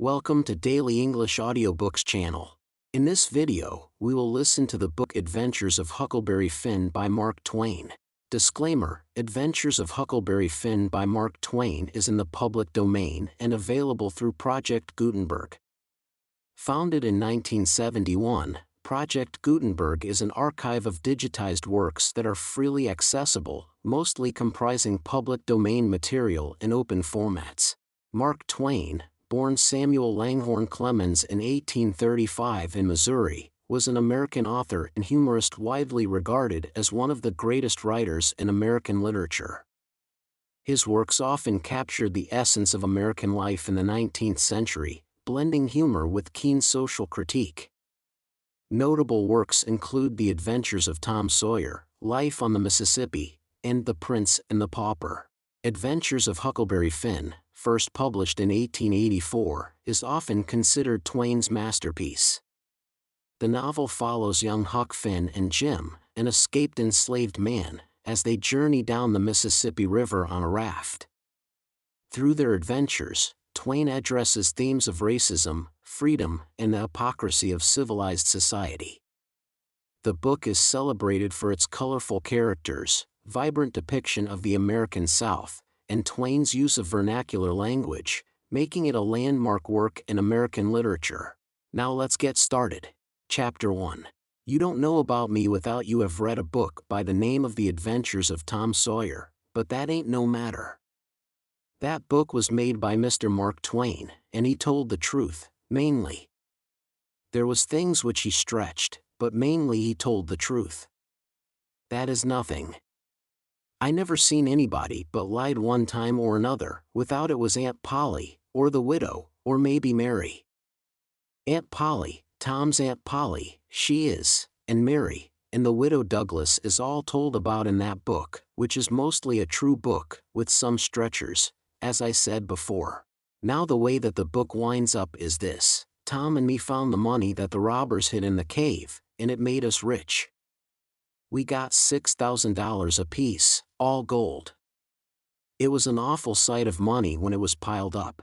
Welcome to Daily English Audiobooks channel. In this video, we will listen to the book Adventures of Huckleberry Finn by Mark Twain. Disclaimer: Adventures of Huckleberry Finn by Mark Twain is in the public domain and available through Project Gutenberg. Founded in 1971, Project Gutenberg is an archive of digitized works that are freely accessible, mostly comprising public domain material in open formats. Mark Twain, born Samuel Langhorne Clemens in 1835 in Missouri, was an American author and humorist widely regarded as one of the greatest writers in American literature. His works often captured the essence of American life in the 19th century, blending humor with keen social critique. Notable works include The Adventures of Tom Sawyer, Life on the Mississippi, and The Prince and the Pauper. Adventures of Huckleberry Finn, first published in 1884, is often considered Twain's masterpiece. The novel follows young Huck Finn and Jim, an escaped enslaved man, as they journey down the Mississippi River on a raft. Through their adventures, Twain addresses themes of racism, freedom, and the hypocrisy of civilized society. The book is celebrated for its colorful characters, vibrant depiction of the American South, and Twain's use of vernacular language, making it a landmark work in American literature. Now let's get started. Chapter 1. You don't know about me without you have read a book by the name of The Adventures of Tom Sawyer, but that ain't no matter. That book was made by Mr. Mark Twain, and he told the truth, mainly. There was things which he stretched, but mainly he told the truth. That is nothing. I never seen anybody but lied one time or another, without it was Aunt Polly, or the widow, or maybe Mary. Aunt Polly, Tom's Aunt Polly, she is, and Mary, and the widow Douglas is all told about in that book, which is mostly a true book, with some stretchers, as I said before. Now the way that the book winds up is this: Tom and me found the money that the robbers hid in the cave, and it made us rich. We got $6,000 apiece, all gold. It was an awful sight of money when it was piled up.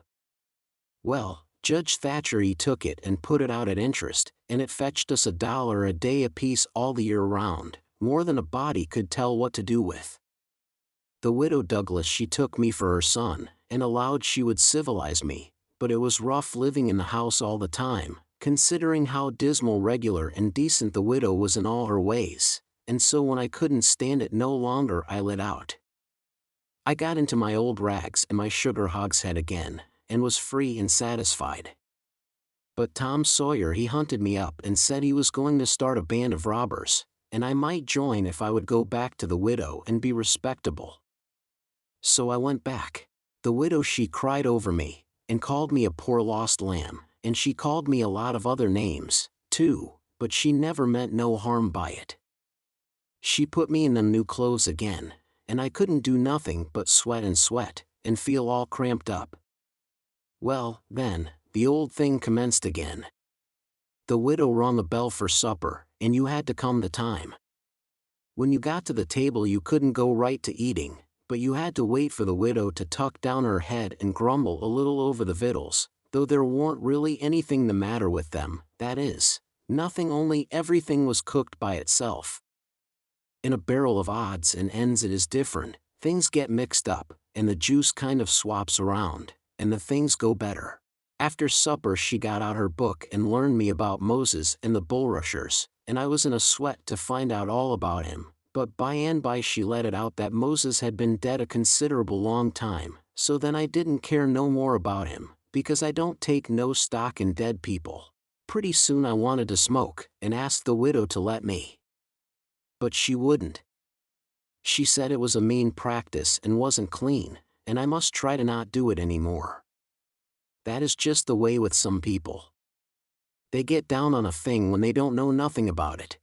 Well, Judge Thatcher he took it and put it out at interest, and it fetched us $1 a day apiece all the year round, more than a body could tell what to do with. The widow Douglas she took me for her son, and allowed she would civilize me, but it was rough living in the house all the time, considering how dismal, regular, and decent the widow was in all her ways. And so when I couldn't stand it no longer I lit out. I got into my old rags and my sugar hogshead again, and was free and satisfied. But Tom Sawyer he hunted me up and said he was going to start a band of robbers, and I might join if I would go back to the widow and be respectable. So I went back. The widow she cried over me, and called me a poor lost lamb, and she called me a lot of other names, too, but she never meant no harm by it. She put me in them new clothes again, and I couldn't do nothing but sweat, and feel all cramped up. Well, then, the old thing commenced again. The widow rung the bell for supper, and you had to come the time. When you got to the table you couldn't go right to eating, but you had to wait for the widow to tuck down her head and grumble a little over the victuals, though there warn't really anything the matter with them, that is, nothing, only everything was cooked by itself. In a barrel of odds and ends it is different, things get mixed up, and the juice kind of swaps around, and the things go better. After supper she got out her book and learned me about Moses and the bulrushers, and I was in a sweat to find out all about him, but by and by she let it out that Moses had been dead a considerable long time, so then I didn't care no more about him, because I don't take no stock in dead people. Pretty soon I wanted to smoke, and asked the widow to let me. But she wouldn't. She said it was a mean practice and wasn't clean, and I must try to not do it anymore. That is just the way with some people. They get down on a thing when they don't know nothing about it.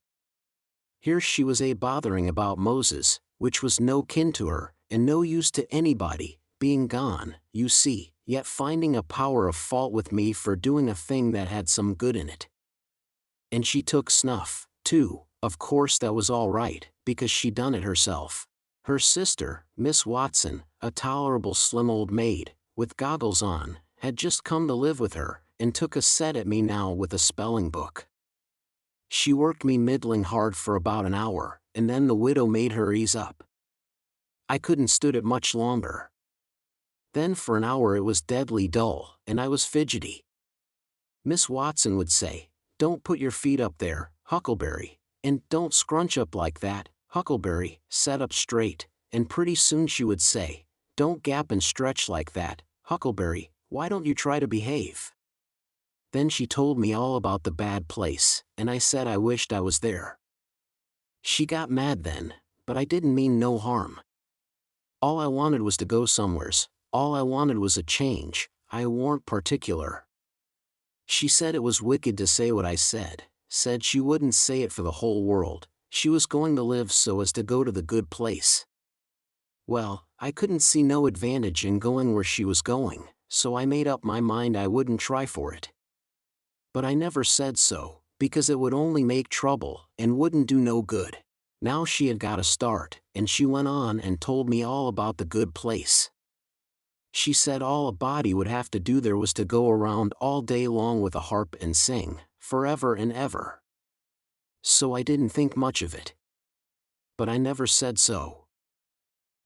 Here she was bothering about Moses, which was no kin to her, and no use to anybody, being gone, you see, yet finding a power of fault with me for doing a thing that had some good in it. And she took snuff, too. Of course that was all right, because she done it herself. Her sister, Miss Watson, a tolerable slim old maid, with goggles on, had just come to live with her, and took a set at me now with a spelling book. She worked me middling hard for about an hour, and then the widow made her ease up. I couldn't stood it much longer. Then for an hour it was deadly dull, and I was fidgety. Miss Watson would say, "Don't put your feet up there, Huckleberry, and don't scrunch up like that, Huckleberry, set up straight," and pretty soon she would say, "Don't gap and stretch like that, Huckleberry, why don't you try to behave?" Then she told me all about the bad place, and I said I wished I was there. She got mad then, but I didn't mean no harm. All I wanted was to go somewheres, all I wanted was a change, I warn't particular. She said it was wicked to say what I said she wouldn't say it for the whole world, she was going to live so as to go to the good place. Well, I couldn't see no advantage in going where she was going, so I made up my mind I wouldn't try for it. But I never said so, because it would only make trouble, and wouldn't do no good. Now she had got a start, and she went on and told me all about the good place. She said all a body would have to do there was to go around all day long with a harp and sing, forever and ever. So I didn't think much of it. But I never said so.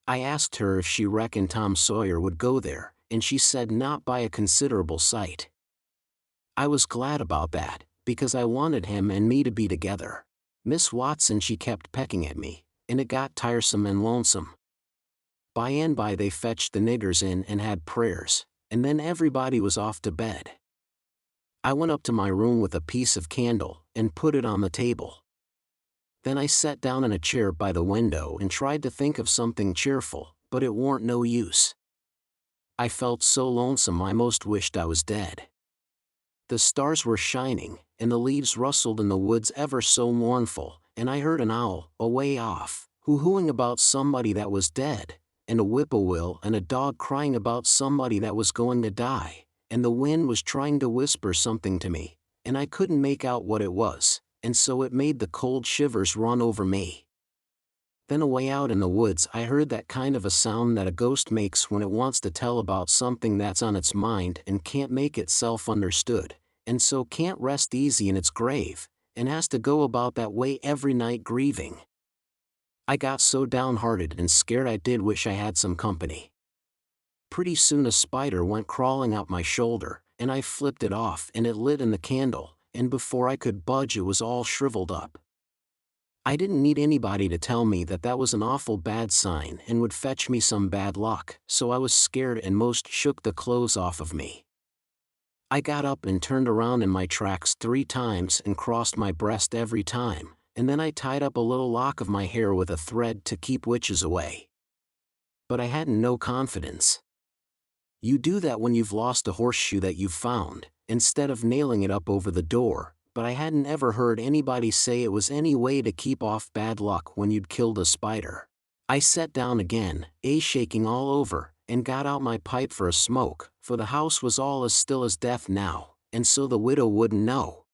I asked her if she reckoned Tom Sawyer would go there, and she said not by a considerable sight. I was glad about that, because I wanted him and me to be together. Miss Watson she kept pecking at me, and it got tiresome and lonesome. By and by they fetched the niggers in and had prayers, and then everybody was off to bed. I went up to my room with a piece of candle, and put it on the table. Then I sat down in a chair by the window and tried to think of something cheerful, but it warn't no use. I felt so lonesome I most wished I was dead. The stars were shining, and the leaves rustled in the woods ever so mournful, and I heard an owl, away off, hoo-hooing about somebody that was dead, and a whippoorwill and a dog crying about somebody that was going to die, and the wind was trying to whisper something to me, and I couldn't make out what it was, and so it made the cold shivers run over me. Then away out in the woods I heard that kind of a sound that a ghost makes when it wants to tell about something that's on its mind and can't make itself understood, and so can't rest easy in its grave, and has to go about that way every night grieving. I got so downhearted and scared I did wish I had some company. Pretty soon a spider went crawling up my shoulder, and I flipped it off and it lit in the candle, and before I could budge it was all shriveled up. I didn't need anybody to tell me that that was an awful bad sign and would fetch me some bad luck, so I was scared and most shook the clothes off of me. I got up and turned around in my tracks 3 times and crossed my breast every time, and then I tied up a little lock of my hair with a thread to keep witches away. But I hadn't no confidence. You do that when you've lost a horseshoe that you've found, instead of nailing it up over the door, but I hadn't ever heard anybody say it was any way to keep off bad luck when you'd killed a spider. I sat down again, shaking all over, and got out my pipe for a smoke, for the house was all as still as death now, and so the widow wouldn't know.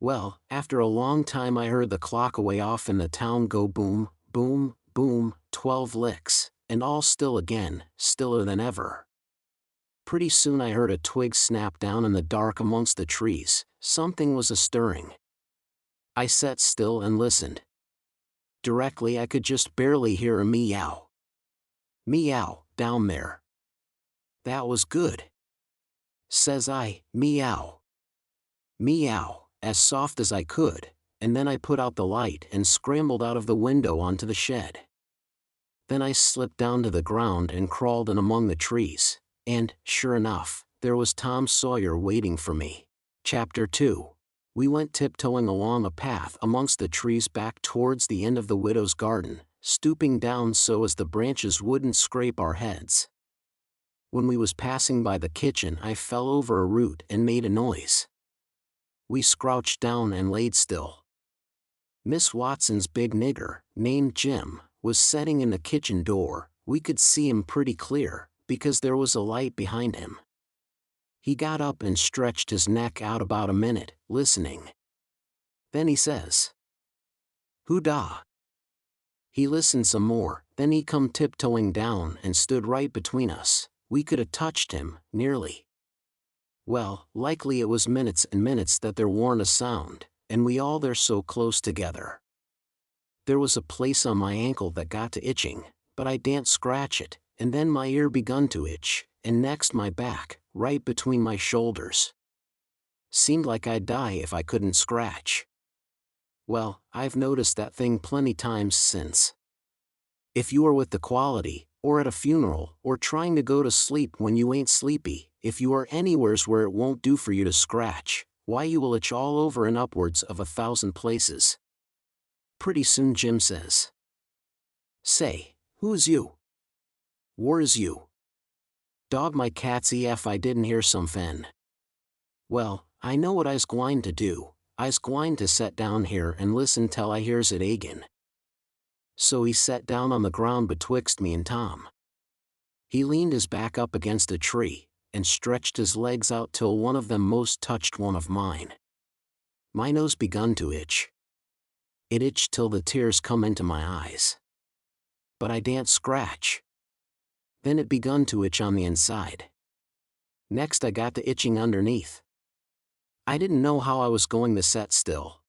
Well, after a long time I heard the clock away off in the town go boom, boom, boom, 12 licks, and all still again, stiller than ever. Pretty soon I heard a twig snap down in the dark amongst the trees, something was a-stirring. I sat still and listened. Directly I could just barely hear a meow. Meow, down there. That was good. Says I, meow. Meow, as soft as I could, and then I put out the light and scrambled out of the window onto the shed. Then I slipped down to the ground and crawled in among the trees, and, sure enough, there was Tom Sawyer waiting for me. Chapter 2. We went tiptoeing along a path amongst the trees back towards the end of the widow's garden, stooping down so as the branches wouldn't scrape our heads. When we was passing by the kitchen I fell over a root and made a noise. We scrouched down and laid still. Miss Watson's big nigger, named Jim, was setting in the kitchen door. We could see him pretty clear, because there was a light behind him. He got up and stretched his neck out about a minute, listening. Then he says, "Hoo-dah." He listened some more, then he come tiptoeing down and stood right between us. We could have touched him, nearly. Well, likely it was minutes and minutes that there warn't a sound, and we all there so close together. There was a place on my ankle that got to itching, but I daren't scratch it, and then my ear begun to itch, and next my back, right between my shoulders. Seemed like I'd die if I couldn't scratch. Well, I've noticed that thing plenty times since. If you are with the quality, or at a funeral, or trying to go to sleep when you ain't sleepy, if you are anywheres where it won't do for you to scratch, why you will itch all over and upwards of 1,000 places. Pretty soon Jim says, "Say, who's you? Where's you? Dog my cats ef I didn't hear some fen." Well, I know what I's gwine to do. I's gwine to set down here and listen till I hears it agin. So he set down on the ground betwixt me and Tom. He leaned his back up against a tree, and stretched his legs out till one of them most touched one of mine. My nose begun to itch. It itched till the tears come into my eyes. But I daren't scratch. Then it begun to itch on the inside. Next I got to itching underneath. I didn't know how I was going to set still.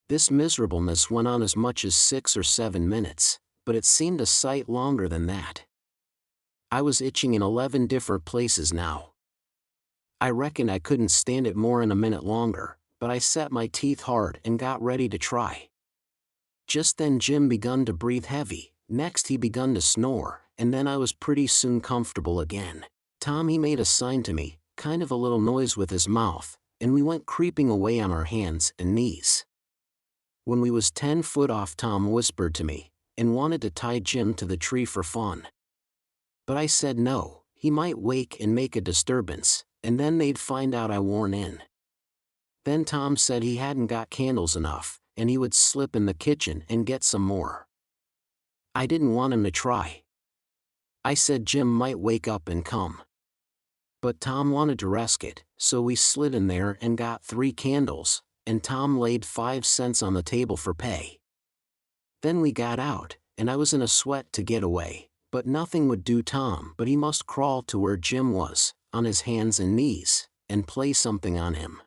This miserableness went on as much as 6 or 7 minutes, but it seemed a sight longer than that. I was itching in 11 different places now. I reckoned I couldn't stand it more'n a minute longer, but I set my teeth hard and got ready to try. Just then Jim begun to breathe heavy, next he begun to snore, and then I was pretty soon comfortable again. Tom he made a sign to me, kind of a little noise with his mouth, and we went creeping away on our hands and knees. When we was 10 foot off, Tom whispered to me, and wanted to tie Jim to the tree for fun. But I said no, he might wake and make a disturbance, and then they'd find out I worn in. Then Tom said he hadn't got candles enough, and he would slip in the kitchen and get some more. I didn't want him to try. I said Jim might wake up and come. But Tom wanted to risk it, so we slid in there and got 3 candles, and Tom laid 5 cents on the table for pay. Then we got out, and I was in a sweat to get away, but nothing would do Tom but he must crawl to where Jim was, on his hands and knees, and play something on him.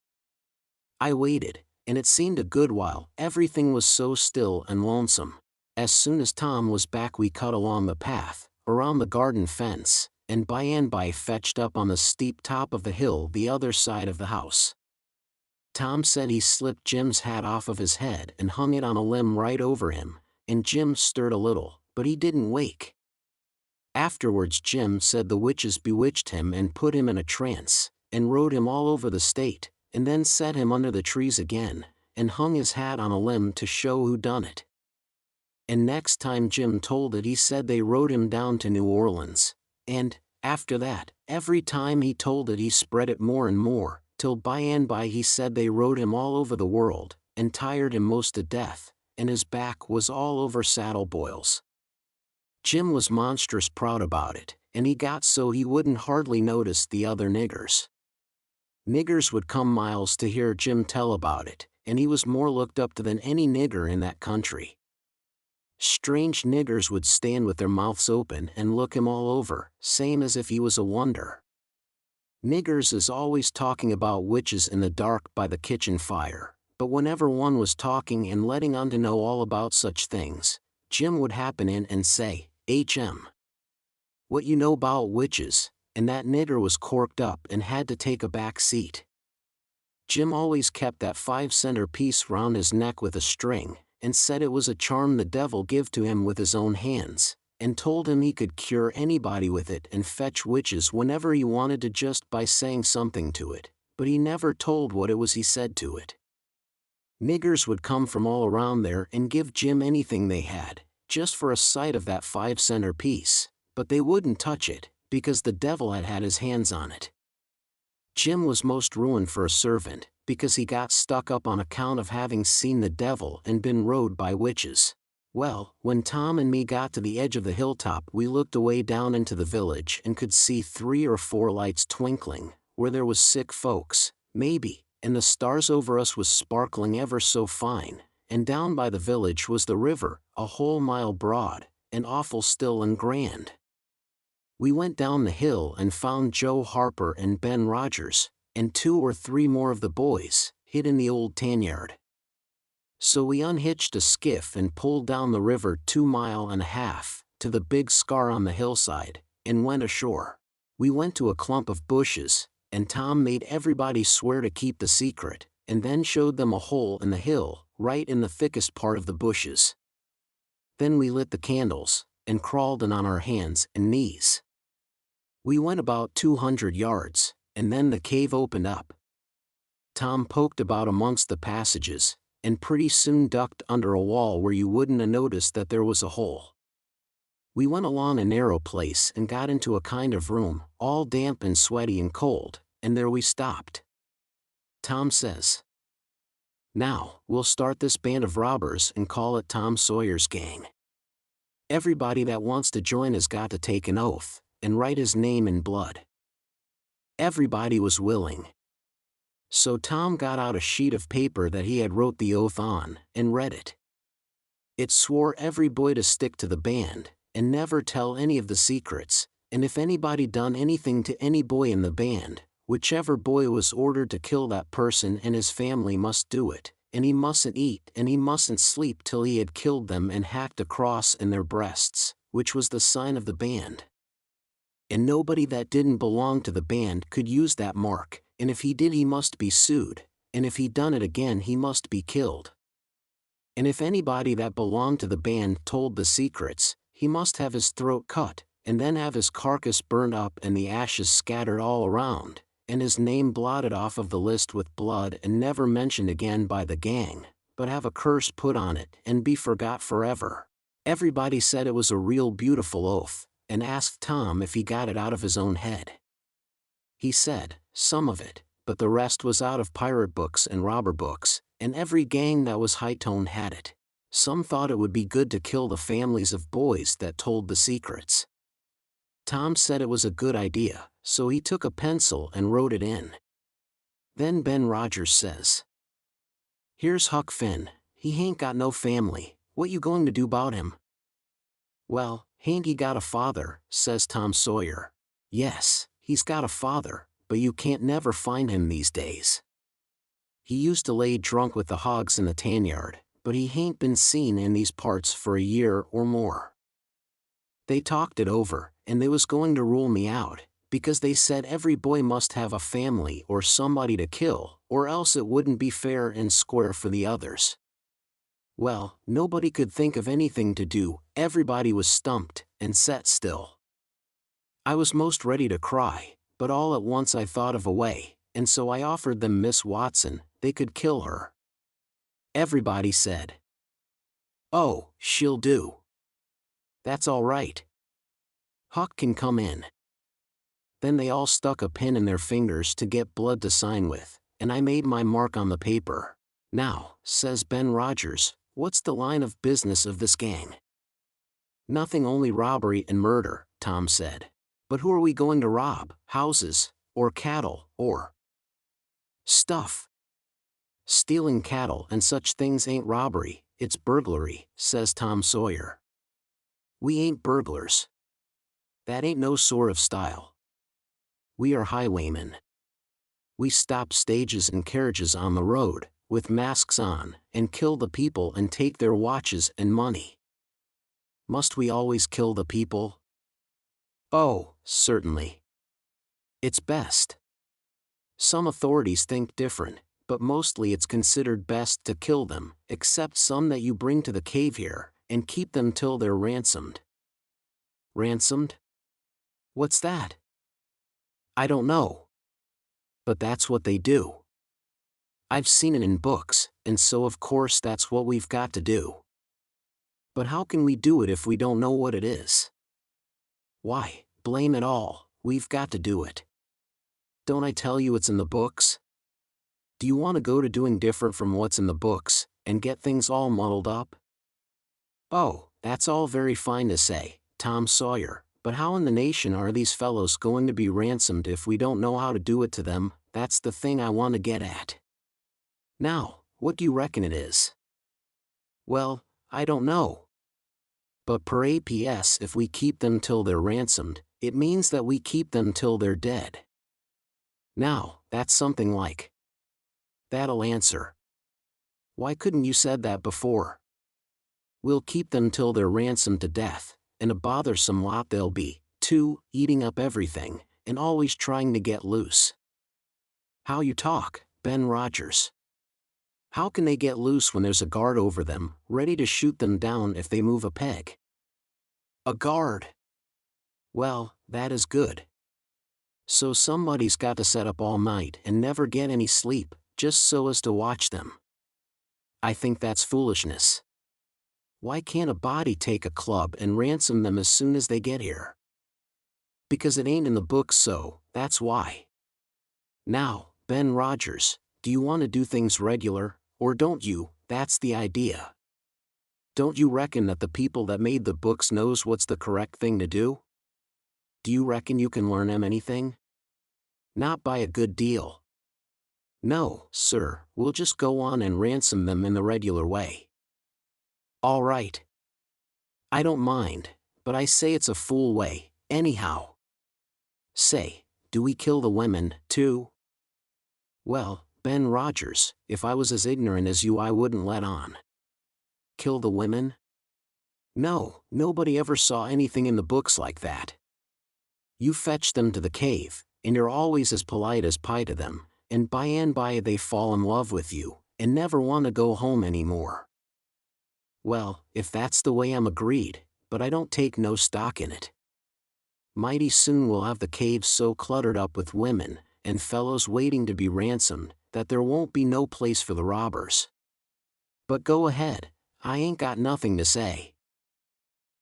I waited, and it seemed a good while, everything was so still and lonesome. As soon as Tom was back we cut along the path, around the garden fence, and by fetched up on the steep top of the hill the other side of the house. Tom said he slipped Jim's hat off of his head and hung it on a limb right over him, and Jim stirred a little, but he didn't wake. Afterwards Jim said the witches bewitched him and put him in a trance, and rode him all over the state, and then set him under the trees again, and hung his hat on a limb to show who done it. And next time Jim told it he said they rode him down to New Orleans, and, after that, every time he told it he spread it more and more, till by he said they rode him all over the world, and tired him most to death, and his back was all over saddle boils. Jim was monstrous proud about it, and he got so he wouldn't hardly notice the other niggers. Niggers would come miles to hear Jim tell about it, and he was more looked up to than any nigger in that country. Strange niggers would stand with their mouths open and look him all over, same as if he was a wonder. Niggers is always talking about witches in the dark by the kitchen fire, but whenever one was talking and letting on to know all about such things, Jim would happen in and say, "H.M. what you know 'bout witches," and that nigger was corked up and had to take a back seat. Jim always kept that 5-center piece round his neck with a string, and said it was a charm the devil give to him with his own hands, and told him he could cure anybody with it and fetch witches whenever he wanted to just by saying something to it, but he never told what it was he said to it. Niggers would come from all around there and give Jim anything they had, just for a sight of that 5-center piece, but they wouldn't touch it, because the devil had had his hands on it. Jim was most ruined for a servant, because he got stuck up on account of having seen the devil and been rode by witches. Well, when Tom and me got to the edge of the hilltop we looked away down into the village and could see 3 or 4 lights twinkling, where there was sick folks, maybe, and the stars over us was sparkling ever so fine, and down by the village was the river, a whole mile broad, and awful still and grand. We went down the hill and found Joe Harper and Ben Rogers, and 2 or 3 more of the boys, hid in the old tanyard. So we unhitched a skiff and pulled down the river 2.5 miles, to the big scar on the hillside, and went ashore. We went to a clump of bushes, and Tom made everybody swear to keep the secret, and then showed them a hole in the hill, right in the thickest part of the bushes. Then we lit the candles, and crawled in on our hands and knees. We went about 200 yards, and then the cave opened up. Tom poked about amongst the passages, and pretty soon ducked under a wall where you wouldn't have noticed that there was a hole. We went along a narrow place and got into a kind of room, all damp and sweaty and cold, and there we stopped. Tom says, "Now, we'll start this band of robbers and call it Tom Sawyer's Gang. Everybody that wants to join has got to take an oath, and write his name in blood." Everybody was willing. So Tom got out a sheet of paper that he had wrote the oath on, and read it. It swore every boy to stick to the band, and never tell any of the secrets, and if anybody done anything to any boy in the band, whichever boy was ordered to kill that person and his family must do it, and he mustn't eat and he mustn't sleep till he had killed them and hacked a cross in their breasts, which was the sign of the band. And nobody that didn't belong to the band could use that mark, and if he did he must be sued, and if he done it again he must be killed. And if anybody that belonged to the band told the secrets, he must have his throat cut, and then have his carcass burned up and the ashes scattered all around, and his name blotted off of the list with blood and never mentioned again by the gang, but have a curse put on it and be forgot forever. Everybody said it was a real beautiful oath, and asked Tom if he got it out of his own head. He said, some of it, but the rest was out of pirate books and robber books, and every gang that was high-toned had it. Some thought it would be good to kill the families of boys that told the secrets. Tom said it was a good idea, so he took a pencil and wrote it in. Then Ben Rogers says, "Here's Huck Finn, he hain't got no family, what you going to do 'bout him?" "Well, hain't he got a father?" says Tom Sawyer. "Yes, he's got a father, but you can't never find him these days. He used to lay drunk with the hogs in the tanyard, but he hain't been seen in these parts for a year or more. They talked it over, and they was going to rule me out, because they said every boy must have a family or somebody to kill, or else it wouldn't be fair and square for the others. Well, nobody could think of anything to do, everybody was stumped, and sat still. I was most ready to cry, but all at once I thought of a way, and so I offered them Miss Watson, they could kill her. Everybody said, "Oh, she'll do. That's all right. Huck can come in." Then they all stuck a pin in their fingers to get blood to sign with, and I made my mark on the paper. "Now," says Ben Rogers, "what's the line of business of this gang?" "Nothing, only robbery and murder," Tom said. "But who are we going to rob? Houses, or cattle, or stuff?" "Stealing cattle and such things ain't robbery, it's burglary," says Tom Sawyer. "We ain't burglars. That ain't no sort of style. We are highwaymen. We stop stages and carriages on the road, with masks on, and kill the people and take their watches and money." "Must we always kill the people?" "Oh, certainly. It's best. Some authorities think different, but mostly it's considered best to kill them, except some that you bring to the cave here, and keep them till they're ransomed." "Ransomed? What's that?" "I don't know. But that's what they do. I've seen it in books, and so of course that's what we've got to do." "But how can we do it if we don't know what it is?" "Why, blame it all, we've got to do it. Don't I tell you it's in the books? Do you want to go to doing different from what's in the books, and get things all muddled up?" "Oh, that's all very fine to say, Tom Sawyer, but how in the nation are these fellows going to be ransomed if we don't know how to do it to them? That's the thing I want to get at. Now, what do you reckon it is?" "Well, I don't know. But per APS if we keep them till they're ransomed, It means that we keep them till they're dead. Now, that's something like. That'll answer. Why couldn't you said that before? We'll keep them till they're ransomed to death, and a bothersome lot they'll be, too, eating up everything, and always trying to get loose. How you talk, Ben Rogers. How can they get loose when there's a guard over them, ready to shoot them down if they move a peg? A guard. Well, that is good. So somebody's got to set up all night and never get any sleep, just so as to watch them. I think that's foolishness. Why can't a body take a club and ransom them as soon as they get here? Because it ain't in the book, so that's why. Now, Ben Rogers, do you want to do things regular, or don't you? That's the idea. Don't you reckon that the people that made the books knows what's the correct thing to do? Do you reckon you can learn 'em anything? Not by a good deal. No, sir, we'll just go on and ransom them in the regular way. All right. I don't mind, but I say it's a fool way, anyhow. Say, do we kill the women, too? Well, Ben Rogers, if I was as ignorant as you I wouldn't let on. Kill the women? No, nobody ever saw anything in the books like that. You fetch them to the cave, and you're always as polite as pie to them, and by they fall in love with you, and never want to go home anymore. Well, if that's the way I'm agreed, but I don't take no stock in it. Mighty soon we'll have the caves so cluttered up with women, and fellows waiting to be ransomed, that there won't be no place for the robbers. But go ahead, I ain't got nothing to say.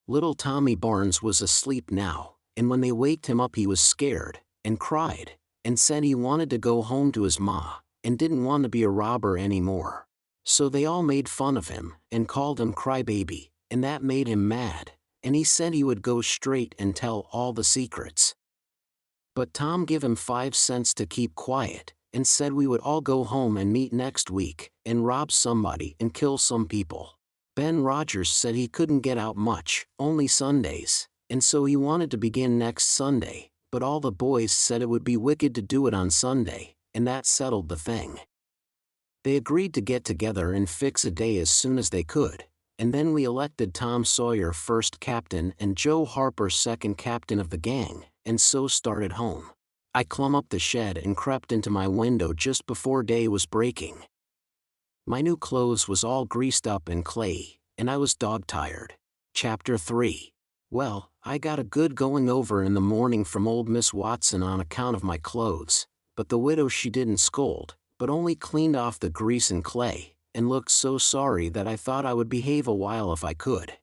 Little Tommy Barnes was asleep now, and when they waked him up he was scared, and cried, and said he wanted to go home to his ma, and didn't want to be a robber anymore. So they all made fun of him, and called him Crybaby, and that made him mad, and he said he would go straight and tell all the secrets. But Tom give him 5 cents to keep quiet, and said we would all go home and meet next week, and rob somebody and kill some people. Ben Rogers said he couldn't get out much, only Sundays, and so he wanted to begin next Sunday, but all the boys said it would be wicked to do it on Sunday, and that settled the thing. They agreed to get together and fix a day as soon as they could, and then we elected Tom Sawyer first captain and Joe Harper second captain of the gang, and so started home. I clumb up the shed and crept into my window just before day was breaking. My new clothes was all greased up and clayey, and I was dog-tired. Chapter 3. Well, I got a good going over in the morning from old Miss Watson on account of my clothes, but the widow she didn't scold, but only cleaned off the grease and clay, and looked so sorry that I thought I would behave a while if I could.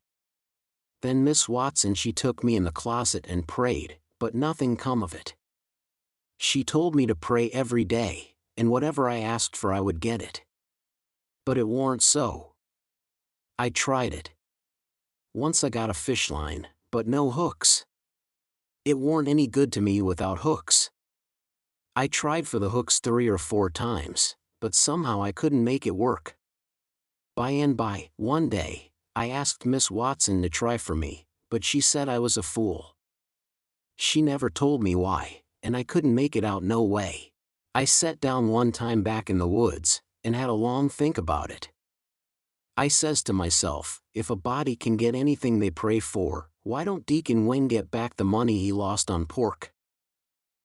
Then Miss Watson she took me in the closet and prayed, but nothing come of it. She told me to pray every day, and whatever I asked for I would get it. But it warn't so. I tried it. Once I got a fish line, but no hooks. It warn't any good to me without hooks. I tried for the hooks 3 or 4 times, but somehow I couldn't make it work. By and by, one day, I asked Miss Watson to try for me, but she said I was a fool. She never told me why, and I couldn't make it out no way. I sat down one time back in the woods, and had a long think about it. I says to myself, if a body can get anything they pray for, why don't Deacon Wayne get back the money he lost on pork?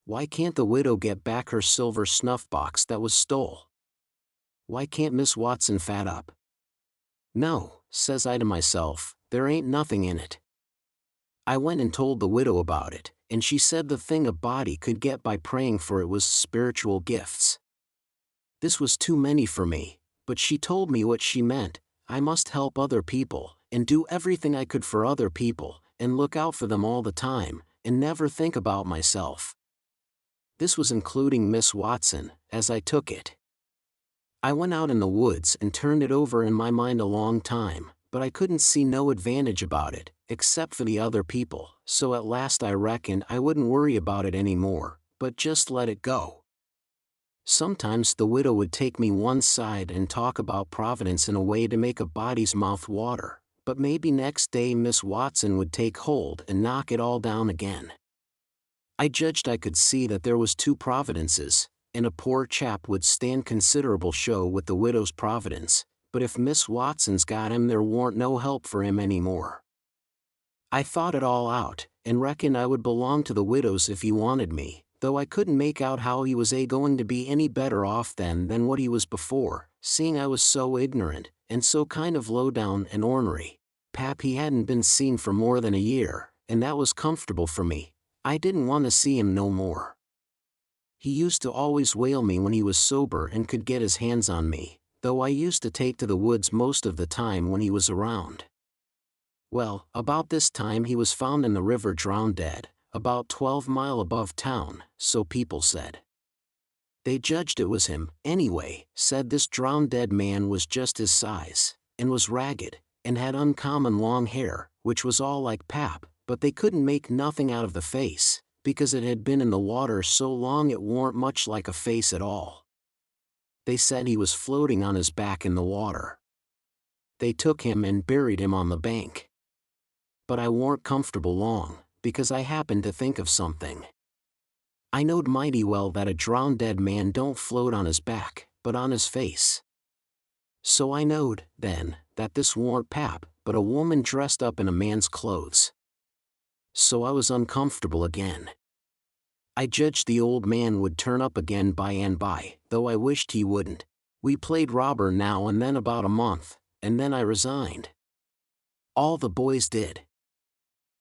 Why can't the widow get back her silver snuff box that was stole? Why can't Miss Watson fat up? No, says I to myself, there ain't nothing in it. I went and told the widow about it, and she said the thing a body could get by praying for it was spiritual gifts. This was too many for me, but she told me what she meant. I must help other people, and do everything I could for other people, and look out for them all the time, and never think about myself. This was including Miss Watson, as I took it. I went out in the woods and turned it over in my mind a long time, but I couldn't see no advantage about it, except for the other people, so at last I reckoned I wouldn't worry about it anymore, but just let it go. Sometimes the widow would take me one side and talk about Providence in a way to make a body's mouth water, but maybe next day Miss Watson would take hold and knock it all down again. I judged I could see that there was 2 providences, and a poor chap would stand considerable show with the widow's providence, but if Miss Watson's got him there warn't no help for him any more. I thought it all out, and reckoned I would belong to the widow's if he wanted me, though I couldn't make out how he was going to be any better off then than what he was before, seeing I was so ignorant, and so kind of low down and ornery. Pap he hadn't been seen for more than a year, and that was comfortable for me. I didn't want to see him no more. He used to always whale me when he was sober and could get his hands on me, though I used to take to the woods most of the time when he was around. Well, about this time he was found in the river drowned dead, about 12 mile above town, so people said. They judged it was him, anyway, said this drowned dead man was just his size, and was ragged, and had uncommon long hair, which was all like Pap, but they couldn't make nothing out of the face, because it had been in the water so long it warn't much like a face at all. They said he was floating on his back in the water. They took him and buried him on the bank. But I warn't comfortable long, because I happened to think of something. I knowed mighty well that a drowned dead man don't float on his back, but on his face. So I knowed, then, that this warn't Pap, but a woman dressed up in a man's clothes. So I was uncomfortable again. I judged the old man would turn up again by and by, though I wished he wouldn't. We played robber now and then about a month, and then I resigned. All the boys did.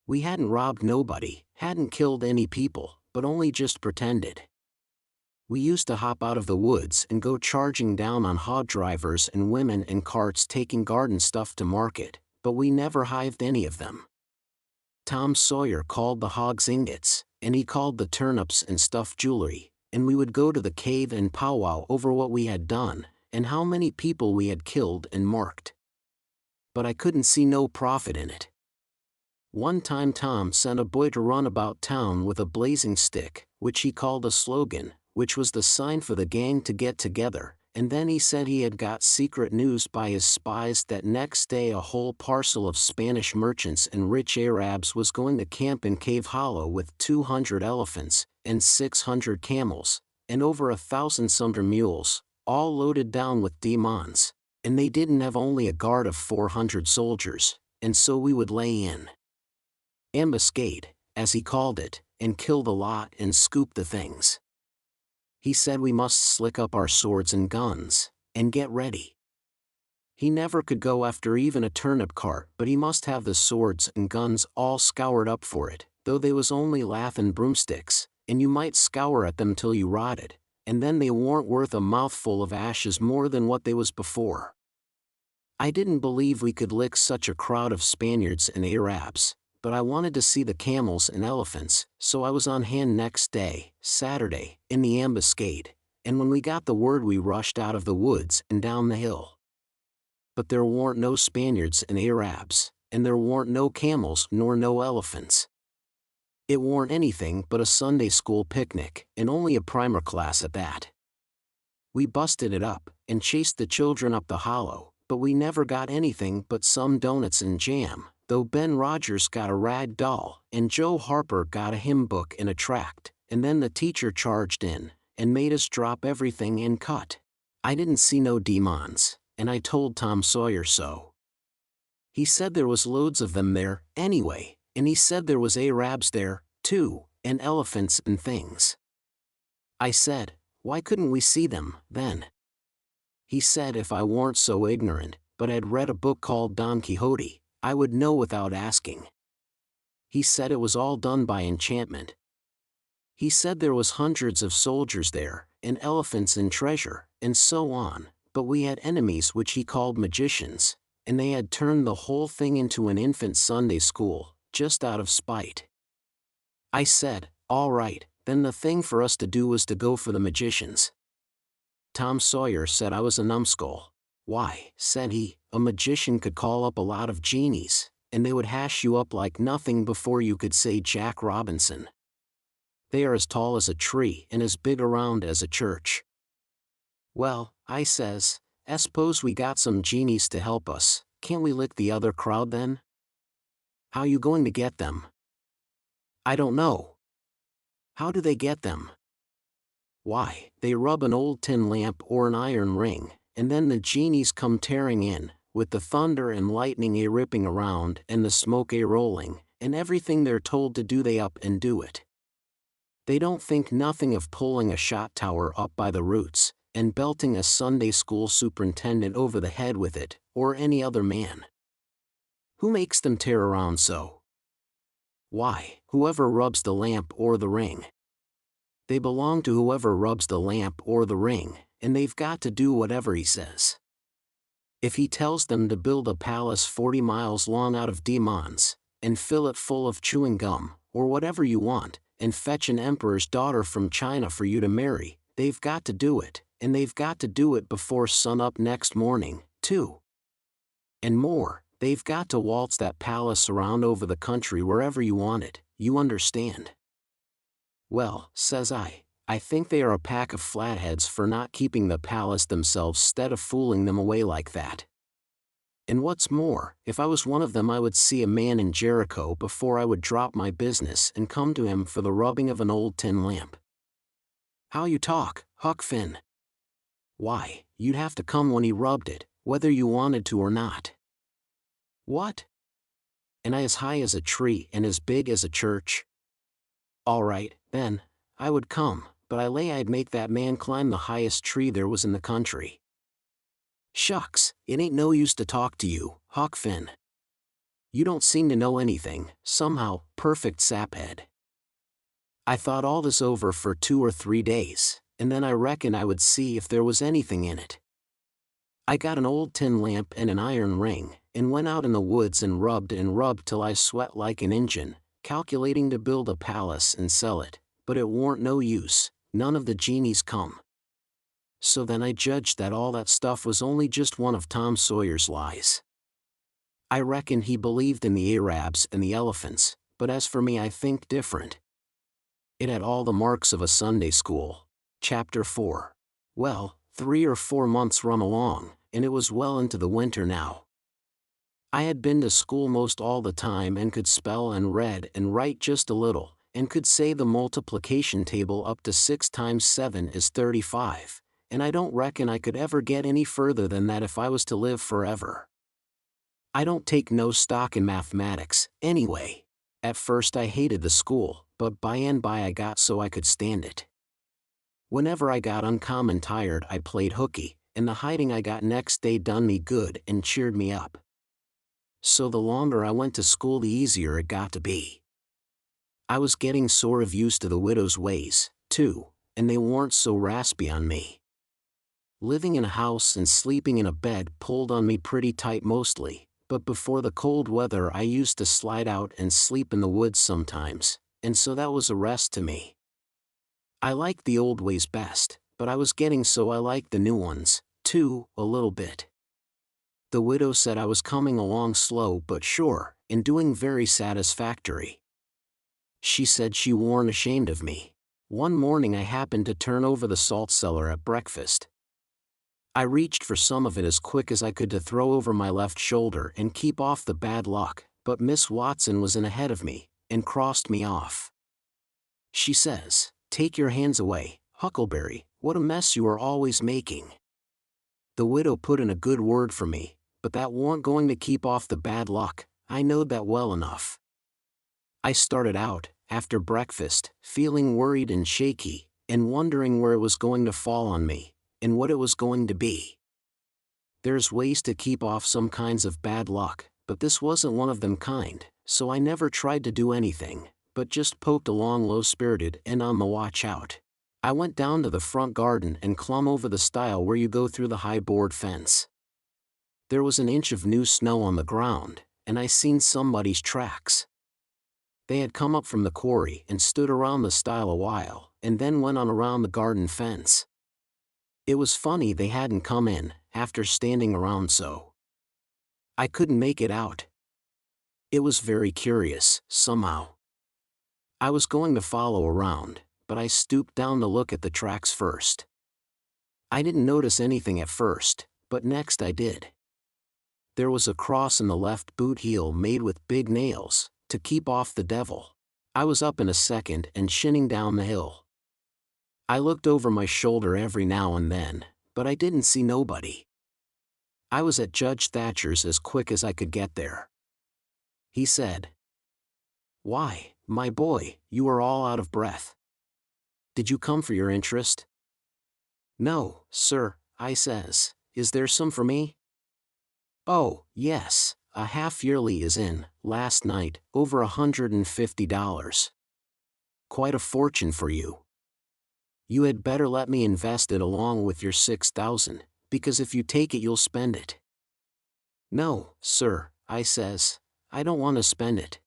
We hadn't robbed nobody, hadn't killed any people, but only just pretended. We used to hop out of the woods and go charging down on hog drivers and women and carts taking garden stuff to market, but we never hived any of them. Tom Sawyer called the hogs ingots, and he called the turnips and stuff jewelry, and we would go to the cave and powwow over what we had done, and how many people we had killed and marked. But I couldn't see no profit in it. One time Tom sent a boy to run about town with a blazing stick, which he called a slogan, which was the sign for the gang to get together, and then he said he had got secret news by his spies that next day a whole parcel of Spanish merchants and rich Arabs was going to camp in Cave Hollow with 200 elephants, and 600 camels, and over 1,000 sunder mules, all loaded down with demons, and they didn't have only a guard of 400 soldiers, and so we would lay in ambuscade, as he called it, and kill the lot and scoop the things. He said we must slick up our swords and guns, and get ready. He never could go after even a turnip cart, but he must have the swords and guns all scoured up for it, though they was only lath and broomsticks, and you might scour at them till you rotted, and then they warn't worth a mouthful of ashes more than what they was before. I didn't believe we could lick such a crowd of Spaniards and Arabs, but I wanted to see the camels and elephants, so I was on hand next day, Saturday, in the ambuscade, and when we got the word we rushed out of the woods and down the hill. But there warn't no Spaniards and Arabs, and there warn't no camels nor no elephants. It warn't anything but a Sunday school picnic, and only a primer class at that. We busted it up, and chased the children up the hollow, but we never got anything but some doughnuts and jam, though Ben Rogers got a rag doll, and Joe Harper got a hymn book and a tract, and then the teacher charged in, and made us drop everything and cut. I didn't see no demons, and I told Tom Sawyer so. He said there was loads of them there, anyway, and he said there was Arabs there, too, and elephants and things. I said, why couldn't we see them, then? He said if I warn't so ignorant, but had read a book called Don Quixote, I would know without asking. He said it was all done by enchantment. He said there was hundreds of soldiers there, and elephants and treasure, and so on, but we had enemies which he called magicians, and they had turned the whole thing into an infant Sunday school, just out of spite. I said, all right, then the thing for us to do was to go for the magicians. Tom Sawyer said I was a numbskull. Why, said he, a magician could call up a lot of genies, and they would hash you up like nothing before you could say Jack Robinson. They are as tall as a tree and as big around as a church. Well, I says, suppose we got some genies to help us, can't we lick the other crowd then? How you going to get them? I don't know. How do they get them? Why, they rub an old tin lamp or an iron ring, and then the genies come tearing in, with the thunder and lightning a-ripping around and the smoke a-rolling, and everything they're told to do they up and do it. They don't think nothing of pulling a shot tower up by the roots, and belting a Sunday school superintendent over the head with it, or any other man. Who makes them tear around so? Why, whoever rubs the lamp or the ring. They belong to whoever rubs the lamp or the ring, and they've got to do whatever he says. If he tells them to build a palace 40 miles long out of diamonds, and fill it full of chewing gum, or whatever you want, and fetch an emperor's daughter from China for you to marry, they've got to do it, and they've got to do it before sunup next morning, too. And more, they've got to waltz that palace around over the country wherever you want it, you understand. Well, says I think they are a pack of flatheads for not keeping the palace themselves 'stead of fooling them away like that. And what's more, if I was one of them I would see a man in Jericho before I would drop my business and come to him for the rubbing of an old tin lamp. How you talk, Huck Finn. Why, you'd have to come when he rubbed it, whether you wanted to or not. What? And I as high as a tree and as big as a church? All right, then, I would come, but I lay I'd make that man climb the highest tree there was in the country. Shucks, it ain't no use to talk to you, Huck Finn. You don't seem to know anything, somehow, perfect saphead. I thought all this over for 2 or 3 days, and then I reckoned I would see if there was anything in it. I got an old tin lamp and an iron ring, and went out in the woods and rubbed till I sweat like an Injun, calculating to build a palace and sell it, but it warn't no use, none of the genies come. So then I judged that all that stuff was only just one of Tom Sawyer's lies. I reckon he believed in the Arabs and the elephants, but as for me I think different. It had all the marks of a Sunday school. Chapter 4. Well, 3 or 4 months run along, and it was well into the winter now. I had been to school most all the time and could spell and read and write just a little, and could say the multiplication table up to 6 times 7 is 35, and I don't reckon I could ever get any further than that if I was to live forever. I don't take no stock in mathematics, anyway. At first I hated the school, but by and by I got so I could stand it. Whenever I got uncommon tired I played hooky, and the hiding I got next day done me good and cheered me up. So the longer I went to school the easier it got to be. I was getting sort of used to the widow's ways, too, and they weren't so raspy on me. Living in a house and sleeping in a bed pulled on me pretty tight mostly, but before the cold weather I used to slide out and sleep in the woods sometimes, and so that was a rest to me. I liked the old ways best, but I was getting so I liked the new ones, too, a little bit. The widow said I was coming along slow but sure, and doing very satisfactory. She said she warn't ashamed of me. One morning I happened to turn over the salt cellar at breakfast. I reached for some of it as quick as I could to throw over my left shoulder and keep off the bad luck, but Miss Watson was in ahead of me, and crossed me off. She says, "Take your hands away, Huckleberry, what a mess you are always making." The widow put in a good word for me, but that warn't going to keep off the bad luck, I knowed that well enough. I started out, after breakfast, feeling worried and shaky, and wondering where it was going to fall on me, and what it was going to be. There's ways to keep off some kinds of bad luck, but this wasn't one of them kind, so I never tried to do anything, but just poked along low-spirited and on the watch out. I went down to the front garden and clumb over the stile where you go through the high board fence. There was an inch of new snow on the ground, and I seen somebody's tracks. They had come up from the quarry and stood around the stile a while, and then went on around the garden fence. It was funny they hadn't come in, after standing around so. I couldn't make it out. It was very curious, somehow. I was going to follow around, but I stooped down to look at the tracks first. I didn't notice anything at first, but next I did. There was a cross in the left boot heel made with big nails, to keep off the devil. I was up in a second and shinning down the hill. I looked over my shoulder every now and then, but I didn't see nobody. I was at Judge Thatcher's as quick as I could get there. He said, "Why, my boy, you are all out of breath. Did you come for your interest?" "No, sir," I says. "Is there some for me?" "Oh, yes, a half-yearly is in, last night, over $150. Quite a fortune for you. You had better let me invest it along with your $6,000, because if you take it you'll spend it." "No, sir," I says, "I don't want to spend it.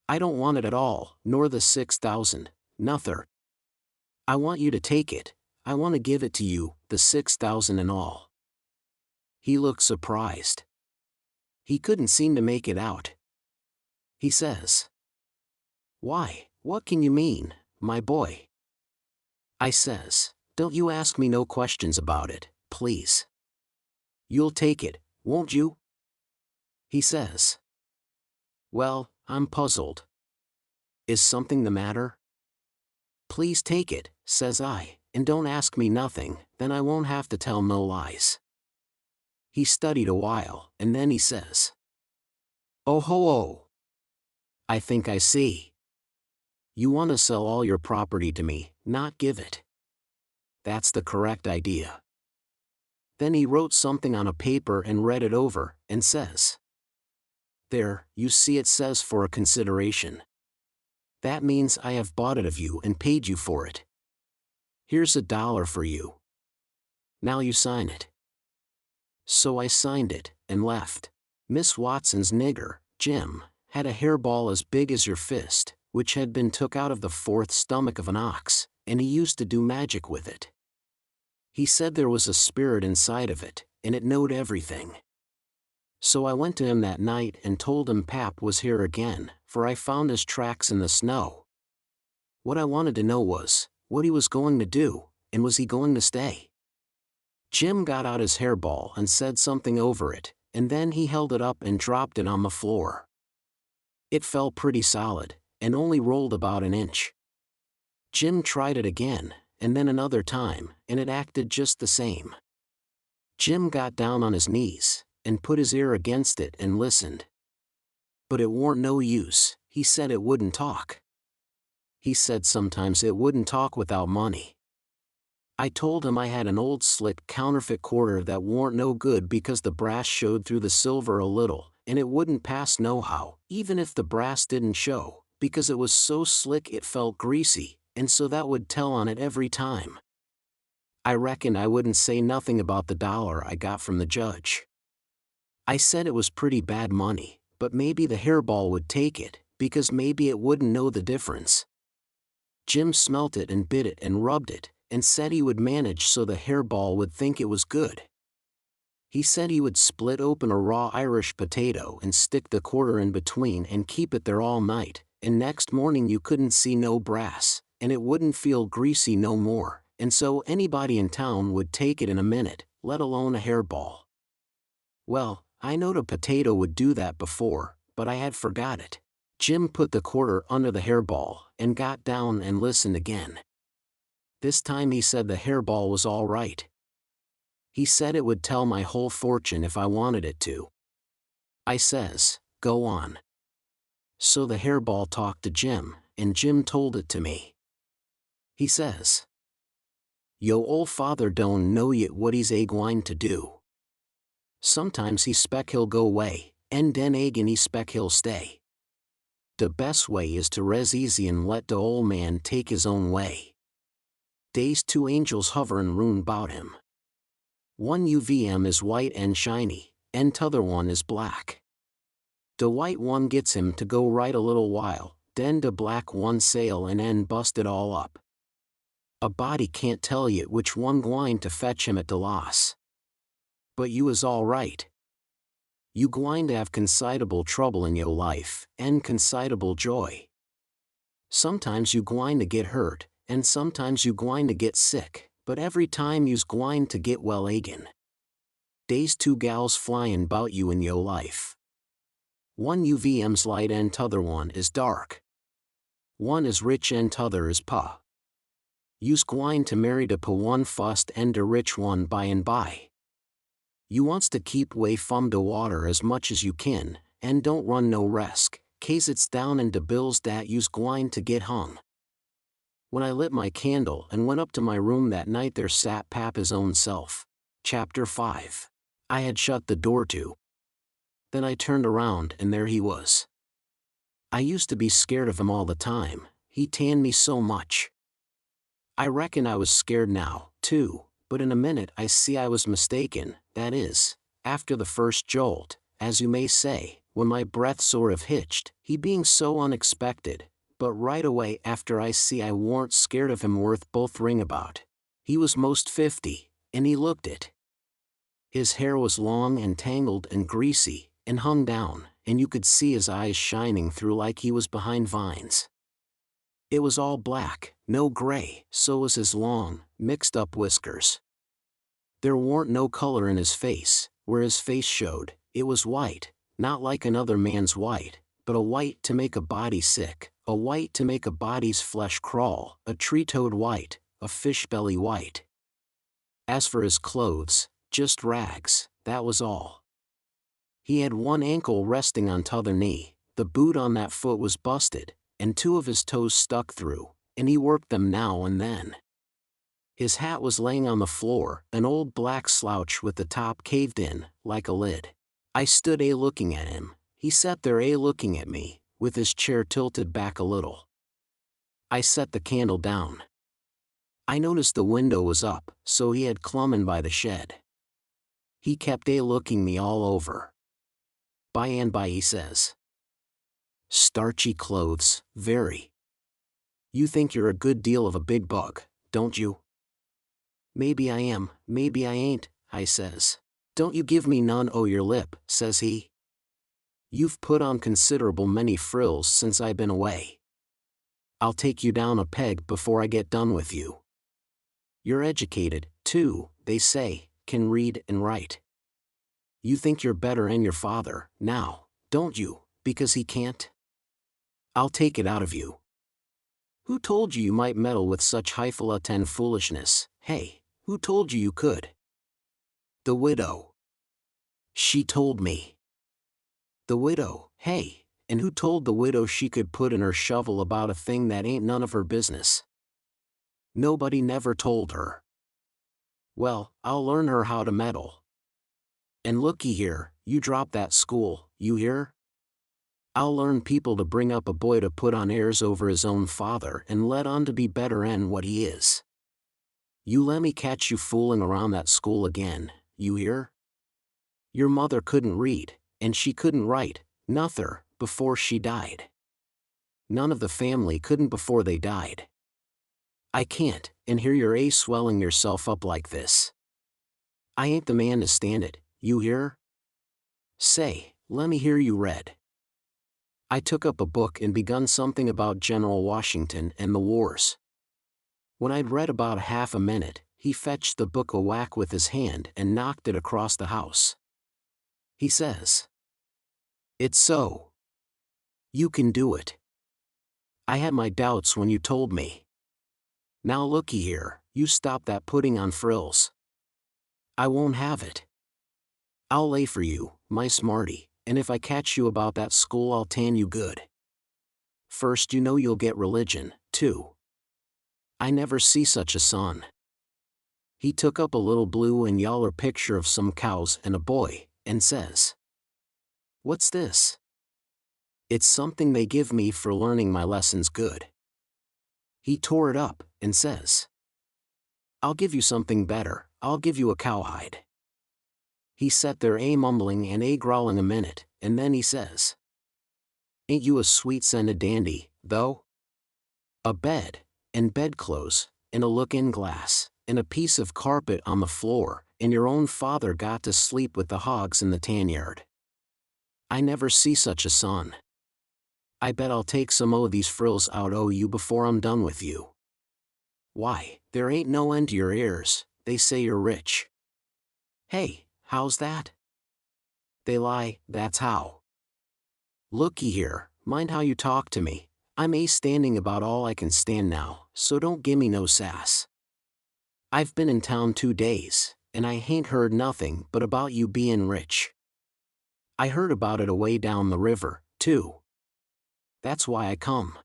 I don't want it at all, nor the $6,000, nother. I want you to take it. I want to give it to you, the $6,000 and all." He looked surprised. He couldn't seem to make it out. He says, "Why, what can you mean, my boy?" I says, "Don't you ask me no questions about it, please. You'll take it, won't you?" He says, "Well, I'm puzzled. Is something the matter?" "Please take it," says I, "and don't ask me nothing, then I won't have to tell no lies." He studied a while, and then he says, "Oh ho oh. I think I see. You want to sell all your property to me, not give it. That's the correct idea." Then he wrote something on a paper and read it over, and says, "There, you see it says for a consideration. That means I have bought it of you and paid you for it. Here's $1 for you. Now you sign it." So I signed it, and left. Miss Watson's nigger, Jim, had a hairball as big as your fist, which had been took out of the fourth stomach of an ox, and he used to do magic with it. He said there was a spirit inside of it, and it knowed everything. So I went to him that night and told him Pap was here again, for I found his tracks in the snow. What I wanted to know was, what he was going to do, and was he going to stay? Jim got out his hairball and said something over it, and then he held it up and dropped it on the floor. It fell pretty solid, and only rolled about an inch. Jim tried it again, and then another time, and it acted just the same. Jim got down on his knees, and put his ear against it and listened. But it warn't no use, he said it wouldn't talk. He said sometimes it wouldn't talk without money. I told him I had an old slick counterfeit quarter that warn't no good because the brass showed through the silver a little, and it wouldn't pass nohow, even if the brass didn't show, because it was so slick it felt greasy, and so that would tell on it every time. I reckoned I wouldn't say nothing about the $1 I got from the judge. I said it was pretty bad money, but maybe the hairball would take it, because maybe it wouldn't know the difference. Jim smelt it and bit it and rubbed it, and said he would manage so the hairball would think it was good. He said he would split open a raw Irish potato and stick the quarter in between and keep it there all night, and next morning you couldn't see no brass, and it wouldn't feel greasy no more, and so anybody in town would take it in a minute, let alone a hairball. Well, I knowed a potato would do that before, but I had forgot it. Jim put the quarter under the hairball, and got down and listened again. This time he said the hairball was all right. He said it would tell my whole fortune if I wanted it to. I says, "Go on." So the hairball talked to Jim, and Jim told it to me. He says, "Yo ol' father don't know yet what he's a-gwine to do. Sometimes he spec he'll go away, and den again he spec he'll stay. The best way is to res easy and let the ol' man take his own way. Dey's 2 angels hoverin' round 'bout him. One UVM is white and shiny, and t'other one is black. The white one gets him to go right a little while, den the black one sail and en bust it all up. A body can't tell yet which one gwine to fetch him at the loss. But you is all right. You gwine to have considerable trouble in yo' life, and considerable joy. Sometimes you gwine to get hurt, and sometimes you gwine to get sick, but every time you's gwine to get well agin. Dey's 2 gals flyin' 'bout you in yo' life. One UVM's light and t'other one is dark. one is rich and t'other is pa. You's gwine to marry de pa one fust and de rich one by and by. You wants to keep way fum de water as much as you kin, and don't run no resk, case it's down in de bills dat you's gwine to get hung. When I lit my candle and went up to my room that night, there sat Papa's own self. Chapter 5. I had shut the door too. Then I turned around and there he was. I used to be scared of him all the time, he tanned me so much. I reckon I was scared now, too, but in a minute I see I was mistaken, that is, after the first jolt, as you may say, when my breath sort of hitched, he being so unexpected, but right away after I see I warn't scared of him worth both ring about. He was most 50, and he looked it. His hair was long and tangled and greasy, and hung down, and you could see his eyes shining through like he was behind vines. It was all black, no gray, so was his long, mixed-up whiskers. There warn't no color in his face, where his face showed, it was white, not like another man's white, but a white to make a body sick, a white to make a body's flesh crawl, a tree-toad white, a fish-belly white. As for his clothes, just rags, that was all. He had one ankle resting on t'other knee, the boot on that foot was busted, and two of his toes stuck through, and he worked them now and then. His hat was laying on the floor, an old black slouch with the top caved in, like a lid. I stood looking at him, he sat there looking at me, with his chair tilted back a little. I set the candle down. I noticed the window was up, so he had clummin by the shed. He kept looking me all over. By and by he says, "Starchy clothes, very. You think you're a good deal of a big bug, don't you?" "Maybe I am, maybe I ain't," I says. "Don't you give me none o' your lip," says he. "You've put on considerable many frills since I been away. I'll take you down a peg before I get done with you. You're educated, too, they say, can read and write. You think you're better'n your father, now, don't you, because he can't? I'll take it out of you. Who told you might meddle with such highfalutin foolishness, hey, who told you could?" "The widow. She told me." "The widow, hey, and who told the widow she could put in her shovel about a thing that ain't none of her business?" "Nobody never told her." "Well, I'll learn her how to meddle. And looky here, you drop that school, you hear? I'll learn people to bring up a boy to put on airs over his own father and let on to be better'n what he is. You lemme catch you fooling around that school again, you hear? Your mother couldn't read, and she couldn't write, nuther, before she died. None of the family couldn't before they died. I can't, and here you're swelling yourself up like this. I ain't the man to stand it, you hear? Say, lemme hear you read." I took up a book and begun something about General Washington and the wars. When I'd read about half a minute, he fetched the book a whack with his hand and knocked it across the house. He says, "It's so. You can do it. I had my doubts when you told me. Now looky here, you stop that putting on frills. I won't have it. I'll lay for you, my smarty, and if I catch you about that school I'll tan you good. First you know you'll get religion, too. I never see such a son." He took up a little blue and yaller picture of some cows and a boy, and says, "What's this?" "It's something they give me for learning my lessons good." He tore it up, and says, "I'll give you something better, I'll give you a cowhide." He sat there mumbling and growling a minute, and then he says, "Ain't you a sweet-scented dandy, though? A bed, and bedclothes, and a look-in glass, and a piece of carpet on the floor, and your own father got to sleep with the hogs in the tan yard. I never see such a son. I bet I'll take some o' these frills out o' you before I'm done with you. Why, there ain't no end to your ears, they say you're rich. Hey, how's that? They lie, that's how. Looky here, mind how you talk to me, I'm standing about all I can stand now, so don't gimme no sass. I've been in town 2 days, and I hain't heard nothing but about you bein' rich. I heard about it away down the river, too. That's why I come.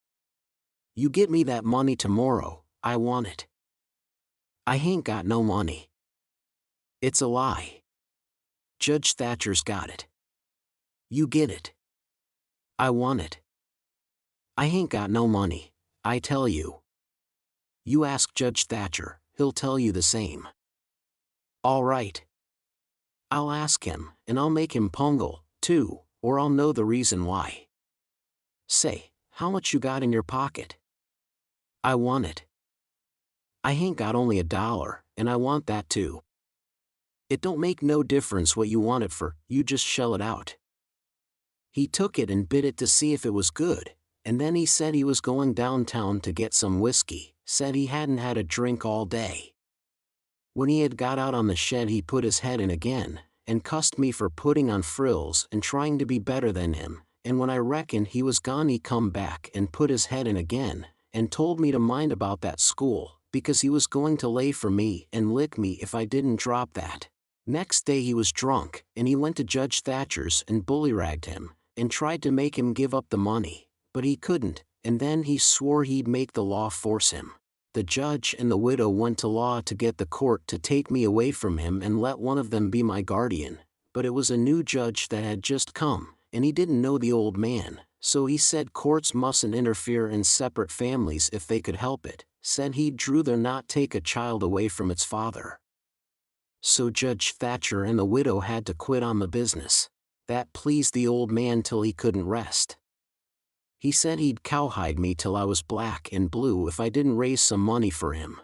You get me that money tomorrow, I want it. I hain't got no money. It's a lie. Judge Thatcher's got it. You get it. I want it. I hain't got no money, I tell you. You ask Judge Thatcher, he'll tell you the same. All right. I'll ask him, and I'll make him pungle, too, or I'll know the reason why. Say, how much you got in your pocket? I want it. I hain't got only $1, and I want that too. It don't make no difference what you want it for, you just shell it out. He took it and bit it to see if it was good, and then he said he was going downtown to get some whiskey, said he hadn't had a drink all day. When he had got out on the shed he put his head in again, and cussed me for putting on frills and trying to be better than him, and when I reckoned he was gone he come back and put his head in again, and told me to mind about that school, because he was going to lay for me and lick me if I didn't drop that. Next day he was drunk, and he went to Judge Thatcher's and bullyragged him, and tried to make him give up the money, but he couldn't, and then he swore he'd make the law force him. The judge and the widow went to law to get the court to take me away from him and let one of them be my guardian, but it was a new judge that had just come, and he didn't know the old man, so he said courts mustn't interfere in separate families if they could help it, said he'd druther not take a child away from its father. So Judge Thatcher and the widow had to quit on the business. That pleased the old man till he couldn't rest. He said he'd cowhide me till I was black and blue if I didn't raise some money for him.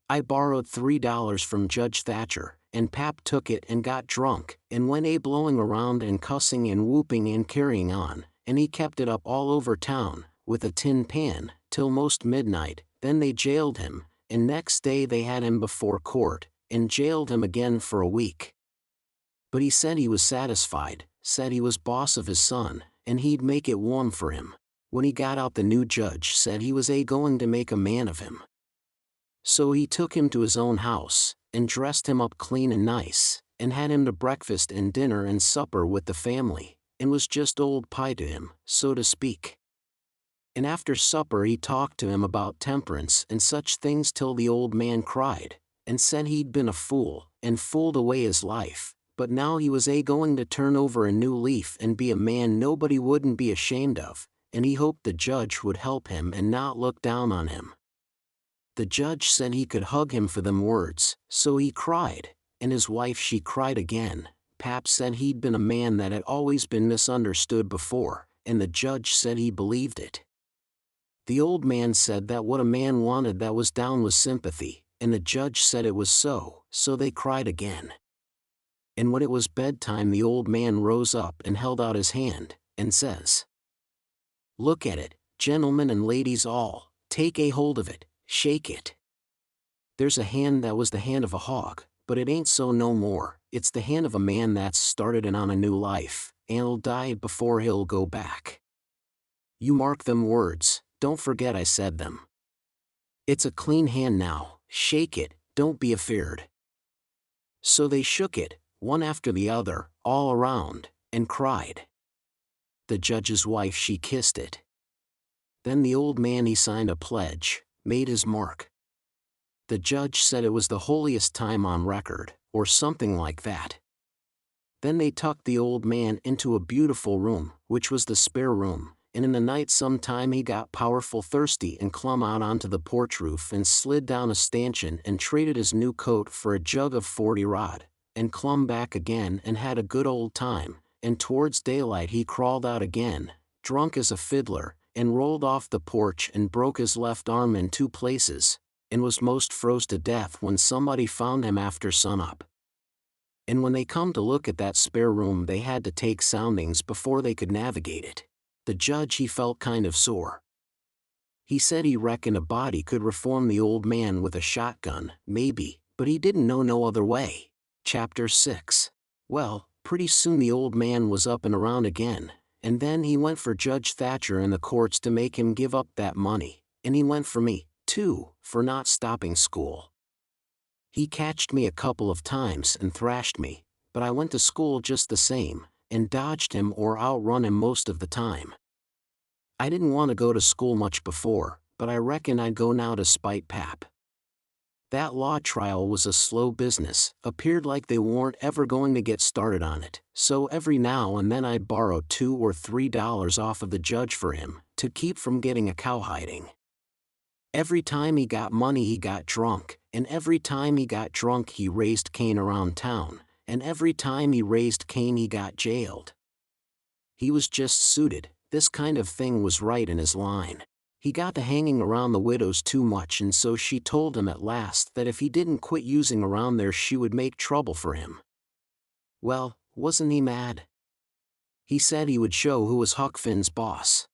I borrowed $3 from Judge Thatcher, and Pap took it and got drunk, and went blowing around and cussing and whooping and carrying on, and he kept it up all over town, with a tin pan, till most midnight. Then they jailed him, and next day they had him before court, and jailed him again for a week. But he said he was satisfied, said he was boss of his son, and he'd make it warm for him. When he got out the new judge said he was going to make a man of him. So he took him to his own house, and dressed him up clean and nice, and had him to breakfast and dinner and supper with the family, and was just old pie to him, so to speak. And after supper he talked to him about temperance and such things till the old man cried, and said he'd been a fool, and fooled away his life, but now he was going to turn over a new leaf and be a man nobody wouldn't be ashamed of, and he hoped the judge would help him and not look down on him. The judge said he could hug him for them words, so he cried, and his wife she cried again. Pap said he'd been a man that had always been misunderstood before, and the judge said he believed it. The old man said that what a man wanted that was down was sympathy, and the judge said it was so they cried again. And when it was bedtime the old man rose up and held out his hand, and says, "Look at it, gentlemen and ladies all, take a hold of it, shake it. There's a hand that was the hand of a hog, but it ain't so no more, it's the hand of a man that's started in on a new life, and'll die before he'll go back. You mark them words, don't forget I said them. It's a clean hand now, shake it, don't be afeard." So they shook it, one after the other, all around, and cried. The judge's wife she kissed it. Then the old man he signed a pledge, made his mark. The judge said it was the holiest time on record, or something like that. Then they tucked the old man into a beautiful room, which was the spare room, and in the night sometime he got powerful thirsty and clumb out onto the porch roof and slid down a stanchion and traded his new coat for a jug of 40 rod, and clumb back again and had a good old time, and towards daylight he crawled out again, drunk as a fiddler, and rolled off the porch and broke his left arm in 2 places, and was most froze to death when somebody found him after sunup. And when they come to look at that spare room they had to take soundings before they could navigate it. The judge he felt kind of sore. He said he reckoned a body could reform the old man with a shotgun, maybe, but he didn't know no other way. Chapter 6. Well, pretty soon the old man was up and around again, and then he went for Judge Thatcher in the courts to make him give up that money, and he went for me, too, for not stopping school. He catched me a couple of times and thrashed me, but I went to school just the same, and dodged him or outrun him most of the time. I didn't want to go to school much before, but I reckon I'd go now to spite Pap. That law trial was a slow business, appeared like they weren't ever going to get started on it, so every now and then I'd borrow $2 or $3 off of the judge for him, to keep from getting a cowhiding. Every time he got money he got drunk, and every time he got drunk he raised Cain around town, and every time he raised Cain he got jailed. He was just suited, this kind of thing was right in his line. He got to hanging around the widows too much, and so she told him at last that if he didn't quit using around there she would make trouble for him. Well, wasn't he mad? He said he would show who was Huck Finn's boss.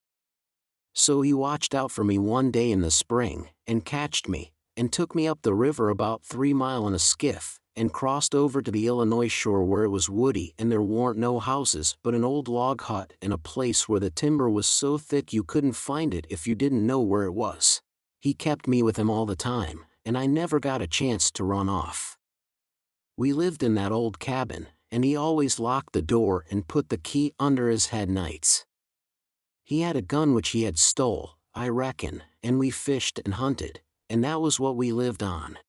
So he watched out for me one day in the spring, and catched me, and took me up the river about 3 miles in a skiff, and crossed over to the Illinois shore where it was woody and there weren't no houses but an old log hut in a place where the timber was so thick you couldn't find it if you didn't know where it was. He kept me with him all the time, and I never got a chance to run off. We lived in that old cabin, and he always locked the door and put the key under his head nights. He had a gun which he had stole, I reckon, and we fished and hunted, and that was what we lived on.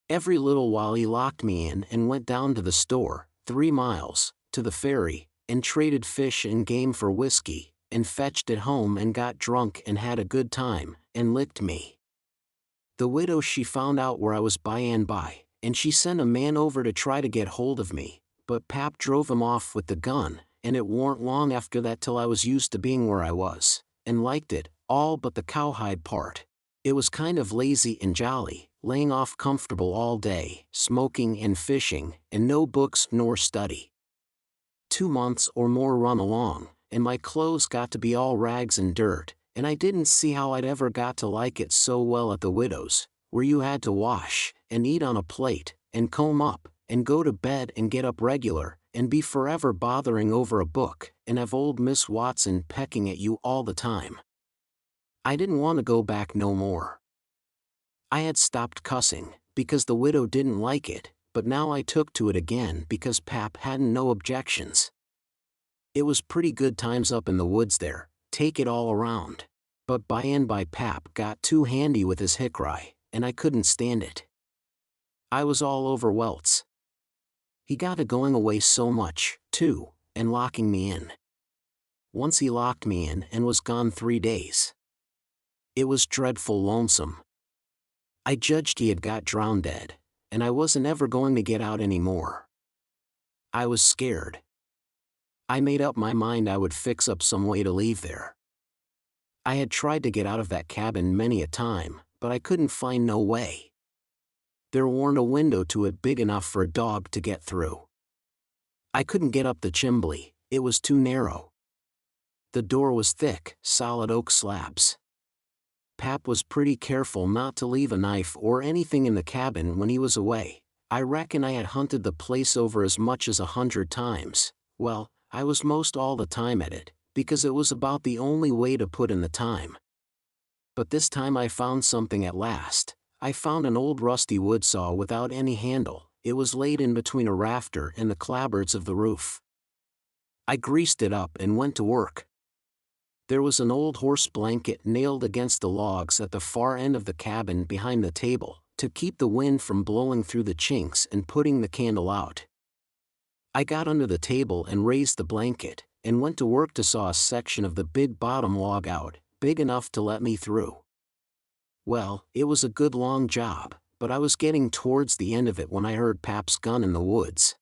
Every little while he locked me in and went down to the store, 3 miles, to the ferry, and traded fish and game for whiskey, and fetched it home and got drunk and had a good time, and licked me. The widow she found out where I was by and by, and she sent a man over to try to get hold of me, but Pap drove him off with the gun, and it warn't long after that till I was used to being where I was, and liked it, all but the cowhide part. It was kind of lazy and jolly, laying off comfortable all day, smoking and fishing, and no books nor study. 2 months or more run along, and my clothes got to be all rags and dirt, and I didn't see how I'd ever got to like it so well at the widow's, where you had to wash, and eat on a plate, and comb up, and go to bed and get up regular, and be forever bothering over a book, and have old Miss Watson pecking at you all the time. I didn't want to go back no more. I had stopped cussing, because the widow didn't like it, but now I took to it again because Pap hadn't no objections. It was pretty good times up in the woods there, take it all around. But by and by Pap got too handy with his hickory, and I couldn't stand it. I was all over welts. He got to going away so much, too, and locking me in. Once he locked me in and was gone 3 days. It was dreadful lonesome. I judged he had got drowned dead, and I wasn't ever going to get out any more. I was scared. I made up my mind I would fix up some way to leave there. I had tried to get out of that cabin many a time, but I couldn't find no way. There weren't a window to it big enough for a dog to get through. I couldn't get up the chimbley, it was too narrow. The door was thick, solid oak slabs. Pap was pretty careful not to leave a knife or anything in the cabin when he was away. I reckon I had hunted the place over as much as 100 times. Well, I was most all the time at it, because it was about the only way to put in the time. But this time I found something at last. I found an old rusty wood saw without any handle. It was laid in between a rafter and the clapboards of the roof. I greased it up and went to work. There was an old horse blanket nailed against the logs at the far end of the cabin behind the table, to keep the wind from blowing through the chinks and putting the candle out. I got under the table and raised the blanket, and went to work to saw a section of the big bottom log out, big enough to let me through. Well, it was a good long job, but I was getting towards the end of it when I heard Pap's gun in the woods.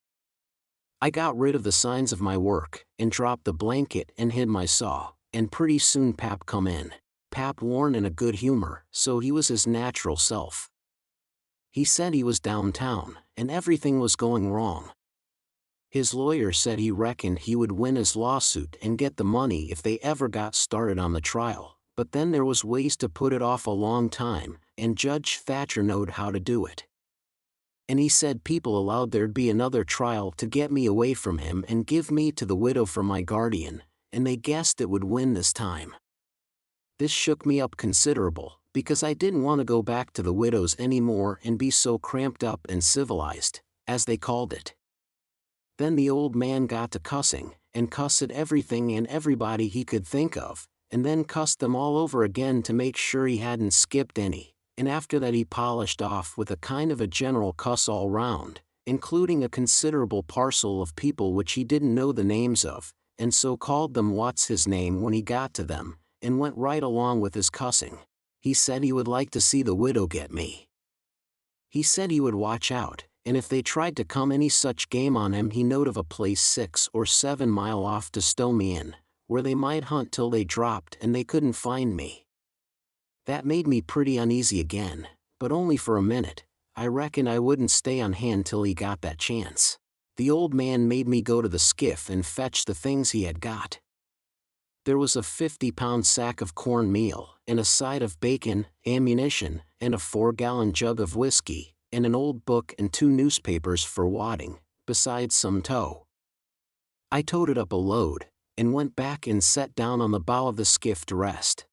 I got rid of the signs of my work, and dropped the blanket and hid my saw, and pretty soon Pap come in. Pap warn't in a good humor, so he was his natural self. He said he was downtown, and everything was going wrong. His lawyer said he reckoned he would win his lawsuit and get the money if they ever got started on the trial, but then there was ways to put it off a long time, and Judge Thatcher knowed how to do it. And he said people allowed there'd be another trial to get me away from him and give me to the widow for my guardian, and they guessed it would win this time. This shook me up considerable, because I didn't want to go back to the widow's anymore and be so cramped up and civilized, as they called it. Then the old man got to cussing, and cussed at everything and everybody he could think of, and then cussed them all over again to make sure he hadn't skipped any, and after that he polished off with a kind of a general cuss all round, including a considerable parcel of people which he didn't know the names of, and so called them what's his name when he got to them, and went right along with his cussing. He said he would like to see the widow get me. He said he would watch out, and if they tried to come any such game on him he knowed of a place 6 or 7 mile off to stow me in, where they might hunt till they dropped and they couldn't find me. That made me pretty uneasy again, but only for a minute. I reckon I wouldn't stay on hand till he got that chance. The old man made me go to the skiff and fetch the things he had got. There was a 50-pound sack of cornmeal, and a side of bacon, ammunition, and a 4-gallon jug of whiskey, and an old book and 2 newspapers for wadding, besides some tow. I towed it up a load, and went back and sat down on the bow of the skiff to rest.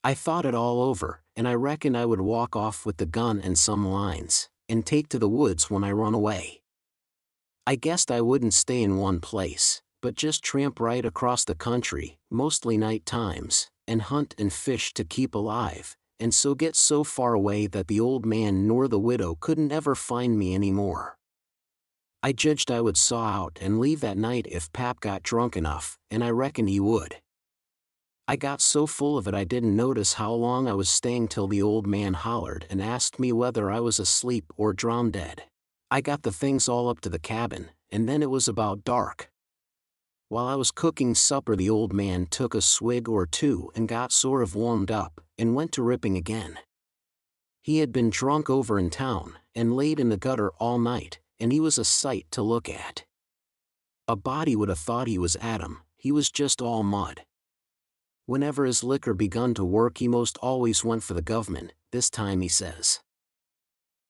I thought it all over, and I reckoned I would walk off with the gun and some lines, and take to the woods when I run away. I guessed I wouldn't stay in one place, but just tramp right across the country, mostly night times, and hunt and fish to keep alive, and so get so far away that the old man nor the widow couldn't ever find me any more. I judged I would saw out and leave that night if Pap got drunk enough, and I reckoned he would. I got so full of it I didn't notice how long I was staying till the old man hollered and asked me whether I was asleep or drowned dead. I got the things all up to the cabin, and then it was about dark. While I was cooking supper the old man took a swig or 2 and got sort of warmed up, and went to ripping again. He had been drunk over in town, and laid in the gutter all night, and he was a sight to look at. A body would have thought he was Adam, he was just all mud. Whenever his liquor begun to work he most always went for the government. This time he says,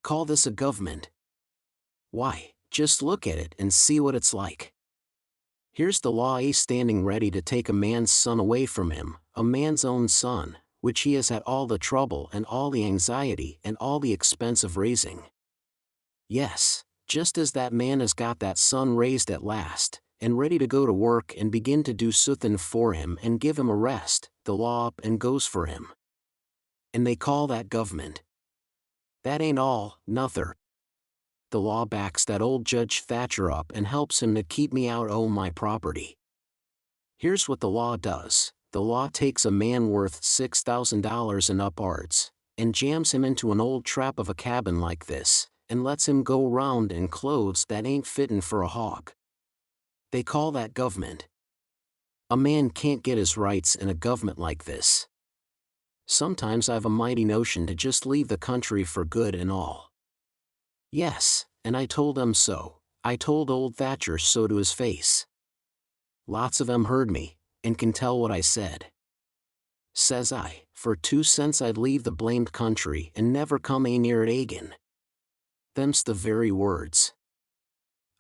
"Call this a government? Why, just look at it and see what it's like. Here's the law standing ready to take a man's son away from him, a man's own son, which he has had all the trouble and all the anxiety and all the expense of raising. Yes, just as that man has got that son raised at last, and ready to go to work and begin to do suthin for him and give him a rest, the law up and goes for him. And they call that government. That ain't all, nuther. The law backs that old Judge Thatcher up and helps him to keep me out o' my property. Here's what the law does. The law takes a man worth $6,000 and up'ards, and jams him into an old trap of a cabin like this, and lets him go round in clothes that ain't fittin' for a hog. They call that government. A man can't get his rights in a government like this. Sometimes I've a mighty notion to just leave the country for good and all. Yes, and I told them so. I told old Thatcher so to his face. Lots of 'em heard me, and can tell what I said. Says I, for 2 cents I'd leave the blamed country and never come a near it agin. Them's the very words.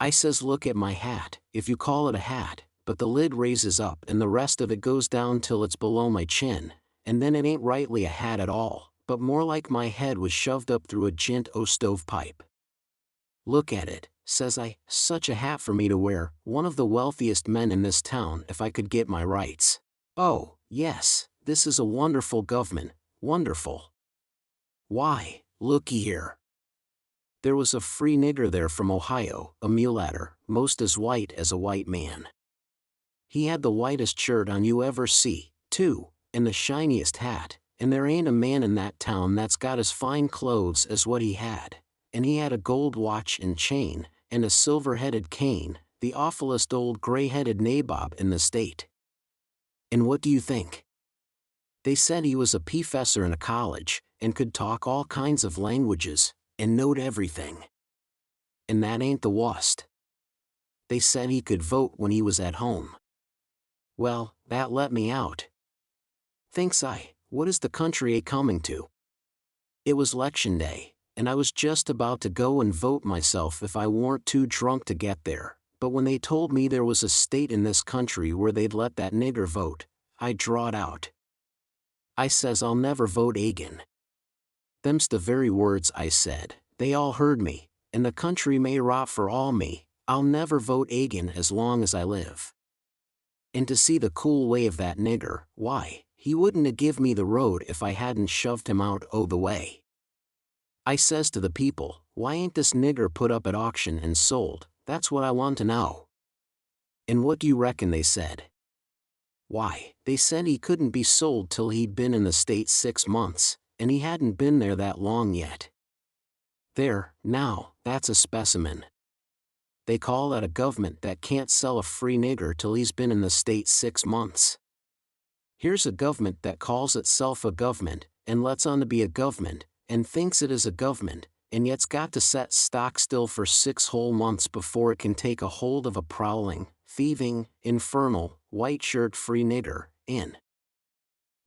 I says, look at my hat, if you call it a hat, but the lid raises up and the rest of it goes down till it's below my chin, and then it ain't rightly a hat at all, but more like my head was shoved up through a jint o' stovepipe. Look at it, says I, such a hat for me to wear, one of the wealthiest men in this town if I could get my rights. Oh, yes, this is a wonderful government, wonderful. Why, looky here. There was a free nigger there from Ohio, a mulatter, most as white as a white man. He had the whitest shirt on you ever see, too, and the shiniest hat, and there ain't a man in that town that's got as fine clothes as what he had, and he had a gold watch and chain, and a silver-headed cane, the awfulest old gray-headed nabob in the state. And what do you think? They said he was a professor in a college, and could talk all kinds of languages, and knowed everything. And that ain't the wust. They said he could vote when he was at home. Well, that let me out. Thinks I, what is the country a-coming to? It was 'lection day, and I was just about to go and vote myself if I warn't too drunk to get there, but when they told me there was a state in this country where they'd let that nigger vote, I drawed out. I says I'll never vote agin. Them's the very words I said. They all heard me, and the country may rot for all me, I'll never vote agin as long as I live. And to see the cool way of that nigger, why, he wouldn't 'a give me the road if I hadn't shoved him out o' the way. I says to the people, why ain't this nigger put up at auction and sold, that's what I want to know. And what do you reckon they said? Why, they said he couldn't be sold till he'd been in the state 6 months, and he hadn't been there that long yet. There, now, that's a specimen. They call that a government that can't sell a free nigger till he's been in the state 6 months. Here's a government that calls itself a government, and lets on to be a government, and thinks it is a government, and yet's got to set stock still for 6 whole months before it can take a hold of a prowling, thieving, infernal, white-shirt free nigger, in.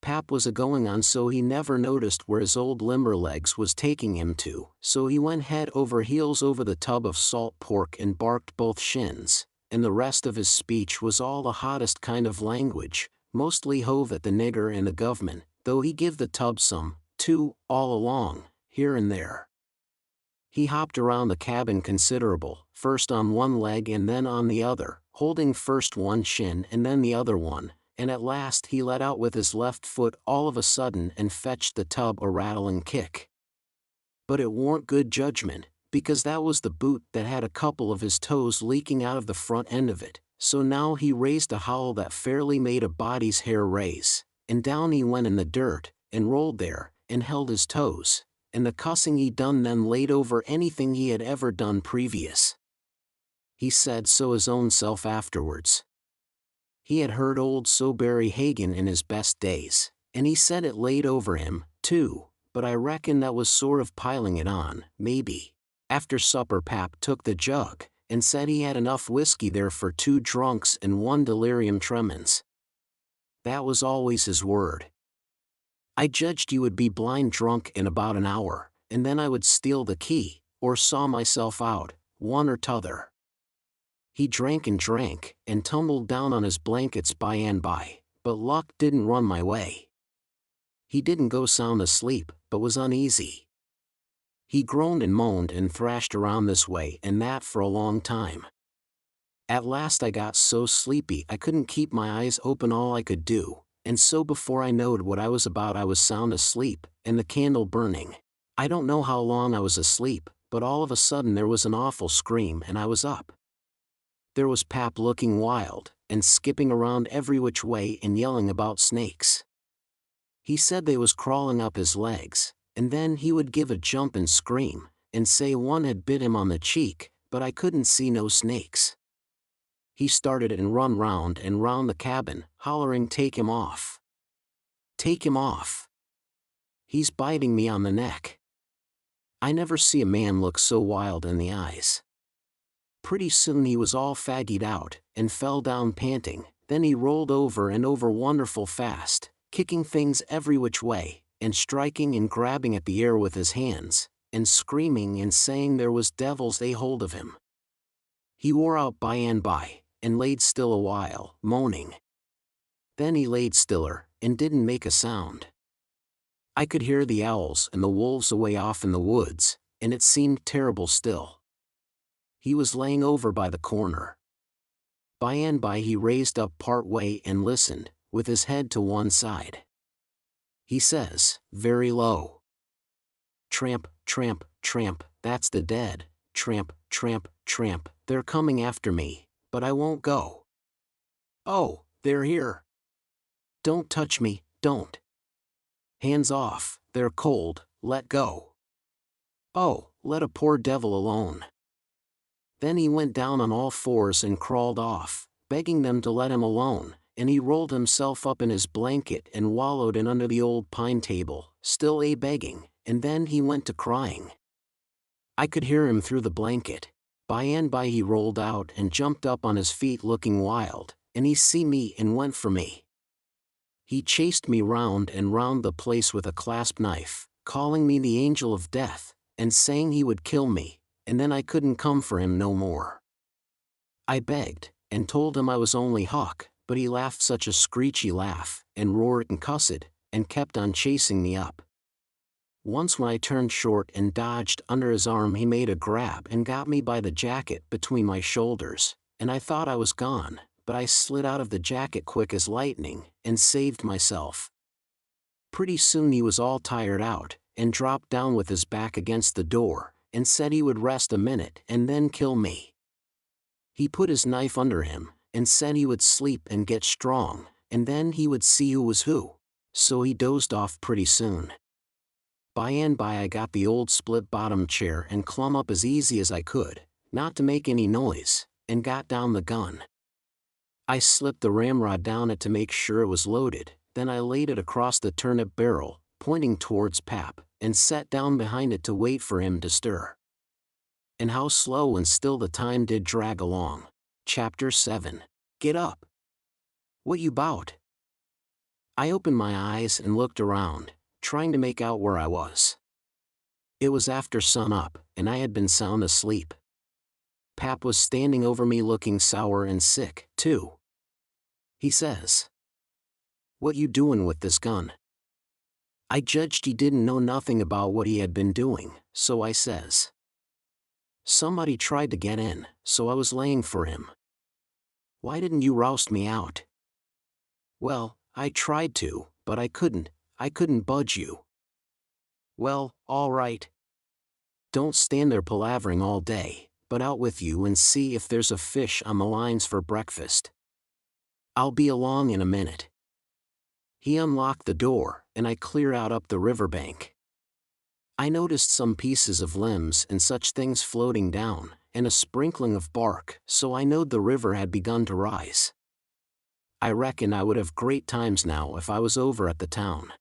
Pap was a-going on so he never noticed where his old limberlegs was taking him to, so he went head over heels over the tub of salt pork and barked both shins, and the rest of his speech was all the hottest kind of language, mostly hove at the nigger and the government, though he give the tub some, too, all along, here and there. He hopped around the cabin considerable, first on one leg and then on the other, holding first one shin and then the other one, and at last he let out with his left foot all of a sudden and fetched the tub a rattling kick. But it warn't good judgment, because that was the boot that had a couple of his toes leaking out of the front end of it, so now he raised a howl that fairly made a body's hair raise, and down he went in the dirt, and rolled there, and held his toes, and the cussing he done then laid over anything he had ever done previous. He said so his own self afterwards. He had heard old Soberry Hagen in his best days, and he said it laid over him, too, but I reckon that was sort of piling it on, maybe. After supper Pap took the jug, and said he had enough whiskey there for 2 drunks and 1 delirium tremens. That was always his word. I judged you would be blind drunk in about an hour, and then I would steal the key, or saw myself out, one or t'other. He drank, and tumbled down on his blankets by and by, but luck didn't run my way. He didn't go sound asleep, but was uneasy. He groaned and moaned and thrashed around this way and that for a long time. At last I got so sleepy I couldn't keep my eyes open all I could do, and so before I knowed what I was about I was sound asleep, and the candle burning. I don't know how long I was asleep, but all of a sudden there was an awful scream and I was up. There was Pap looking wild, and skipping around every which way and yelling about snakes. He said they was crawling up his legs, and then he would give a jump and scream, and say one had bit him on the cheek, but I couldn't see no snakes. He started and run round and round the cabin, hollering take him off. Take him off. He's biting me on the neck. I never see a man look so wild in the eyes. Pretty soon he was all faggied out, and fell down panting, then he rolled over and over wonderful fast, kicking things every which way, and striking and grabbing at the air with his hands, and screaming and saying there was devils a hold of him. He wore out by and by, and laid still a while, moaning. Then he laid stiller, and didn't make a sound. I could hear the owls and the wolves away off in the woods, and it seemed terrible still. He was laying over by the corner. By and by he raised up part way and listened, with his head to one side. He says, very low, tramp, tramp, tramp, that's the dead, tramp, tramp, tramp, they're coming after me, but I won't go. Oh, they're here. Don't touch me, don't. Hands off, they're cold, let go. Oh, let a poor devil alone. Then he went down on all fours and crawled off, begging them to let him alone, and he rolled himself up in his blanket and wallowed in under the old pine table, still begging, and then he went to crying. I could hear him through the blanket. By and by he rolled out and jumped up on his feet looking wild, and he see me and went for me. He chased me round and round the place with a clasp knife, calling me the angel of death, and saying he would kill me, and then I couldn't come for him no more. I begged, and told him I was only Huck, but he laughed such a screechy laugh, and roared and cussed, and kept on chasing me up. Once when I turned short and dodged under his arm, he made a grab and got me by the jacket between my shoulders, and I thought I was gone, but I slid out of the jacket quick as lightning, and saved myself. Pretty soon he was all tired out, and dropped down with his back against the door, and said he would rest a minute and then kill me. He put his knife under him, and said he would sleep and get strong, and then he would see who was who. So he dozed off pretty soon. By and by I got the old split-bottom chair and clumb up as easy as I could, not to make any noise, and got down the gun. I slipped the ramrod down it to make sure it was loaded, then I laid it across the turnip barrel, pointing towards Pap, and sat down behind it to wait for him to stir. And how slow and still the time did drag along. Chapter 7. Get up. What you 'bout? I opened my eyes and looked around, trying to make out where I was. It was after sun-up, and I had been sound asleep. Pap was standing over me looking sour and sick, too. He says, "What you doing with this gun?" I judged he didn't know nothing about what he had been doing, so I says, "Somebody tried to get in, so I was laying for him." "Why didn't you roust me out?" "Well, I tried to, but I couldn't budge you." "Well, all right. Don't stand there palavering all day, but out with you and see if there's a fish on the lines for breakfast. I'll be along in a minute." He unlocked the door, and I cleared out up the riverbank. I noticed some pieces of limbs and such things floating down, and a sprinkling of bark, so I knowed the river had begun to rise. I reckon I would have great times now if I was over at the town.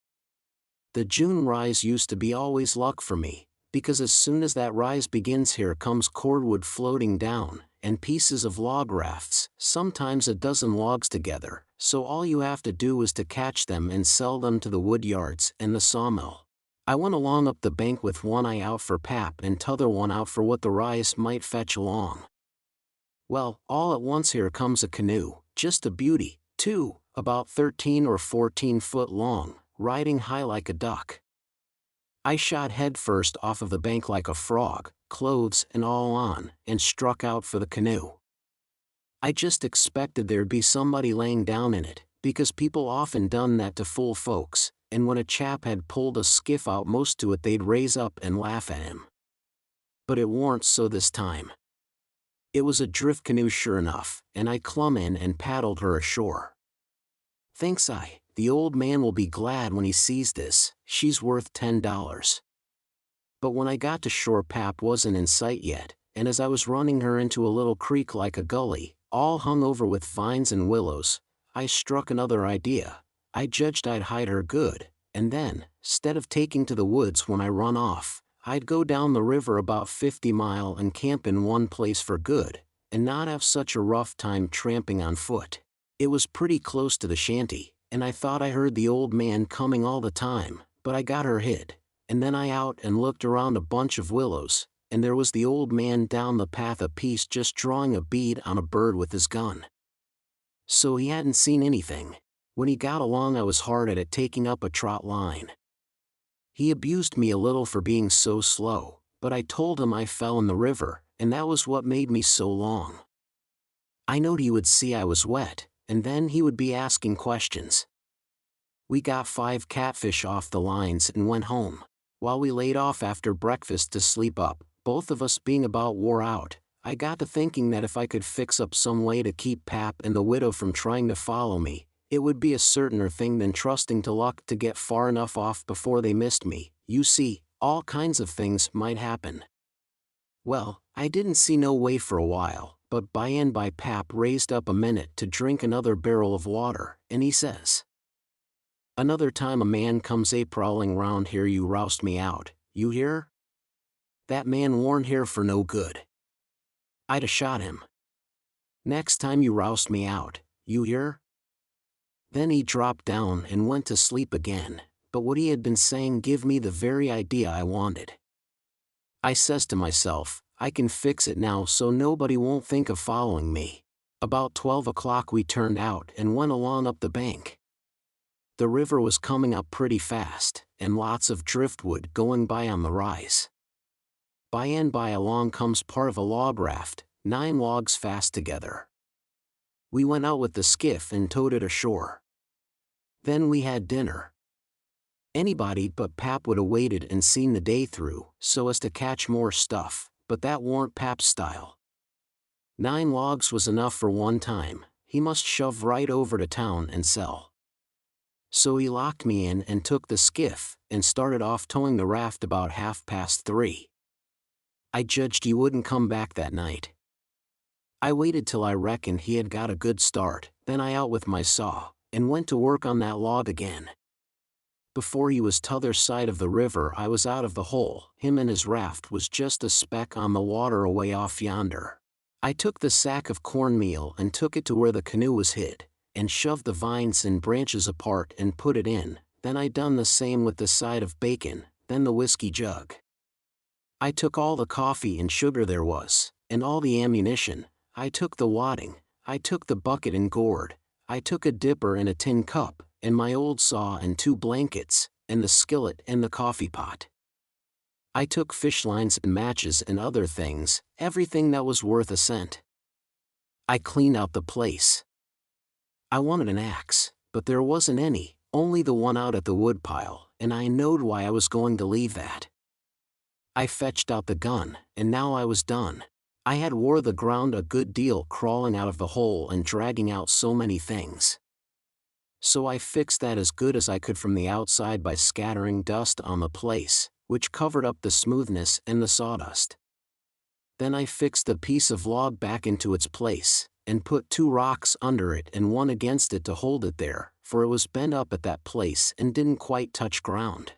The June rise used to be always luck for me, because as soon as that rise begins here comes cordwood floating down, and pieces of log rafts, sometimes a dozen logs together, so all you have to do is to catch them and sell them to the wood yards and the sawmill. I went along up the bank with one eye out for Pap and t'other one out for what the rise might fetch along. Well, all at once here comes a canoe, just a beauty, too, about 13 or 14 foot long, riding high like a duck. I shot head first off of the bank like a frog, clothes and all on, and struck out for the canoe. I just expected there'd be somebody laying down in it, because people often done that to fool folks, and when a chap had pulled a skiff out most to it they'd raise up and laugh at him. But it warn't so this time. It was a drift canoe sure enough, and I clumb in and paddled her ashore. Thinks I, the old man will be glad when he sees this, she's worth $10. But when I got to shore Pap wasn't in sight yet, and as I was running her into a little creek like a gully, all hung over with vines and willows, I struck another idea. I judged I'd hide her good, and then, 'stead of taking to the woods when I run off, I'd go down the river about 50 mile and camp in one place for good, and not have such a rough time tramping on foot. It was pretty close to the shanty, and I thought I heard the old man coming all the time, but I got her hid, and then I out and looked around a bunch of willows, and there was the old man down the path a piece just drawing a bead on a bird with his gun. So he hadn't seen anything. When he got along I was hard at it taking up a trot line. He abused me a little for being so slow, but I told him I fell in the river, and that was what made me so long. I knowed he would see I was wet, and then he would be asking questions. We got 5 catfish off the lines and went home. While we laid off after breakfast to sleep up, both of us being about wore out, I got to thinking that if I could fix up some way to keep Pap and the widow from trying to follow me, it would be a certainer thing than trusting to luck to get far enough off before they missed me. You see, all kinds of things might happen. Well, I didn't see no way for a while, but by and by Pap raised up a minute to drink another barrel of water, and he says, "Another time a man comes a-prowling round here you roust me out, you hear? That man warn't here for no good. I'd a shot him. Next time you roust me out, you hear?" Then he dropped down and went to sleep again, but what he had been saying give me the very idea I wanted. I says to myself, I can fix it now so nobody won't think of following me." About 12 o'clock we turned out and went along up the bank. The river was coming up pretty fast, and lots of driftwood going by on the rise. By and by along comes part of a log raft, 9 logs fast together. We went out with the skiff and towed it ashore. Then we had dinner. Anybody but Pap would have waited and seen the day through, so as to catch more stuff, but that warn't Pap's style. 9 logs was enough for one time. He must shove right over to town and sell. So he locked me in and took the skiff, and started off towing the raft about 3:30. I judged he wouldn't come back that night. I waited till I reckoned he had got a good start, then I out with my saw, and went to work on that log again. Before he was t'other side of the river I was out of the hole. Him and his raft was just a speck on the water away off yonder. I took the sack of cornmeal and took it to where the canoe was hid, and shoved the vines and branches apart and put it in. Then I done the same with the side of bacon, then the whiskey jug. I took all the coffee and sugar there was, and all the ammunition. I took the wadding, I took the bucket and gourd, I took a dipper and a tin cup, and my old saw and 2 blankets, and the skillet and the coffee pot. I took fish lines and matches and other things, everything that was worth a cent. I cleaned out the place. I wanted an axe, but there wasn't any, only the one out at the woodpile, and I knowed why I was going to leave that. I fetched out the gun, and now I was done. I had wore the ground a good deal crawling out of the hole and dragging out so many things. So I fixed that as good as I could from the outside by scattering dust on the place, which covered up the smoothness and the sawdust. Then I fixed the piece of log back into its place, and put 2 rocks under it and one against it to hold it there, for it was bent up at that place and didn't quite touch ground.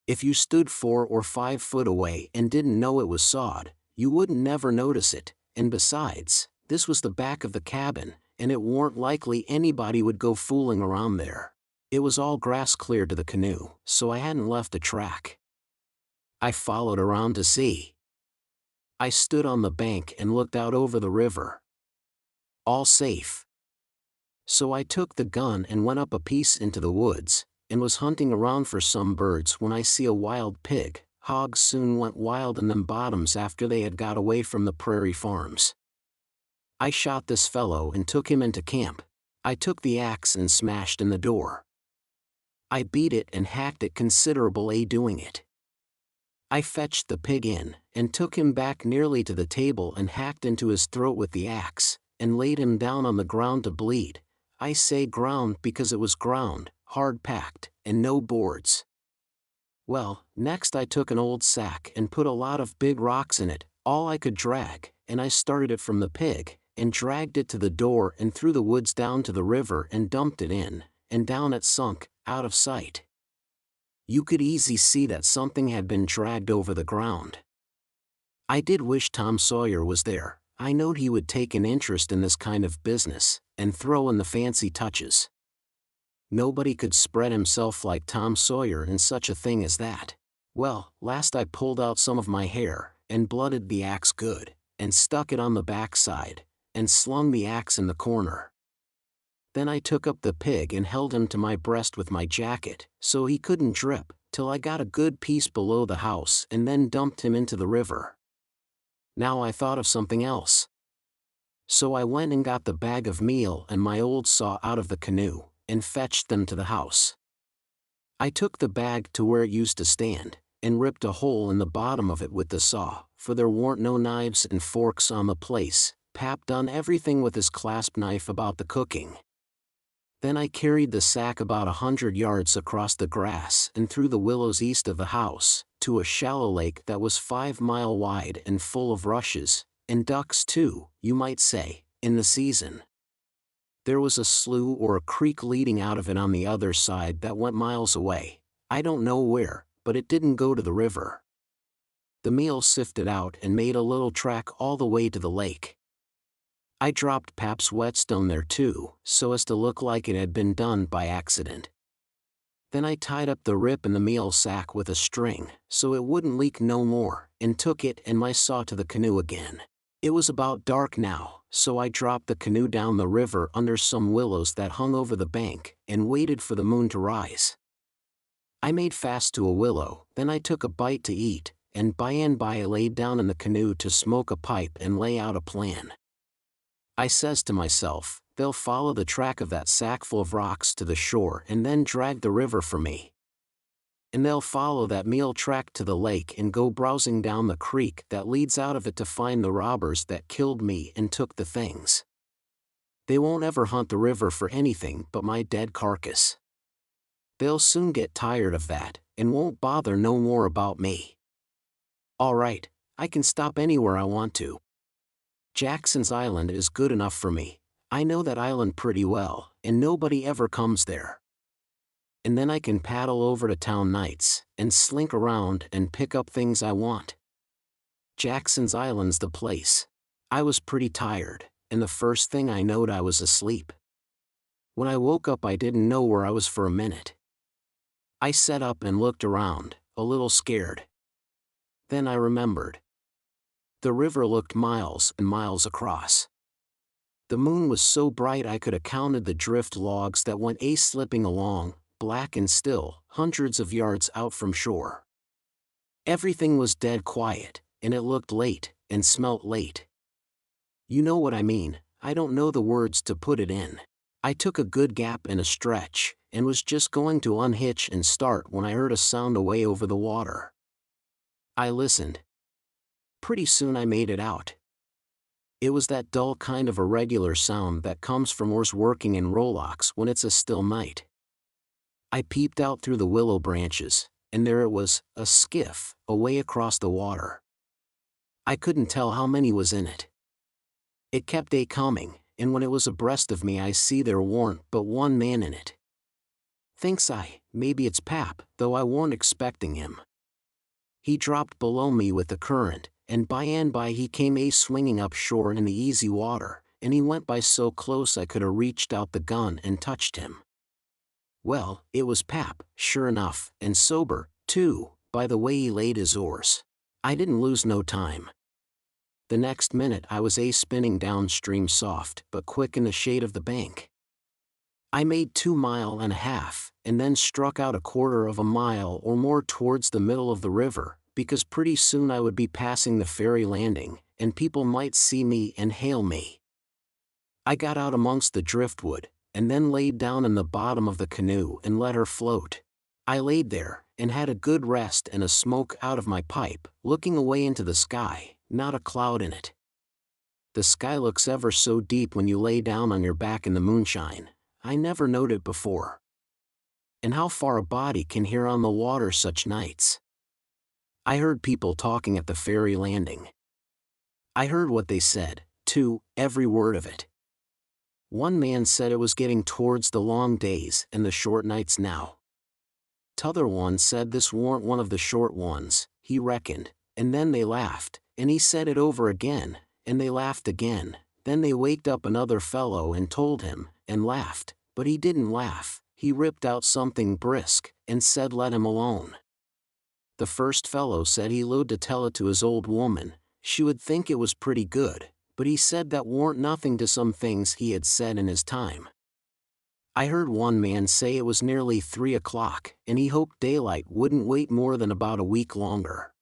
If you stood 4 or 5 foot away and didn't know it was sawed, you wouldn't never notice it, and besides, this was the back of the cabin, and it warn't likely anybody would go fooling around there. It was all grass clear to the canoe, so I hadn't left a track. I followed around to see. I stood on the bank and looked out over the river. All safe. So I took the gun and went up a piece into the woods, and was hunting around for some birds when I see a wild pig. Hogs soon went wild in them bottoms after they had got away from the prairie farms. I shot this fellow and took him into camp. I took the axe and smashed in the door. I beat it and hacked it considerable doing it. I fetched the pig in, and took him back nearly to the table and hacked into his throat with the axe, and laid him down on the ground to bleed. I say ground because it was ground, hard packed, and no boards. Well, next I took an old sack and put a lot of big rocks in it, all I could drag, and I started it from the pig, and dragged it to the door and through the woods down to the river and dumped it in, and down it sunk, out of sight. You could easy see that something had been dragged over the ground. I did wish Tom Sawyer was there. I knowed he would take an interest in this kind of business, and throw in the fancy touches. Nobody could spread himself like Tom Sawyer in such a thing as that. Well, last I pulled out some of my hair, and blooded the axe good, and stuck it on the back side, and slung the axe in the corner. Then I took up the pig and held him to my breast with my jacket, so he couldn't drip, till I got a good piece below the house and then dumped him into the river. Now I thought of something else. So I went and got the bag of meal and my old saw out of the canoe, and fetched them to the house. I took the bag to where it used to stand, and ripped a hole in the bottom of it with the saw, for there warn't no knives and forks on the place. Pap done everything with his clasp knife about the cooking. Then I carried the sack about 100 yards across the grass and through the willows east of the house, to a shallow lake that was 5 miles wide and full of rushes, and ducks too, you might say, in the season. There was a slough or a creek leading out of it on the other side that went miles away. I don't know where, but it didn't go to the river. The meal sifted out and made a little track all the way to the lake. I dropped Pap's whetstone there too, so as to look like it had been done by accident. Then I tied up the rip in the meal sack with a string, so it wouldn't leak no more, and took it and my saw to the canoe again. It was about dark now, so I dropped the canoe down the river under some willows that hung over the bank, and waited for the moon to rise. I made fast to a willow, then I took a bite to eat, and by and by I laid down in the canoe to smoke a pipe and lay out a plan. I says to myself, they'll follow the track of that sackful of rocks to the shore and then drag the river for me. And they'll follow that mule track to the lake and go browsing down the creek that leads out of it to find the robbers that killed me and took the things. They won't ever hunt the river for anything but my dead carcass. They'll soon get tired of that, and won't bother no more about me. All right, I can stop anywhere I want to. Jackson's Island is good enough for me. I know that island pretty well, and nobody ever comes there. And then I can paddle over to town nights, and slink around and pick up things I want. Jackson's Island's the place. I was pretty tired, and the first thing I knowed I was asleep. When I woke up I didn't know where I was for a minute. I sat up and looked around, a little scared. Then I remembered. The river looked miles and miles across. The moon was so bright I could have counted the drift logs that went slipping along, black and still, hundreds of yards out from shore. Everything was dead quiet, and it looked late, and smelt late. You know what I mean. I don't know the words to put it in. I took a good gap and a stretch, and was just going to unhitch and start when I heard a sound away over the water. I listened. Pretty soon I made it out. It was that dull kind of irregular sound that comes from oars working in rowlocks when it's a still night. I peeped out through the willow branches, and there it was, a skiff, away across the water. I couldn't tell how many was in it. It kept coming, and when it was abreast of me I see there warn't but one man in it. Thinks I, maybe it's Pap, though I warn't expecting him. He dropped below me with the current, and by he came swinging up shore in the easy water, and he went by so close I could have reached out the gun and touched him. Well, it was Pap, sure enough, and sober, too, by the way he laid his oars. I didn't lose no time. The next minute I was spinning downstream soft but quick in the shade of the bank. I made 2.5 miles, and then struck out 1/4 mile or more towards the middle of the river, because pretty soon I would be passing the ferry landing, and people might see me and hail me. I got out amongst the driftwood, and then laid down in the bottom of the canoe and let her float. I laid there, and had a good rest and a smoke out of my pipe, looking away into the sky, not a cloud in it. The sky looks ever so deep when you lay down on your back in the moonshine. I never knowed it before. And how far a body can hear on the water such nights. I heard people talking at the ferry landing. I heard what they said, too, every word of it. One man said it was getting towards the long days and the short nights now. T'other one said this warn't one of the short ones, he reckoned, and then they laughed, and he said it over again, and they laughed again. Then they waked up another fellow and told him, and laughed, but he didn't laugh. He ripped out something brisk, and said let him alone. The first fellow said he load to tell it to his old woman, she would think it was pretty good, but he said that warn't nothing to some things he had said in his time. I heard one man say it was nearly 3 o'clock, and he hoped daylight wouldn't wait more than about a week longer.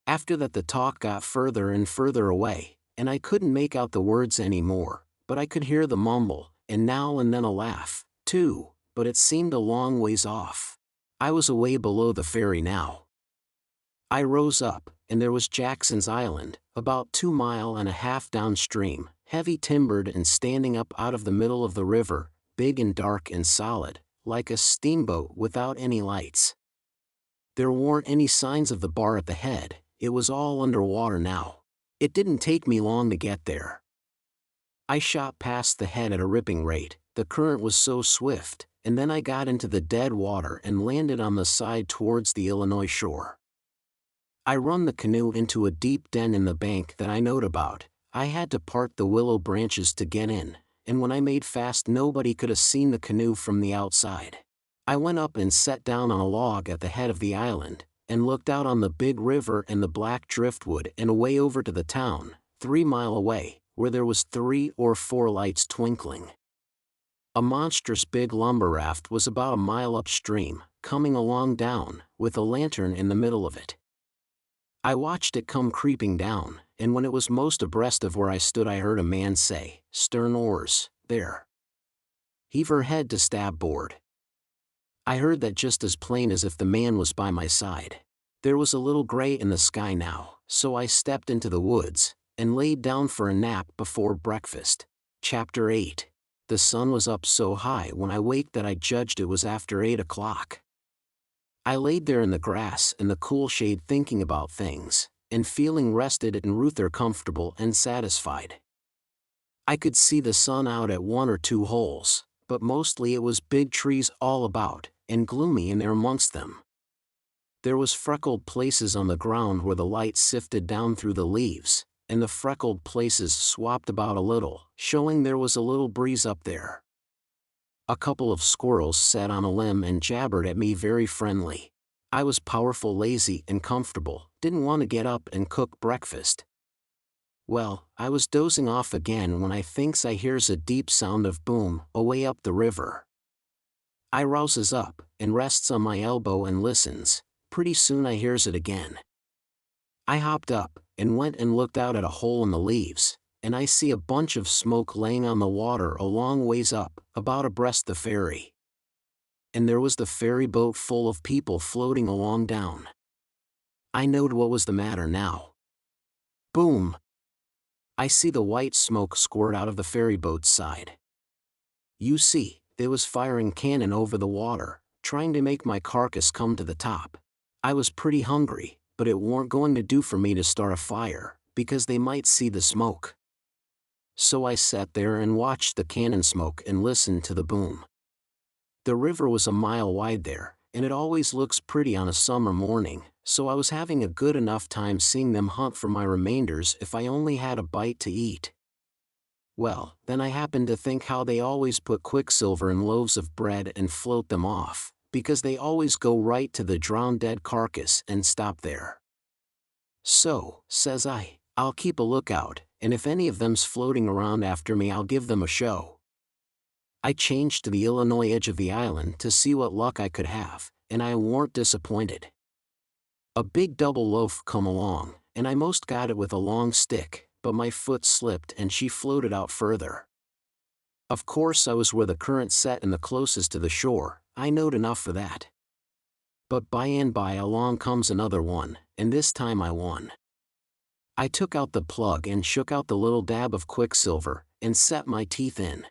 After that the talk got further and further away, and I couldn't make out the words any more, but I could hear the mumble, and now and then a laugh, too, but it seemed a long ways off. I was away below the ferry now. I rose up, and there was Jackson's Island, about 2.5 miles downstream, heavy timbered and standing up out of the middle of the river, big and dark and solid, like a steamboat without any lights. There weren't any signs of the bar at the head, it was all under water now. It didn't take me long to get there. I shot past the head at a ripping rate, the current was so swift, and then I got into the dead water and landed on the side towards the Illinois shore. I run the canoe into a deep den in the bank that I knowed about. I had to part the willow branches to get in, and when I made fast nobody could have seen the canoe from the outside. I went up and sat down on a log at the head of the island, and looked out on the big river and the black driftwood and away over to the town, 3 miles away, where there was 3 or 4 lights twinkling. A monstrous big lumber raft was about a mile upstream, coming along down, with a lantern in the middle of it. I watched it come creeping down, and when it was most abreast of where I stood I heard a man say, "Stern oars, there. Heave her head to starboard." I heard that just as plain as if the man was by my side. There was a little gray in the sky now, so I stepped into the woods, and laid down for a nap before breakfast. Chapter 8. The sun was up so high when I waked that I judged it was after 8 o'clock. I laid there in the grass in the cool shade thinking about things, and feeling rested and rather comfortable and satisfied. I could see the sun out at 1 or 2 holes, but mostly it was big trees all about, and gloomy in there amongst them. There was freckled places on the ground where the light sifted down through the leaves, and the freckled places swapped about a little, showing there was a little breeze up there. A couple of squirrels sat on a limb and jabbered at me very friendly. I was powerful lazy and comfortable, didn't want to get up and cook breakfast. Well, I was dozing off again when I thinks I hears a deep sound of boom, away up the river. I rouses up, and rests on my elbow and listens. Pretty soon I hears it again. I hopped up, and went and looked out at a hole in the leaves, and I see a bunch of smoke laying on the water a long ways up, about abreast the ferry. And there was the ferry boat full of people floating along down. I knowed what was the matter now. Boom! I see the white smoke squirt out of the ferry boat's side. You see, they was firing cannon over the water, trying to make my carcass come to the top. I was pretty hungry, but it warn't going to do for me to start a fire, because they might see the smoke. So I sat there and watched the cannon smoke and listened to the boom. The river was a mile wide there, and it always looks pretty on a summer morning, so I was having a good enough time seeing them hunt for my remainders if I only had a bite to eat. Well, then I happened to think how they always put quicksilver in loaves of bread and float them off, because they always go right to the drowned dead carcass and stop there. So, says I, I'll keep a lookout, and if any of them's floating around after me I'll give them a show. I changed to the Illinois edge of the island to see what luck I could have, and I warn't disappointed. A big double loaf come along, and I most got it with a long stick, but my foot slipped and she floated out further. Of course I was where the current set and the closest to the shore, I knowed enough for that. But by and by along comes another one, and this time I won. I took out the plug and shook out the little dab of quicksilver, and set my teeth in.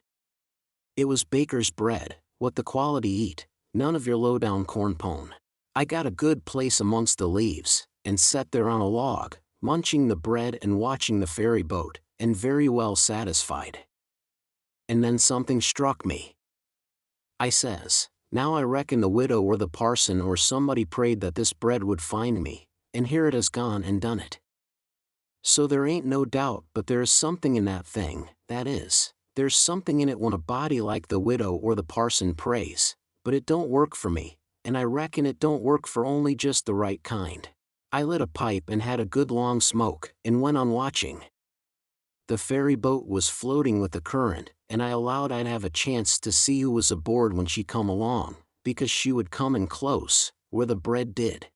It was baker's bread, what the quality eat, none of your low-down corn pone. I got a good place amongst the leaves, and sat there on a log, munching the bread and watching the ferry boat, and very well satisfied. And then something struck me. I says, now I reckon the widow or the parson or somebody prayed that this bread would find me, and here it has gone and done it. So there ain't no doubt but there is something in that thing, that is, there's something in it when a body like the widow or the parson prays, but it don't work for me, and I reckon it don't work for only just the right kind. I lit a pipe and had a good long smoke, and went on watching. The ferry boat was floating with the current, and I allowed I'd have a chance to see who was aboard when she come along, because she would come in close, where the bread did.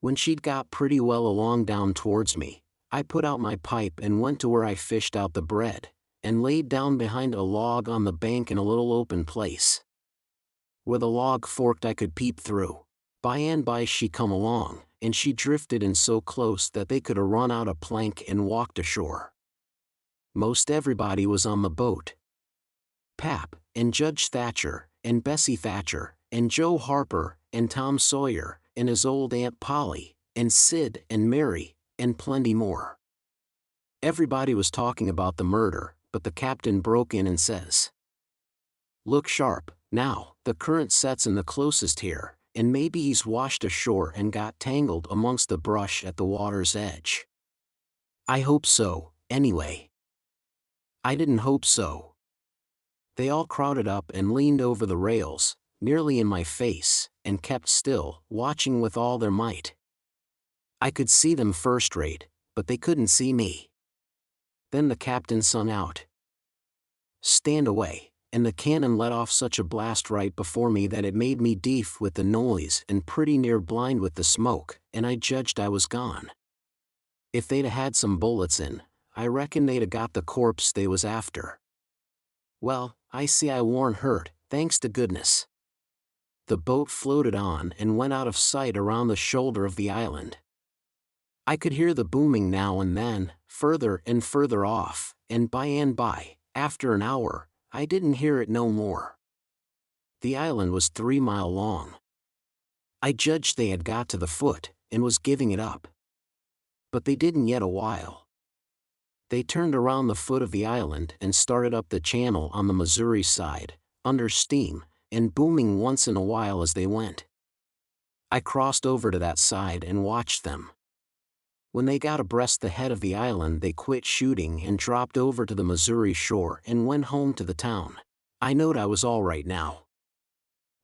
When she'd got pretty well along down towards me, I put out my pipe and went to where I fished out the bread, and laid down behind a log on the bank in a little open place. Where the log forked I could peep through. By and by she come along, and she drifted in so close that they could 'a' run out a plank and walked ashore. Most everybody was on the boat. Pap, and Judge Thatcher, and Bessie Thatcher, and Joe Harper, and Tom Sawyer, and his old Aunt Polly, and Sid and Mary, and plenty more. Everybody was talking about the murder, but the captain broke in and says, "Look sharp, now, the current sets in the closest here, and maybe he's washed ashore and got tangled amongst the brush at the water's edge." I hope so, anyway. I didn't hope so. They all crowded up and leaned over the rails, nearly in my face, and kept still, watching with all their might. I could see them first rate, but they couldn't see me. Then the captain sung out, "Stand away," and the cannon let off such a blast right before me that it made me deaf with the noise and pretty near blind with the smoke, and I judged I was gone. If they'd had some bullets in, I reckon they'd got the corpse they was after. Well, I see I warn't hurt, thanks to goodness. The boat floated on and went out of sight around the shoulder of the island. I could hear the booming now and then, further and further off, and by, after an hour, I didn't hear it no more. The island was 3 miles long. I judged they had got to the foot, and was giving it up. But they didn't yet a while. They turned around the foot of the island and started up the channel on the Missouri side, under steam, and booming once in a while as they went. I crossed over to that side and watched them. When they got abreast the head of the island, they quit shooting and dropped over to the Missouri shore and went home to the town. I knowed I was all right now.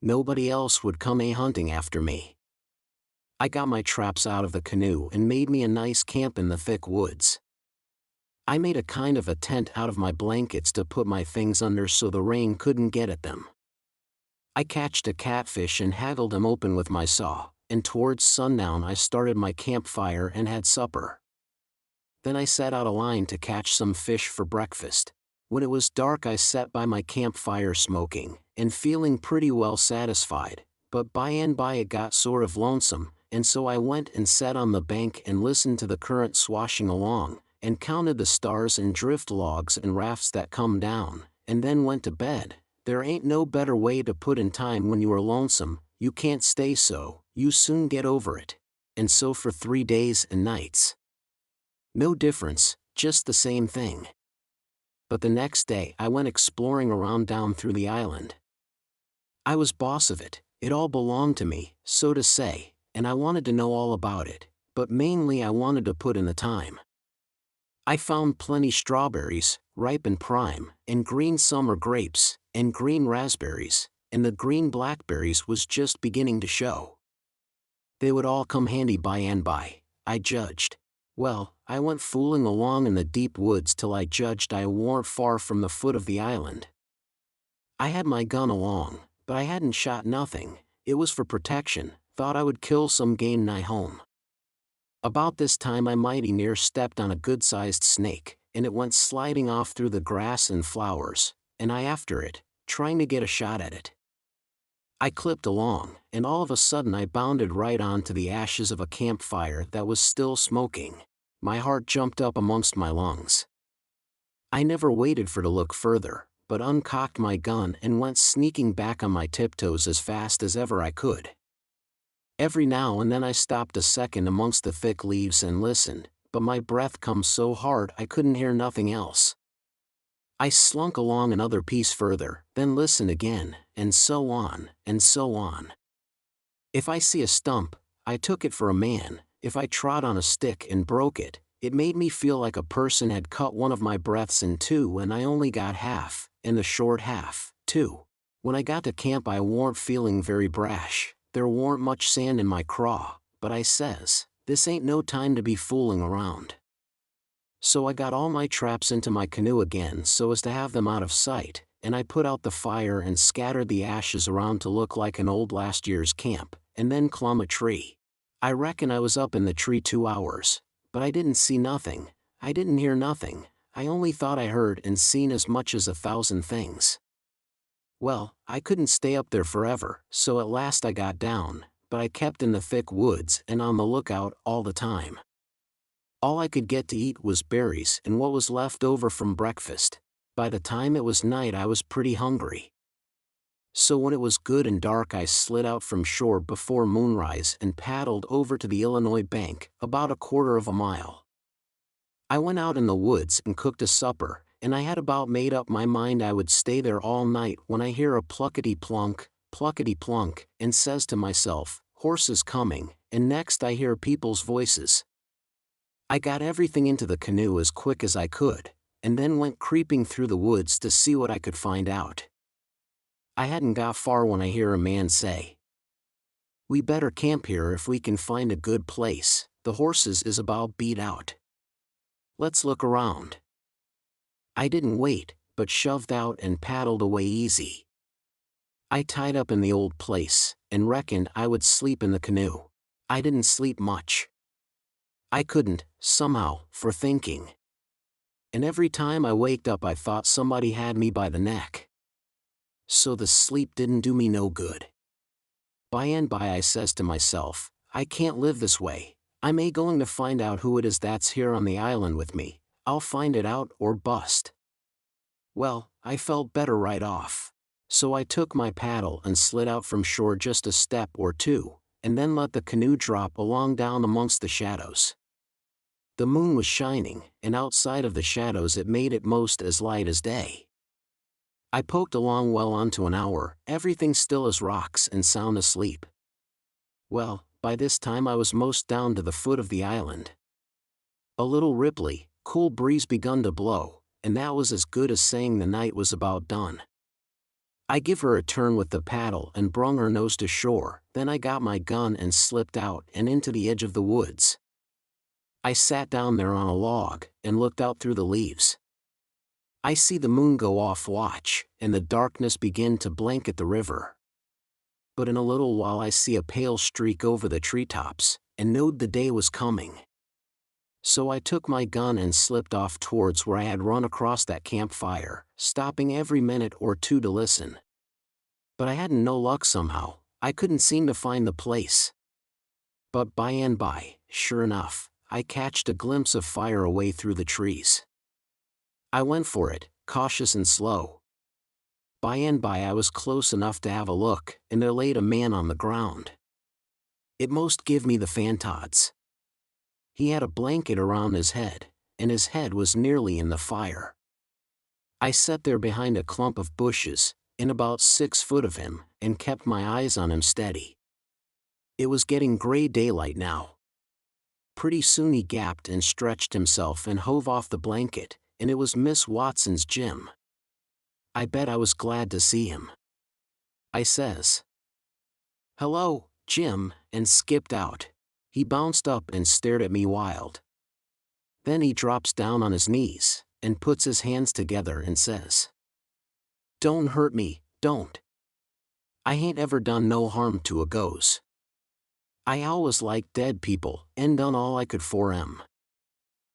Nobody else would come hunting after me. I got my traps out of the canoe and made me a nice camp in the thick woods. I made a kind of a tent out of my blankets to put my things under so the rain couldn't get at them. I catched a catfish and haggled him open with my saw, and towards sundown I started my campfire and had supper. Then I set out a line to catch some fish for breakfast. When it was dark I sat by my campfire smoking, and feeling pretty well satisfied, but by it got sort of lonesome, and so I went and sat on the bank and listened to the current swashing along, and counted the stars and drift logs and rafts that come down, and then went to bed. There ain't no better way to put in time when you are lonesome. You can't stay so, you soon get over it. And so for 3 days and nights. No difference, just the same thing. But the next day I went exploring around down through the island. I was boss of it, it all belonged to me, so to say, and I wanted to know all about it, but mainly I wanted to put in the time. I found plenty strawberries, ripe and prime, and green summer grapes, and green raspberries, and the green blackberries was just beginning to show. They would all come handy by, I judged. Well, I went fooling along in the deep woods till I judged I warn't far from the foot of the island. I had my gun along, but I hadn't shot nothing, it was for protection, thought I would kill some game nigh home. About this time I mighty near stepped on a good-sized snake, and it went sliding off through the grass and flowers, and I after it, trying to get a shot at it. I clipped along, and all of a sudden I bounded right onto the ashes of a campfire that was still smoking. My heart jumped up amongst my lungs. I never waited for to look further, but uncocked my gun and went sneaking back on my tiptoes as fast as ever I could. Every now and then I stopped a second amongst the thick leaves and listened, but my breath come so hard I couldn't hear nothing else. I slunk along another piece further, then listened again, and so on, and so on. If I see a stump, I took it for a man. If I trod on a stick and broke it, it made me feel like a person had cut one of my breaths in two and I only got half, and the short half, too. When I got to camp I warn't feeling very brash, there warn't much sand in my craw, but I says, this ain't no time to be fooling around. So I got all my traps into my canoe again so as to have them out of sight, and I put out the fire and scattered the ashes around to look like an old last year's camp, and then clumb a tree. I reckon I was up in the tree 2 hours, but I didn't see nothing, I didn't hear nothing, I only thought I heard and seen as much as 1,000 things. Well, I couldn't stay up there forever, so at last I got down, but I kept in the thick woods and on the lookout all the time. All I could get to eat was berries and what was left over from breakfast. By the time it was night I was pretty hungry. So when it was good and dark I slid out from shore before moonrise and paddled over to the Illinois bank, about 1/4 of a mile. I went out in the woods and cooked a supper, and I had about made up my mind I would stay there all night when I hear a pluckety-plunk, and says to myself, horses coming, and next I hear people's voices. I got everything into the canoe as quick as I could, and then went creeping through the woods to see what I could find out. I hadn't got far when I hear a man say, "We better camp here if we can find a good place, the horses is about beat out. Let's look around." I didn't wait, but shoved out and paddled away easy. I tied up in the old place, and reckoned I would sleep in the canoe. I didn't sleep much. I couldn't, somehow, for thinking. And every time I waked up I thought somebody had me by the neck. So the sleep didn't do me no good. By and by I says to myself, I can't live this way. I'm going to find out who it is that's here on the island with me. I'll find it out or bust. Well, I felt better right off. So I took my paddle and slid out from shore just a step or two, and then let the canoe drop along down amongst the shadows. The moon was shining, and outside of the shadows it made it most as light as day. I poked along well onto an hour, everything still as rocks and sound asleep. Well, by this time I was most down to the foot of the island. A little ripply, cool breeze begun to blow, and that was as good as saying the night was about done. I give her a turn with the paddle and brung her nose to shore, then I got my gun and slipped out and into the edge of the woods. I sat down there on a log, and looked out through the leaves. I see the moon go off watch, and the darkness begin to blanket the river. But in a little while I see a pale streak over the treetops, and knowed the day was coming. So I took my gun and slipped off towards where I had run across that campfire, stopping every minute or two to listen. But I hadn't no luck somehow, I couldn't seem to find the place. But by and by, sure enough, I catched a glimpse of fire away through the trees. I went for it, cautious and slow. By and by I was close enough to have a look, and there laid a man on the ground. It most give me the fantods. He had a blanket around his head, and his head was nearly in the fire. I sat there behind a clump of bushes, in about 6 foot of him, and kept my eyes on him steady. It was getting gray daylight now. Pretty soon he gapped and stretched himself and hove off the blanket, and it was Miss Watson's Jim. I bet I was glad to see him. I says, "Hello, Jim," and skipped out. He bounced up and stared at me wild. Then he drops down on his knees, and puts his hands together and says, "Don't hurt me, don't. I ain't ever done no harm to a ghost. I always liked dead people, and done all I could for 'em.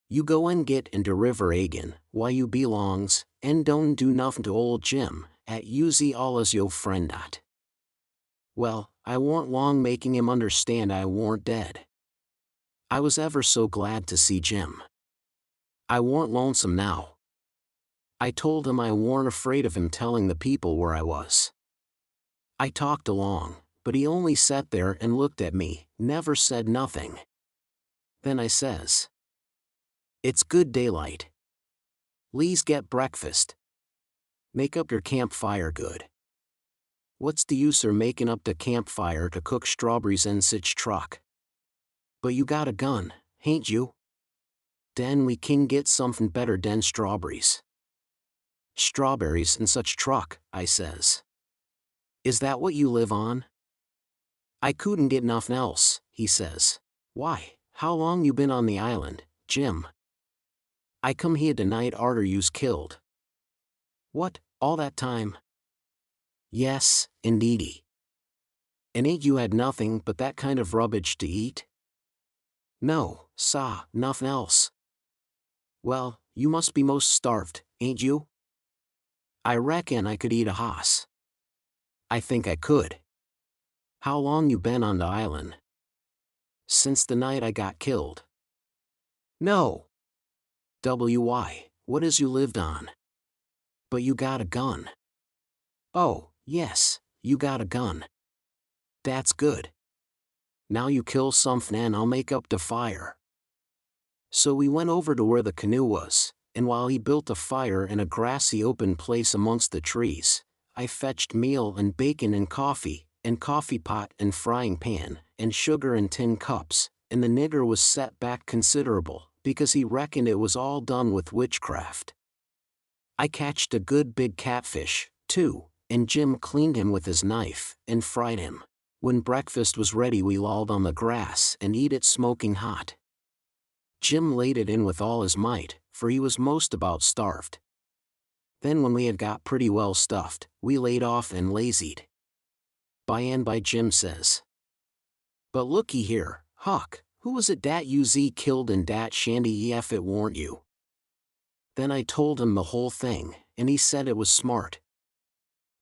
You go and get into river agin, why you belongs, and don't do nothing to old Jim, at you see all as yo friend at." Well, I warn't long making him understand I warn't dead. I was ever so glad to see Jim. I warn't lonesome now. I told him I warn't afraid of him telling the people where I was. I talked along, but he only sat there and looked at me, never said nothing. Then I says, "It's good daylight. Le's get breakfast. Make up your campfire good. What's the use making up the campfire to cook strawberries and sich truck? But you got a gun, hain't you? Den we kin get somethin' better den strawberries." "Strawberries and such truck," I says. "Is that what you live on?" "I couldn't get nothing else," he says. "Why, how long you been on the island, Jim?" "I come here tonight arter you's killed." "What, all that time?" "Yes, indeedy." "And ain't you had nothing but that kind of rubbage to eat?" "No, sah, nothing else." "Well, you must be most starved, ain't you?" "I reckon I could eat a hoss." "I think I could." "How long you been on the island?" "Since the night I got killed." "No. Why, what is you lived on?" "But you got a gun." "Oh, yes, you got a gun. That's good. Now you kill somethin' and I'll make up the fire." So we went over to where the canoe was, and while he built a fire in a grassy open place amongst the trees, I fetched meal and bacon and coffee pot and frying pan, and sugar and tin cups, and the nigger was set back considerable, because he reckoned it was all done with witchcraft. I catched a good big catfish, too, and Jim cleaned him with his knife, and fried him. When breakfast was ready we lolled on the grass and eat it smoking hot. Jim laid it in with all his might, for he was most about starved. Then when we had got pretty well stuffed, we laid off and lazied. By and by Jim says, "But looky here, Huck, who was it dat you killed in dat shanty if it warn't you?" Then I told him the whole thing, and he said it was smart.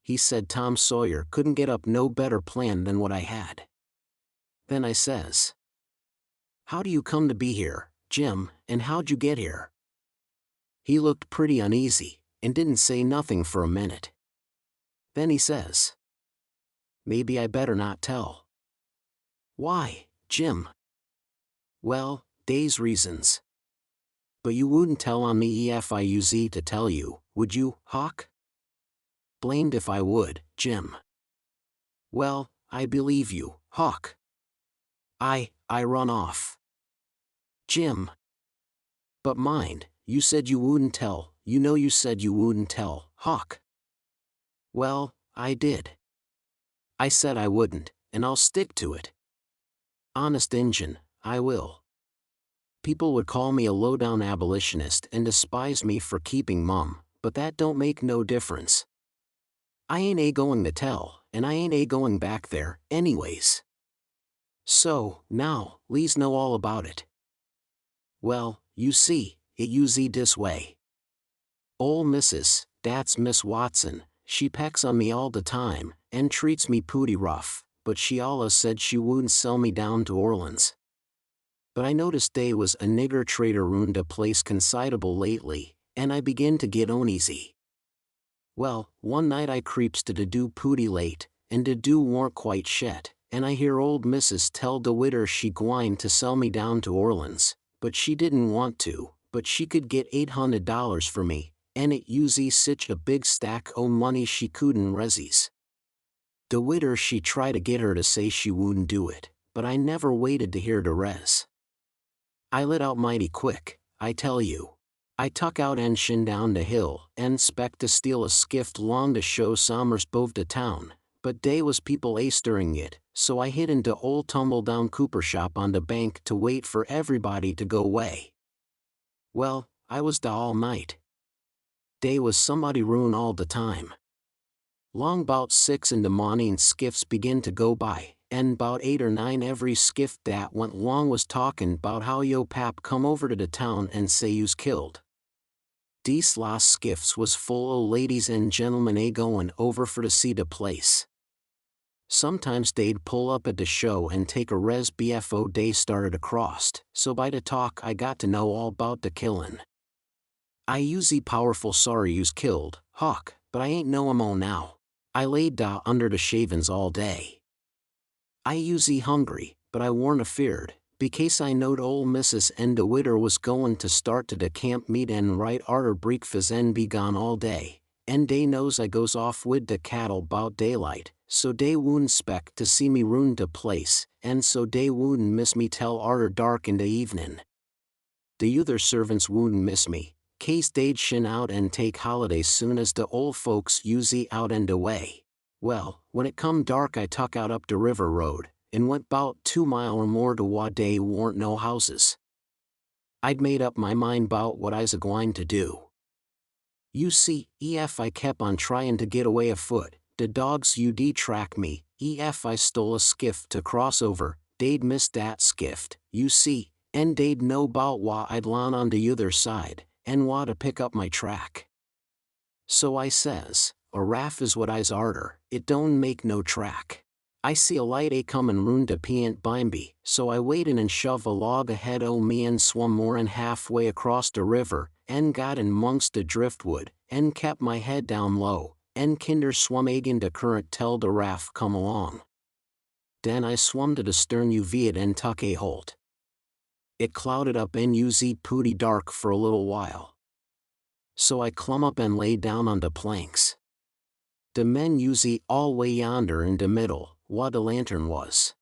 He said Tom Sawyer couldn't get up no better plan than what I had. Then I says, "How do you come to be here, Jim, and how'd you get here?" He looked pretty uneasy, and didn't say nothing for a minute. Then he says, "Maybe I better not tell." "Why, Jim?" "Well, dey's reasons." "But you wouldn't tell on me if I used to tell you, would you, Huck?" "Blamed if I would, Jim." "Well, I believe you, Huck." I run off. "Jim." "But mind, you said you wouldn't tell, you know you said you wouldn't tell, Huck." "Well, I did. I said I wouldn't, and I'll stick to it. Honest Injun, I will. People would call me a low-down abolitionist and despise me for keeping mum, but that don't make no difference. I ain't a-going to tell, and I ain't a-going back there, anyways. So, now, le's know all about it." "Well, you see, it usie dis way. Ol' missus, dat's Miss Watson, she pecks on me all the time, and treats me pooty rough, but she allus said she wouldn't sell me down to Orleans. But I noticed dey was a nigger trader round a place considable lately, and I begin to get oneasy. Well, one night I creeps to de do pooty late, and de do warn't quite shet, and I hear old missus tell de widder she gwine to sell me down to Orleans, but she didn't want to, but she could get $800 for me, and it usie sich a big stack o' money she couldn't resise. De widder she try to get her to say she wouldn't do it, but I never waited to hear de res. I lit out mighty quick, I tell you. I tuck out and shin down de hill, and spec to steal a skift long to show Somers bove de town, but dey was people a-stirring it, so I hid in de old tumble-down cooper shop on de bank to wait for everybody to go away. Well, I was da all night. Dey was somebody roon all de time. Long 'bout 6 in de morning skiffs begin to go by, and 'bout 8 or 9 every skiff dat went long was talkin' 'bout how yo pap come over to de town and say you's killed. Dese last skiffs was full o' ladies and gentlemen a-goin' over for to see de place. Sometimes dey'd pull up at de show and take a res bfo dey started across, so by de talk I got to know all 'bout de killin'. I usie powerful sorry you's killed, Huck, but I ain't no amo now. I laid da under de shavin's all day. I usie hungry, but I warn't afeard, becase I knowed ol' missus and de widder was goin' to start to de camp meet en right arter breakfast en be gone all day, en dey knows I goes off wid de cattle 'bout daylight, so dey wouldn't spec to see me roon de place, en so dey wouldn't miss me tell arter dark in de evenin'. De yuther servants wouldn't miss me, case dey'd shin out and take holidays soon as de ol' folks usie out and away. Well, when it come dark I tuck out up de river road, and went 'bout 2 mile or more to wha dey warn't no houses. I'd made up my mind 'bout what I's a-gwine to do. You see, ef I kep on tryin' to get away afoot, de dogs ud track me, ef I stole a skiff to cross over, dey'd miss dat skift, you see, en dey'd know 'bout wha I'd lan on de yuther side, en wha to pick up my track. So I says, a raft is what I's arter, it don't make no track. I see a light a-comin' roon de peant bimeby, so I waited and shove a log ahead o' me and swum more'n halfway across de river, en got in 'mongst de driftwood, en kep my head down low, en kinder swum agin de current tell de raft come along. Den I swum to de stern uviet en tuck a holt. It clouded up en usie pooty dark for a little while. So I clum up and lay down on de planks. De men usie all way yonder in de middle, wha de lantern was.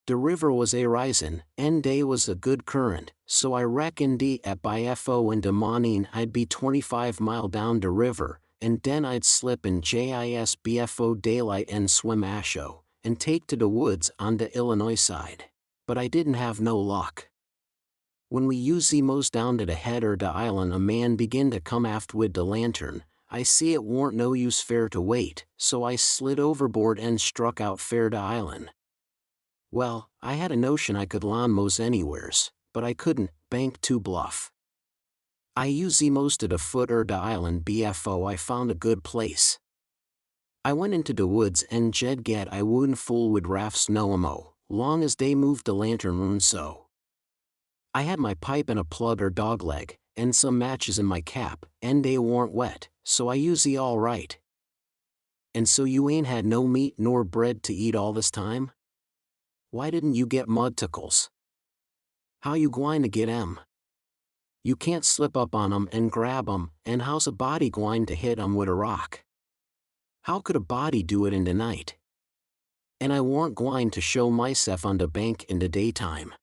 De river was a-risin', en dey was a good current, so I reckoned at by fo in de morning I'd be 25 mile down de river, and den I'd slip in JISBFO daylight and swim asho, and take to the woods on the Illinois side. But I didn't have no luck. When we usie most down to the head or the island, a man begin to come aft wid the lantern. I see it warn't no use fair to wait, so I slid overboard and struck out fair to island. Well, I had a notion I could lawn mos anywheres, but I couldn't, bank too bluff. I usie most of the foot er the island BFO. I found a good place. I went into the woods and jed get I wouldn't fool wid rafts no mo, long as they moved the lantern room so. I had my pipe and a plug or dog leg, and some matches in my cap, and they warn't wet, so I usie all right. And so you ain't had no meat nor bread to eat all this time? Why didn't you get mud tickles? How you gwine to get 'em? You can't slip up on 'em and grab 'em, and how's a body gwine to hit 'em wid a rock? How could a body do it in the night? And I warn't gwine to show myself on the bank in the daytime.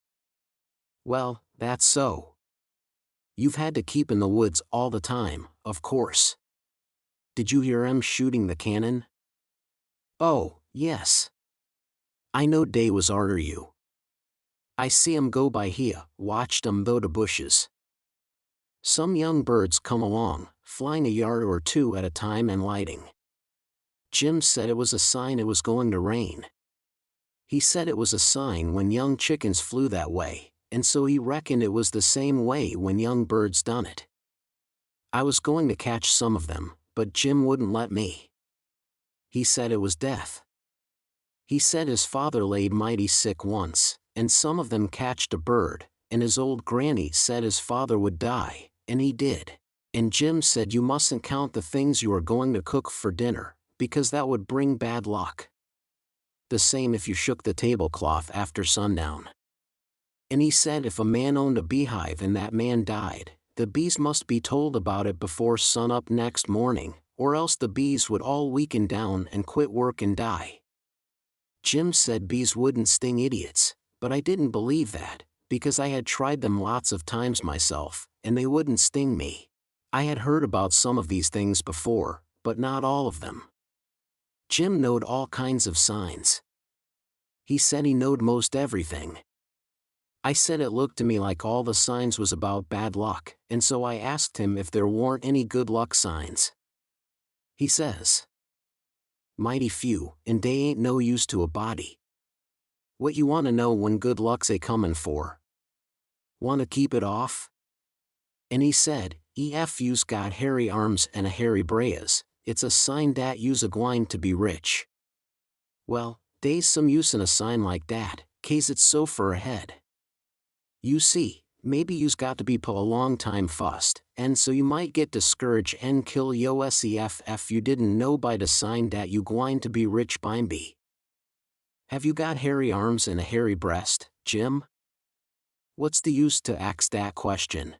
Well, that's so. You've had to keep in the woods all the time, of course. Did you hear 'em shooting the cannon? Oh, yes. I knowed they was arter you. I see 'em go by here, watched 'em through the bushes. Some young birds come along, flying a yard or two at a time and lighting. Jim said it was a sign it was going to rain. He said it was a sign when young chickens flew that way, and so he reckoned it was the same way when young birds done it. I was going to catch some of them, but Jim wouldn't let me. He said it was death. He said his father laid mighty sick once, and some of them catched a bird, and his old granny said his father would die, and he did. And Jim said you mustn't count the things you are going to cook for dinner, because that would bring bad luck. The same if you shook the tablecloth after sundown. And he said if a man owned a beehive and that man died, the bees must be told about it before sunup next morning, or else the bees would all weaken down and quit work and die. Jim said bees wouldn't sting idiots, but I didn't believe that, because I had tried them lots of times myself, and they wouldn't sting me. I had heard about some of these things before, but not all of them. Jim knowed all kinds of signs. He said he knowed most everything. I said it looked to me like all the signs was about bad luck, and so I asked him if there weren't any good luck signs. He says, mighty few, and they ain't no use to a body. What you want to know when good luck's a comin' for? Want to keep it off? And he said, if you's got hairy arms and a hairy breas, it's a sign dat you's a gwine to be rich. Well, dey's some use in a sign like dat, case it's so fur ahead. You see, maybe you's got to be a long time fust, and so you might get discouraged and kill yourself if you didn't know by the sign dat you gwine to be rich bimeby. Have you got hairy arms and a hairy breast, Jim? What's the use to ax dat question?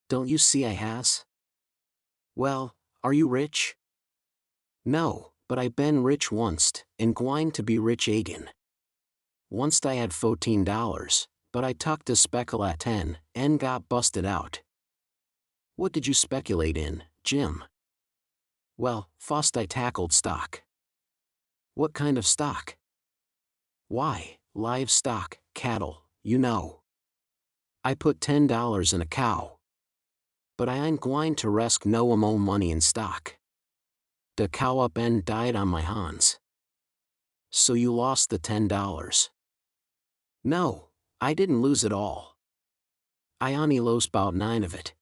Don't you see I has? Well, are you rich? No, but I been rich onct, and gwine to be rich agin. Onct I had $14, but I tucked a speckle at 10, and got busted out. What did you speculate in, Jim? Well, fust I tackled stock. What kind of stock? Why, livestock, cattle, you know. I put $10 in a cow. But I ain't gwine to resk no mo money in stock. The cow up and died on my hands. So you lost the $10. No, I didn't lose it all. I only lost 'bout 9 of it.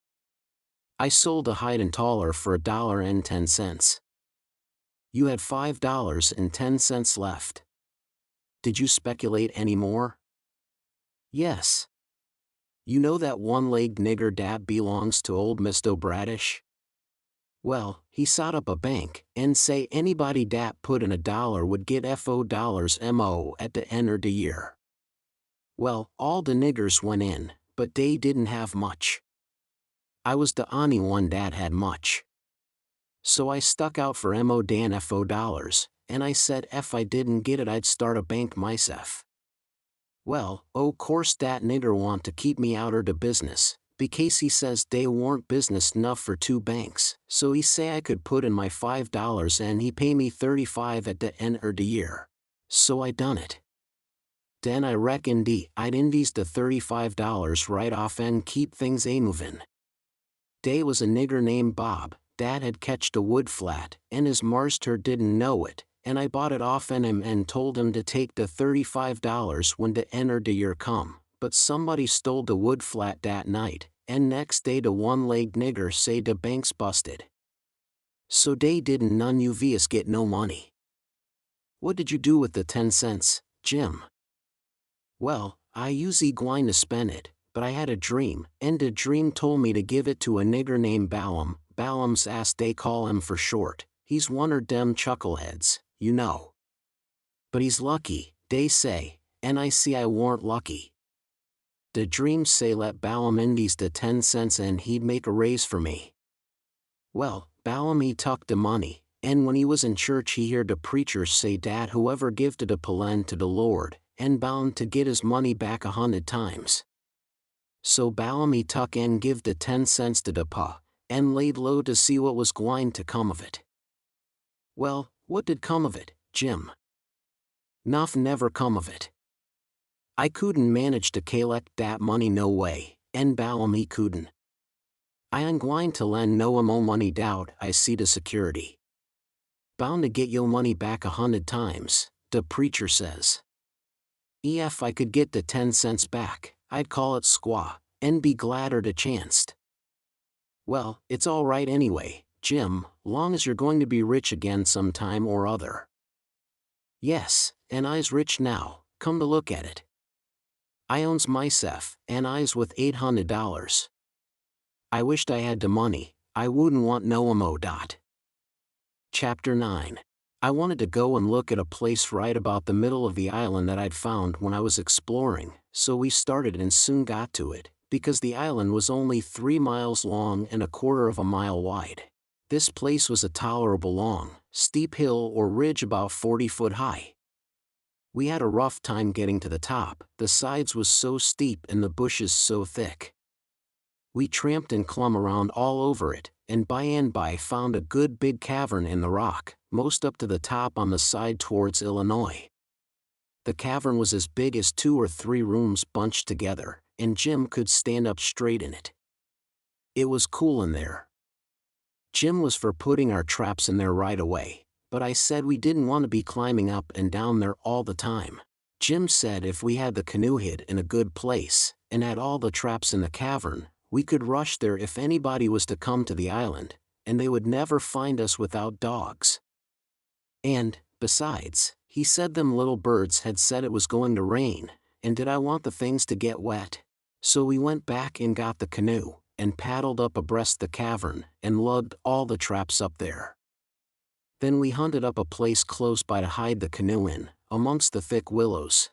I sold a hide and taller for $1.10. You had $5.10 left. Did you speculate any more? Yes. You know that one-legged nigger dat belongs to old Mr. Bradish? Well, he sot up a bank, and say anybody dat put in $1 would get $4 mo at the end of the year. Well, all the niggers went in, but they didn't have much. I was the only one dat had much. So I stuck out for mo dan $4, and I said if I didn't get it I'd start a bank myself. Well, course dat nigger want to keep me outer the business, because he says they warn't business enough for 2 banks, so he say I could put in my $5 and he pay me 35 at the end of the year. So I done it. Den I reckon I'd invest the $35 right off and keep things a-movin'. Dey was a nigger named Bob, that had catched a wood flat, and his marster didn't know it, and I bought it off him and told him to take the $35 when the end of the year come, but somebody stole the wood flat that night, and next day the one-legged nigger say the bank's busted. So dey didn't none of us get no money. What did you do with the 10 cents, Jim? Well, I usually gwine to spend it, but I had a dream, and the dream told me to give it to a nigger named Balaam. Balaam's ass they call him for short. He's one er dem chuckleheads, you know. But he's lucky, they say, and I see I warn't lucky. The dream say let Balaam invest the 10 cents and he'd make a raise for me. Well, Balaam he tuck the money, and when he was in church he heard the preacher say dat whoever give to the palen to the Lord, and bound to get his money back 100 times. So Balaam he tuck and give the 10 cents to the pa, and laid low to see what was gwine to come of it. Well, what did come of it, Jim? Nuff never come of it. I couldn't manage to collect dat money no way, and Balaam he couldn't. I ain't gwine to lend no mo money doubt I see the security. Bound to get yo money back 100 times, the preacher says. If I could get the 10 cents back, I'd call it squaw, and be gladder to chanced. Well, it's all right anyway, Jim, long as you're going to be rich again sometime or other. Yes, and I's rich now, come to look at it. I owns myself, and I's with $800. I wished I had the money, I wouldn't want no mo. Chapter 9. I wanted to go and look at a place right about the middle of the island that I'd found when I was exploring, so we started and soon got to it, because the island was only 3 miles long and 1/4 of a mile wide. This place was a tolerable long, steep hill or ridge about 40 foot high. We had a rough time getting to the top, the sides was so steep and the bushes so thick. We tramped and clumb around all over it, and by found a good big cavern in the rock, most up to the top on the side towards Illinois. The cavern was as big as 2 or 3 rooms bunched together, and Jim could stand up straight in it. It was cool in there. Jim was for putting our traps in there right away, but I said we didn't want to be climbing up and down there all the time. Jim said if we had the canoe hid in a good place, and had all the traps in the cavern, we could rush there if anybody was to come to the island, and they would never find us without dogs. And, besides, he said them little birds had said it was going to rain, and did I want the things to get wet? So we went back and got the canoe, and paddled up abreast the cavern, and lugged all the traps up there. Then we hunted up a place close by to hide the canoe in, amongst the thick willows.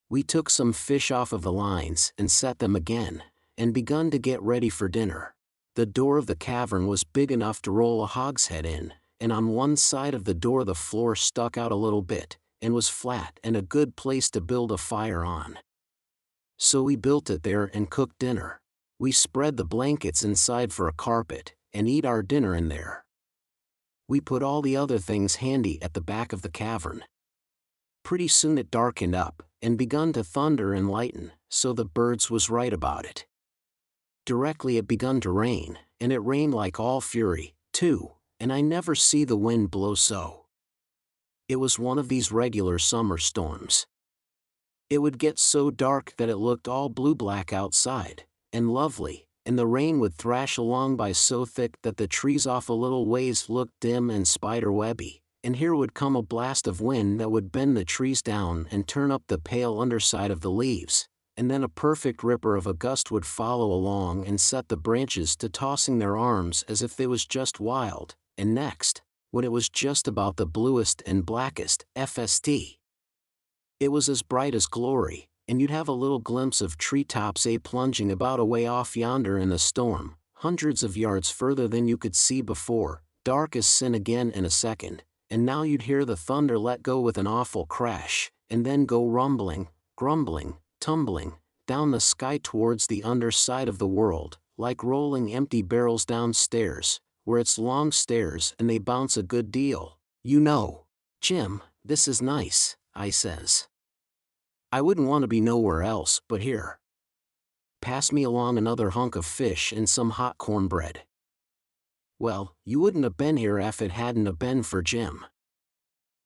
We took some fish off of the lines and set them again, and begun to get ready for dinner. The door of the cavern was big enough to roll a hogshead in, and on one side of the door the floor stuck out a little bit, and was flat and a good place to build a fire on. So we built it there and cooked dinner. We spread the blankets inside for a carpet, and eat our dinner in there. We put all the other things handy at the back of the cavern. Pretty soon it darkened up, and begun to thunder and lighten, so the birds was right about it. Directly it begun to rain, and it rained like all fury, too, and I never see the wind blow so. It was one of these regular summer storms. It would get so dark that it looked all blue-black outside, and lovely, and the rain would thrash along by so thick that the trees off a little ways looked dim and spider-webby, and here would come a blast of wind that would bend the trees down and turn up the pale underside of the leaves, and then a perfect ripper of a gust would follow along and set the branches to tossing their arms as if they was just wild, and next, when it was just about the bluest and blackest, FST. It was as bright as glory, and you'd have a little glimpse of treetops plunging about away off yonder in the storm, hundreds of yards further than you could see before, dark as sin again in a second, and now you'd hear the thunder let go with an awful crash, and then go rumbling, grumbling, tumbling, down the sky towards the underside of the world, like rolling empty barrels downstairs, where it's long stairs and they bounce a good deal, you know. Jim, this is nice, I says. I wouldn't want to be nowhere else but here. Pass me along another hunk of fish and some hot cornbread. Well, you wouldn't have been here if it hadn't have been for Jim.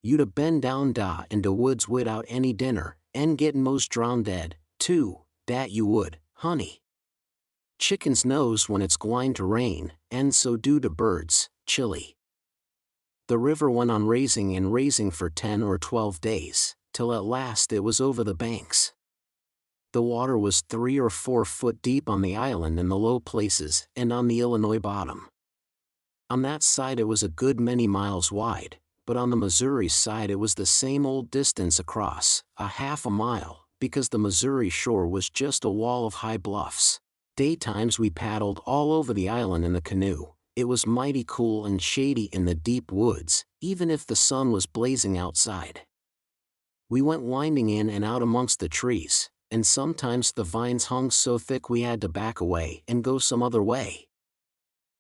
You'd have been down in the woods without any dinner, and getting most drowned dead, too, dat you would, honey. Chickens knows when it's gwine to rain, and so do the birds, chilly. The river went on raising and raising for 10 or 12 days, till at last it was over the banks. The water was 3 or 4 foot deep on the island in the low places and on the Illinois bottom. On that side it was a good many miles wide, but on the Missouri side it was the same old distance across, a half a mile, because the Missouri shore was just a wall of high bluffs. Daytimes we paddled all over the island in the canoe. It was mighty cool and shady in the deep woods, even if the sun was blazing outside. We went winding in and out amongst the trees, and sometimes the vines hung so thick we had to back away and go some other way.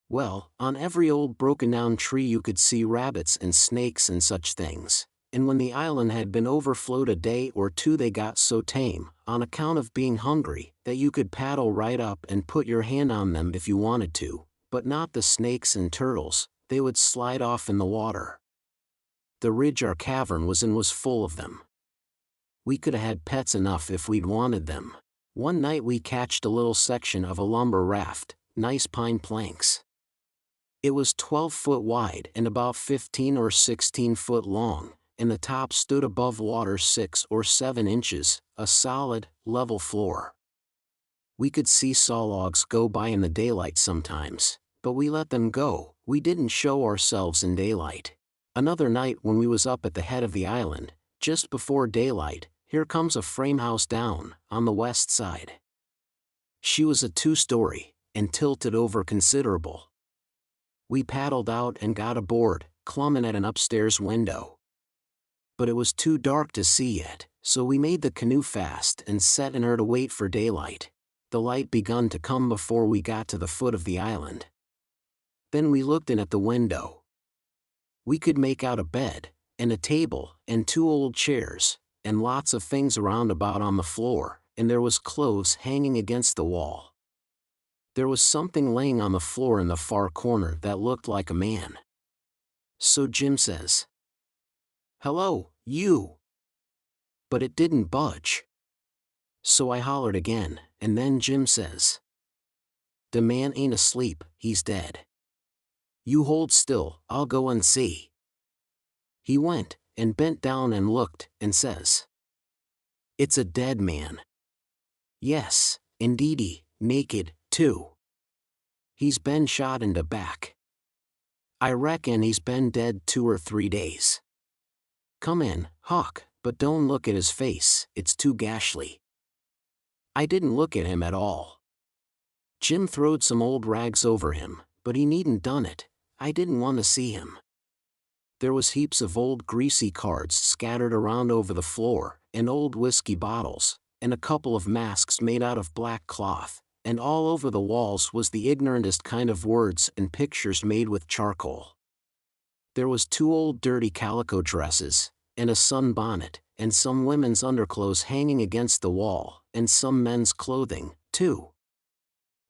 Well, on every old broken-down tree you could see rabbits and snakes and such things, and when the island had been overflowed a day or two they got so tame, on account of being hungry, that you could paddle right up and put your hand on them if you wanted to, but not the snakes and turtles, they would slide off in the water. The ridge our cavern was in was full of them. We could have had pets enough if we'd wanted them. One night we catched a little section of a lumber raft, nice pine planks. It was 12 foot wide and about 15 or 16 foot long, and the top stood above water 6 or 7 inches, a solid, level floor. We could see saw logs go by in the daylight sometimes, but we let them go. We didn't show ourselves in daylight. Another night when we was up at the head of the island, just before daylight, here comes a frame house down, on the west side. She was a 2-story, and tilted over considerable. We paddled out and got aboard, clummin' at an upstairs window. But it was too dark to see yet, so we made the canoe fast and set in her to wait for daylight. The light begun to come before we got to the foot of the island. Then we looked in at the window. We could make out a bed, and a table, and 2 old chairs, and lots of things around about on the floor, and there was clothes hanging against the wall. There was something laying on the floor in the far corner that looked like a man. So Jim says, "Hello, you!" But it didn't budge. So I hollered again, and then Jim says, "The man ain't asleep, he's dead. You hold still, I'll go and see." He went, and bent down and looked, and says, "It's a dead man. Yes, indeedy, naked, too. He's been shot in the back. I reckon he's been dead 2 or 3 days. Come in, Huck, but don't look at his face, it's too gashly." I didn't look at him at all. Jim throwed some old rags over him, but he needn't done it. I didn't want to see him. There was heaps of old greasy cards scattered around over the floor, and old whiskey bottles, and a couple of masks made out of black cloth, and all over the walls was the ignorantest kind of words and pictures made with charcoal. There was 2 old dirty calico dresses, and a sunbonnet, and some women's underclothes hanging against the wall, and some men's clothing, too.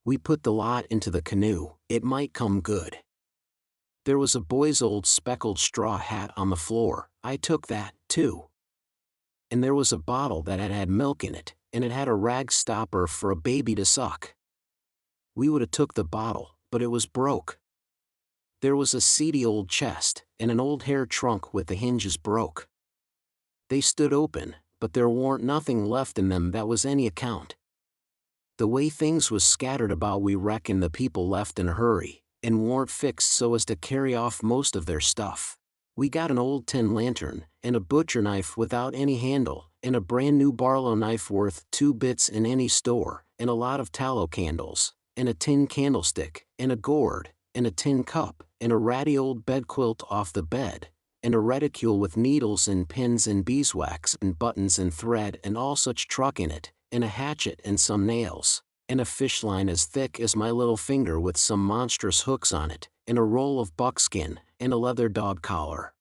We put the lot into the canoe, it might come good. There was a boy's old speckled straw hat on the floor, I took that, too. And there was a bottle that had milk in it, and it had a rag stopper for a baby to suck. We would have took the bottle, but it was broke. There was a seedy old chest, and an old hair trunk with the hinges broke. They stood open, but there warn't nothing left in them that was any account. The way things was scattered about we reckon the people left in a hurry, and warn't fixed so as to carry off most of their stuff. We got an old tin lantern, and a butcher knife without any handle, and a brand new Barlow knife worth 2 bits in any store, and a lot of tallow candles, and a tin candlestick, and a gourd, and a tin cup, and a ratty old bedquilt off the bed, and a reticule with needles and pins and beeswax and buttons and thread and all such truck in it, and a hatchet and some nails, and a fish line as thick as my little finger with some monstrous hooks on it, and a roll of buckskin, and a leather dog collar,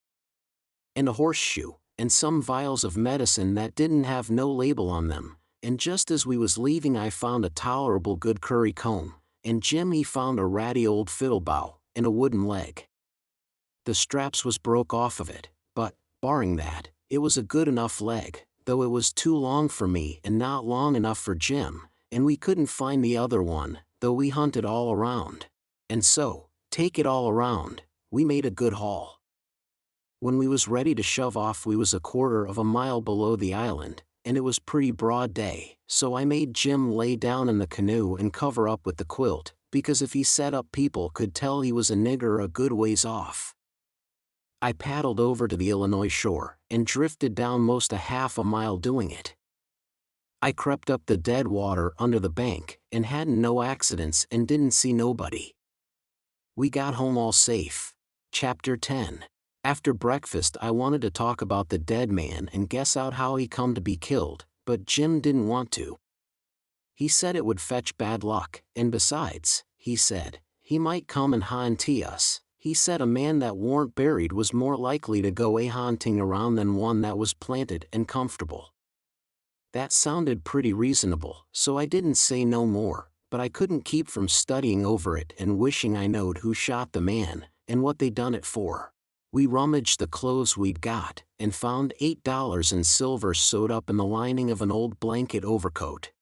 and a horseshoe, and some vials of medicine that didn't have no label on them, and just as we was leaving I found a tolerable good curry comb, and Jim he found a ratty old fiddle bow, and a wooden leg. The straps was broke off of it, but, barring that, it was a good enough leg, though it was too long for me and not long enough for Jim, and we couldn't find the other one, though we hunted all around. And so, take it all around, we made a good haul. When we was ready to shove off we was a quarter of a mile below the island, and it was pretty broad day, so I made Jim lay down in the canoe and cover up with the quilt, because if he sat up people could tell he was a nigger a good ways off. I paddled over to the Illinois shore, and drifted down most a half a mile doing it. I crept up the dead water under the bank, and hadn't no accidents and didn't see nobody. We got home all safe. Chapter 10. After breakfast I wanted to talk about the dead man and guess out how he come to be killed, but Jim didn't want to. He said it would fetch bad luck, and besides, he said, he might come and haunt us. He said a man that warn't buried was more likely to go a-haunting around than one that was planted and comfortable. That sounded pretty reasonable, so I didn't say no more, but I couldn't keep from studying over it and wishing I knowed who shot the man, and what they done it for. We rummaged the clothes we'd got, and found $8 in silver sewed up in the lining of an old blanket overcoat.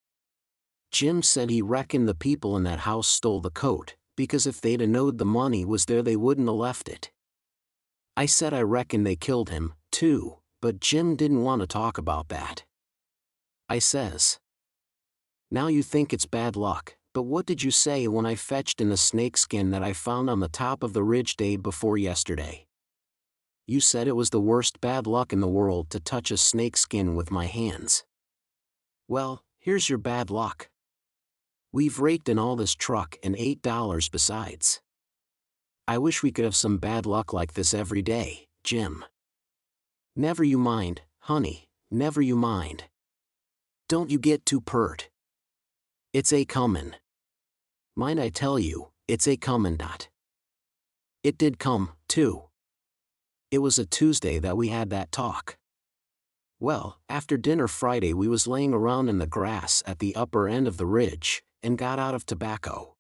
Jim said he reckoned the people in that house stole the coat, because if they'd a knowed the money was there they wouldn't a left it. I said I reckoned they killed him, too, but Jim didn't want to talk about that. I says, "Now you think it's bad luck, but what did you say when I fetched in the snakeskin that I found on the top of the ridge day before yesterday? You said it was the worst bad luck in the world to touch a snakeskin with my hands. Well, here's your bad luck. We've raked in all this truck and $8 besides. I wish we could have some bad luck like this every day, Jim." "Never you mind, honey, never you mind. Don't you get too pert. It's a-comin'. Mind I tell you, it's a-comin' dot." It did come, too. It was a Tuesday that we had that talk. Well, after dinner Friday we was laying around in the grass at the upper end of the ridge, and got out of tobacco.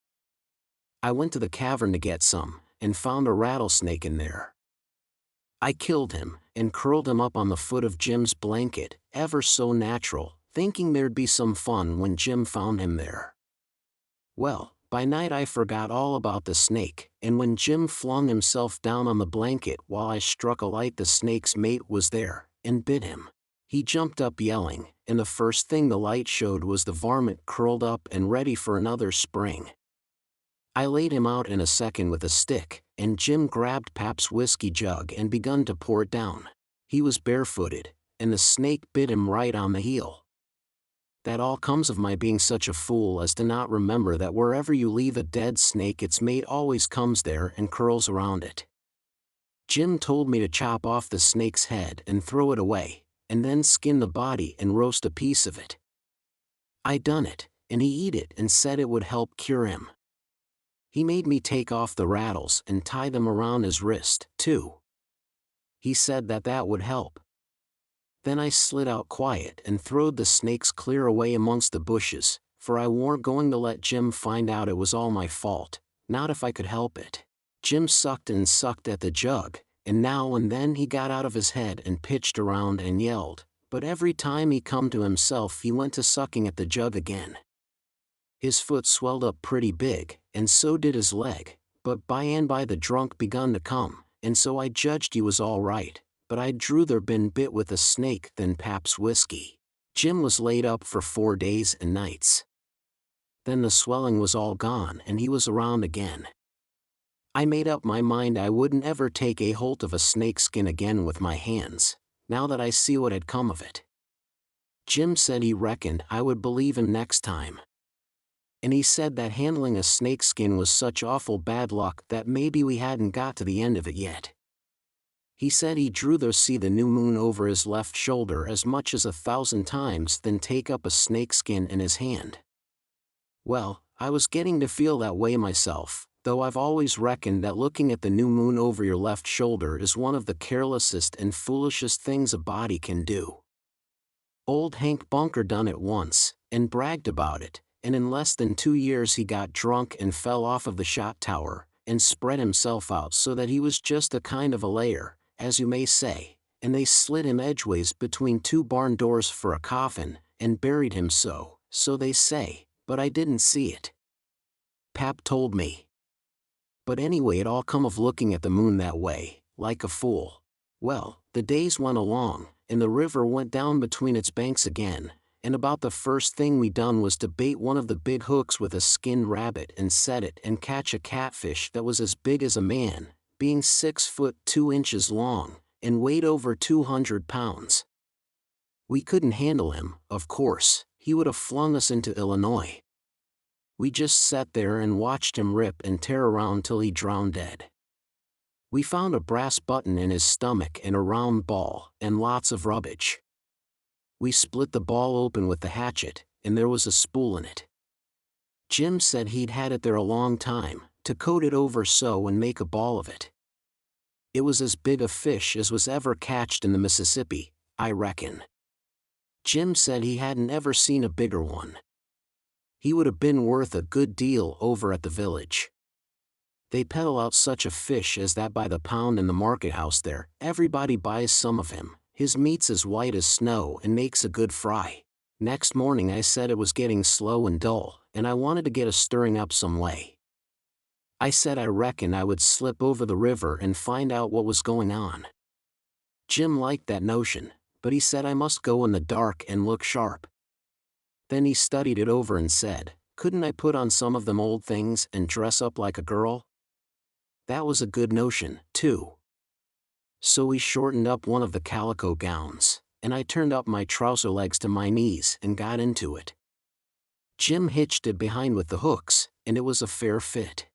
I went to the cavern to get some, and found a rattlesnake in there. I killed him, and curled him up on the foot of Jim's blanket, ever so natural, thinking there'd be some fun when Jim found him there. Well, by night I forgot all about the snake, and when Jim flung himself down on the blanket while I struck a light the snake's mate was there, and bit him. He jumped up yelling, and the first thing the light showed was the varmint curled up and ready for another spring. I laid him out in a second with a stick, and Jim grabbed Pap's whiskey jug and begun to pour it down. He was barefooted, and the snake bit him right on the heel. That all comes of my being such a fool as to not remember that wherever you leave a dead snake its mate always comes there and curls around it. Jim told me to chop off the snake's head and throw it away, and then skin the body and roast a piece of it. I done it, and he eat it and said it would help cure him. He made me take off the rattles and tie them around his wrist, too. He said that that would help. Then I slid out quiet and throwed the snakes clear away amongst the bushes, for I warn't going to let Jim find out it was all my fault, not if I could help it. Jim sucked and sucked at the jug, and now and then he got out of his head and pitched around and yelled, but every time he come to himself he went to sucking at the jug again. His foot swelled up pretty big, and so did his leg, but by and by the drunk begun to come, and so I judged he was all right, but I'd druther been bit with a snake than Pap's whiskey. Jim was laid up for 4 days and nights. Then the swelling was all gone and he was around again. I made up my mind I wouldn't ever take a holt of a snakeskin again with my hands, now that I see what had come of it. Jim said he reckoned I would believe him next time. And he said that handling a snakeskin was such awful bad luck that maybe we hadn't got to the end of it yet. He said he'd rather see the new moon over his left shoulder as much as 1,000 times than take up a snakeskin in his hand. Well, I was getting to feel that way myself, though I've always reckoned that looking at the new moon over your left shoulder is one of the carelessest and foolishest things a body can do. Old Hank Bunker done it once, and bragged about it, and in less than 2 years he got drunk and fell off of the shot tower, and spread himself out so that he was just a kind of a layer, as you may say, and they slid him edgeways between 2 barn doors for a coffin, and buried him so they say, but I didn't see it. Pap told me. But anyway, it all come of looking at the moon that way, like a fool. Well, the days went along, and the river went down between its banks again, and about the first thing we done was to bait one of the big hooks with a skinned rabbit and set it and catch a catfish that was as big as a man, being 6 foot 2 inches long, and weighed over 200 pounds. We couldn't handle him, of course, he would have flung us into Illinois. We just sat there and watched him rip and tear around till he drowned dead. We found a brass button in his stomach and a round ball, and lots of rubbish. We split the ball open with the hatchet, and there was a spool in it. Jim said he'd had it there a long time, to coat it over so and make a ball of it. It was as big a fish as was ever catched in the Mississippi, I reckon. Jim said he hadn't ever seen a bigger one. He would have been worth a good deal over at the village. They peddle out such a fish as that by the pound in the market house there. Everybody buys some of him. His meat's as white as snow and makes a good fry. Next morning I said it was getting slow and dull, and I wanted to get a stirring up some way. I said I reckoned I would slip over the river and find out what was going on. Jim liked that notion, but he said I must go in the dark and look sharp. Then he studied it over and said, couldn't I put on some of them old things and dress up like a girl? That was a good notion, too. So we shortened up one of the calico gowns, and I turned up my trouser legs to my knees and got into it. Jim hitched it behind with the hooks, and it was a fair fit.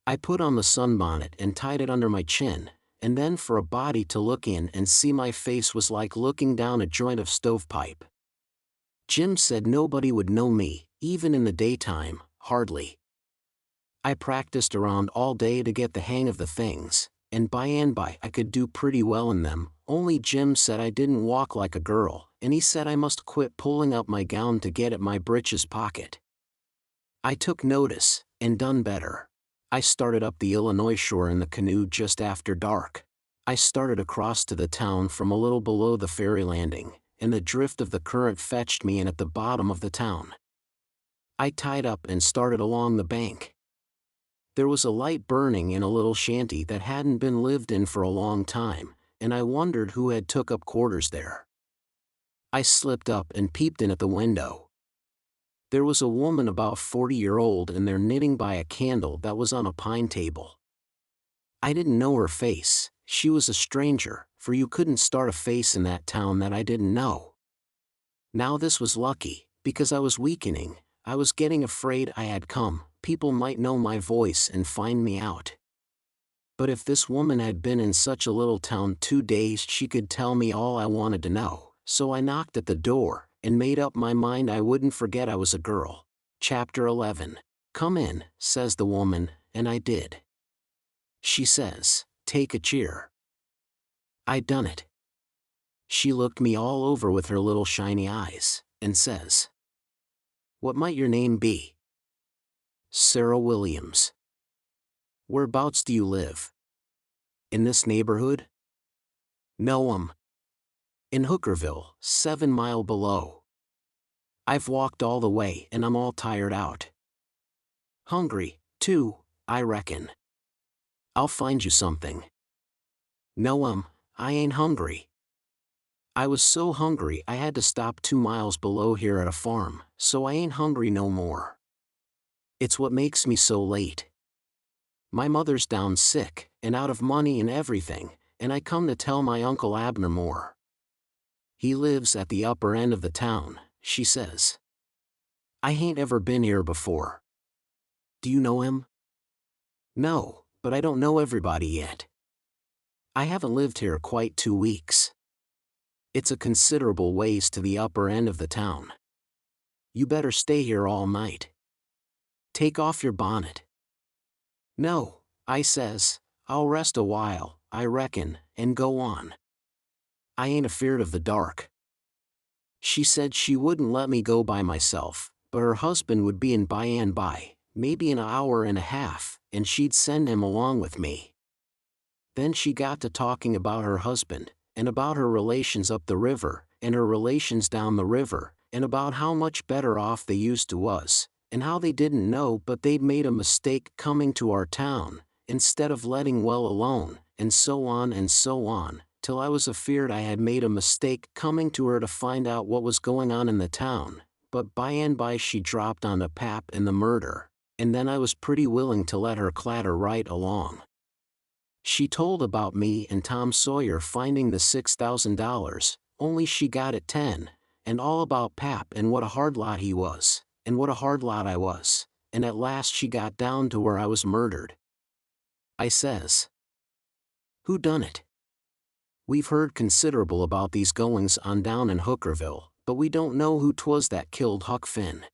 I put on the sunbonnet and tied it under my chin, and then for a body to look in and see my face was like looking down a joint of stovepipe. Jim said nobody would know me, even in the daytime, hardly. I practiced around all day to get the hang of the things, and by I could do pretty well in them, only Jim said I didn't walk like a girl, and he said I must quit pulling up my gown to get at my breeches pocket. I took notice, and done better. I started up the Illinois shore in the canoe just after dark. I started across to the town from a little below the ferry landing, and the drift of the current fetched me in at the bottom of the town. I tied up and started along the bank. There was a light burning in a little shanty that hadn't been lived in for a long time, and I wondered who had took up quarters there. I slipped up and peeped in at the window. There was a woman about 40-year-old in there knitting by a candle that was on a pine table. I didn't know her face. She was a stranger, for you couldn't start a face in that town that I didn't know. Now this was lucky, because I was weakening. I was getting afraid I had come. People might know my voice and find me out. But if this woman had been in such a little town 2 days, she could tell me all I wanted to know. So I knocked at the door, and made up my mind I wouldn't forget I was a girl. Chapter 11. Come in, says the woman, and I did. She says, take a cheer. I done it. She looked me all over with her little shiny eyes, and says, what might your name be? Sarah Williams. Whereabouts do you live? In this neighborhood? No, in Hookerville, 7 miles below. I've walked all the way and I'm all tired out. Hungry, too, I reckon. I'll find you something. No, I ain't hungry. I was so hungry I had to stop 2 miles below here at a farm, so I ain't hungry no more. It's what makes me so late. My mother's down sick, and out of money and everything, and I come to tell my Uncle Abner more. He lives at the upper end of the town, she says. I ain't ever been here before. Do you know him? No, but I don't know everybody yet. I haven't lived here quite 2 weeks. It's a considerable ways to the upper end of the town. You better stay here all night. Take off your bonnet. No, I says, I'll rest a while, I reckon, and go on. I ain't afeard of the dark. She said she wouldn't let me go by myself, but her husband would be in by and by, maybe in an hour and a half, and she'd send him along with me. Then she got to talking about her husband, and about her relations up the river, and her relations down the river, and about how much better off they used to was, and how they didn't know but they'd made a mistake coming to our town, instead of letting well alone, and so on, till I was afeard I had made a mistake coming to her to find out what was going on in the town, but by and by she dropped on the pap and the murder, and then I was pretty willing to let her clatter right along. She told about me and Tom Sawyer finding the $6,000, only she got it 10, and all about Pap and what a hard lot he was, and what a hard lot I was, and at last she got down to where I was murdered. I says, "Who done it?" "We've heard considerable about these goings on down in Hookerville, but we don't know who 'twas that killed Huck Finn."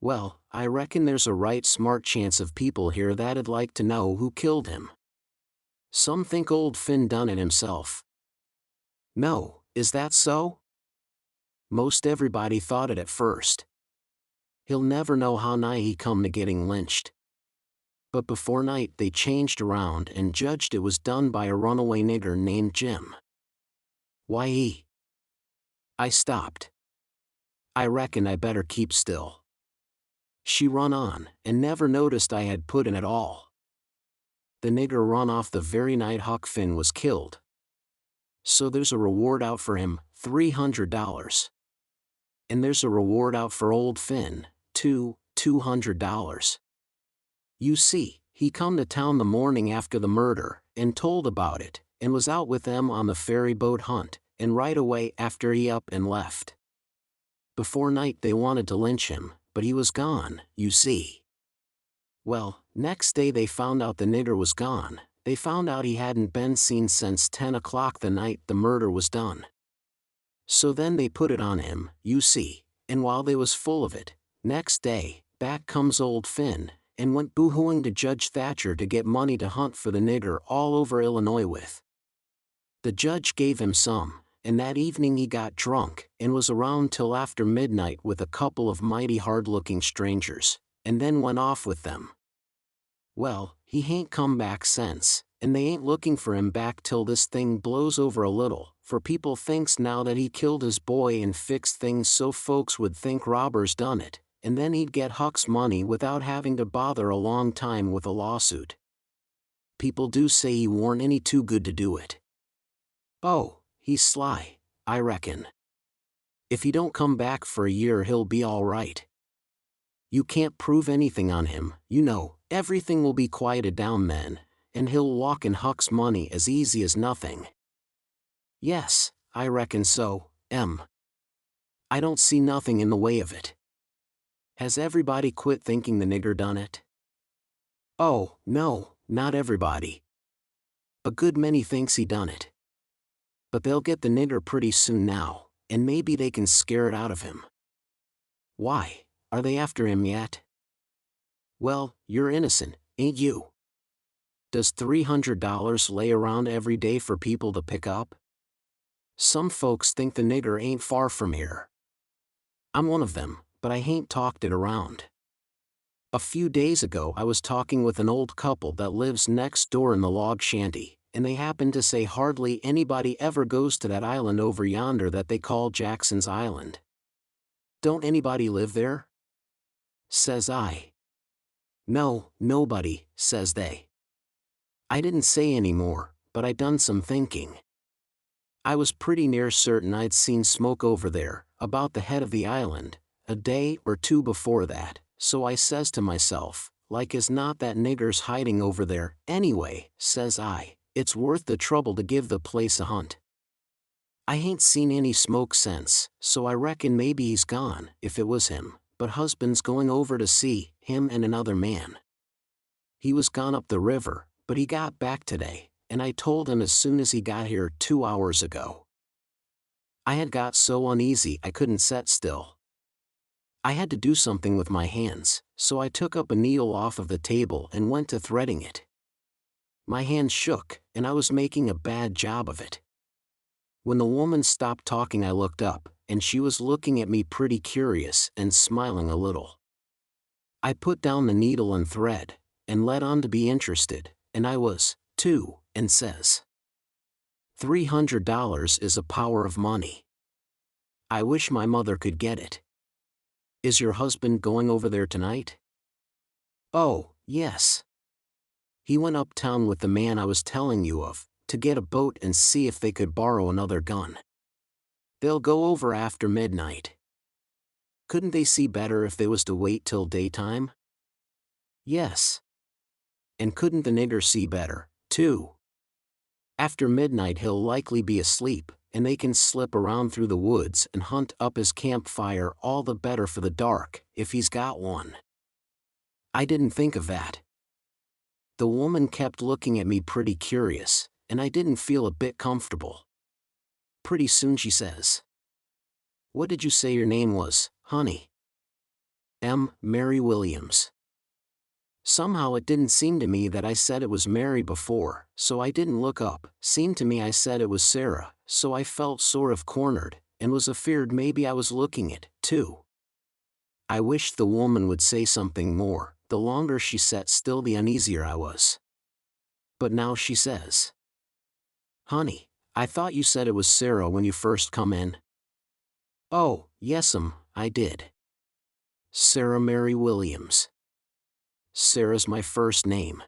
"Well, I reckon there's a right smart chance of people here that'd like to know who killed him. Some think old Finn done it himself." "No, is that so?" "Most everybody thought it at first. He'll never know how nigh he come to getting lynched. But before night they changed around and judged it was done by a runaway nigger named Jim." "Why he?" I stopped. I reckon I better keep still. She run on, and never noticed I had put in at all. "The nigger run off the very night Huck Finn was killed. So there's a reward out for him, $300. And there's a reward out for old Finn, too, $200. You see, he come to town the morning after the murder, and told about it, and was out with them on the ferry boat hunt, and right away after he up and left. Before night they wanted to lynch him, but he was gone, you see. Well, next day they found out the nigger was gone. They found out he hadn't been seen since 10 o'clock the night the murder was done. So then they put it on him, you see, and while they was full of it, next day, back comes old Finn, and went boo-hooing to Judge Thatcher to get money to hunt for the nigger all over Illinois with. The judge gave him some, and that evening he got drunk, and was around till after midnight with a couple of mighty hard-looking strangers, and then went off with them. Well, he hain't come back since, and they ain't looking for him back till this thing blows over a little, for people thinks now that he killed his boy and fixed things so folks would think robbers done it, and then he'd get Huck's money without having to bother a long time with a lawsuit. People do say he warn't any too good to do it. Oh, he's sly, I reckon. If he don't come back for a year he'll be all right. You can't prove anything on him, you know, everything will be quieted down then, and he'll walk in Huck's money as easy as nothing." "Yes, I reckon so, I don't see nothing in the way of it." "Has everybody quit thinking the nigger done it?" "Oh, no, not everybody. A good many thinks he done it. But they'll get the nigger pretty soon now, and maybe they can scare it out of him." "Why, are they after him yet?" "Well, you're innocent, ain't you? Does $300 lay around every day for people to pick up? Some folks think the nigger ain't far from here. I'm one of them, but I hain't talked it around. A few days ago I was talking with an old couple that lives next door in the log shanty, and they happened to say hardly anybody ever goes to that island over yonder that they call Jackson's Island. "Don't anybody live there?" says I. "No, nobody," says they. I didn't say any more, but I done some thinking. I was pretty near certain I'd seen smoke over there, about the head of the island, a day or two before that, so I says to myself, like as not that nigger's hiding over there. Anyway, says I, it's worth the trouble to give the place a hunt. I hain't seen any smoke since, so I reckon maybe he's gone, if it was him, but husband's going over to see him and another man. He was gone up the river, but he got back today, and I told him as soon as he got here 2 hours ago. I had got so uneasy I couldn't sit still. I had to do something with my hands, so I took up a needle off of the table and went to threading it. My hands shook, and I was making a bad job of it. When the woman stopped talking, I looked up, and she was looking at me pretty curious and smiling a little. I put down the needle and thread, and let on to be interested, and I was, too, and says, $300 is a power of money. I wish my mother could get it. Is your husband going over there tonight? Oh, yes. He went uptown with the man I was telling you of, to get a boat and see if they could borrow another gun. They'll go over after midnight. Couldn't they see better if they was to wait till daytime? Yes. And couldn't the nigger see better, too? After midnight he'll likely be asleep, and they can slip around through the woods and hunt up his campfire all the better for the dark, if he's got one. I didn't think of that. The woman kept looking at me pretty curious, and I didn't feel a bit comfortable. Pretty soon she says, "What did you say your name was, honey?" Mary Williams. Somehow it didn't seem to me that I said it was Mary before, so I didn't look up. Seemed to me I said it was Sarah, so I felt sort of cornered, and was afeard maybe I was looking it, too. I wished the woman would say something more. The longer she sat still, the uneasier I was. But now she says, "Honey, I thought you said it was Sarah when you first come in." "Oh, yes'm, I did. Sarah Mary Williams. Sarah's my first name.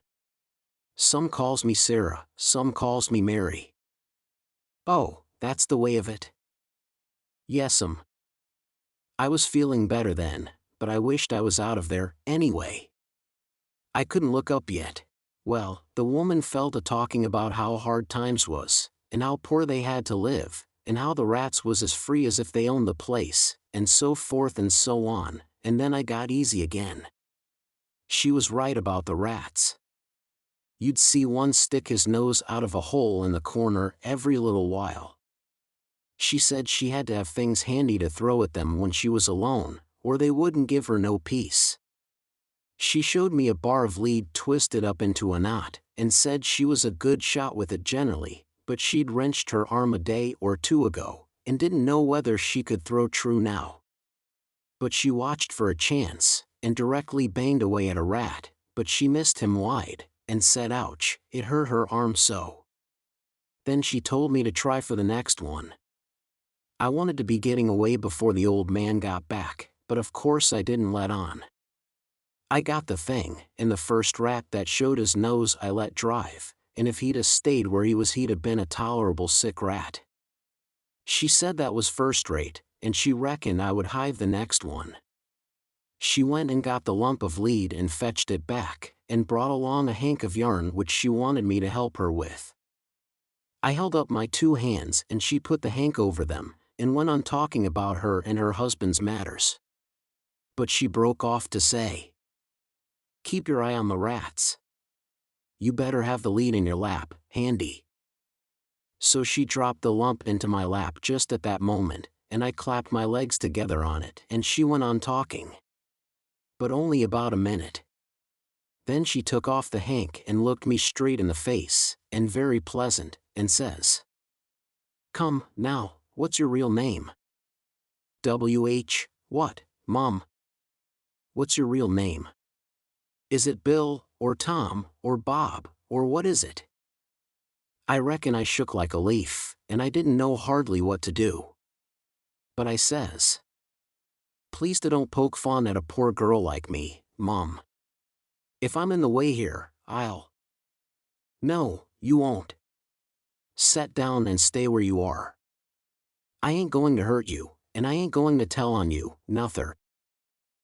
Some calls me Sarah, some calls me Mary." "Oh, that's the way of it?" "Yes'm." I was feeling better then, but I wished I was out of there, anyway. I couldn't look up yet. Well, the woman fell to talking about how hard times was, and how poor they had to live, and how the rats was as free as if they owned the place, and so forth and so on, and then I got easy again. She was right about the rats. You'd see one stick his nose out of a hole in the corner every little while. She said she had to have things handy to throw at them when she was alone, or they wouldn't give her no peace. She showed me a bar of lead twisted up into a knot, and said she was a good shot with it generally, but she'd wrenched her arm a day or two ago, and didn't know whether she could throw true now. But she watched for a chance, and directly banged away at a rat, but she missed him wide, and said ouch, it hurt her arm so. Then she told me to try for the next one. I wanted to be getting away before the old man got back, but of course I didn't let on. I got the thing, and the first rat that showed his nose I let drive, and if he'd a stayed where he was he'd a been a tolerable sick rat. She said that was first rate, and she reckoned I would hive the next one. She went and got the lump of lead and fetched it back, and brought along a hank of yarn which she wanted me to help her with. I held up my two hands and she put the hank over them, and went on talking about her and her husband's matters. But she broke off to say, "Keep your eye on the rats. You better have the lead in your lap, handy." So she dropped the lump into my lap just at that moment, and I clapped my legs together on it, and she went on talking. But only about a minute. Then she took off the hank and looked me straight in the face, and very pleasant, and says, "Come, now, what's your real name?" "W.H. What, Mom? What's your real name? Is it Bill, or Tom, or Bob, or what is it?" I reckon I shook like a leaf, and I didn't know hardly what to do. But I says, "Please don't poke fun at a poor girl like me, Mom. If I'm in the way here, I'll—" "No, you won't. Set down and stay where you are. I ain't going to hurt you, and I ain't going to tell on you, nother.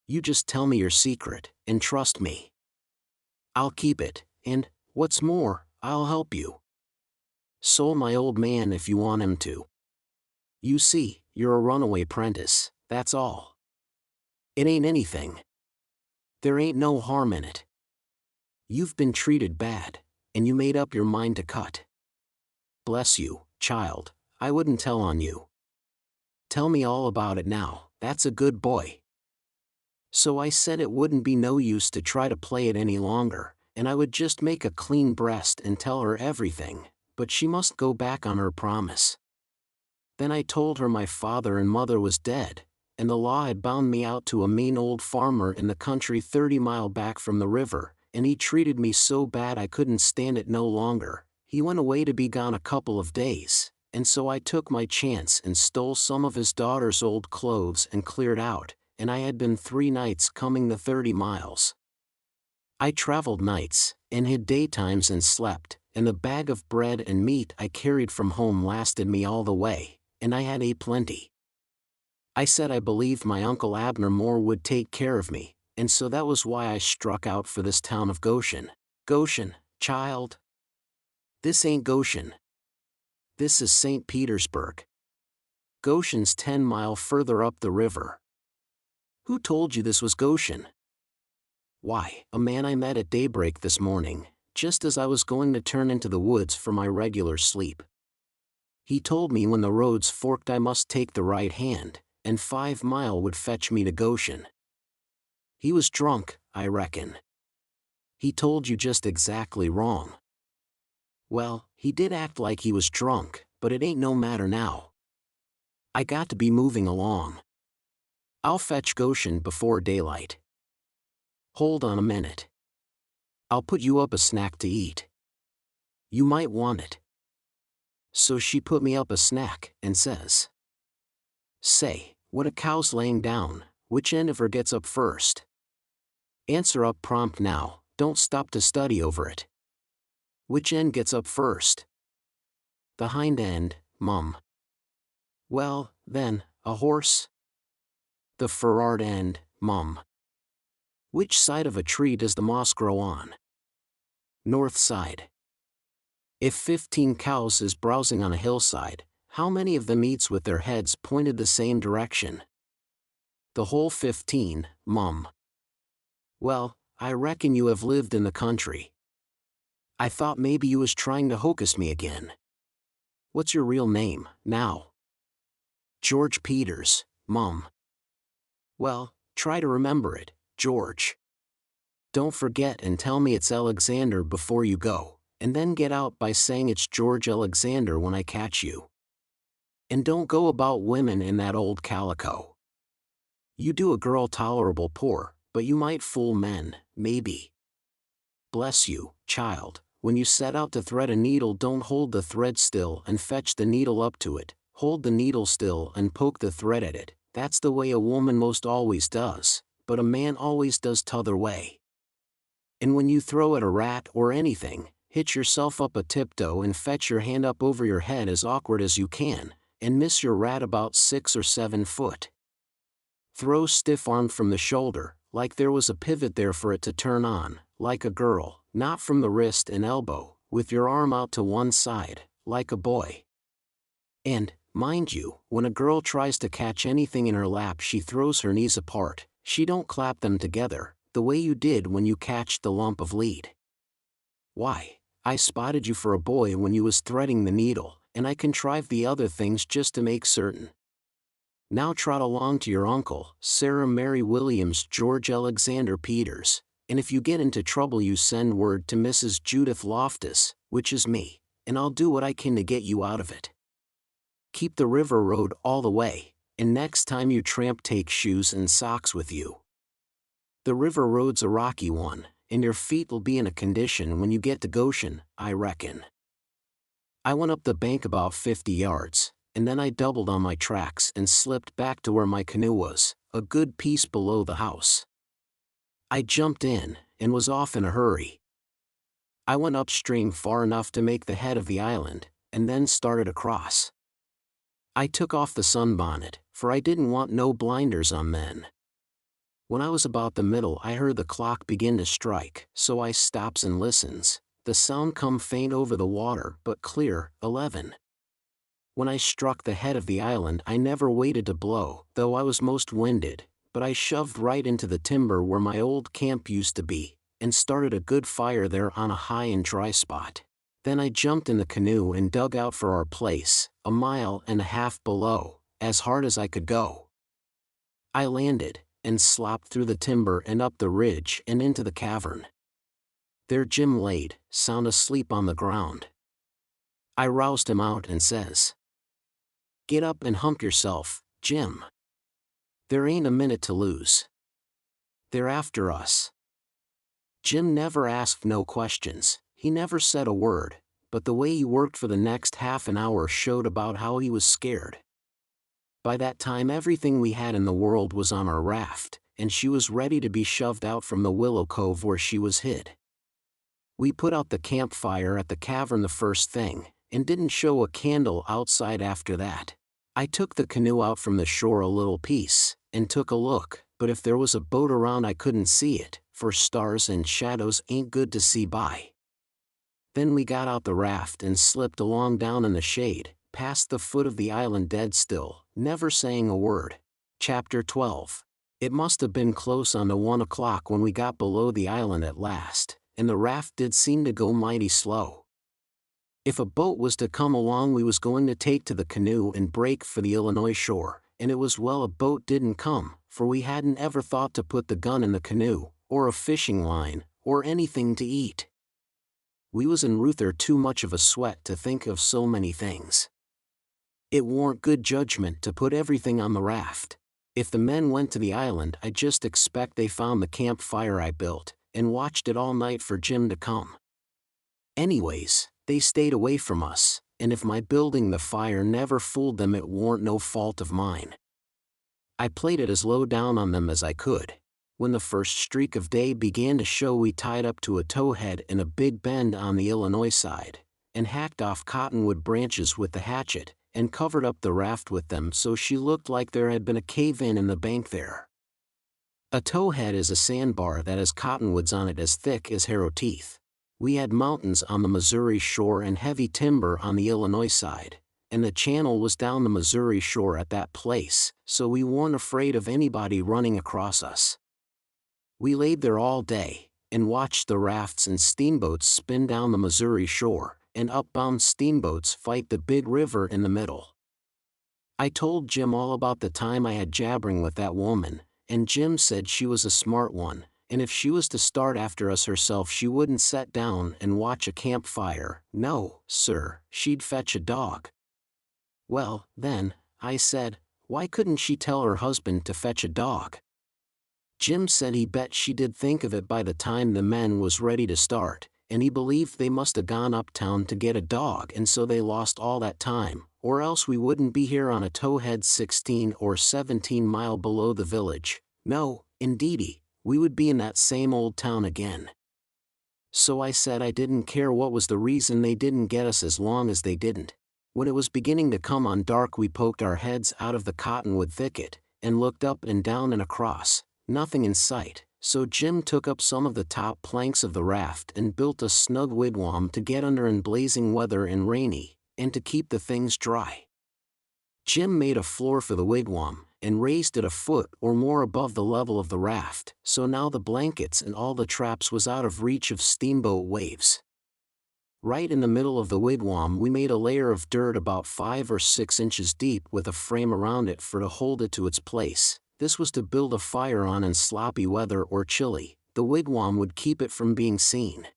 You just tell me your secret, and trust me. I'll keep it, and, what's more, I'll help you. So'll my old man if you want him to. You see, you're a runaway prentice, that's all. It ain't anything. There ain't no harm in it. You've been treated bad, and you made up your mind to cut. Bless you, child, I wouldn't tell on you. Tell me all about it now, that's a good boy. So I said it wouldn't be no use to try to play it any longer, and I would just make a clean breast and tell her everything, but she must go back on her promise. Then I told her my father and mother was dead, and the law had bound me out to a mean old farmer in the country 30 mile back from the river, and he treated me so bad I couldn't stand it no longer. He went away to be gone a couple of days, and so I took my chance and stole some of his daughter's old clothes and cleared out, and I had been 3 nights coming the 30 miles. I traveled nights, and hid daytimes and slept, and the bag of bread and meat I carried from home lasted me all the way, and I had ate plenty. I said I believed my Uncle Abner Moore would take care of me, and so that was why I struck out for this town of Goshen. Goshen, child? This ain't Goshen. This is St. Petersburg. Goshen's 10 mile further up the river. Who told you this was Goshen? Why, a man I met at daybreak this morning, just as I was going to turn into the woods for my regular sleep. He told me when the roads forked I must take the right hand, and 5 mile would fetch me to Goshen. He was drunk, I reckon. He told you just exactly wrong. Well, he did act like he was drunk, but it ain't no matter now. I got to be moving along. I'll fetch Goshen before daylight. Hold on a minute. I'll put you up a snack to eat. You might want it. So she put me up a snack and says, Say, when a cow's laying down, which end of her gets up first? Answer up prompt now, don't stop to study over it. Which end gets up first? The hind end, mum. Well, then, a horse? The forrard end, mum. Which side of a tree does the moss grow on? North side. If 15 cows is browsing on a hillside, how many of them eats with their heads pointed the same direction? The whole 15, mum. Well, I reckon you have lived in the country. I thought maybe you was trying to hocus me again. What's your real name, now? George Peters, mum. Well, try to remember it, George. Don't forget and tell me it's Alexander before you go, and then get out by saying it's George Alexander when I catch you. And don't go about women in that old calico. You do a girl tolerable poor, but you might fool men, maybe. Bless you, child, when you set out to thread a needle don't hold the thread still and fetch the needle up to it, hold the needle still and poke the thread at it, that's the way a woman most always does, but a man always does t'other way. And when you throw at a rat or anything, hitch yourself up a tiptoe and fetch your hand up over your head as awkward as you can, and miss your rat about 6 or 7 foot. Throw stiff-armed from the shoulder, like there was a pivot there for it to turn on, like a girl, not from the wrist and elbow, with your arm out to one side, like a boy. And, mind you, when a girl tries to catch anything in her lap she throws her knees apart, she don't clap them together, the way you did when you catched the lump of lead. Why, I spotted you for a boy when you was threading the needle, and I contrived the other things just to make certain. Now trot along to your uncle, Sarah Mary Williams George Alexander Peters, and if you get into trouble you send word to Mrs. Judith Loftus, which is me, and I'll do what I can to get you out of it. Keep the river road all the way, and next time you tramp take shoes and socks with you. The river road's a rocky one, and your feet'll be in a condition when you get to Goshen, I reckon. I went up the bank about 50 yards, and then I doubled on my tracks and slipped back to where my canoe was, a good piece below the house. I jumped in, and was off in a hurry. I went upstream far enough to make the head of the island, and then started across. I took off the sunbonnet, for I didn't want no blinders on then. When I was about the middle I heard the clock begin to strike, so I stops and listens. The sound come faint over the water but clear, 11. When I struck the head of the island I never waited to blow, though I was most winded, but I shoved right into the timber where my old camp used to be, and started a good fire there on a high and dry spot. Then I jumped in the canoe and dug out for our place, 1.5 miles below, as hard as I could go. I landed, and slopped through the timber and up the ridge and into the cavern. There Jim laid, sound asleep on the ground. I roused him out and says, "Get up and hump yourself, Jim. There ain't a minute to lose. They're after us." Jim never asked no questions, he never said a word, but the way he worked for the next half an hour showed about how he was scared. By that time everything we had in the world was on our raft, and she was ready to be shoved out from the willow cove where she was hid. We put out the campfire at the cavern the first thing, and didn't show a candle outside after that. I took the canoe out from the shore a little piece, and took a look, but if there was a boat around I couldn't see it, for stars and shadows ain't good to see by. Then we got out the raft and slipped along down in the shade, past the foot of the island dead still, never saying a word. Chapter 12. It must have been close on to 1 o'clock when we got below the island at last, and the raft did seem to go mighty slow. If a boat was to come along we was going to take to the canoe and break for the Illinois shore, and it was well a boat didn't come, for we hadn't ever thought to put the gun in the canoe, or a fishing line, or anything to eat. We was in Ruther too much of a sweat to think of so many things. It warn't good judgment to put everything on the raft. If the men went to the island I just expect they found the campfire I built, and watched it all night for Jim to come. Anyways, they stayed away from us, and if my building the fire never fooled them it warn't no fault of mine. I played it as low down on them as I could. When the first streak of day began to show we tied up to a towhead in a big bend on the Illinois side, and hacked off cottonwood branches with the hatchet, and covered up the raft with them so she looked like there had been a cave-in in the bank there. A towhead is a sandbar that has cottonwoods on it as thick as harrow teeth. We had mountains on the Missouri shore and heavy timber on the Illinois side, and the channel was down the Missouri shore at that place, so we weren't afraid of anybody running across us. We laid there all day, and watched the rafts and steamboats spin down the Missouri shore, and upbound steamboats fight the big river in the middle. I told Jim all about the time I had jabbering with that woman, and Jim said she was a smart one, and if she was to start after us herself she wouldn't set down and watch a campfire, no, sir, she'd fetch a dog. Well, then, I said, why couldn't she tell her husband to fetch a dog? Jim said he bet she did think of it by the time the men was ready to start, and he believed they must have gone uptown to get a dog and so they lost all that time, or else we wouldn't be here on a towhead 16 or 17 mile below the village. No, indeedy, we would be in that same old town again. So I said I didn't care what was the reason they didn't get us as long as they didn't. When it was beginning to come on dark we poked our heads out of the cottonwood thicket, and looked up and down and across, nothing in sight, so Jim took up some of the top planks of the raft and built a snug wigwam to get under in blazing weather and rainy, and to keep the things dry. Jim made a floor for the wigwam, and raised it a foot or more above the level of the raft, so now the blankets and all the traps was out of reach of steamboat waves. Right in the middle of the wigwam we made a layer of dirt about 5 or 6 inches deep with a frame around it for to hold it to its place. This was to build a fire on in sloppy weather or chilly. The wigwam would keep it from being seen.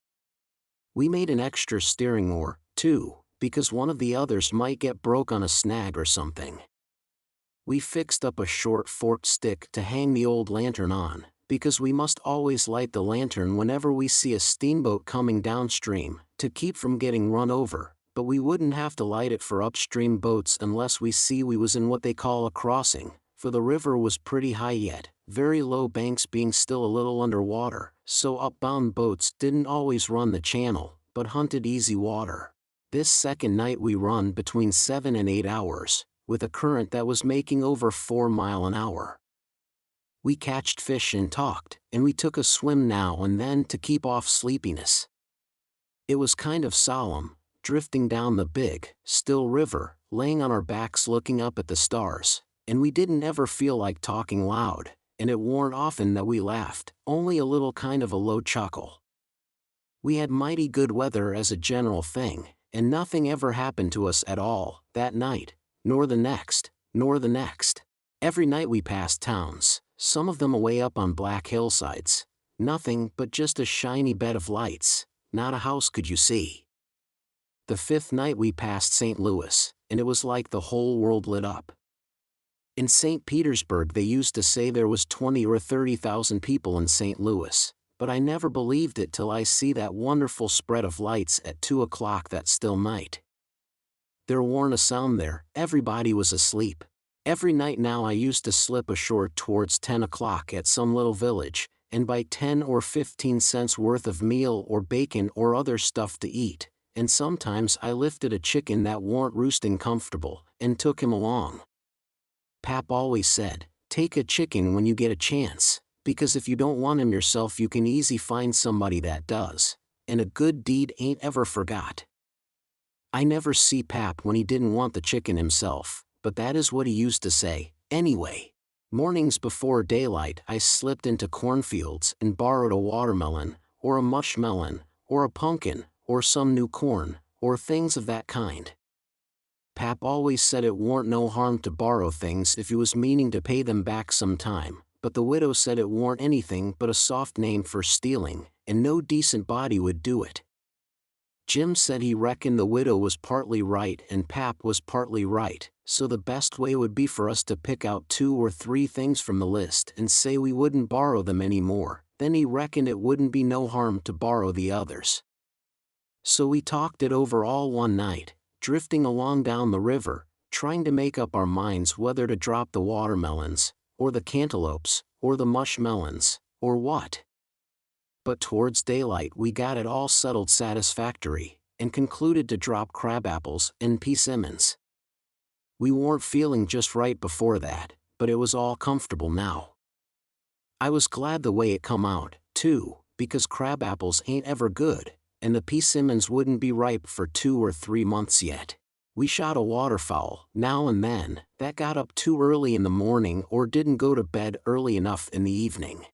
We made an extra steering oar, too, because one of the others might get broke on a snag or something. We fixed up a short forked stick to hang the old lantern on, because we must always light the lantern whenever we see a steamboat coming downstream, to keep from getting run over, but we wouldn't have to light it for upstream boats unless we see we was in what they call a crossing, for the river was pretty high yet, very low banks being still a little underwater, so upbound boats didn't always run the channel, but hunted easy water. This second night we run between 7 and 8 hours, with a current that was making over 4 miles an hour. We catched fish and talked, and we took a swim now and then to keep off sleepiness. It was kind of solemn, drifting down the big, still river, laying on our backs looking up at the stars, and we didn't ever feel like talking loud, and it warn't often that we laughed, only a little kind of a low chuckle. We had mighty good weather as a general thing, and nothing ever happened to us at all, that night, nor the next, nor the next. Every night we passed towns, some of them away up on black hillsides. Nothing but just a shiny bed of lights, not a house could you see. The 5th night we passed St. Louis, and it was like the whole world lit up. In St. Petersburg they used to say there was 20 or 30,000 people in St. Louis, but I never believed it till I see that wonderful spread of lights at 2 o'clock that still night. There warn't a sound there, everybody was asleep. Every night now I used to slip ashore towards 10 o'clock at some little village, and buy 10 or 15 cents worth of meal or bacon or other stuff to eat, and sometimes I lifted a chicken that warn't roosting comfortable, and took him along. Pap always said, take a chicken when you get a chance, because if you don't want him yourself you can easy find somebody that does, and a good deed ain't ever forgot. I never see Pap when he didn't want the chicken himself, but that is what he used to say, anyway. Mornings before daylight I slipped into cornfields and borrowed a watermelon, or a mushmelon, or a pumpkin, or some new corn, or things of that kind. Pap always said it warn't no harm to borrow things if you was meaning to pay them back some time, but the widow said it warn't anything but a soft name for stealing, and no decent body would do it. Jim said he reckoned the widow was partly right and Pap was partly right, so the best way would be for us to pick out 2 or 3 things from the list and say we wouldn't borrow them any more, then he reckoned it wouldn't be no harm to borrow the others. So we talked it over all one night, drifting along down the river, trying to make up our minds whether to drop the watermelons, or the cantaloupes, or the mushmelons, or what. But towards daylight we got it all settled satisfactory, and concluded to drop crabapples and persimmons. We warn't feeling just right before that, but it was all comfortable now. I was glad the way it come out, too, because crabapples ain't ever good, and the persimmons wouldn't be ripe for 2 or 3 months yet. We shot a waterfowl, now and then, that got up too early in the morning or didn't go to bed early enough in the evening.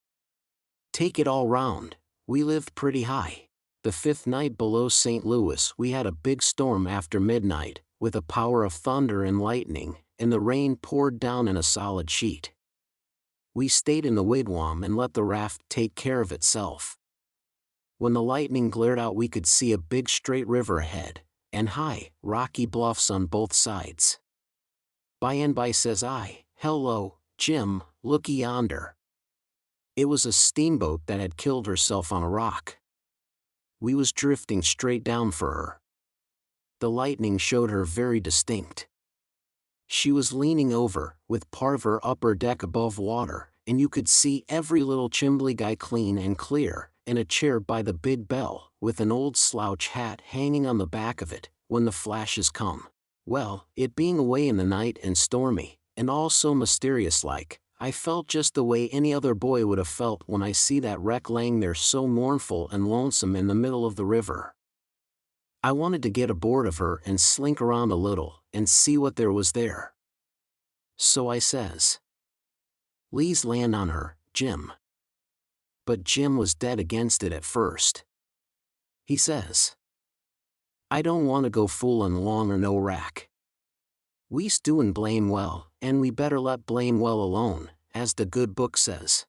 Take it all round, we lived pretty high. The 5th night below St. Louis we had a big storm after midnight, with a power of thunder and lightning, and the rain poured down in a solid sheet. We stayed in the wigwam and let the raft take care of itself. When the lightning glared out we could see a big straight river ahead, and high, rocky bluffs on both sides. By and by says I, "Hello, Jim, looky yonder." It was a steamboat that had killed herself on a rock. We was drifting straight down for her. The lightning showed her very distinct. She was leaning over, with part of her upper deck above water, and you could see every little chimbley guy clean and clear, and a chair by the big bell, with an old slouch hat hanging on the back of it, when the flashes come. Well, it being away in the night and stormy, and all so mysterious-like, I felt just the way any other boy would have felt when I see that wreck laying there so mournful and lonesome in the middle of the river. I wanted to get aboard of her and slink around a little, and see what there was there. So I says, "Please land on her, Jim." But Jim was dead against it at first. He says, "I don't want to go foolin' along or no wrack. We's doin' blame well, and we better let blame well alone, as the good book says.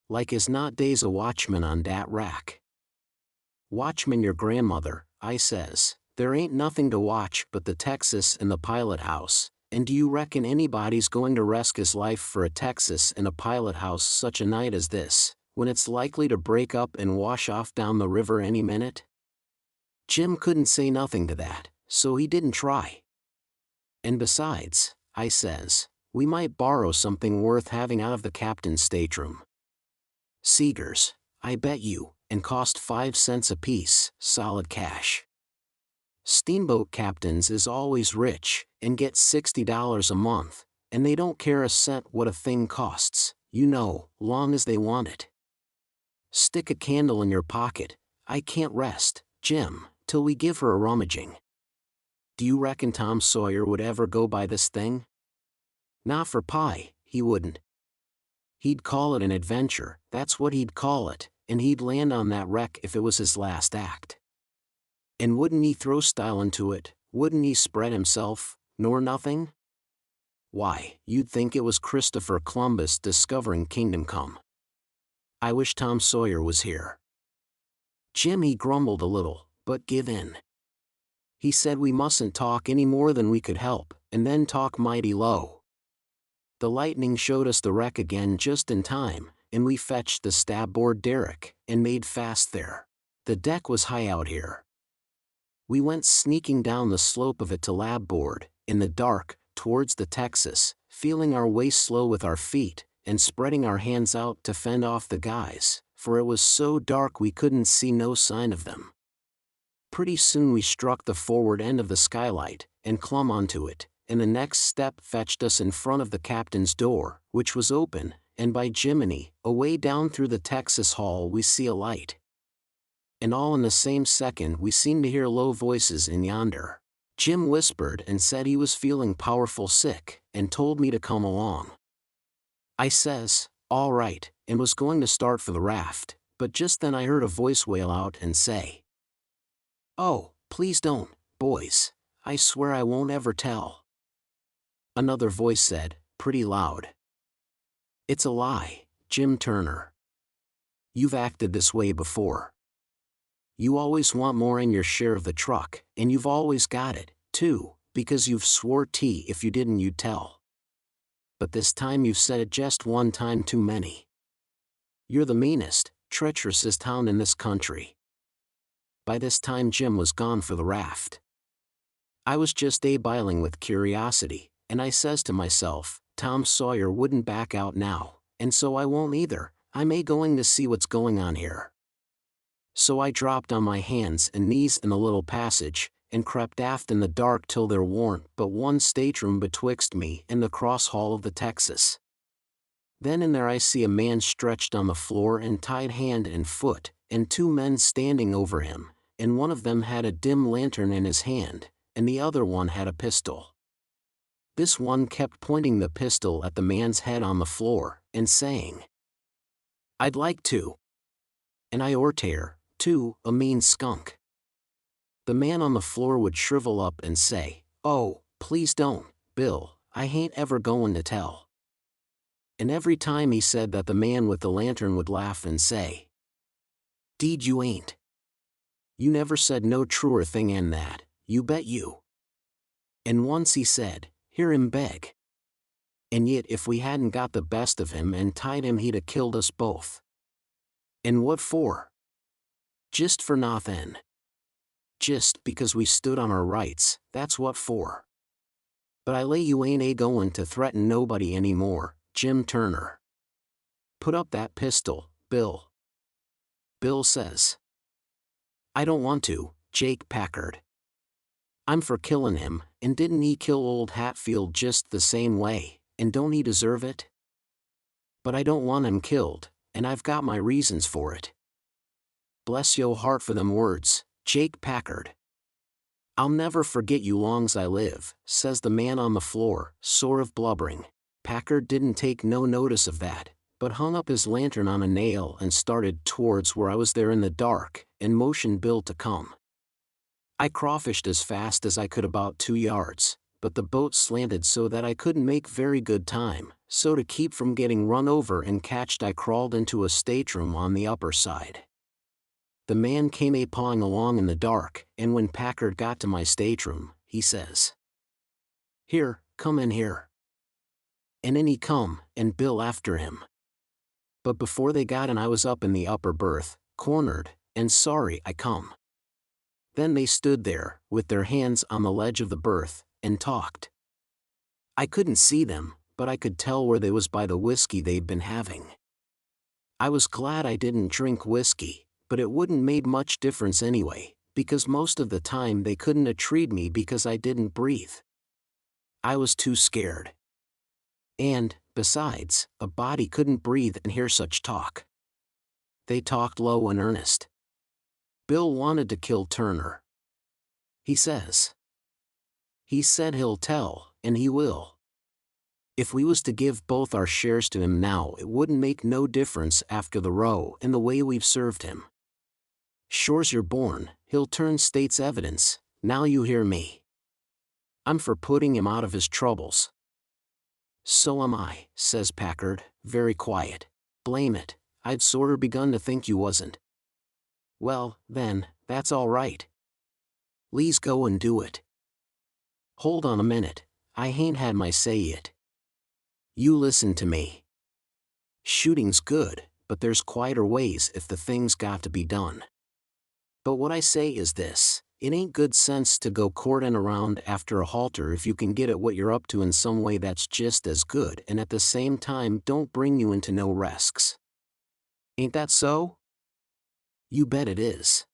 Like as not day's a watchman on dat rack." "Watchman your grandmother," I says, "there ain't nothing to watch but the Texas and the pilot house, and do you reckon anybody's going to risk his life for a Texas and a pilot house such a night as this, when it's likely to break up and wash off down the river any minute?" Jim couldn't say nothing to that, so he didn't try. "And besides," I says, "we might borrow something worth having out of the captain's stateroom. Seegers, I bet you, and cost 5 cents apiece, solid cash. Steamboat captains is always rich, and get $60 a month, and they don't care a cent what a thing costs, you know, long as they want it. Stick a candle in your pocket, I can't rest, Jim, till we give her a rummaging. Do you reckon Tom Sawyer would ever go by this thing? Not for pie, he wouldn't. He'd call it an adventure, that's what he'd call it, and he'd land on that wreck if it was his last act. And wouldn't he throw style into it, wouldn't he spread himself, nor nothing? Why, you'd think it was Christopher Columbus discovering Kingdom Come. I wish Tom Sawyer was here. Jim, he grumbled a little, but give in. He said we mustn't talk any more than we could help, and then talk mighty low. The lightning showed us the wreck again just in time, and we fetched the starboard derrick, and made fast there. The deck was high out here. We went sneaking down the slope of it to labboard, in the dark, towards the Texas, feeling our way slow with our feet, and spreading our hands out to fend off the guys, for it was so dark we couldn't see no sign of them. Pretty soon we struck the forward end of the skylight, and clumb onto it, and the next step fetched us in front of the captain's door, which was open, and by Jiminy, away down through the Texas hall we see a light. And all in the same second we seemed to hear low voices in yonder. Jim whispered and said he was feeling powerful sick, and told me to come along. I says, all right, and was going to start for the raft, but just then I heard a voice wail out and say, "Oh, please don't, boys, I swear I won't ever tell." Another voice said, pretty loud, "It's a lie, Jim Turner. You've acted this way before. You always want more in your share of the truck, and you've always got it, too, because you've swore T if you didn't you'd tell. But this time you've said it just one time too many. You're the meanest, treacherousest hound in this country." By this time Jim was gone for the raft. I was just biling with curiosity, and I says to myself, Tom Sawyer wouldn't back out now, and so I won't either. I'm going to see what's going on here. So I dropped on my hands and knees in the little passage, and crept aft in the dark till there warn't but one stateroom betwixt me and the cross hall of the Texas. Then in there I see a man stretched on the floor and tied hand and foot, and two men standing over him, and one of them had a dim lantern in his hand, and the other one had a pistol. This one kept pointing the pistol at the man's head on the floor, and saying, "I'd like to. And I ortare, too, a mean skunk." The man on the floor would shrivel up and say, "Oh, please don't, Bill, I ain't ever goin' to tell." And every time he said that the man with the lantern would laugh and say, "'Deed you ain't. You never said no truer thing than that, you bet you." And once he said, "Hear him beg. And yet if we hadn't got the best of him and tied him he'd 'a killed us both." And what for? Just for nothin'. Just because we stood on our rights, that's what for. But I lay you ain't goin' to threaten nobody any more, Jim Turner. Put up that pistol, Bill." Bill says, "I don't want to, Jake Packard. I'm for killin' him, and didn't he kill old Hatfield just the same way, and don't he deserve it? But I don't want him killed, and I've got my reasons for it." "Bless yo' heart for them words, Jake Packard. I'll never forget you long's I live," says the man on the floor, sort of blubbering. Packard didn't take no notice of that, but hung up his lantern on a nail and started towards where I was there in the dark, and motioned Bill to come. I crawfished as fast as I could about 2 yards, but the boat slanted so that I couldn't make very good time, so to keep from getting run over and catched I crawled into a stateroom on the upper side. The man came pawing along in the dark, and when Packard got to my stateroom, he says, "Here, come in here." And in he come, and Bill after him. But before they got in I was up in the upper berth, cornered, and sorry I come. Then they stood there, with their hands on the ledge of the berth, and talked. I couldn't see them, but I could tell where they was by the whiskey they'd been having. I was glad I didn't drink whiskey, but it wouldn't made much difference anyway, because most of the time they couldn't treat me because I didn't breathe. I was too scared. And, besides, a body couldn't breathe and hear such talk. They talked low and earnest. Bill wanted to kill Turner. He says. He said he'll tell, and he will. If we was to give both our shares to him now, it wouldn't make no difference after the row and the way we've served him. Sure's you're born, he'll turn state's evidence, now you hear me. I'm for putting him out of his troubles. So am I, says Packard, very quiet. Blame it, I'd sorter begun to think you wasn't. Well, then, that's all right. Le's go and do it. Hold on a minute, I hain't had my say yet. You listen to me. Shooting's good, but there's quieter ways if the thing's got to be done. But what I say is this, it ain't good sense to go courtin' around after a halter if you can get at what you're up to in some way that's just as good and at the same time don't bring you into no risks. Ain't that so? You bet it is.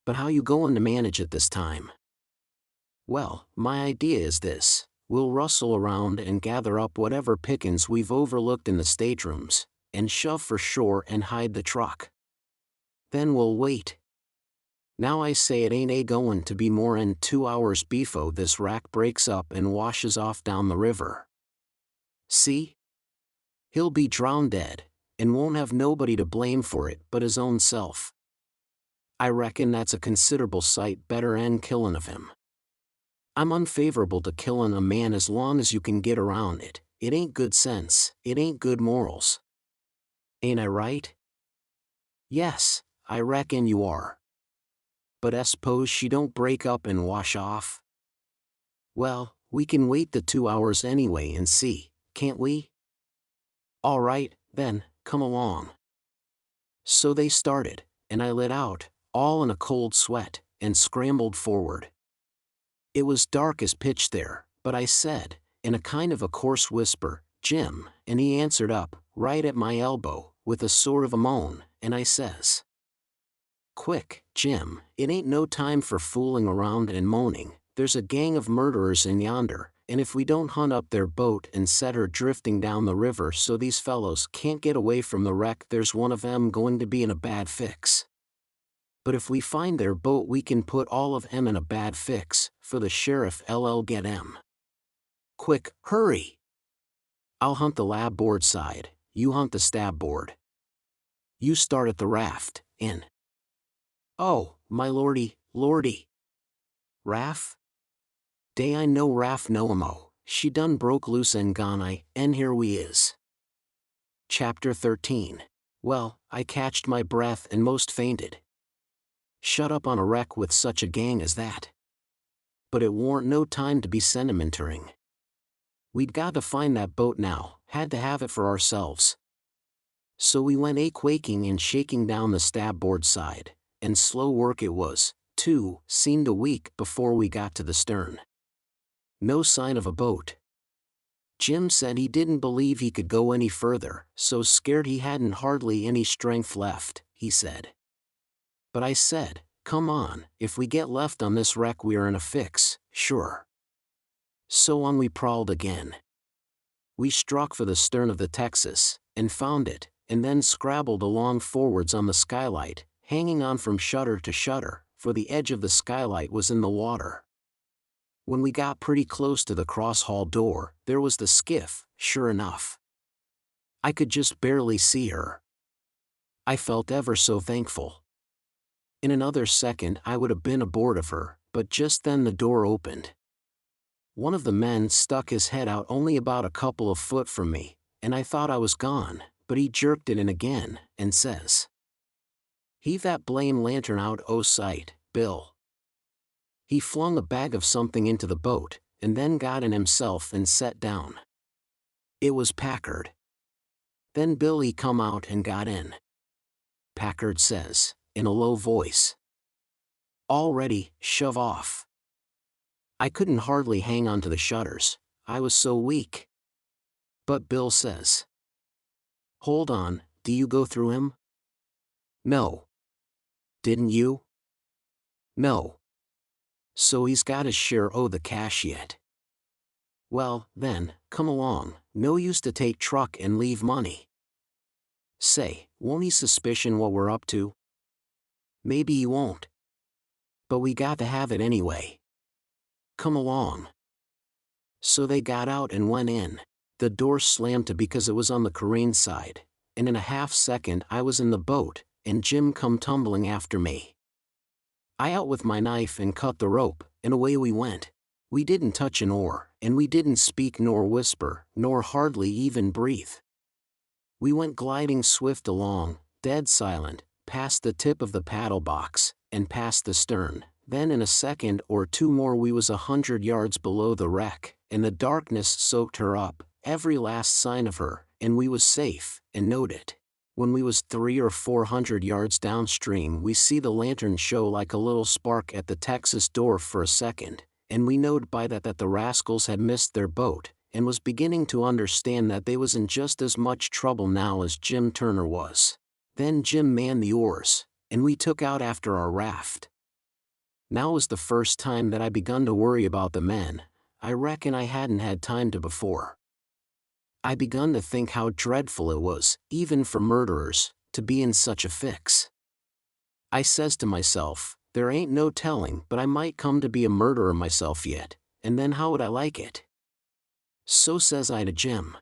But how you goin' to manage it this time? Well, my idea is this. We'll rustle around and gather up whatever pickings we've overlooked in the staterooms, and shove for shore and hide the truck. Then we'll wait. Now I say it ain't goin' to be more'n 2 hours befo this wrack breaks up and washes off down the river. See? He'll be drowned dead, and won't have nobody to blame for it but his own self. I reckon that's a considerable sight better'n killin' of him. I'm unfavorable to killin' a man as long as you can get around it. It ain't good sense, it ain't good morals. Ain't I right? Yes, I reckon you are. But I suppose she don't break up and wash off? Well, we can wait the 2 hours anyway and see, can't we? All right, then, come along. So they started, and I lit out, all in a cold sweat, and scrambled forward. It was dark as pitch there, but I said, in a kind of a coarse whisper, "Jim," and he answered up, right at my elbow, with a sort of a moan, and I says, "Quick, Jim, it ain't no time for fooling around and moaning, there's a gang of murderers in yonder, and if we don't hunt up their boat and set her drifting down the river so these fellows can't get away from the wreck, there's one of 'em going to be in a bad fix. But if we find their boat we can put all of 'em in a bad fix, for the sheriff LL get 'em. Quick, hurry! I'll hunt the labboard side, you hunt the stabboard. You start at the raft, in. Oh, my lordy, lordy. Raff? Day I know Raff no mo, she done broke loose and gone and here we is. Chapter 13. Well, I catched my breath and most fainted. Shut up on a wreck with such a gang as that. But it warn't no time to be sentimenting. We'd got to find that boat now, had to have it for ourselves. So we went quaking and shaking down the stabboard side, and slow work it was, too, seemed a week before we got to the stern. No sign of a boat. Jim said he didn't believe he could go any further, so scared he hadn't hardly any strength left, he said. But I said, come on, if we get left on this wreck we are in a fix, sure. So on we prowled again. We struck for the stern of the Texas, and found it, and then scrabbled along forwards on the skylight, hanging on from shutter to shutter, for the edge of the skylight was in the water. When we got pretty close to the cross-hall door, there was the skiff, sure enough. I could just barely see her. I felt ever so thankful. In another second I would have been aboard of her, but just then the door opened. One of the men stuck his head out only about a couple of foot from me, and I thought I was gone, but he jerked it in again, and says, "Heave that blame lantern out o' sight, Bill." He flung a bag of something into the boat, and then got in himself and sat down. It was Packard. Then Billy come out and got in. Packard says, in a low voice, "All ready, shove off." I couldn't hardly hang on to the shutters, I was so weak. But Bill says, "Hold on, do you go through him?" "No." "Didn't you?" "No." "So he's got his share o' the cash yet." "Well, then, come along, no use to take truck and leave money." "Say, won't he suspicion what we're up to?" "Maybe he won't. But we got to have it anyway. Come along." So they got out and went in. The door slammed to because it was on the careen side, and in a half-second I was in the boat, and Jim come tumbling after me. I out with my knife and cut the rope, and away we went. We didn't touch an oar, and we didn't speak nor whisper, nor hardly even breathe. We went gliding swift along, dead silent, past the tip of the paddle box, and past the stern. Then in a second or two more we was 100 yards below the wreck, and the darkness soaked her up, every last sign of her, and we was safe, and knowed it. When we was 300 or 400 yards downstream we see the lantern show like a little spark at the Texas door for a second, and we knowed by that the rascals had missed their boat, and was beginning to understand that they was in just as much trouble now as Jim Turner was. Then Jim manned the oars, and we took out after our raft. Now was the first time that I begun to worry about the men. I reckon I hadn't had time to before. I begun to think how dreadful it was, even for murderers, to be in such a fix. I says to myself, there ain't no telling but I might come to be a murderer myself yet, and then how would I like it? So says I to Jim,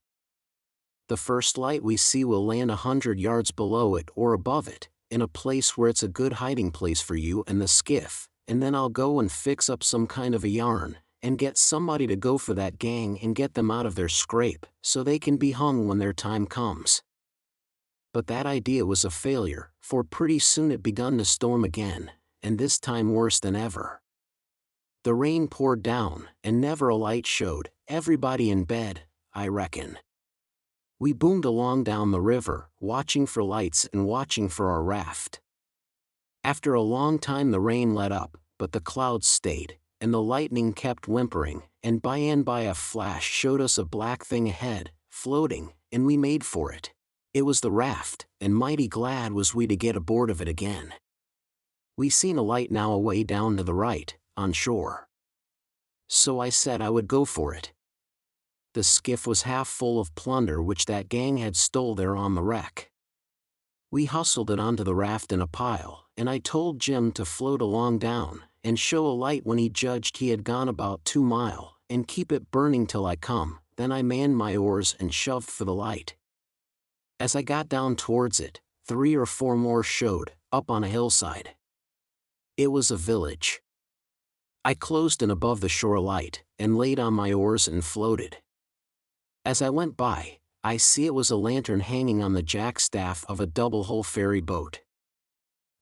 the first light we see will land 100 yards below it or above it, in a place where it's a good hiding place for you and the skiff, and then I'll go and fix up some kind of a yarn, and get somebody to go for that gang and get them out of their scrape, so they can be hung when their time comes. But that idea was a failure, for pretty soon it begun to storm again, and this time worse than ever. The rain poured down, and never a light showed, everybody in bed, I reckon. We boomed along down the river, watching for lights and watching for our raft. After a long time the rain let up, but the clouds stayed, and the lightning kept whimpering, and by a flash showed us a black thing ahead, floating, and we made for it. It was the raft, and mighty glad was we to get aboard of it again. We seen a light now away down to the right, on shore. So I said I would go for it. The skiff was half full of plunder which that gang had stole there on the wreck. We hustled it onto the raft in a pile, and I told Jim to float along down, and show a light when he judged he had gone about 2 miles, and keep it burning till I come. Then I manned my oars and shoved for the light. As I got down towards it, 3 or 4 more showed, up on a hillside. It was a village. I closed in above the shore light, and laid on my oars and floated. As I went by, I see it was a lantern hanging on the jackstaff of a double-hull ferry boat.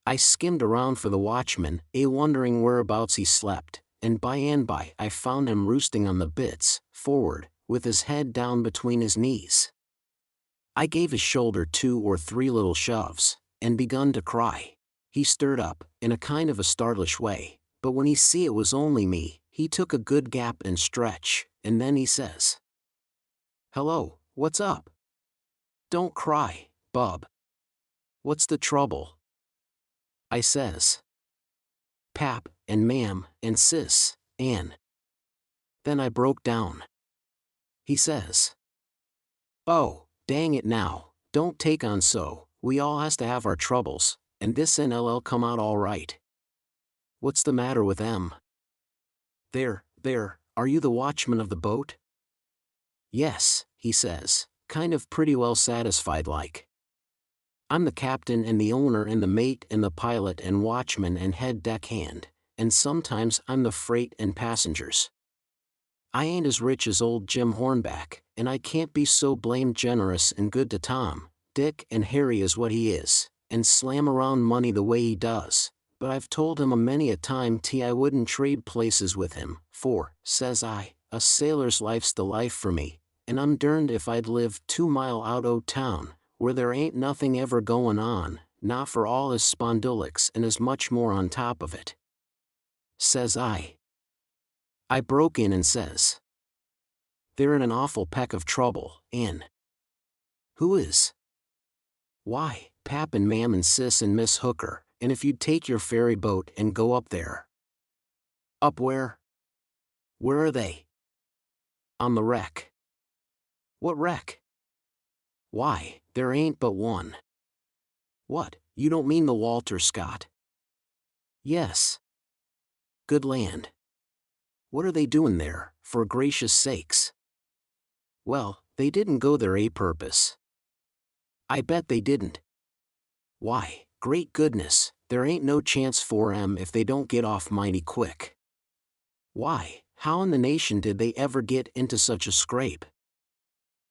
I skimmed around for the watchman, wondering whereabouts he slept, and by I found him roosting on the bitts, forward, with his head down between his knees. I gave his shoulder 2 or 3 little shoves, and begun to cry. He stirred up, in a kind of a startlish way, but when he see it was only me, he took a good gap and stretch, and then he says, "Hello, what's up? Don't cry, bub. What's the trouble?" I says, "Pap, and ma'am, and sis, Ann." Then I broke down. He says, "Oh, dang it now, don't take on so, we all has to have our troubles, and this NLL come out all right. What's the matter with em?" There, are you the watchman of the boat?" "Yes," he says, kind of pretty well satisfied like. "I'm the captain and the owner and the mate and the pilot and watchman and head deckhand, and sometimes I'm the freight and passengers. I ain't as rich as old Jim Hornback, and I can't be so blamed generous and good to Tom, Dick and Harry as what he is, and slam around money the way he does, but I've told him a many a time I wouldn't trade places with him, for, says I, a sailor's life's the life for me, and I'm derned if I'd live 2 mile out o' town, where there ain't nothing ever goin' on, not for all his spondulics and as much more on top of it," says I. I broke in and says, "They're in an awful peck of trouble, Ann." "Who is?" "Why, Pap and Mam and Sis and Miss Hooker, and if you'd take your ferry boat and go up there." "Up where?" "Where are they?" "On the wreck." "What wreck?" "Why, there ain't but one." "What, you don't mean the Walter Scott?" "Yes." "Good land. What are they doing there, for gracious sakes?" "Well, They didn't go there a purpose. I bet they didn't. Why, great goodness, there ain't no chance for 'em if they don't get off mighty quick. Why, how in the nation did they ever get into such a scrape?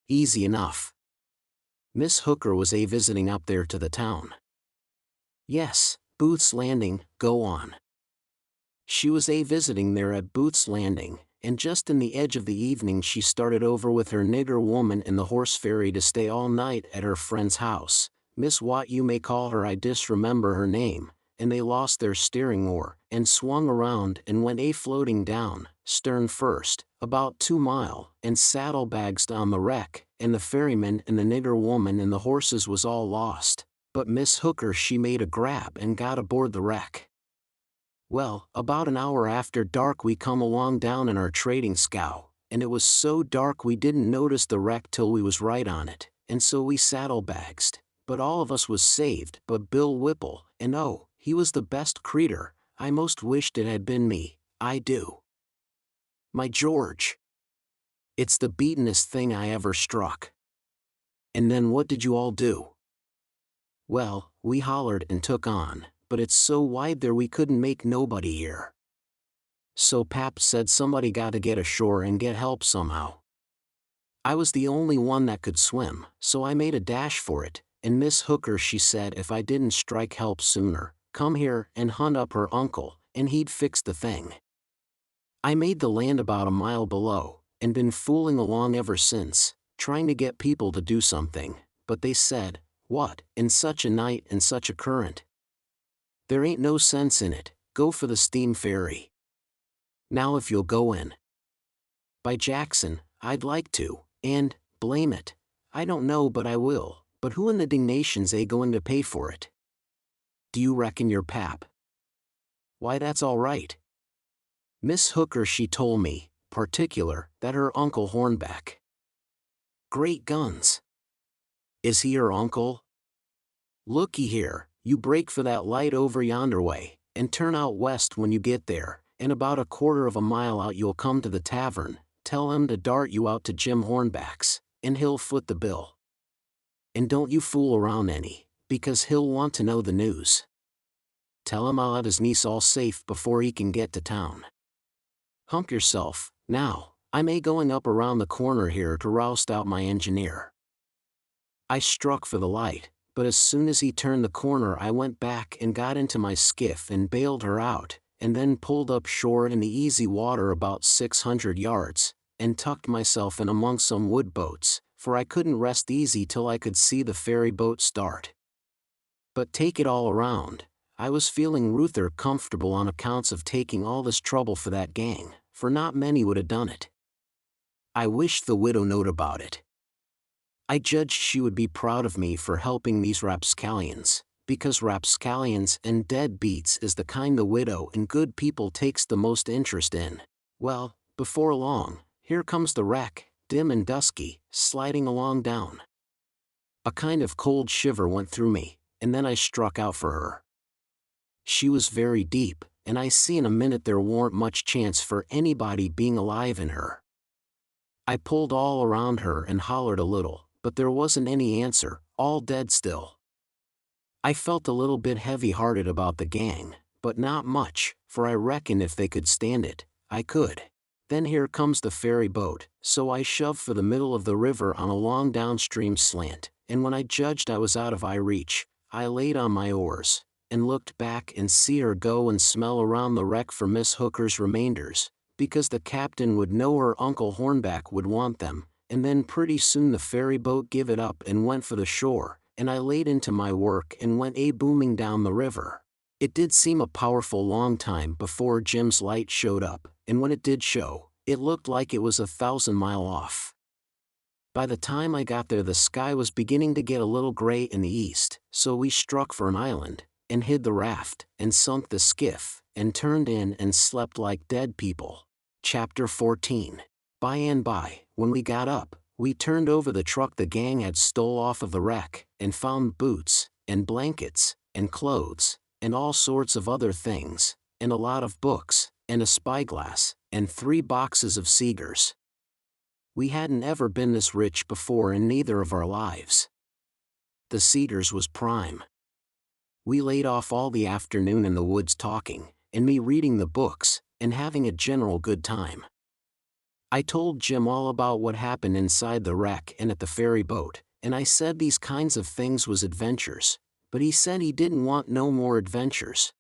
Easy enough. Miss Hooker was visiting up there to the town. Yes, Booth's Landing, go on. She was visiting there at Booth's Landing, and just in the edge of the evening she started over with her nigger woman in the horse ferry to stay all night at her friend's house, Miss What you may call her, I disremember her name, and they lost their steering oar, and swung around and went floating down, stern first, about 2 mile, and saddlebags down the wreck, and the ferryman and the nigger woman and the horses was all lost, but Miss Hooker she made a grab and got aboard the wreck. Well, about an hour after dark we come along down in our trading scow, and it was so dark we didn't notice the wreck till we was right on it, and so we saddlebagsed, but all of us was saved but Bill Whipple, and oh, he was the best creetur, I most wished it had been me, I do. My George! It's the beatin'est thing I ever struck. And then what did you all do? Well, we hollered and took on, but it's so wide there we couldn't make nobody hear. So Pap said somebody got to get ashore and get help somehow. I was the only one that could swim, so I made a dash for it, and Miss Hooker she said if I didn't strike help sooner, come here and hunt up her uncle, and he'd fix the thing. I made the land about a mile below, and been fooling along ever since, trying to get people to do something, but they said, what, in such a night and such a current? There ain't no sense in it, go for the steam ferry. Now if you'll go in. By Jackson, I'd like to, and, blame it, I don't know but I will, but who in the dingnation's going to pay for it? Do you reckon your pap? Why that's all right. Miss Hooker she told me, particular, that her uncle Hornback. Great guns! Is he her uncle? Looky here, you break for that light over yonder way, and turn out west when you get there, and about a quarter of a mile out you'll come to the tavern, tell him to dart you out to Jim Hornback's, and he'll foot the bill. And don't you fool around any, because he'll want to know the news. Tell him I'll have his niece all safe before he can get to town. Hump yourself, now, I'm going up around the corner here to roust out my engineer. I struck for the light, but as soon as he turned the corner I went back and got into my skiff and bailed her out, and then pulled up shore in the easy water about 600 yards, and tucked myself in among some wood boats, for I couldn't rest easy till I could see the ferry boat start. But take it all around, I was feeling ruther comfortable on accounts of taking all this trouble for that gang, for not many would have done it. I wished the widow knowed about it. I judged she would be proud of me for helping these rapscallions, because rapscallions and deadbeats is the kind the widow and good people takes the most interest in. Well, before long, here comes the wreck, dim and dusky, sliding along down. A kind of cold shiver went through me, and then I struck out for her. She was very deep, and I see in a minute there warn't much chance for anybody being alive in her. I pulled all around her and hollered a little, but there wasn't any answer, all dead still. I felt a little bit heavy-hearted about the gang, but not much, for I reckoned if they could stand it, I could. Then here comes the ferry boat, so I shoved for the middle of the river on a long downstream slant, and when I judged I was out of eye reach, I laid on my oars, and looked back and see her go and smell around the wreck for Miss Hooker's remainders, because the captain would know her Uncle Hornback would want them, and then pretty soon the ferry boat give it up and went for the shore, and I laid into my work and went booming down the river. It did seem a powerful long time before Jim's light showed up, and when it did show, it looked like it was 1,000 miles off. By the time I got there the sky was beginning to get a little gray in the east, so we struck for an island, and hid the raft, and sunk the skiff, and turned in and slept like dead people. Chapter 14. By and by, when we got up, we turned over the truck the gang had stole off of the wreck, and found boots, and blankets, and clothes, and all sorts of other things, and a lot of books, and a spyglass, and 3 boxes of cigars. We hadn't ever been this rich before in neither of our lives. The Cedars was prime. We laid off all the afternoon in the woods talking, and me reading the books, and having a general good time. I told Jim all about what happened inside the wreck and at the ferry boat, and I said these kinds of things was adventures, but he said he didn't want no more adventures.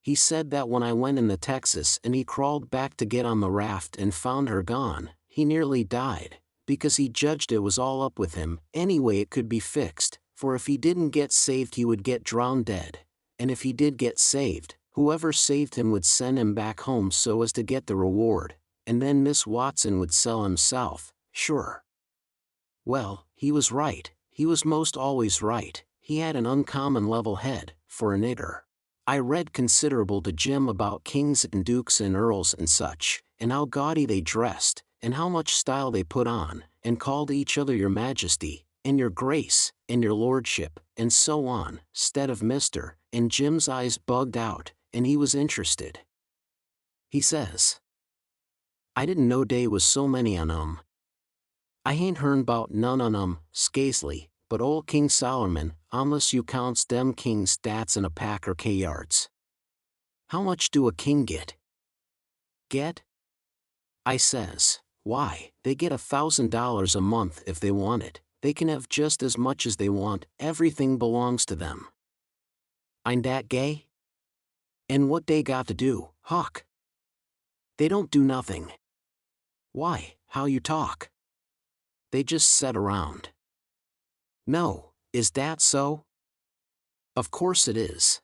He said that when I went in the Texas and he crawled back to get on the raft and found her gone, he nearly died, because he judged it was all up with him. Anyway, it could be fixed, for if he didn't get saved he would get drowned dead, and if he did get saved, whoever saved him would send him back home so as to get the reward, and then Miss Watson would sell him south, sure. Well, he was right, he was most always right. He had an uncommon level head, for a nigger. I read considerable to Jim about kings and dukes and earls and such, and how gaudy they dressed, and how much style they put on, and called each other your majesty, and your grace, and your lordship, and so on, 'stead of Mr., and Jim's eyes bugged out, and he was interested. He says, "I didn't know dey was so many on 'em. I hain't hearn 'bout none on 'em, scasely, but old King Solomon, unless you counts dem kings stats in a pack or yards. How much do a king get?" "Get?" I says, "Why, they get $1,000 a month if they want it. They can have just as much as they want, everything belongs to them." "Ain't dat gay?" "And what dey got to do, Huck?" "They don't do nothing." "Why, how you talk?" "They just set around." "No, is dat so?" "Of course it is.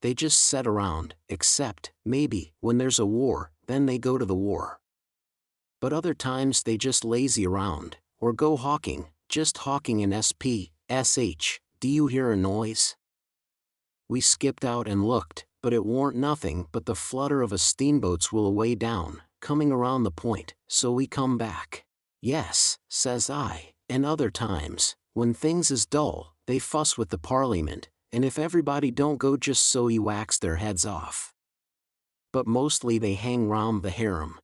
They just set around, except, maybe, when there's a war, then they go to the war. But other times they just lazy around, or go hawking, just hawking in SPSH. Do you hear a noise?" We skipped out and looked, but it warn't nothing but the flutter of a steamboat's will away down, coming around the point, so we come back. "Yes," says I, "and other times, when things is dull, they fuss with the Parliament, and if everybody don't go just so he whacks their heads off. But mostly they hang round the harem."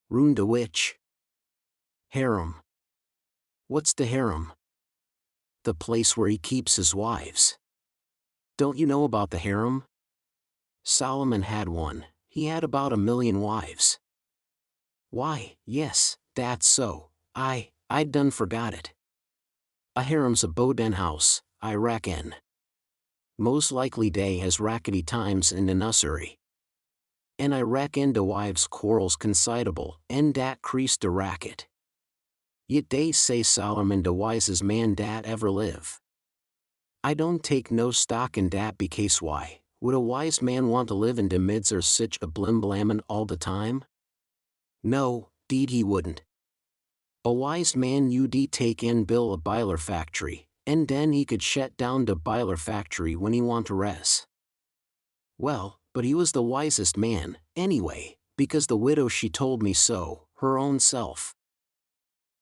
"Roon de which?" "Harem." "What's the harem?" "The place where he keeps his wives." "Don't you know about the harem?" "Solomon had one, he had about 1,000,000 wives." "Why, yes, that's so, I'd done forgot it. A harem's a boden house, I reckon. Most likely dey has rackety times in the nussery. And I reckon de wives quarrels considerable, and dat crease de racket. Yet dey say Solomon de wisest man dat ever live. I don't take no stock in dat because why, would a wise man want to live in de midst or sich a blim-blammin' all the time? No, 'deed he wouldn't. A wise man you'd take in build a biler factory, and den he could shet down de biler factory when he want to res. Well, but he was the wisest man, anyway, because the widow she told me so, her own self.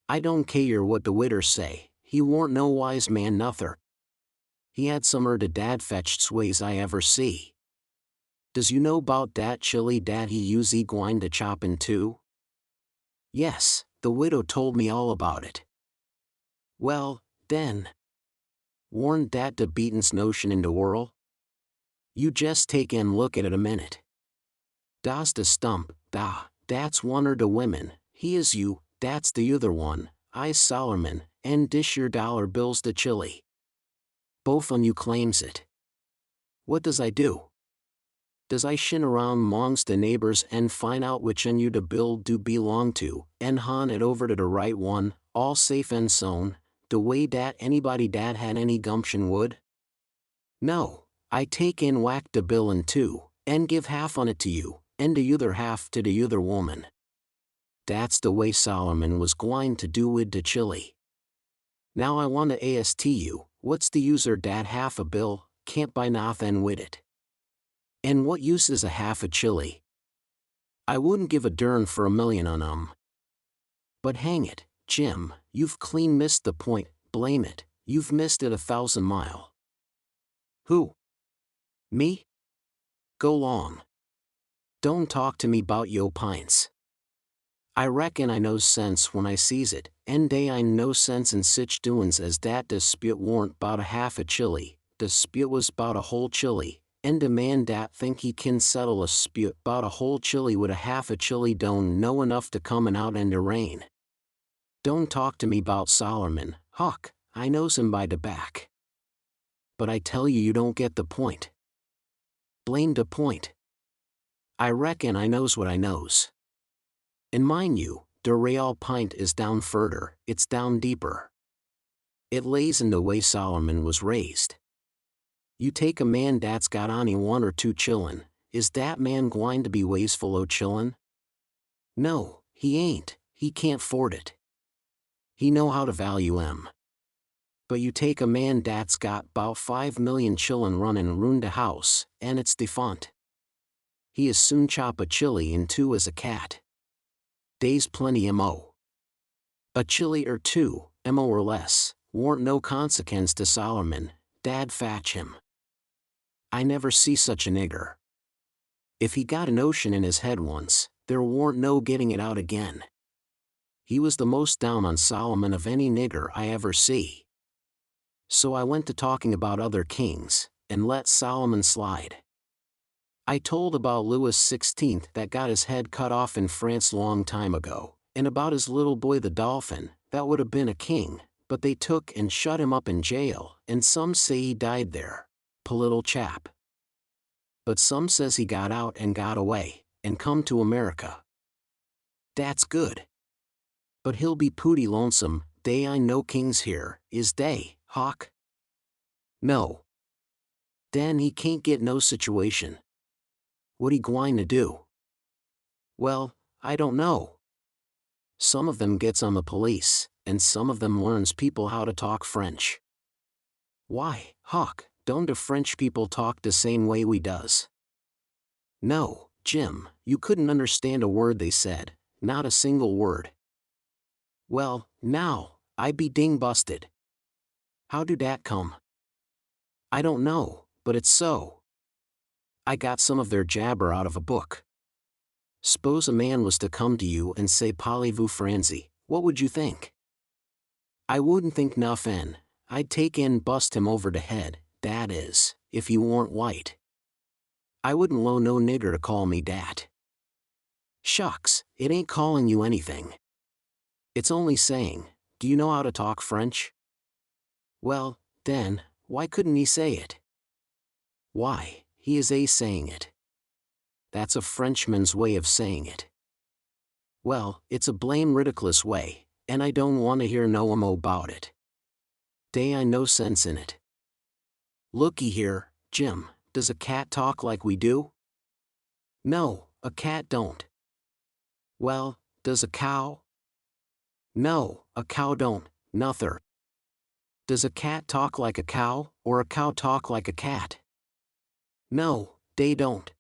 I don't care what the widder say, he warn't no wise man nuther. He had some de dad fetched ways I ever see. Does you know 'bout dat chili dat he use gwine to choppin' too? Yes, the widow told me all about it. Well, den. Warn't dat de beatin'st notion in de world? You jest take and look at it a minute. Das de stump, dat's one er de women, he is you, dat's de other one, I's Solomon, and dish your dollar bills de chili. Both on you claims it. What does I do? Does I shin around mongs de neighbors and find out which un you de bill do belong to, and han it over to de right one, all safe and sown, de way dat anybody dat had any gumption would? No, I take in whack de bill in two, and give half on it to you, and de other half to de other woman. Dat's de way Solomon was gwine to do wid de chili. Now I want to ast you, what's the user dat half a bill, can't buy nothin' wid it? And what use is a half a chili? I wouldn't give a dern for 1,000,000 on 'em. But hang it, Jim, you've clean missed the point, blame it, you've missed it 1,000 mile. Who? Me? Go long. Don't talk to me 'bout yo pints. I reckon I knows sense when I sees it, and dey I no sense in sich doin's as dat dispute warn't 'bout a half a chili, dispute was 'bout a whole chili, and de man dat think he kin settle a 'spute 'bout a whole chili wid a half a chili don't know enough to comin' out in de rain. Don't talk to me 'bout Solomon, Huck, I knows him by de back. But I tell you don't get the point. Blame de point. I reckon I knows what I knows. And mind you, de real pint is down furder, it's down deeper. It lays in the way Solomon was raised. You take a man dat's got only 1 or 2 chillun, is dat man gwine to be wasteful o' chillun? No, he ain't, he can't 'ford it. He know how to value 'em. But you take a man dat's got 'bout 5 million chillun runnin' round de house, and it's defunct. He is soon chop a chili in 2 as a cat. Dey's plenty mo. A chili or 2, mo or less, warn't no consequence to Solomon, dad fatch him. I never see such a nigger. If he got a notion in his head once, there warn't no getting it out again. He was the most down on Solomon of any nigger I ever see. So I went to talking about other kings, and let Solomon slide. I told about Louis XVI that got his head cut off in France long time ago, and about his little boy the Dolphin, that would have been a king, but they took and shut him up in jail, and some say he died there, po little chap. But some says he got out and got away, and come to America. That's good. But he'll be pooty lonesome, dey I know kings here, is dey, Hawk? No. Den he can't get no situation. What he gwine to do? Well, I don't know. Some of them gets on the police, and some of them learns people how to talk French. Why, Huck, don't the French people talk the same way we does? No, Jim, you couldn't understand a word they said, not a single word. Well, now, I be ding busted. How do dat come? I don't know, but it's so. I got some of their jabber out of a book. S'pose a man was to come to you and say parlez-vous français, what would you think? I wouldn't think nuffin, I'd take in bust him over the head, dat is, if you warn't white. I wouldn't low no nigger to call me dat. Shucks, it ain't calling you anything. It's only saying, do you know how to talk French? Well, then, why couldn't he say it? Why, he is saying it. That's a Frenchman's way of saying it. Well, it's a blame ridiculous way, and I don't want to hear no mo about it. Dey I no sense in it. Looky here, Jim, does a cat talk like we do? No, a cat don't. Well, does a cow? No, a cow don't, nuther. Does a cat talk like a cow, or a cow talk like a cat? No, dey don't.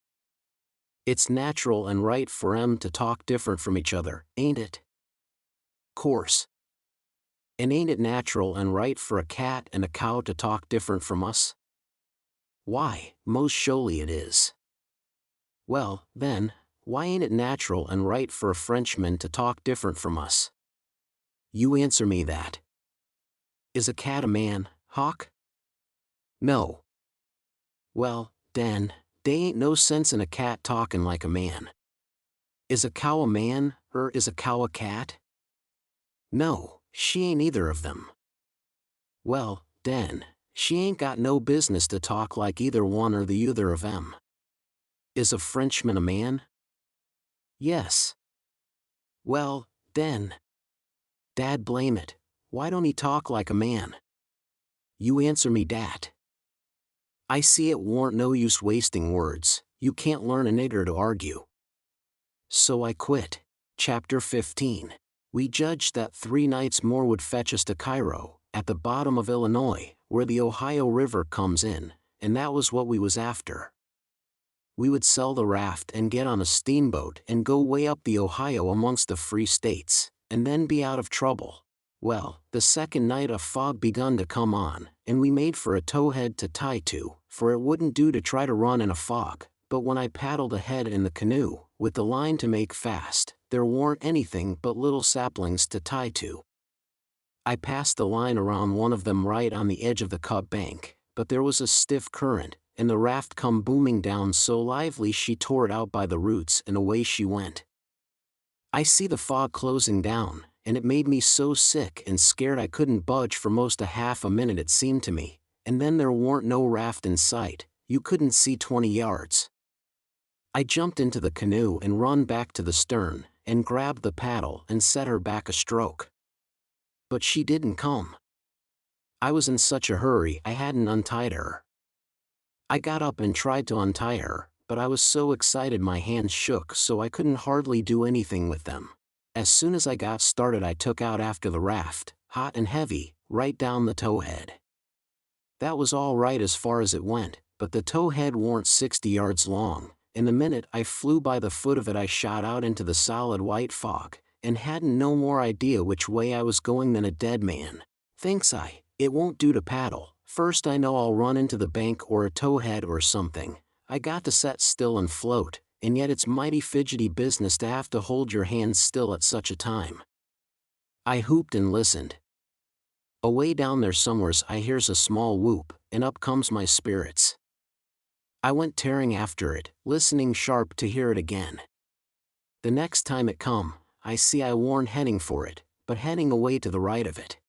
It's natural and right for 'em to talk different from each other, ain't it? Course. And ain't it natural and right for a cat and a cow to talk different from us? Why, most surely it is. Well, then, why ain't it natural and right for a Frenchman to talk different from us? You answer me that. Is a cat a man, Hawk? No. Well, den, dey ain't no sense in a cat talkin' like a man. Is a cow a man, or is a cow a cat? No, she ain't either of them. Well, den, she ain't got no business to talk like either one or the other of 'em. Is a Frenchman a man? Yes. Well, den. Dad blame it, why don't he talk like a man? You answer me dat. I see it warn't no use wasting words, you can't learn a nigger to argue. So I quit. Chapter 15. We judged that 3 nights more would fetch us to Cairo, at the bottom of Illinois, where the Ohio River comes in, and that was what we was after. We would sell the raft and get on a steamboat and go way up the Ohio amongst the free states, and then be out of trouble. Well, the second night a fog begun to come on, and we made for a towhead to tie to, for it wouldn't do to try to run in a fog, but when I paddled ahead in the canoe, with the line to make fast, there weren't anything but little saplings to tie to. I passed the line around one of them right on the edge of the cut bank, but there was a stiff current, and the raft come booming down so lively she tore it out by the roots and away she went. I see the fog closing down, and it made me so sick and scared I couldn't budge for most a half a minute it seemed to me, and then there weren't no raft in sight, you couldn't see 20 yards. I jumped into the canoe and run back to the stern, and grabbed the paddle and set her back a stroke. But she didn't come. I was in such a hurry I hadn't untied her. I got up and tried to untie her, but I was so excited my hands shook so I couldn't hardly do anything with them. As soon as I got started I took out after the raft, hot and heavy, right down the towhead. That was all right as far as it went, but the towhead warn't 60 yards long, and the minute I flew by the foot of it I shot out into the solid white fog, and hadn't no more idea which way I was going than a dead man. Thinks I, it won't do to paddle, first I know I'll run into the bank or a towhead or something. I got to set still and float, and yet it's mighty fidgety business to have to hold your hands still at such a time. I hooped and listened. Away down there somewheres I hears a small whoop, and up comes my spirits. I went tearing after it, listening sharp to hear it again. The next time it come, I see I warn't heading for it, but heading away to the right of it.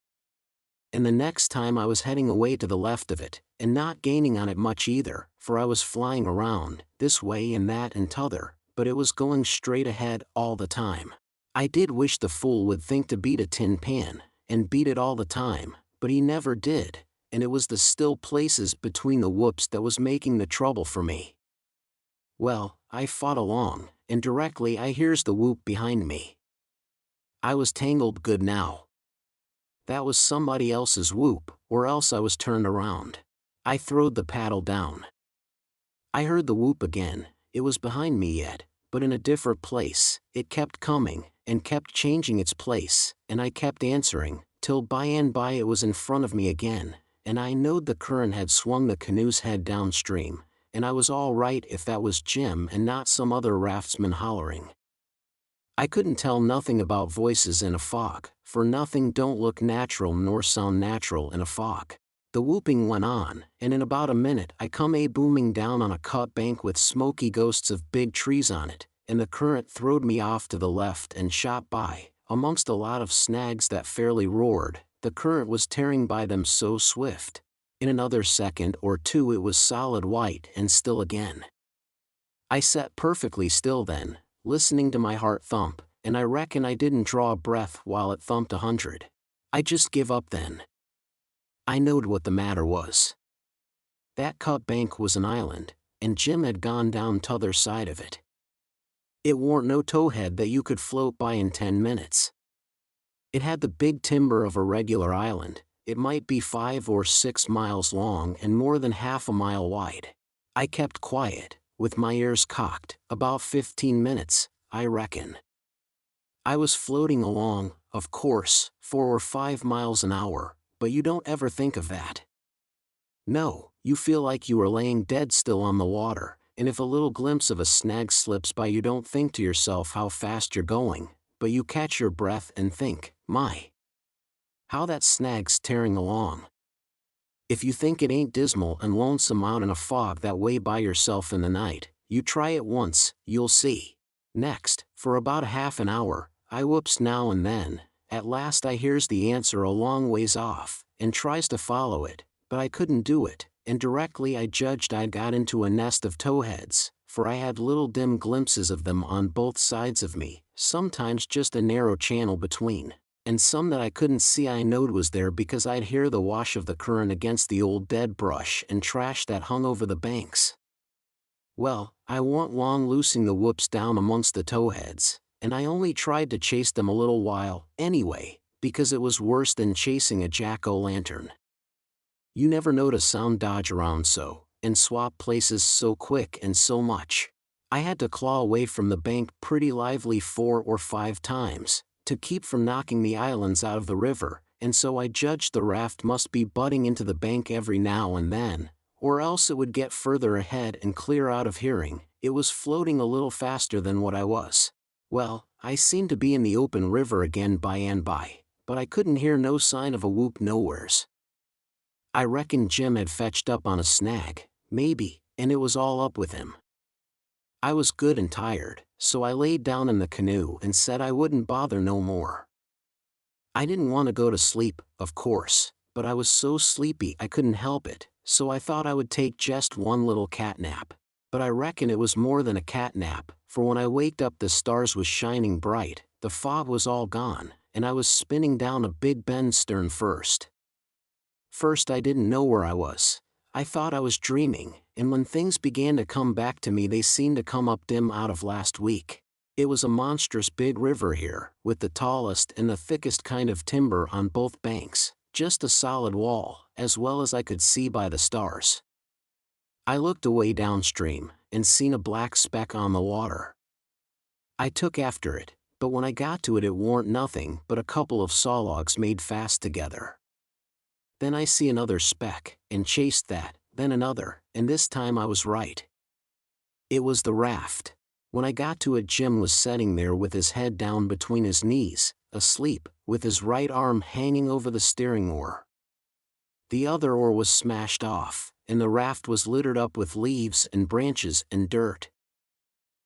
And the next time I was heading away to the left of it, and not gaining on it much either, for I was flying around, this way and that and t'other, but it was going straight ahead all the time. I did wish the fool would think to beat a tin pan, and beat it all the time, but he never did, and it was the still places between the whoops that was making the trouble for me. Well, I fought along, and directly I hears the whoop behind me. I was tangled good now. That was somebody else's whoop, or else I was turned around. I throwed the paddle down. I heard the whoop again, it was behind me yet, but in a different place. It kept coming, and kept changing its place, and I kept answering, till by and by it was in front of me again, and I knowed the current had swung the canoe's head downstream, and I was all right if that was Jim and not some other raftsman hollering. I couldn't tell nothing about voices in a fog, for nothing don't look natural nor sound natural in a fog. The whooping went on, and in about a minute I come booming down on a cut bank with smoky ghosts of big trees on it, and the current throwed me off to the left and shot by, amongst a lot of snags that fairly roared. The current was tearing by them so swift. In another second or two it was solid white and still again. I sat perfectly still then, listening to my heart thump, and I reckon I didn't draw a breath while it thumped 100. I just give up then. I knowed what the matter was. That cut bank was an island, and Jim had gone down t'other side of it. It warn't no towhead that you could float by in 10 minutes. It had the big timber of a regular island. It might be 5 or 6 miles long and more than half a mile wide. I kept quiet, with my ears cocked, about 15 minutes, I reckon. I was floating along, of course, 4 or 5 miles an hour, but you don't ever think of that. No, you feel like you are laying dead still on the water, and if a little glimpse of a snag slips by you don't think to yourself how fast you're going, but you catch your breath and think, my, how that snag's tearing along. If you think it ain't dismal and lonesome out in a fog that way by yourself in the night, you try it once, you'll see. Next, for about a half an hour, I whoops now and then. At last I hears the answer a long ways off, and tries to follow it, but I couldn't do it, and directly I judged I'd got into a nest of towheads, for I had little dim glimpses of them on both sides of me, sometimes just a narrow channel between, and some that I couldn't see I knowed was there because I'd hear the wash of the current against the old dead brush and trash that hung over the banks. Well, I warn't long loosing the whoops down amongst the towheads, and I only tried to chase them a little while, anyway, because it was worse than chasing a jack-o'-lantern. You never knowed a sound dodge around so, and swap places so quick and so much. I had to claw away from the bank pretty lively 4 or 5 times, to keep from knocking the islands out of the river, and so I judged the raft must be butting into the bank every now and then, or else it would get further ahead and clear out of hearing. It was floating a little faster than what I was. Well, I seemed to be in the open river again by and by, but I couldn't hear no sign of a whoop nowheres. I reckoned Jim had fetched up on a snag, maybe, and it was all up with him. I was good and tired, so I laid down in the canoe and said I wouldn't bother no more. I didn't want to go to sleep, of course, but I was so sleepy I couldn't help it, so I thought I would take just one little cat nap. But I reckon it was more than a cat nap, for when I waked up the stars was shining bright, the fog was all gone, and I was spinning down a big bend stern first. First I didn't know where I was. I thought I was dreaming, and when things began to come back to me they seemed to come up dim out of last week. It was a monstrous big river here, with the tallest and the thickest kind of timber on both banks, just a solid wall, as well as I could see by the stars. I looked away downstream, and seen a black speck on the water. I took after it, but when I got to it it warn't nothing but a couple of sawlogs made fast together. Then I see another speck, and chased that, then another, and this time I was right. It was the raft. When I got to it Jim was sitting there with his head down between his knees, asleep, with his right arm hanging over the steering oar. The other oar was smashed off, and the raft was littered up with leaves and branches and dirt.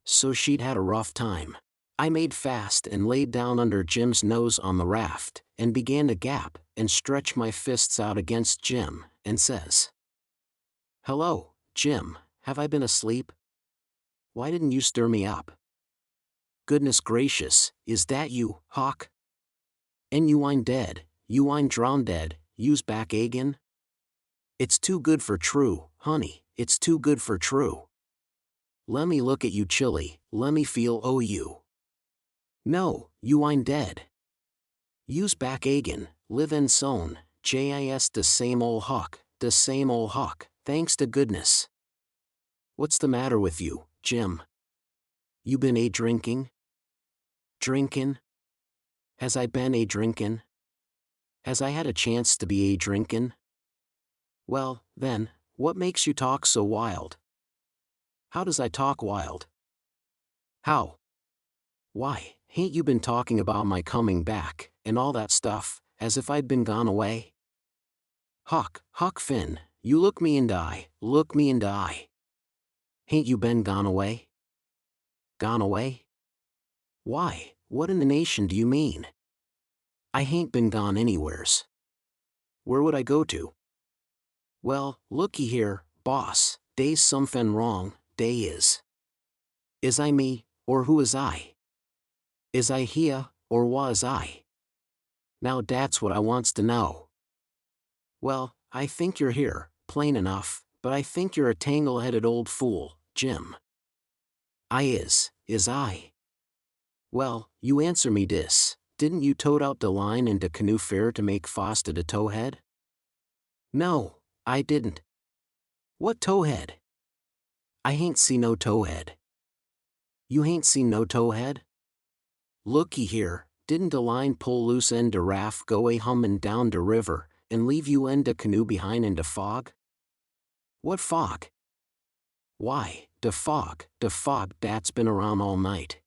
So she'd had a rough time. I made fast and laid down under Jim's nose on the raft, and began to gap and stretch my fists out against Jim, and says, "Hello, Jim, have I been asleep? Why didn't you stir me up? Goodness gracious, is that you, Huck? And you ain't dead, you ain't drowned dead, you's back agin? It's too good for true, honey, it's too good for true. Lemme look at you chilly, lemme feel o' you. No, you ain't dead. You's back agin, livin' sown, jis the same ol' Huck, the same ol' Huck, thanks to goodness. What's the matter with you, Jim? You been a-drinking? Drinkin'? Has I been a-drinkin'? Has I had a chance to be a-drinkin'? Well, then, what makes you talk so wild? How does I talk wild? How? Why, hain't you been talking about my coming back, and all that stuff, as if I'd been gone away? Huck Finn, you look me in the eye, look me in the eye. Hain't you been gone away? Gone away? Why, what in the nation do you mean? I hain't been gone anywheres. Where would I go to? Well, looky here, boss, dey's somethin' wrong, dey is. Is I me, or who is I? Is I here, or was I? Now dat's what I wants to know. Well, I think you're here, plain enough, but I think you're a tangle-headed old fool, Jim. I is I? Well, you answer me dis, didn't you tote out de line in de canoe fair to make fast to de towhead? No, I didn't. What towhead? I hain't seen no towhead. You hain't seen no towhead? Looky here, didn't de line pull loose and de raft go a-hummin' down de river, and leave you and de canoe behind in de fog? What fog? Why, de fog dat's been around all night.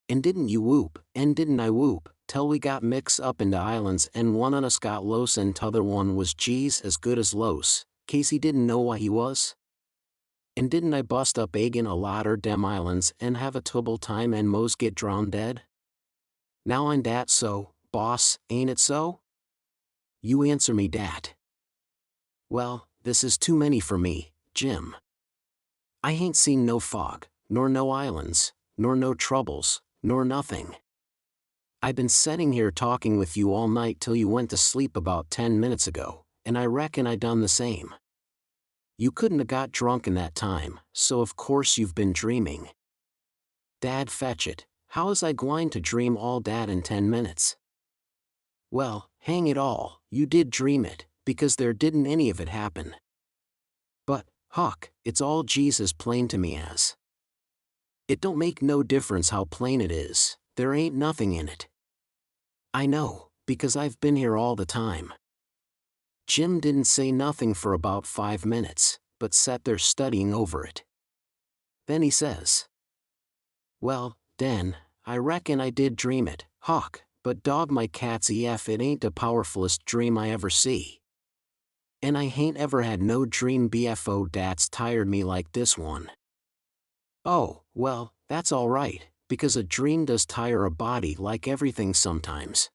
And didn't you whoop, and didn't I whoop, till we got mixed up in de islands and one on us got los and t'other one was geez as good as los, Casey didn't know why he was? And didn't I bust up agin a lot er dem islands and have a trouble time and mos get drowned dead? Now ain't dat so, boss, ain't it so? You answer me dat. Well, this is too many for me, Jim. I hain't seen no fog, nor no islands, nor no troubles, nor nothing. I been setting here talking with you all night till you went to sleep about 10 minutes ago, and I reckon I done the same. You couldn't 'a' got drunk in that time, so of course you've been dreaming. Dad fetch it, how is I gwine to dream all dat in 10 minutes? Well, hang it all, you did dream it, because there didn't any of it happen. But, Huck, it's all Jesus plain to me as. It don't make no difference how plain it is, there ain't nothing in it. I know, because I've been here all the time. Jim didn't say nothing for about 5 minutes, but sat there studying over it. Then he says, "Well, den, I reckon I did dream it, Huck, but dog my cat's ef it ain't the powerfulest dream I ever see. And I hain't ever had no dream bfo that's tired me like this one. Oh, well, that's alright, because a dream does tire a body like everything sometimes.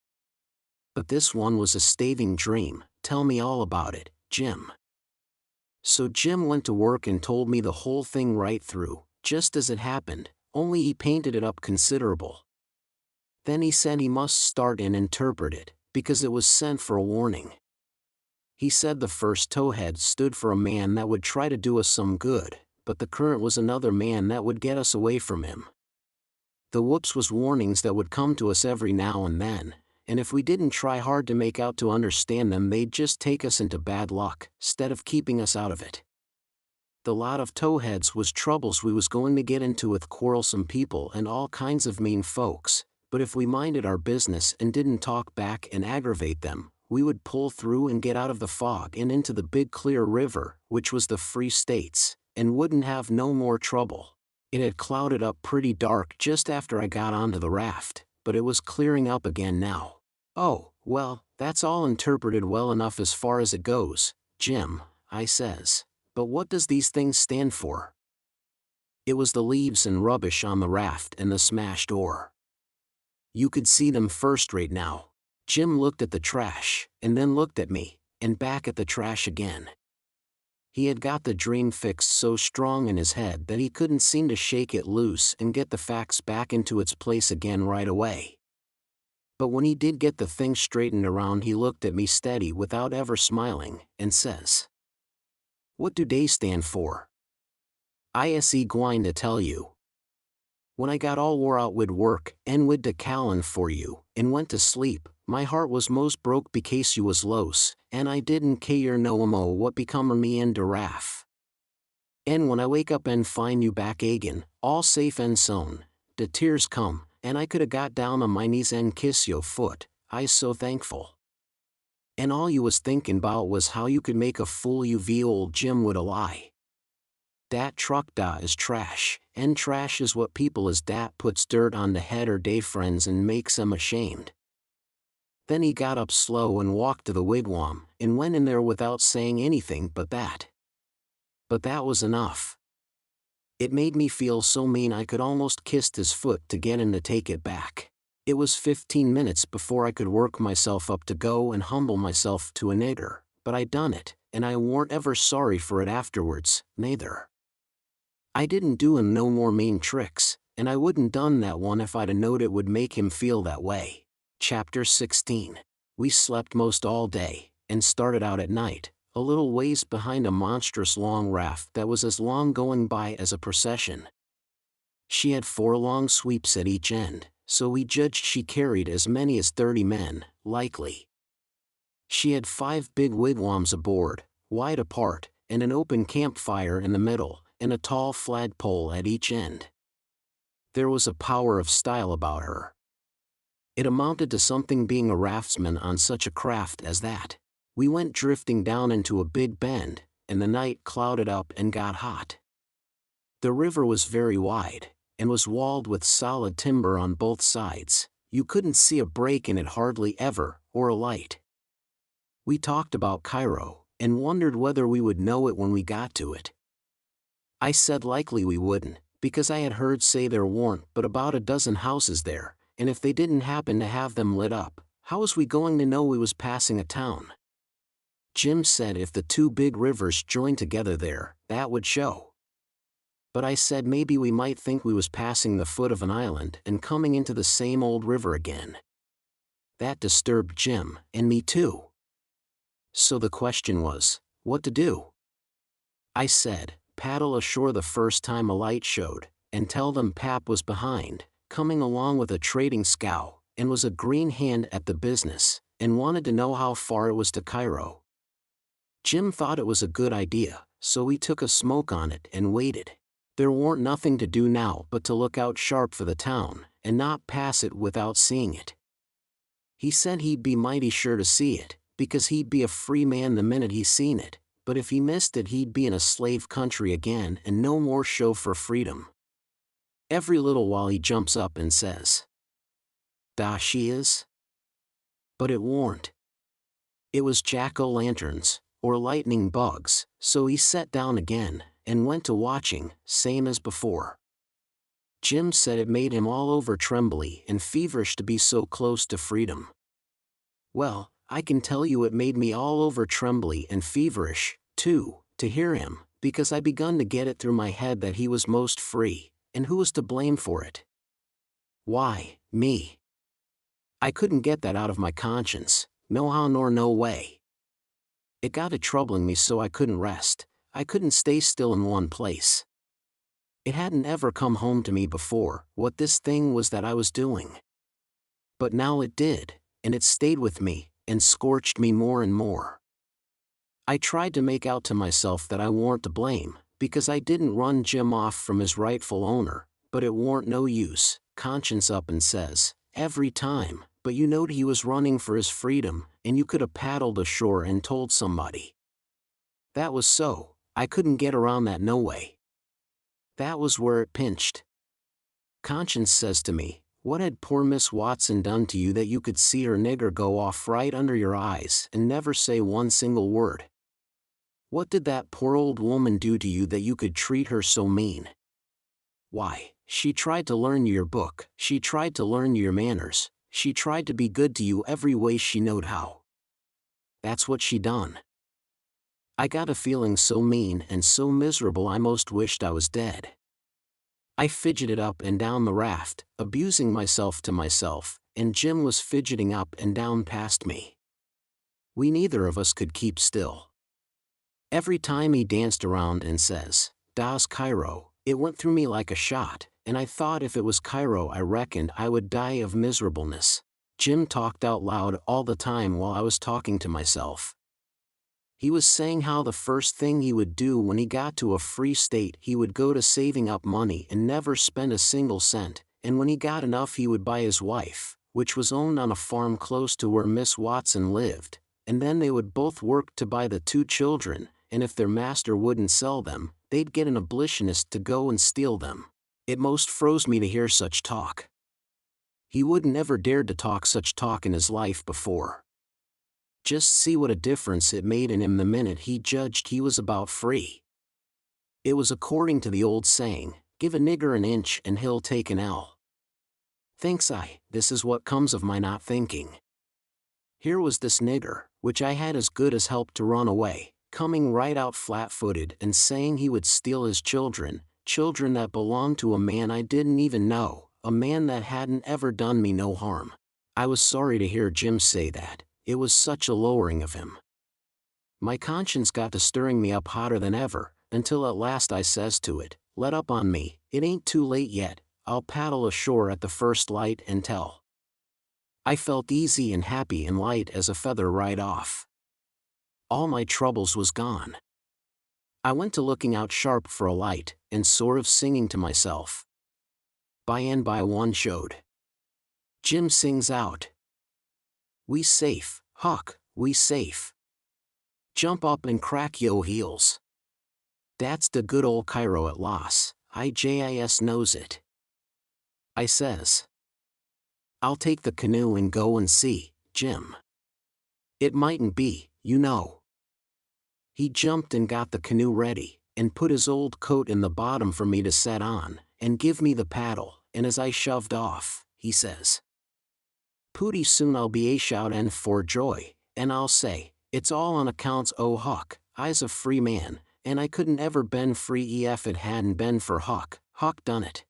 But this one was a staving dream. Tell me all about it, Jim. So Jim went to work and told me the whole thing right through, just as it happened, only he painted it up considerable. Then he said he must start and interpret it, because it was sent for a warning. He said the first towhead stood for a man that would try to do us some good, but the current was another man that would get us away from him. The whoops was warnings that would come to us every now and then, and if we didn't try hard to make out to understand them they'd just take us into bad luck, stead of keeping us out of it. The lot of towheads was troubles we was going to get into with quarrelsome people and all kinds of mean folks, but if we minded our business and didn't talk back and aggravate them, we would pull through and get out of the fog and into the big clear river, which was the Free States, and wouldn't have no more trouble. It had clouded up pretty dark just after I got onto the raft, but it was clearing up again now. Oh, well, that's all interpreted well enough as far as it goes, Jim, I says. But what does these things stand for? It was the leaves and rubbish on the raft and the smashed oar. You could see them first-rate now. Jim looked at the trash, and then looked at me, and back at the trash again. He had got the dream fixed so strong in his head that he couldn't seem to shake it loose and get the facts back into its place again right away. But when he did get the thing straightened around he looked at me steady without ever smiling, and says, "What do they stand for?" "I se gwine to tell you. When I got all wore out wid work, and wid de callin' for you, and went to sleep, my heart was most broke becase you was los, and I didn't care no mo what become of me in de raff. And when I wake up and find you back agin, all safe and sown, de tears come, and I coulda got down on my knees and kiss yo' foot, I's so thankful. And all you was thinkin' 'bout was how you could make a fool you v old Jim would a lie. Dat truck da is trash, and trash is what people is dat puts dirt on the head or dey friends and makes 'em ashamed." Then he got up slow and walked to the wigwam, and went in there without saying anything but that. But that was enough. It made me feel so mean I could almost kissed his foot to get him to take it back. It was 15 minutes before I could work myself up to go and humble myself to a nigger, but I done it, and I warn't ever sorry for it afterwards, neither. I didn't do him no more mean tricks, and I wouldn't done that one if I'd a knowed it would make him feel that way. Chapter 16. We slept most all day, and started out at night, a little ways behind a monstrous long raft that was as long going by as a procession. She had 4 long sweeps at each end, so we judged she carried as many as 30 men, likely. She had 5 big wigwams aboard, wide apart, and an open campfire in the middle, and a tall flagpole at each end. There was a power of style about her. It amounted to something being a raftsman on such a craft as that. We went drifting down into a big bend, and the night clouded up and got hot. The river was very wide, and was walled with solid timber on both sides. You couldn't see a break in it hardly ever, or a light. We talked about Cairo, and wondered whether we would know it when we got to it. I said likely we wouldn't, because I had heard say there warn't but about a dozen houses there, and if they didn't happen to have them lit up, how was we going to know we was passing a town? Jim said if the 2 big rivers joined together there, that would show. But I said maybe we might think we was passing the foot of an island and coming into the same old river again. That disturbed Jim, and me too. So the question was, what to do? I said, paddle ashore the first time a light showed, and tell them Pap was behind, coming along with a trading scow, and was a green hand at the business, and wanted to know how far it was to Cairo. Jim thought it was a good idea, so we took a smoke on it and waited. There warn't nothing to do now but to look out sharp for the town, and not pass it without seeing it. He said he'd be mighty sure to see it, because he'd be a free man the minute he seen it, but if he missed it he'd be in a slave country again and no more show for freedom. Every little while he jumps up and says, "Da she is?" But it warn't. It was jack-o'-lanterns, or lightning bugs, so he sat down again, and went to watching, same as before. Jim said it made him all over trembly and feverish to be so close to freedom. Well, I can tell you it made me all over trembly and feverish, too, to hear him, because I begun to get it through my head that he was most free, and who was to blame for it? Why, me. I couldn't get that out of my conscience, no how nor no way. It got to troubling me so I couldn't rest, I couldn't stay still in one place. It hadn't ever come home to me before, what this thing was that I was doing. But now it did, and it stayed with me, and scorched me more and more. I tried to make out to myself that I warn't to blame, because I didn't run Jim off from his rightful owner, but it warn't no use. Conscience up and says, every time, but you knowed he was running for his freedom, and you could have paddled ashore and told somebody. That was so, I couldn't get around that no way. That was where it pinched. Conscience says to me, what had poor Miss Watson done to you that you could see her nigger go off right under your eyes and never say one single word? What did that poor old woman do to you that you could treat her so mean? Why, she tried to learn you your book, she tried to learn you your manners, she tried to be good to you every way she knowed how. That's what she done. I got a feeling so mean and so miserable I most wished I was dead. I fidgeted up and down the raft, abusing myself to myself, and Jim was fidgeting up and down past me. We neither of us could keep still. Every time he danced around and says, "Das Cairo," it went through me like a shot, and I thought if it was Cairo I reckoned I would die of miserableness. Jim talked out loud all the time while I was talking to myself. He was saying how the first thing he would do when he got to a free state he would go to saving up money and never spend a single cent, and when he got enough he would buy his wife, which was owned on a farm close to where Miss Watson lived, and then they would both work to buy the 2 children, and if their master wouldn't sell them, they'd get an abolitionist to go and steal them. It most froze me to hear such talk. He wouldn't ever dared to talk such talk in his life before. Just see what a difference it made in him the minute he judged he was about free. It was according to the old saying, give a nigger an inch and he'll take an ell. Thinks I, this is what comes of my not thinking. Here was this nigger, which I had as good as helped to run away, coming right out flat-footed and saying he would steal his children, children that belonged to a man I didn't even know, a man that hadn't ever done me no harm. I was sorry to hear Jim say that. It was such a lowering of him. My conscience got to stirring me up hotter than ever, until at last I says to it, let up on me, it ain't too late yet, I'll paddle ashore at the first light and tell. I felt easy and happy and light as a feather right off. All my troubles was gone. I went to looking out sharp for a light, and sort of singing to myself. By and by one showed. Jim sings out. We safe, Huck, we safe. Jump up and crack yo heels. That's the good old Cairo at Las, IJIS knows it. I says. I'll take the canoe and go and see, Jim. It mightn't be, you know. He jumped and got the canoe ready, and put his old coat in the bottom for me to set on, and give me the paddle, and as I shoved off, he says. Pooty soon I'll be a shout and for joy, and I'll say, it's all on accounts o' Huck, I's a free man, and I couldn't ever been free ef it hadn't been for Huck, Huck done it.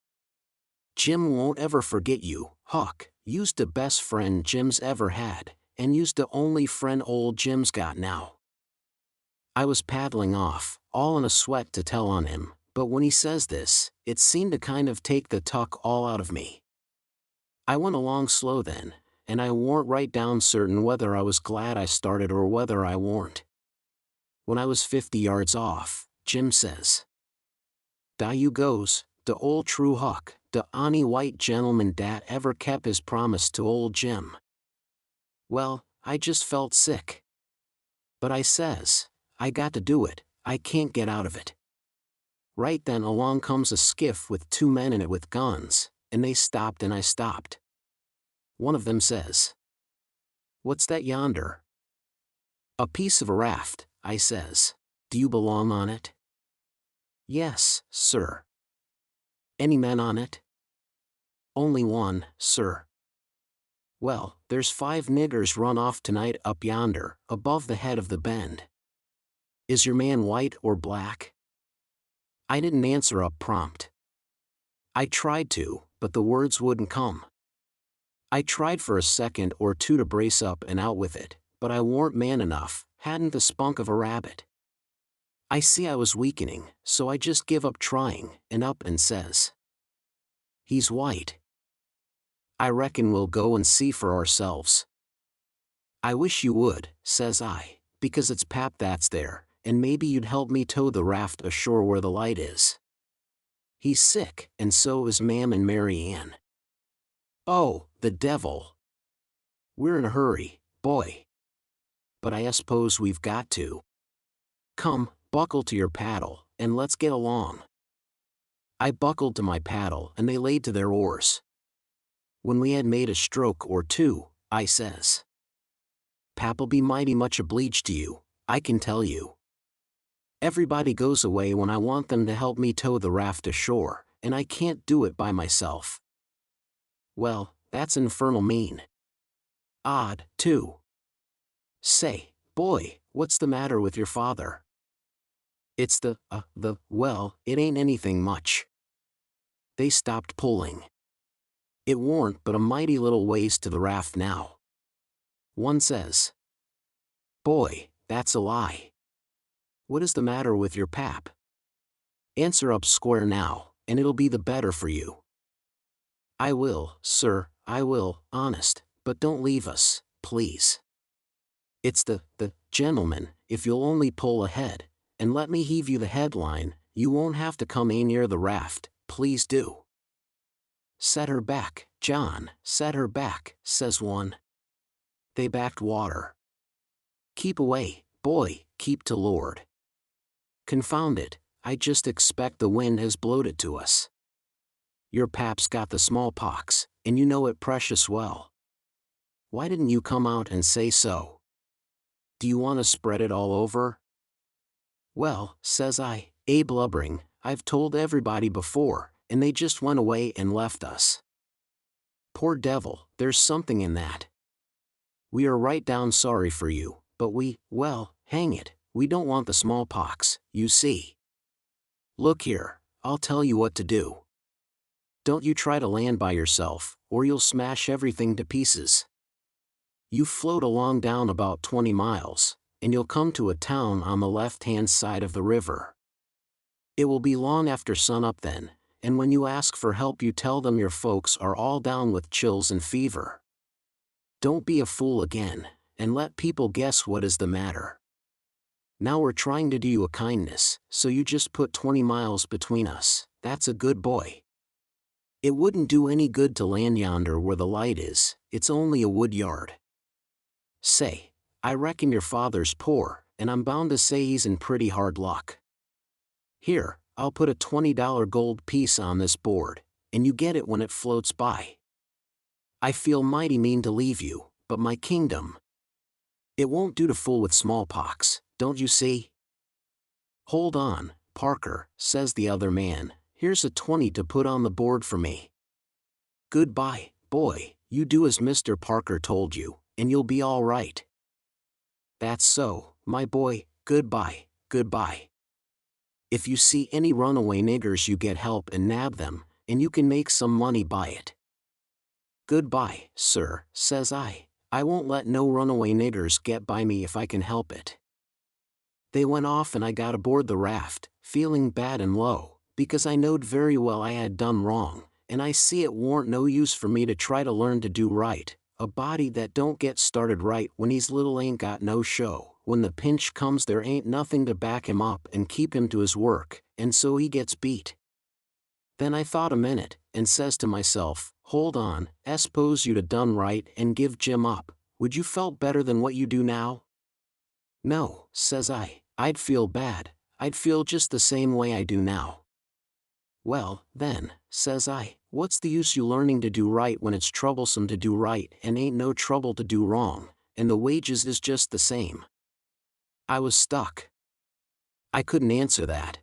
Jim won't ever forget you, Huck, you's the best friend Jim's ever had, and you's the only friend old Jim's got now. I was paddling off, all in a sweat to tell on him, but when he says this, it seemed to kind of take the tuck all out of me. I went along slow then, and I warn't right down certain whether I was glad I started or whether I warn't. When I was 50 yards off, Jim says. Da you goes, the old true Huck, the only white gentleman dat ever kept his promise to old Jim. Well, I just felt sick. But I says, I got to do it, I can't get out of it. Right then along comes a skiff with 2 men in it with guns, and they stopped and I stopped. One of them says, "What's that yonder?" "A piece of a raft," I says. "Do you belong on it?" "Yes, sir." "Any men on it?" "Only one, sir." "Well, there's 5 niggers run off tonight up yonder, above the head of the bend. Is your man white or black?" I didn't answer up prompt. I tried to, but the words wouldn't come. I tried for a second or two to brace up and out with it, but I warn't man enough, hadn't the spunk of a rabbit. I see I was weakening, so I just give up trying, and up and says, "He's white. I reckon we'll go and see for ourselves." "I wish you would," says I, "because it's Pap that's there, and maybe you'd help me tow the raft ashore where the light is. He's sick, and so is Mam and Mary Ann." "Oh, the devil! We're in a hurry, boy. But I suppose we've got to. Come, buckle to your paddle, and let's get along." I buckled to my paddle and they laid to their oars. When we had made a stroke or two, I says, "Pap'll be mighty much obleeged to you, I can tell you. Everybody goes away when I want them to help me tow the raft ashore, and I can't do it by myself." "Well, that's infernal mean. Odd, too. Say, boy, what's the matter with your father?" "It's well, it ain't anything much." They stopped pulling. It warn't but a mighty little ways to the raft now. One says, "Boy, that's a lie. What is the matter with your pap? Answer up square now, and it'll be the better for you." "I will, sir, I will, honest, but don't leave us, please. It's the gentleman, if you'll only pull ahead, and let me heave you the headline, you won't have to come a near the raft, please do." "Set her back, John, set her back," says one. They backed water. "Keep away, boy, keep to Lord. Confound it, I just expect the wind has blowed it to us. Your pap's got the smallpox, and you know it precious well. Why didn't you come out and say so? Do you want to spread it all over?" "Well," says I, blubbering, "I've told everybody before, and they just went away and left us." "Poor devil, there's something in that. We are right down sorry for you, but well, hang it, we don't want the smallpox, you see. Look here, I'll tell you what to do. Don't you try to land by yourself, or you'll smash everything to pieces. You float along down about 20 miles, and you'll come to a town on the left-hand side of the river. It will be long after sunup then, and when you ask for help you tell them your folks are all down with chills and fever. Don't be a fool again, and let people guess what is the matter. Now we're trying to do you a kindness, so you just put 20 miles between us, that's a good boy. It wouldn't do any good to land yonder where the light is, it's only a wood yard. Say, I reckon your father's poor, and I'm bound to say he's in pretty hard luck. Here, I'll put a $20 gold piece on this board, and you get it when it floats by. I feel mighty mean to leave you, but my kingdom. It won't do to fool with smallpox, don't you see?" "Hold on, Parker," says the other man, "here's a 20 to put on the board for me." "Goodbye, boy, you do as Mr. Parker told you, and you'll be all right." "That's so, my boy, goodbye, goodbye. If you see any runaway niggers you get help and nab them, and you can make some money by it." "Goodbye, sir," says I won't let no runaway niggers get by me if I can help it." They went off and I got aboard the raft, feeling bad and low, because I knowed very well I had done wrong, and I see it warn't no use for me to try to learn to do right. A body that don't get started right when he's little ain't got no show. When the pinch comes there ain't nothing to back him up and keep him to his work, and so he gets beat. Then I thought a minute, and says to myself, hold on, s'pose you'd 'a done right and give Jim up, would you felt better than what you do now? No, says I'd feel bad, I'd feel just the same way I do now. "Well, then," says I, "what's the use you learning to do right when it's troublesome to do right and ain't no trouble to do wrong, and the wages is just the same?" I was stuck. I couldn't answer that.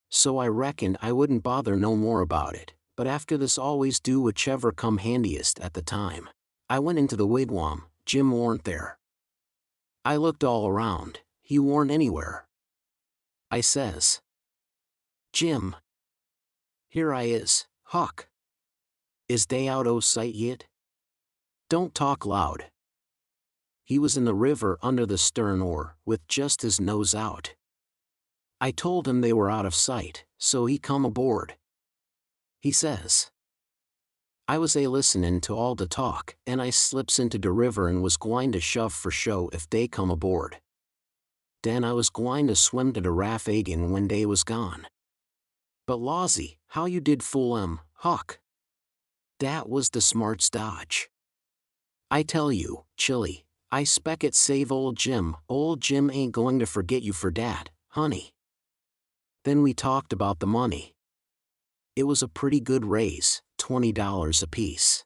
So I reckoned I wouldn't bother no more about it, but after this always do whichever come handiest at the time. I went into the wigwam. Jim warn't there. I looked all around. He warn't anywhere. I says, "Jim, here I is, Huck. Is dey out o' sight yit? Don't talk loud." He was in the river under the stern oar, with just his nose out. I told him they were out of sight, so he come aboard. He says, I was listenin' to all the talk, and I slips into the river and was gwine to shove for show if dey come aboard. Den I was gwine to swim to the raft agin when dey was gone. But lawsy, how you did fool 'em, Huck. Dat was the smarts dodge. I tell you, Chilly, I spec it save old Jim. Old Jim ain't going to forget you for dat, honey. Then we talked about the money. It was a pretty good raise, $20 apiece.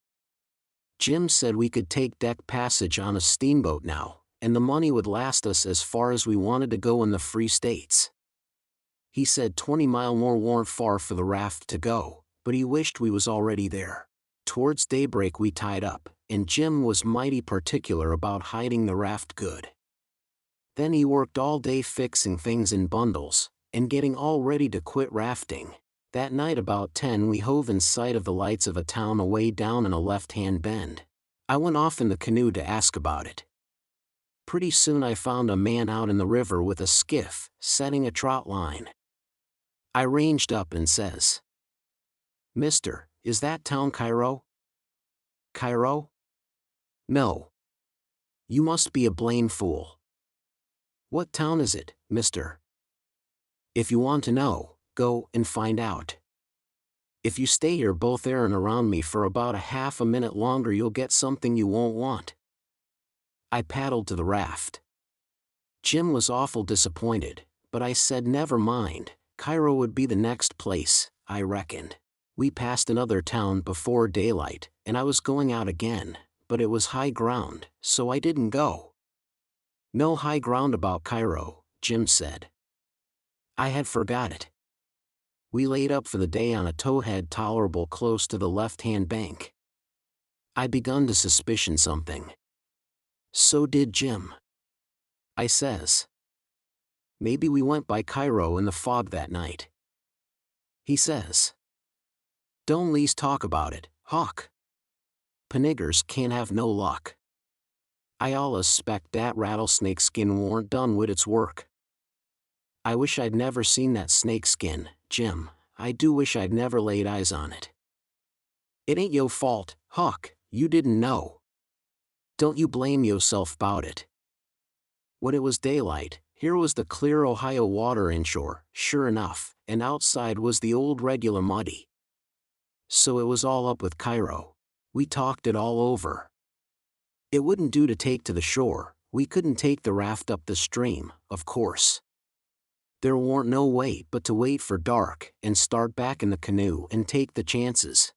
Jim said we could take deck passage on a steamboat now, and the money would last us as far as we wanted to go in the Free States. He said 20 mile more warn't far for the raft to go, but he wished we was already there. Towards daybreak we tied up, and Jim was mighty particular about hiding the raft good. Then he worked all day fixing things in bundles, and getting all ready to quit rafting. That night about 10 we hove in sight of the lights of a town away down in a left-hand bend. I went off in the canoe to ask about it. Pretty soon I found a man out in the river with a skiff, setting a trot line. I ranged up and says, "Mister, is that town Cairo?" "Cairo? No. You must be a blame fool. What town is it, mister? If you want to know, go and find out. If you stay here both airin' around me for about a half a minute longer you'll get something you won't want." I paddled to the raft. Jim was awful disappointed, but I said never mind, Cairo would be the next place, I reckoned. We passed another town before daylight, and I was going out again, but it was high ground, so I didn't go. "No high ground about Cairo," Jim said. I had forgot it. We laid up for the day on a towhead tolerable close to the left-hand bank. I begun to suspicion something. So did Jim. I says, "Maybe we went by Cairo in the fog that night." He says, "Don't lease talk about it, Huck. Paniggers can't have no luck. I allus spect dat rattlesnake skin warn't done wid its work." I wish I'd never seen that snake skin, Jim. I do wish I'd never laid eyes on it. "It ain't yo' fault, Huck, you didn't know. Don't you blame yo'self 'bout it." When it was daylight, here was the clear Ohio water inshore, sure enough, and outside was the old regular muddy. So it was all up with Cairo. We talked it all over. It wouldn't do to take to the shore, we couldn't take the raft up the stream, of course. There warn't no way but to wait for dark and start back in the canoe and take the chances.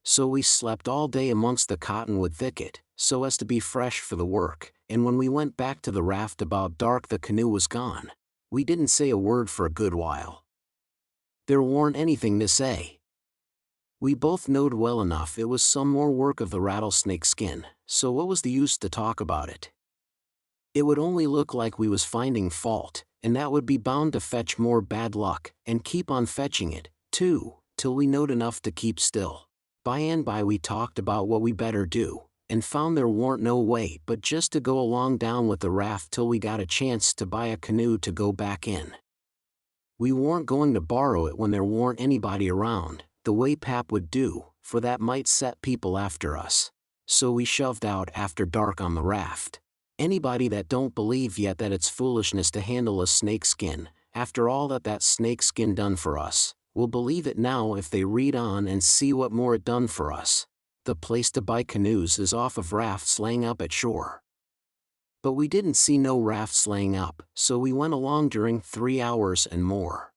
So we slept all day amongst the cottonwood thicket, so as to be fresh for the work, and when we went back to the raft about dark the canoe was gone. We didn't say a word for a good while. There warn't anything to say. We both knowed well enough it was some more work of the rattlesnake skin, so what was the use to talk about it? It would only look like we was finding fault, and that would be bound to fetch more bad luck, and keep on fetching it, too, till we knowed enough to keep still. By and by we talked about what we better do, and found there warn't no way but just to go along down with the raft till we got a chance to buy a canoe to go back in. We warn't going to borrow it when there warn't anybody around, the way Pap would do, for that might set people after us. So we shoved out after dark on the raft. Anybody that don't believe yet that it's foolishness to handle a snakeskin, after all that snakeskin done for us, will believe it now if they read on and see what more it done for us. The place to buy canoes is off of rafts laying up at shore. But we didn't see no rafts laying up, so we went along during 3 hours and more.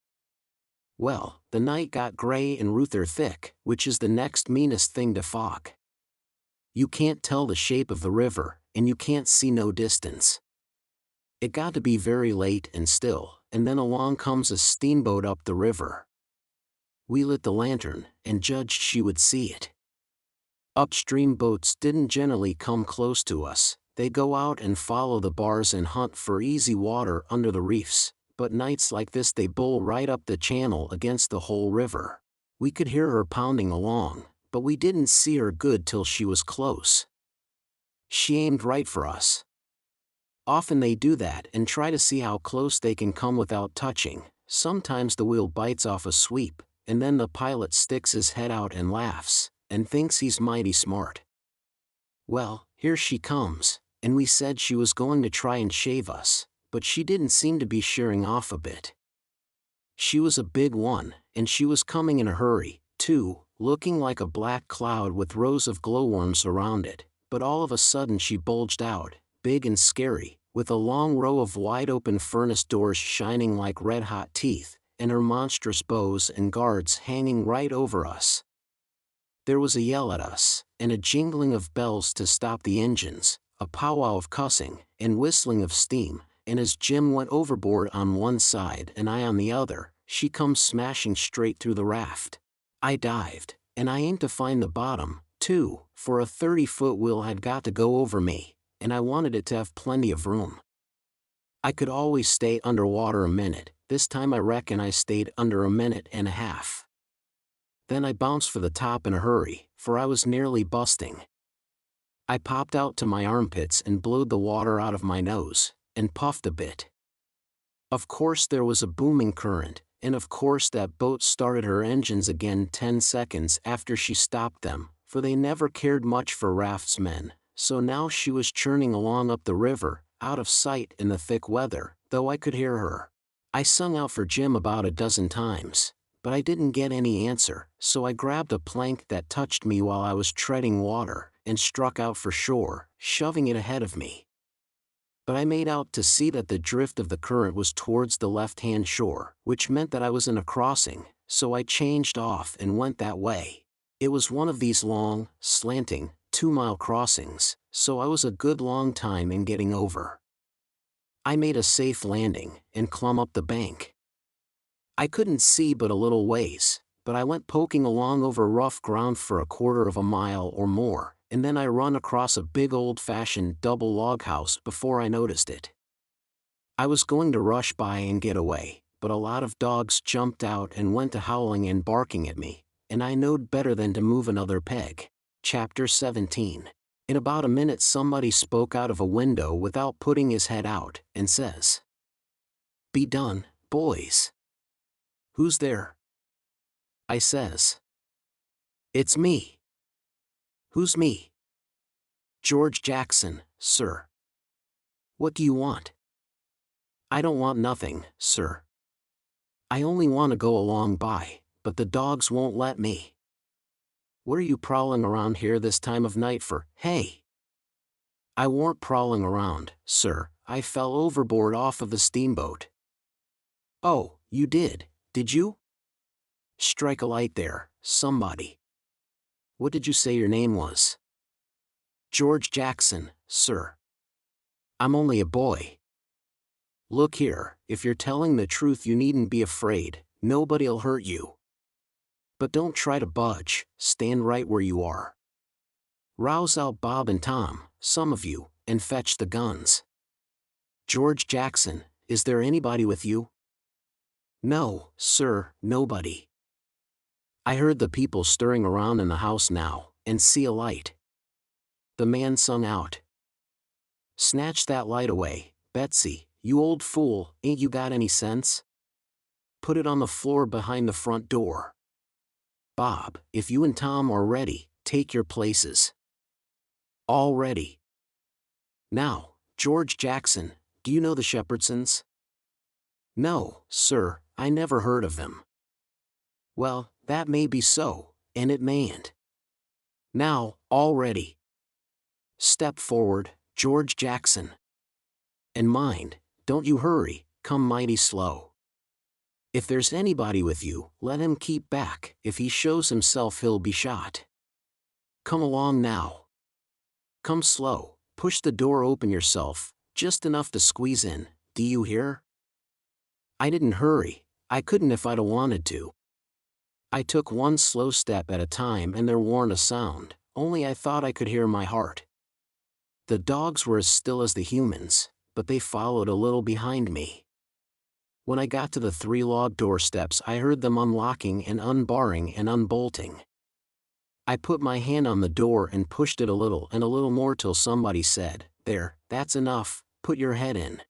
Well, the night got gray and ruther thick, which is the next meanest thing to fog. You can't tell the shape of the river, and you can't see no distance. It got to be very late and still, and then along comes a steamboat up the river. We lit the lantern, and judged she would see it. Upstream boats didn't generally come close to us, they go out and follow the bars and hunt for easy water under the reefs, but nights like this they bull right up the channel against the whole river. We could hear her pounding along, but we didn't see her good till she was close. She aimed right for us. Often they do that and try to see how close they can come without touching. Sometimes the wheel bites off a sweep, and then the pilot sticks his head out and laughs, and thinks he's mighty smart. Well, here she comes, and we said she was going to try and shave us, but she didn't seem to be shearing off a bit. She was a big one, and she was coming in a hurry, too, looking like a black cloud with rows of glowworms around it, but all of a sudden she bulged out, big and scary, with a long row of wide-open furnace doors shining like red-hot teeth, and her monstrous bows and guards hanging right over us. There was a yell at us, and a jingling of bells to stop the engines, a powwow of cussing, and whistling of steam, and as Jim went overboard on one side and I on the other, she comes smashing straight through the raft. I dived, and I aimed to find the bottom, too, for a 30-foot wheel had got to go over me, and I wanted it to have plenty of room. I could always stay underwater a minute, this time I reckon I stayed under a minute and a half. Then I bounced for the top in a hurry, for I was nearly busting. I popped out to my armpits and blowed the water out of my nose, and puffed a bit. Of course there was a booming current, and of course that boat started her engines again 10 seconds after she stopped them, for they never cared much for raftsmen, so now she was churning along up the river, out of sight in the thick weather, though I could hear her. I sung out for Jim about a dozen times, but I didn't get any answer, so I grabbed a plank that touched me while I was treading water, and struck out for shore, shoving it ahead of me. But I made out to see that the drift of the current was towards the left-hand shore, which meant that I was in a crossing, so I changed off and went that way. It was one of these long, slanting, 2-mile crossings, so I was a good long time in getting over. I made a safe landing, and clomb up the bank. I couldn't see but a little ways, but I went poking along over rough ground for a quarter of a mile or more, and then I run across a big old-fashioned double log house before I noticed it. I was going to rush by and get away, but a lot of dogs jumped out and went to howling and barking at me, and I knowed better than to move another peg. Chapter 17. In about a minute somebody spoke out of a window without putting his head out, and says, "Be done, boys." "Who's there?" I says. "It's me." "Who's me?" "George Jackson, sir." "What do you want?" "I don't want nothing, sir. I only want to go along by, but the dogs won't let me." "What are you prowling around here this time of night for, hey?" "I warn't prowling around, sir, I fell overboard off of the steamboat." "Oh, you did you? Strike a light there, somebody. What did you say your name was?" "George Jackson, sir." "I'm only a boy." "Look here, if you're telling the truth you needn't be afraid, nobody'll hurt you. But don't try to budge, stand right where you are. Rouse out Bob and Tom, some of you, and fetch the guns." "George Jackson, is there anybody with you?" "No, sir, nobody." I heard the people stirring around in the house now, and see a light. The man sung out, "Snatch that light away, Betsy, you old fool, ain't you got any sense? Put it on the floor behind the front door. Bob, if you and Tom are ready, take your places." "All ready." "Now, George Jackson, do you know the Shepherdsons?" "No, sir, I never heard of them." "Well, that may be so, and it mayn't. Now, all ready. Step forward, George Jackson. And mind, don't you hurry, come mighty slow. If there's anybody with you, let him keep back. If he shows himself, he'll be shot. Come along now. Come slow, push the door open yourself, just enough to squeeze in, do you hear? I didn't hurry, I couldn't if I'd wanted to. I took one slow step at a time and there warn't a sound, only I thought I could hear my heart. The dogs were as still as the humans, but they followed a little behind me. When I got to the 3 log doorsteps, I heard them unlocking and unbarring and unbolting. I put my hand on the door and pushed it a little more till somebody said, "There, that's enough, put your head in."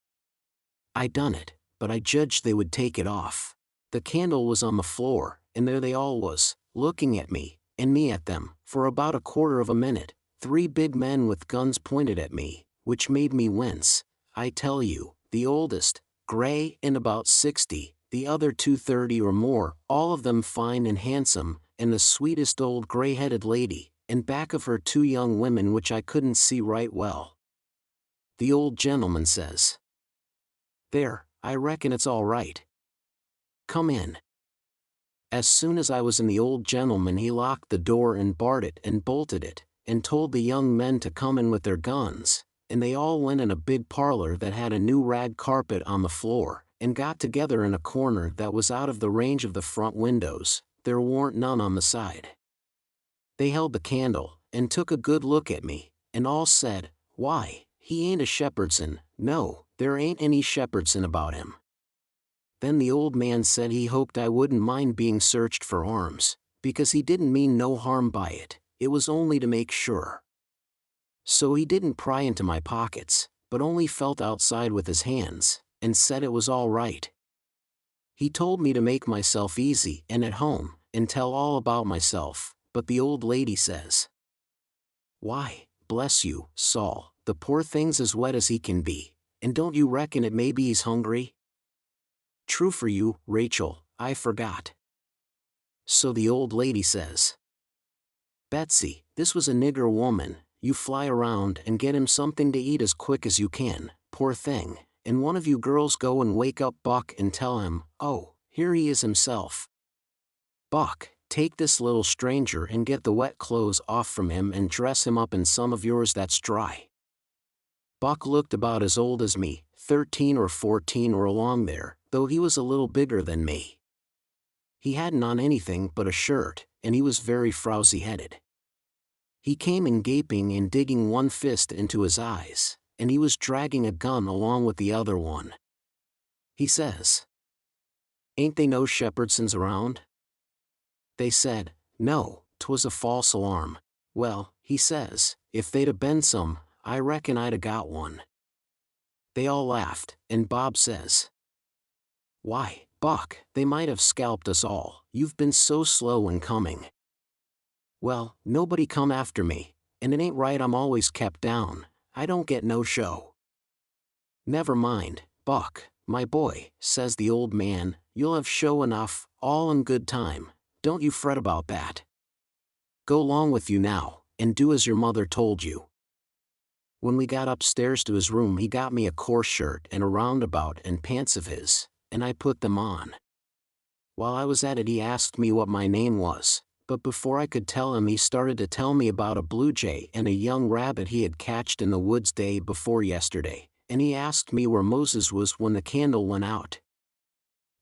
I done it, but I judged they would take it off. The candle was on the floor, and there they all was, looking at me, and me at them, for about a quarter of a minute, 3 big men with guns pointed at me, which made me wince. I tell you, the oldest, gray and about 60, the other 2 30 or more, all of them fine and handsome, and the sweetest old gray-headed lady, and back of her 2 young women which I couldn't see right well. The old gentleman says, "There, I reckon it's all right. Come in." As soon as I was in, the old gentleman he locked the door and barred it and bolted it, and told the young men to come in with their guns, and they all went in a big parlor that had a new rag carpet on the floor, and got together in a corner that was out of the range of the front windows. There warn't none on the side. They held the candle, and took a good look at me, and all said, "Why, he ain't a Shepherdson, no, there ain't any Shepherdson about him." Then the old man said he hoped I wouldn't mind being searched for arms, because he didn't mean no harm by it, it was only to make sure. So he didn't pry into my pockets, but only felt outside with his hands, and said it was all right. He told me to make myself easy and at home, and tell all about myself, but the old lady says, "Why, bless you, Saul, the poor thing's as wet as he can be, and don't you reckon it maybe he's hungry?" "True for you, Rachel, I forgot." So the old lady says, "Betsy, this was a nigger woman, you fly around and get him something to eat as quick as you can, poor thing, and one of you girls go and wake up Buck and tell him, oh, here he is himself. Buck, take this little stranger and get the wet clothes off from him and dress him up in some of yours that's dry." Buck looked about as old as me, 13 or 14 or along there, though he was a little bigger than me. He hadn't on anything but a shirt, and he was very frowsy-headed. He came in gaping and digging one fist into his eyes, and he was dragging a gun along with the other one. He says, "Ain't they no Shepherdsons around?" They said, "No, 'twas a false alarm." "Well," he says, "if they'd a been some, I reckon I'd a got one." They all laughed, and Bob says, "Why, Buck, they might have scalped us all, you've been so slow in coming." "Well, nobody come after me, and it ain't right I'm always kept down, I don't get no show." "Never mind, Buck, my boy," says the old man, "you'll have show enough, all in good time, don't you fret about that. Go 'long with you now, and do as your mother told you." When we got upstairs to his room, he got me a coarse shirt and a roundabout and pants of his, and I put them on. While I was at it, he asked me what my name was, but before I could tell him, he started to tell me about a blue jay and a young rabbit he had catched in the woods day before yesterday, and he asked me where Moses was when the candle went out.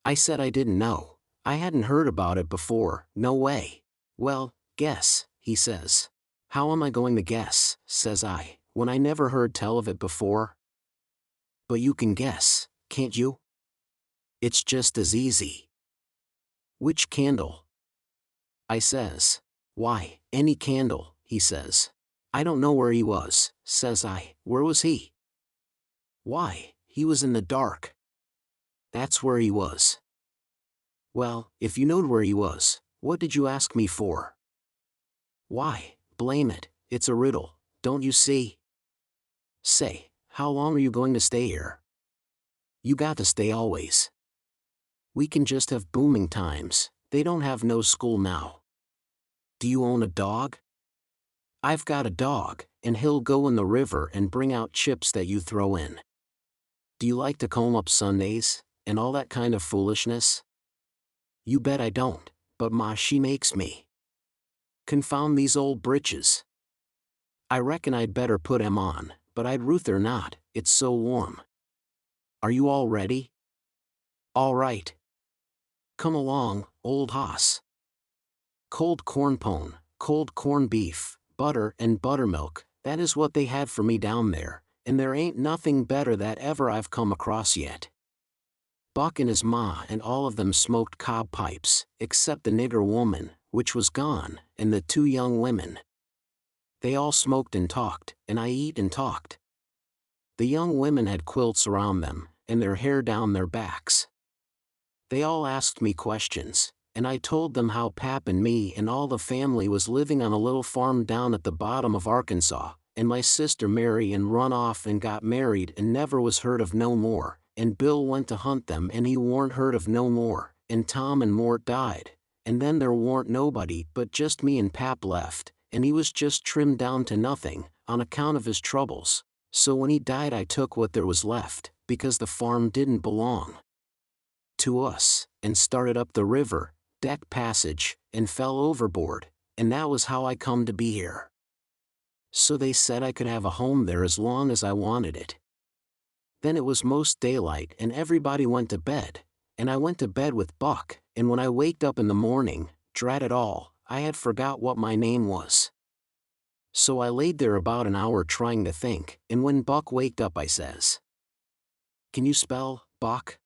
I said I didn't know, I hadn't heard about it before, no way. "Well, guess," he says. "How am I going to guess," says I, "when I never heard tell of it before?" "But you can guess, can't you? It's just as easy." "Which candle?" I says. "Why, any candle," he says. "I don't know where he was," says I. "Where was he?" "Why, he was in the dark." "That's where he was." "Well, if you knowed where he was, what did you ask me for?" "Why, blame it, it's a riddle, don't you see?" "Say, how long are you going to stay here?" "You got to stay always. We can just have booming times, they don't have no school now." "Do you own a dog?" "I've got a dog, and he'll go in the river and bring out chips that you throw in." "Do you like to comb up Sundays, and all that kind of foolishness?" You bet I don't, but Ma she makes me. Confound these old britches. I reckon I'd better put 'em on, but I'd ruther not, it's so warm. Are you all ready? All right. Come along, old hoss. Cold corn pone, cold corned beef, butter and buttermilk, that is what they had for me down there, and there ain't nothing better that ever I've come across yet. Buck and his ma and all of them smoked cob pipes, except the nigger woman, which was gone, and the 2 young women. They all smoked and talked, and I eat and talked. The young women had quilts around them, and their hair down their backs. They all asked me questions, and I told them how Pap and me and all the family was living on a little farm down at the bottom of Arkansas, and my sister Mary and run off and got married and never was heard of no more, and Bill went to hunt them and he warn't heard of no more, and Tom and Mort died, and then there warn't nobody but just me and Pap left, and he was just trimmed down to nothing, on account of his troubles, so when he died I took what there was left, because the farm didn't belong to us, and started up the river, deck passage, and fell overboard, and that was how I come to be here. So they said I could have a home there as long as I wanted it. Then it was most daylight and everybody went to bed, and I went to bed with Buck, and when I waked up in the morning, drat it all, I had forgot what my name was. So I laid there about an hour trying to think, and when Buck waked up I says, "Can you spell, Buck?"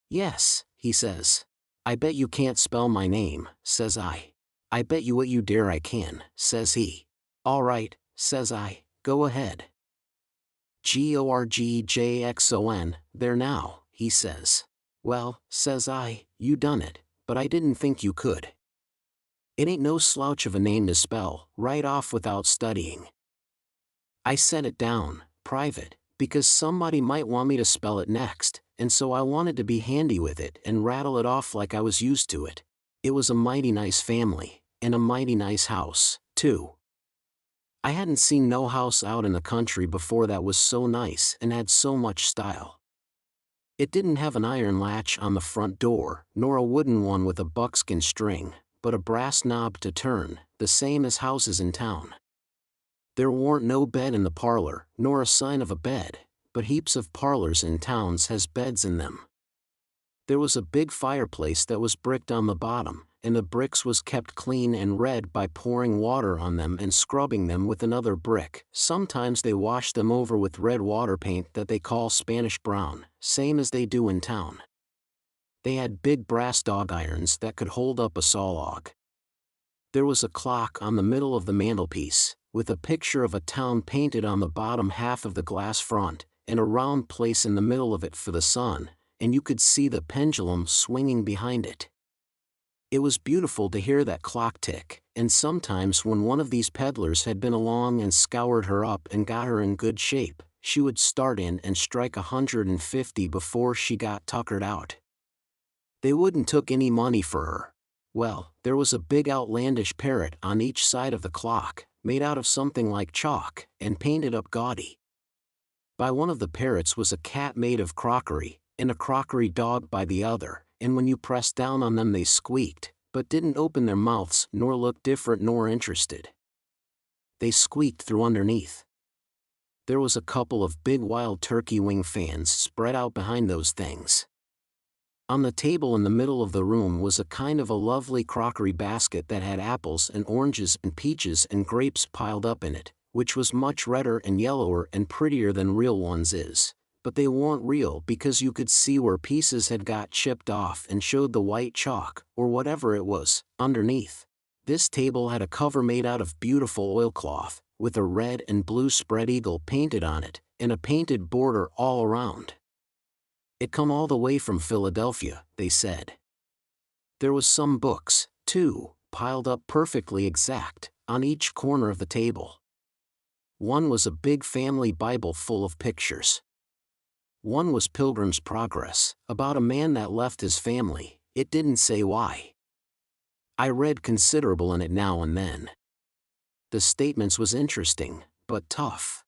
"Yes," he says. "I bet you can't spell my name," says I. "I bet you what you dare I can," says he. "All right," says I, "go ahead." "Gorgjackson, there now," he says. "Well," says I, "you done it, but I didn't think you could. It ain't no slouch of a name to spell, right off without studying." I set it down, private, because somebody might want me to spell it next, and so I wanted to be handy with it and rattle it off like I was used to it. It was a mighty nice family, and a mighty nice house, too. I hadn't seen no house out in the country before that was so nice and had so much style. It didn't have an iron latch on the front door, nor a wooden one with a buckskin string, but a brass knob to turn, the same as houses in town. There warn't no bed in the parlor, nor a sign of a bed, but heaps of parlors in towns has beds in them. There was a big fireplace that was bricked on the bottom, and the bricks was kept clean and red by pouring water on them and scrubbing them with another brick. Sometimes they washed them over with red water paint that they call Spanish brown, same as they do in town. They had big brass dog irons that could hold up a saw log. There was a clock on the middle of the mantelpiece, with a picture of a town painted on the bottom half of the glass front, and a round place in the middle of it for the sun, and you could see the pendulum swinging behind it. It was beautiful to hear that clock tick, and sometimes when one of these peddlers had been along and scoured her up and got her in good shape, she would start in and strike 150 before she got tuckered out. They wouldn't took any money for her. Well, there was a big outlandish parrot on each side of the clock, made out of something like chalk, and painted up gaudy. By one of the parrots was a cat made of crockery, and a crockery dog by the other, and when you pressed down on them they squeaked, but didn't open their mouths nor look different nor interested. They squeaked through underneath. There was a couple of big wild turkey wing fans spread out behind those things. On the table in the middle of the room was a kind of a lovely crockery basket that had apples and oranges and peaches and grapes piled up in it, which was much redder and yellower and prettier than real ones is. But they weren't real because you could see where pieces had got chipped off and showed the white chalk, or whatever it was, underneath. This table had a cover made out of beautiful oilcloth, with a red and blue spread eagle painted on it, and a painted border all around. It come all the way from Philadelphia, they said. There was some books, too, piled up perfectly exact, on each corner of the table. One was a big family Bible full of pictures. One was Pilgrim's Progress, about a man that left his family, it didn't say why. I read considerable in it now and then. The statements was interesting, but tough.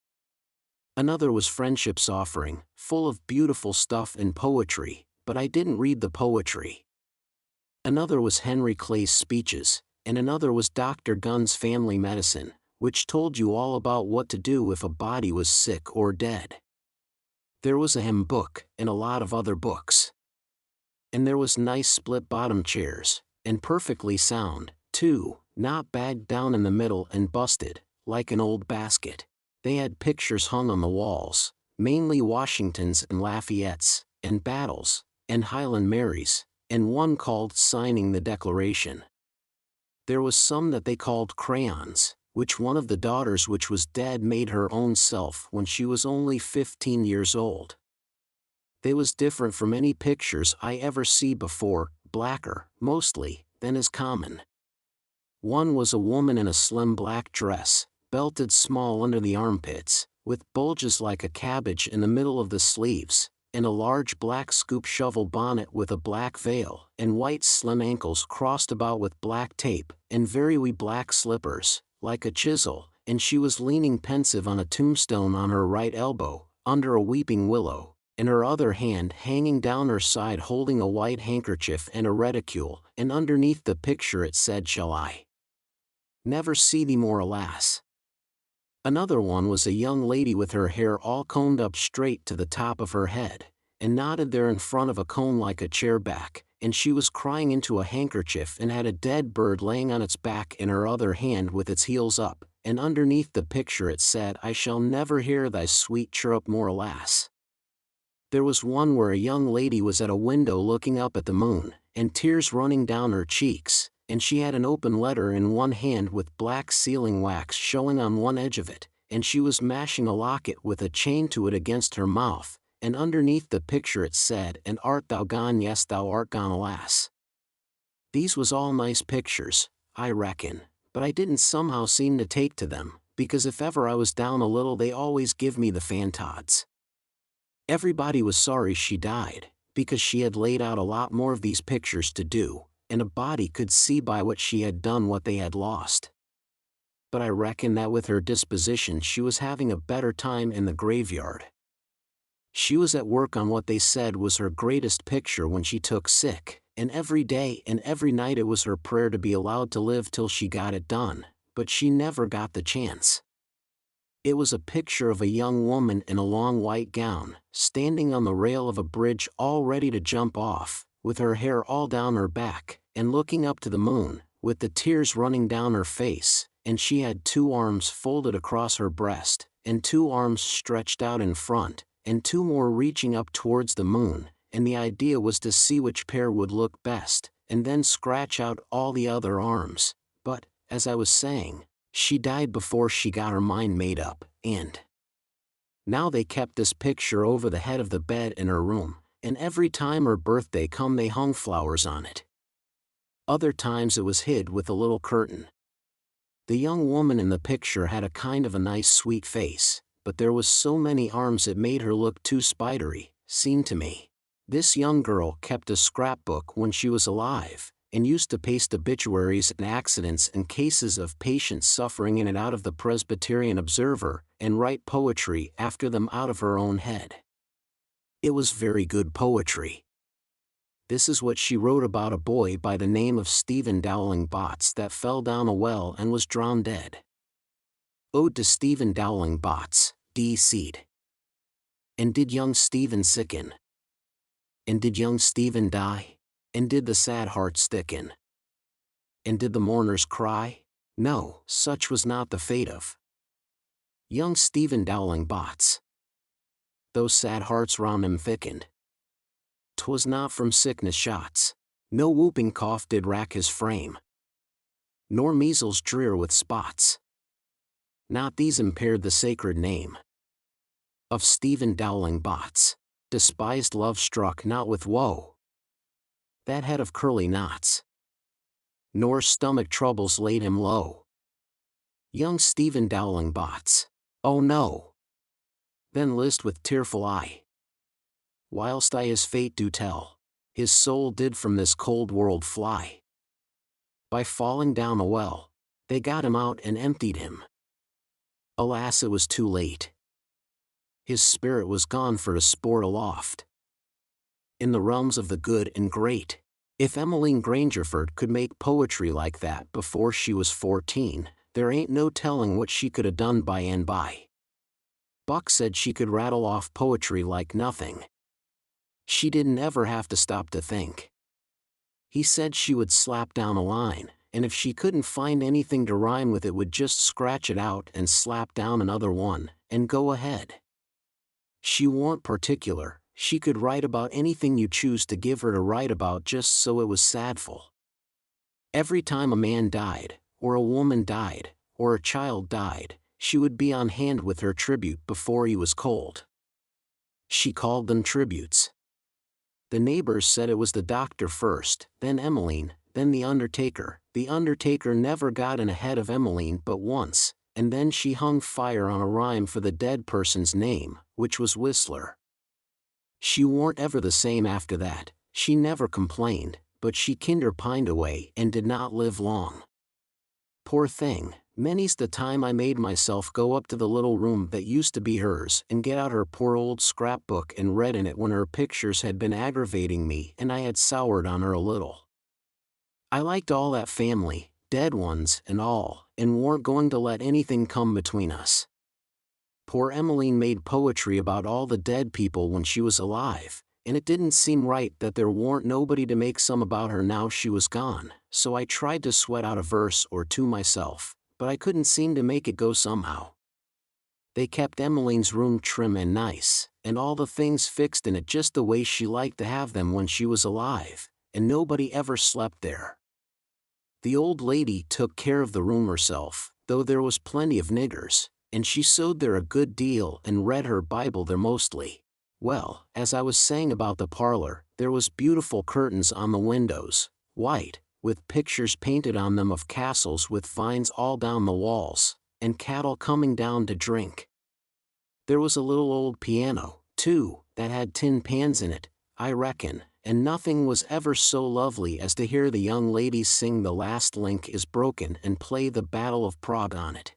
Another was Friendship's Offering, full of beautiful stuff and poetry, but I didn't read the poetry. Another was Henry Clay's speeches, and another was Dr. Gunn's family medicine, which told you all about what to do if a body was sick or dead. There was a hymn book, and a lot of other books. And there was nice split-bottom chairs, and perfectly sound, too, not bagged down in the middle and busted, like an old basket. They had pictures hung on the walls, mainly Washingtons and Lafayettes, and battles, and Highland Marys, and one called Signing the Declaration. There was some that they called crayons, which one of the daughters which was dead made her own self when she was only 15 years old. They was different from any pictures I ever see before, blacker, mostly, than is common. One was a woman in a slim black dress, belted small under the armpits, with bulges like a cabbage in the middle of the sleeves, and a large black scoop shovel bonnet with a black veil, and white slim ankles crossed about with black tape, and very wee black slippers, like a chisel, and she was leaning pensive on a tombstone on her right elbow, under a weeping willow, and her other hand hanging down her side holding a white handkerchief and a reticule, and underneath the picture it said, "Shall I never see thee more, alas?" Another one was a young lady with her hair all combed up straight to the top of her head, and knotted there in front of a comb like a chair back, and she was crying into a handkerchief and had a dead bird laying on its back in her other hand with its heels up, and underneath the picture it said, "I shall never hear thy sweet chirrup more, alas." There was one where a young lady was at a window looking up at the moon, and tears running down her cheeks, and she had an open letter in one hand with black sealing wax showing on one edge of it, and she was mashing a locket with a chain to it against her mouth, and underneath the picture it said, "And art thou gone? Yes, thou art gone, alas." These was all nice pictures, I reckon, but I didn't somehow seem to take to them, because if ever I was down a little they always give me the fantods. Everybody was sorry she died, because she had laid out a lot more of these pictures to do, and a body could see by what she had done what they had lost. But I reckon that with her disposition she was having a better time in the graveyard. She was at work on what they said was her greatest picture when she took sick, and every day and every night it was her prayer to be allowed to live till she got it done, but she never got the chance. It was a picture of a young woman in a long white gown, standing on the rail of a bridge all ready to jump off, with her hair all down her back, and looking up to the moon, with the tears running down her face, and she had two arms folded across her breast, and two arms stretched out in front, and two more reaching up towards the moon, and the idea was to see which pair would look best, and then scratch out all the other arms. But, as I was saying, she died before she got her mind made up, and now they kept this picture over the head of the bed in her room, and every time her birthday come they hung flowers on it. Other times it was hid with a little curtain. The young woman in the picture had a kind of a nice sweet face, but there was so many arms it made her look too spidery, seemed to me. This young girl kept a scrapbook when she was alive, and used to paste obituaries and accidents and cases of patients suffering in it out of the Presbyterian Observer, and write poetry after them out of her own head. It was very good poetry. This is what she wrote about a boy by the name of Stephen Dowling Botts that fell down a well and was drowned dead. Ode to Stephen Dowling Botts, D.C.'d. And did young Stephen sicken? And did young Stephen die? And did the sad heart sticken? And did the mourners cry? No, such was not the fate of young Stephen Dowling Botts. Those sad hearts round him thickened. 'Twas not from sickness shots. No whooping cough did rack his frame, nor measles drear with spots. Not these impaired the sacred name of Stephen Dowling Botts. Despised love struck not with woe that head of curly knots, nor stomach troubles laid him low. Young Stephen Dowling Botts, oh no! Then list with tearful eye, whilst I his fate do tell, his soul did from this cold world fly. By falling down a well, they got him out and emptied him. Alas, it was too late. His spirit was gone for to sport aloft in the realms of the good and great. If Emmeline Grangerford could make poetry like that before she was 14, there ain't no telling what she could have done by and by. Buck said she could rattle off poetry like nothing. She didn't ever have to stop to think. He said she would slap down a line, and if she couldn't find anything to rhyme with it would just scratch it out and slap down another one, and go ahead. She warn't particular, she could write about anything you choose to give her to write about just so it was sadful. Every time a man died, or a woman died, or a child died, she would be on hand with her tribute before he was cold. She called them tributes. The neighbors said it was the doctor first, then Emmeline, then the undertaker. The undertaker never got in ahead of Emmeline but once, and then she hung fire on a rhyme for the dead person's name, which was Whistler. She warn't ever the same after that. She never complained, but she kinder pined away and did not live long. Poor thing, many's the time I made myself go up to the little room that used to be hers and get out her poor old scrapbook and read in it when her pictures had been aggravating me and I had soured on her a little. I liked all that family, dead ones and all, and warn't going to let anything come between us. Poor Emmeline made poetry about all the dead people when she was alive, and it didn't seem right that there warn't nobody to make some about her now she was gone, so I tried to sweat out a verse or two myself, but I couldn't seem to make it go somehow. They kept Emmeline's room trim and nice, and all the things fixed in it just the way she liked to have them when she was alive, and nobody ever slept there. The old lady took care of the room herself, though there was plenty of niggers, and she sewed there a good deal and read her Bible there mostly. Well, as I was saying about the parlor, there was beautiful curtains on the windows, white, with pictures painted on them of castles with vines all down the walls, and cattle coming down to drink. There was a little old piano, too, that had tin pans in it, I reckon, and nothing was ever so lovely as to hear the young ladies sing The Last Link is Broken and play the Battle of Prague on it.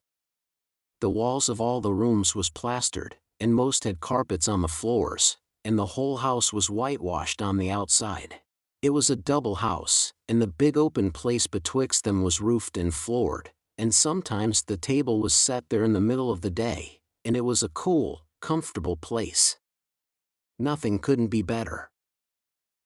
The walls of all the rooms was plastered, and most had carpets on the floors, and the whole house was whitewashed on the outside. It was a double house, and the big open place betwixt them was roofed and floored, and sometimes the table was set there in the middle of the day, and it was a cool, comfortable place. Nothing couldn't be better.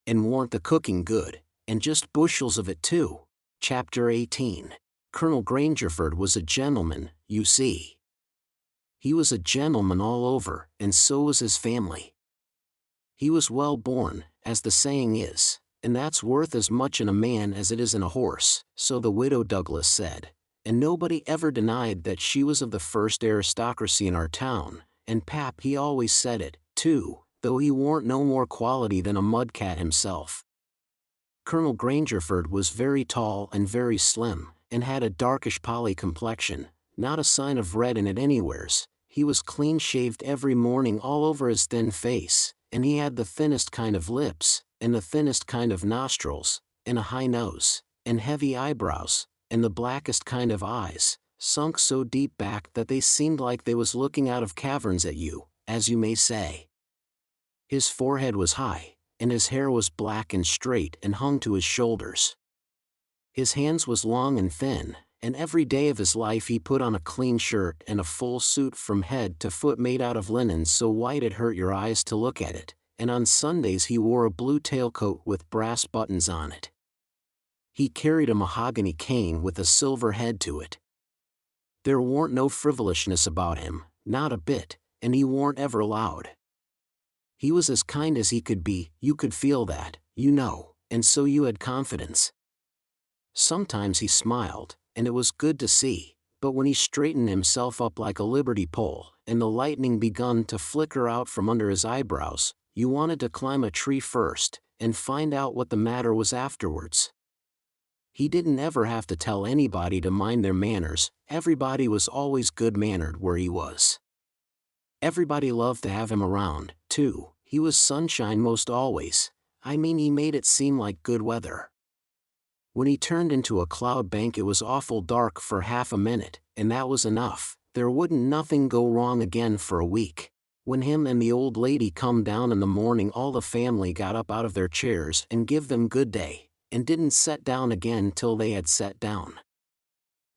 And warn't the cooking good, and just bushels of it too. Chapter 18. Colonel Grangerford was a gentleman, you see. He was a gentleman all over, and so was his family. He was well born, as the saying is, and that's worth as much in a man as it is in a horse, so the widow Douglas said, and nobody ever denied that she was of the first aristocracy in our town, and Pap he always said it, too, though he warn't no more quality than a mudcat himself. Colonel Grangerford was very tall and very slim, and had a darkish polly complexion, not a sign of red in it anywheres. He was clean-shaved every morning all over his thin face, and he had the thinnest kind of lips, and the thinnest kind of nostrils, and a high nose, and heavy eyebrows, and the blackest kind of eyes, sunk so deep back that they seemed like they was looking out of caverns at you, as you may say. His forehead was high, and his hair was black and straight and hung to his shoulders. His hands was long and thin, and every day of his life he put on a clean shirt and a full suit from head to foot made out of linen so white it hurt your eyes to look at it, and on Sundays he wore a blue tailcoat with brass buttons on it. He carried a mahogany cane with a silver head to it. There warn't no frivolousness about him, not a bit, and he warn't ever loud. He was as kind as he could be, you could feel that, you know, and so you had confidence. Sometimes he smiled, and it was good to see, but when he straightened himself up like a liberty pole, and the lightning begun to flicker out from under his eyebrows, you wanted to climb a tree first, and find out what the matter was afterwards. He didn't ever have to tell anybody to mind their manners, everybody was always good-mannered where he was. Everybody loved to have him around, too, he was sunshine most always, I mean he made it seem like good weather. When he turned into a cloud bank it was awful dark for half a minute, and that was enough, there wouldn't nothing go wrong again for a week. When him and the old lady come down in the morning all the family got up out of their chairs and give them good day, and didn't set down again till they had sat down.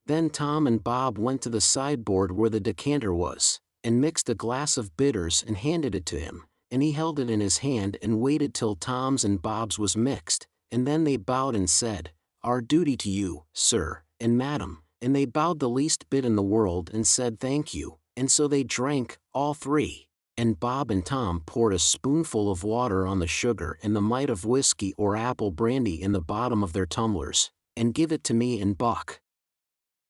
Then Tom and Bob went to the sideboard where the decanter was, and mixed a glass of bitters and handed it to him, and he held it in his hand and waited till Tom's and Bob's was mixed, and then they bowed and said, "Our duty to you, sir, and madam," and they bowed the least bit in the world and said thank you, and so they drank, all three, and Bob and Tom poured a spoonful of water on the sugar and the mite of whiskey or apple brandy in the bottom of their tumblers, and give it to me and Buck.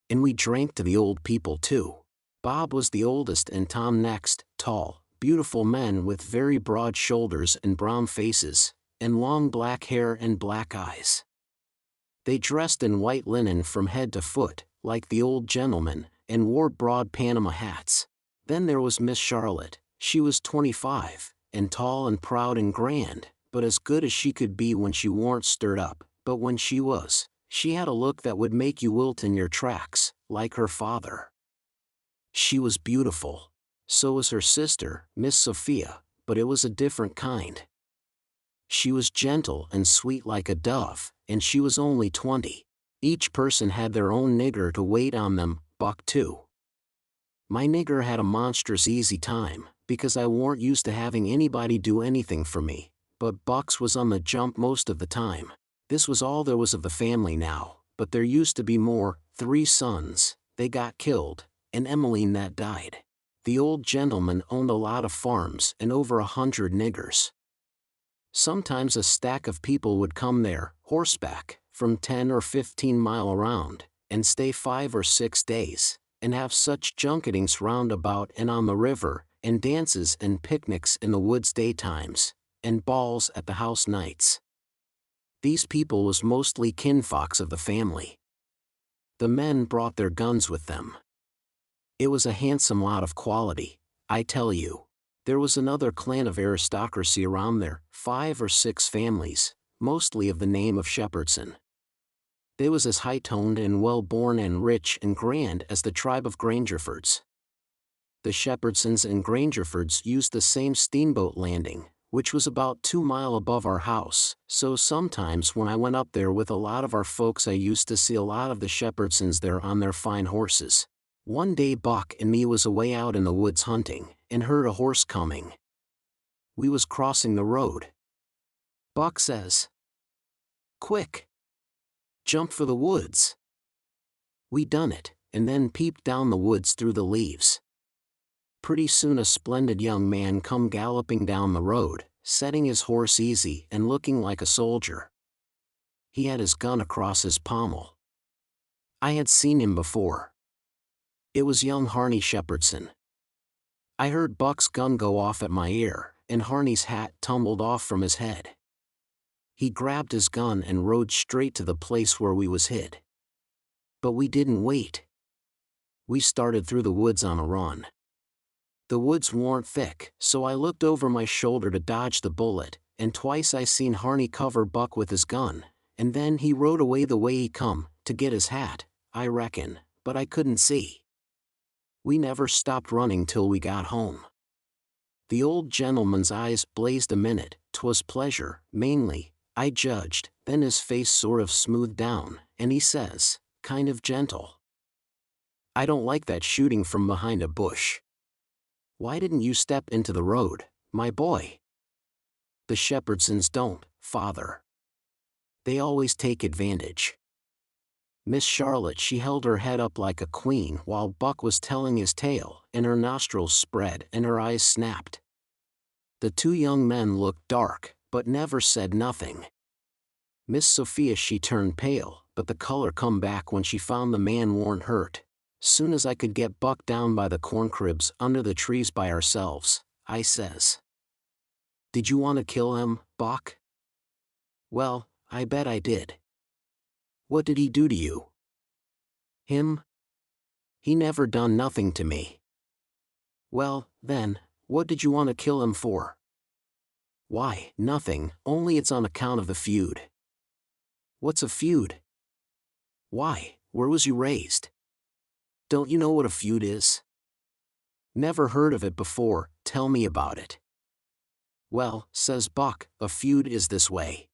And we drank to the old people too. Bob was the oldest and Tom next, tall, beautiful men with very broad shoulders and brown faces, and long black hair and black eyes. They dressed in white linen from head to foot, like the old gentleman, and wore broad Panama hats. Then there was Miss Charlotte. She was 25, and tall and proud and grand, but as good as she could be when she warn't stirred up, but when she was, she had a look that would make you wilt in your tracks, like her father. She was beautiful. So was her sister, Miss Sophia, but it was a different kind. She was gentle and sweet like a dove, and she was only 20. Each person had their own nigger to wait on them, Buck too. My nigger had a monstrous easy time, because I warn't used to having anybody do anything for me, but Buck's was on the jump most of the time. This was all there was of the family now, but there used to be more, 3 sons, they got killed, and Emmeline that died. The old gentleman owned a lot of farms and over 100 niggers. Sometimes a stack of people would come there, horseback, from 10 or 15 mile around, and stay 5 or 6 days, and have such junketings round about and on the river, and dances and picnics in the woods daytimes, and balls at the house nights. These people was mostly kinfolks of the family. The men brought their guns with them. It was a handsome lot of quality, I tell you. There was another clan of aristocracy around there, 5 or 6 families, mostly of the name of Shepherdson. They was as high-toned and well-born and rich and grand as the tribe of Grangerfords. The Shepherdsons and Grangerfords used the same steamboat landing, which was about 2 mile above our house, so sometimes when I went up there with a lot of our folks I used to see a lot of the Shepherdsons there on their fine horses. One day Buck and me was away out in the woods hunting, and heard a horse coming. We was crossing the road. Buck says, "Quick! Jump for the woods." We done it, and then peeped down the woods through the leaves. Pretty soon a splendid young man come galloping down the road, setting his horse easy and looking like a soldier. He had his gun across his pommel. I had seen him before. It was young Harney Shepherdson. I heard Buck's gun go off at my ear, and Harney's hat tumbled off from his head. He grabbed his gun and rode straight to the place where we was hid. But we didn't wait. We started through the woods on a run. The woods warn't thick, so I looked over my shoulder to dodge the bullet, and twice I seen Harney cover Buck with his gun, and then he rode away the way he come, to get his hat, I reckon, but I couldn't see. We never stopped running till we got home. The old gentleman's eyes blazed a minute, 'twas pleasure, mainly, I judged, then his face sort of smoothed down, and he says, kind of gentle, "I don't like that shooting from behind a bush. Why didn't you step into the road, my boy?" "The Shepherdsons don't, father. They always take advantage." Miss Charlotte she held her head up like a queen while Buck was telling his tale, and her nostrils spread and her eyes snapped. The 2 young men looked dark, but never said nothing. Miss Sophia she turned pale, but the color come back when she found the man warn't hurt. Soon as I could get Buck down by the corn cribs under the trees by ourselves, I says, "Did you want to kill him, Buck?" "Well, I bet I did." "What did he do to you?" "Him? He never done nothing to me." "Well, then, what did you want to kill him for?" "Why, nothing, only it's on account of the feud." "What's a feud?" "Why, where was you raised? Don't you know what a feud is?" "Never heard of it before, tell me about it." "Well," says Buck, "a feud is this way.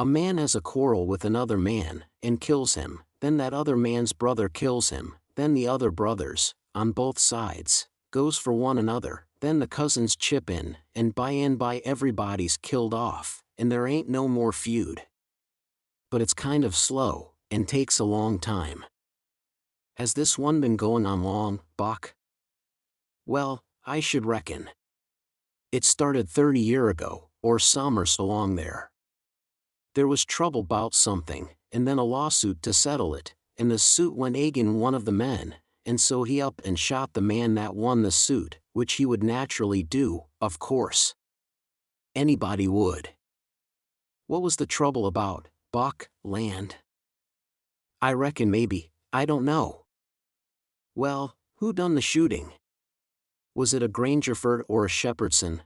A man has a quarrel with another man, and kills him, then that other man's brother kills him, then the other brothers, on both sides, goes for one another, then the cousins chip in, and by everybody's killed off, and there ain't no more feud. But it's kind of slow, and takes a long time. Has this one been going on long, Buck? Well, I should reckon. It started 30 year ago, or some'ers along there. There was trouble 'bout something, and then a lawsuit to settle it, and the suit went agin one of the men, and so he up and shot the man that won the suit, which he would naturally do, of course. Anybody would. What was the trouble about, Buck, land? I reckon maybe, I don't know. Well, who done the shooting? Was it a Grangerford or a Shepherdson?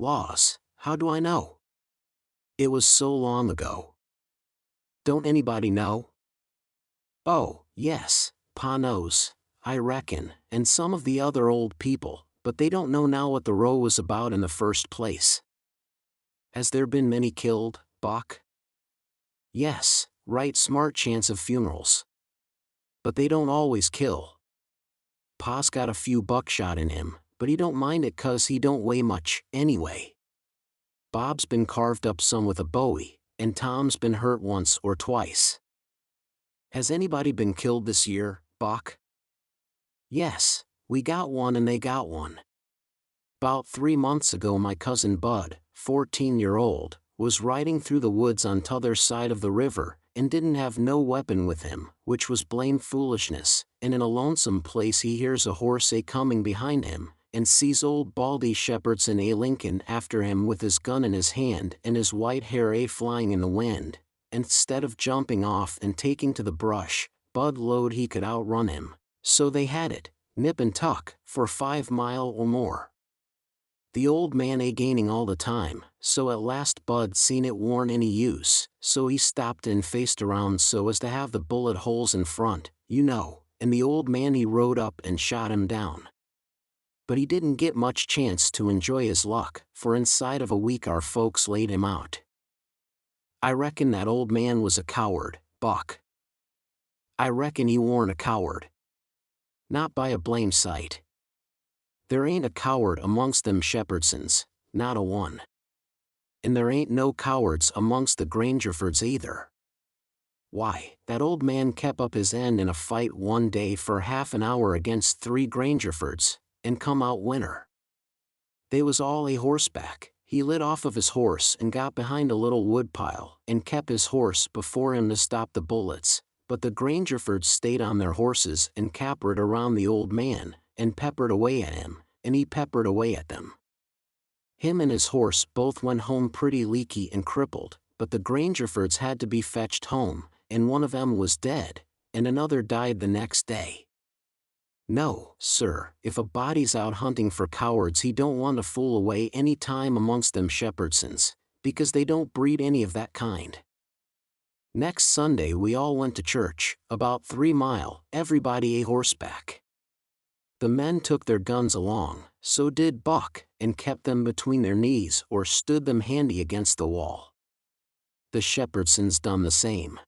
Laws, how do I know? It was so long ago. Don't anybody know? Oh, yes, Pa knows, I reckon, and some of the other old people, but they don't know now what the row was about in the first place. Has there been many killed, Buck? Yes, right smart chance of funerals. But they don't always kill. Pa's got a few buckshot in him, but he don't mind it 'cause he don't weigh much, anyway. Bob's been carved up some with a bowie, and Tom's been hurt once or twice. Has anybody been killed this year, Buck? Yes, we got one and they got one. 'Bout 3 months ago my cousin Bud, 14-year-old, was riding through the woods on t'other side of the river, and didn't have no weapon with him, which was blame foolishness, and in a lonesome place he hears a horse coming behind him, and sees old Baldy Shepherdson Lincoln after him with his gun in his hand and his white hair flying in the wind, and instead of jumping off and taking to the brush, Bud lowed he could outrun him, so they had it, nip and tuck, for 5 mile or more. The old man gaining all the time, so at last Bud seen it warn't any use, so he stopped and faced around so as to have the bullet holes in front, you know, and the old man he rode up and shot him down. But he didn't get much chance to enjoy his luck, for inside of a week our folks laid him out. I reckon that old man was a coward, Buck. I reckon he warn't a coward. Not by a blame sight. There ain't a coward amongst them Shepherdsons, not a one. And there ain't no cowards amongst the Grangerfords either. Why, that old man kept up his end in a fight one day for half an hour against 3 Grangerfords, and come out winner. They was all horseback. He lit off of his horse and got behind a little woodpile, and kept his horse before him to stop the bullets, but the Grangerfords stayed on their horses and capered around the old man, and peppered away at him, and he peppered away at them. Him and his horse both went home pretty leaky and crippled, but the Grangerfords had to be fetched home, and one of them was dead, and another died the next day. No, sir, if a body's out hunting for cowards he don't want to fool away any time amongst them Shepherdsons, because they don't breed any of that kind. Next Sunday we all went to church, about 3 mile, everybody horseback. The men took their guns along, so did Buck, and kept them between their knees or stood them handy against the wall. The Shepherdsons done the same.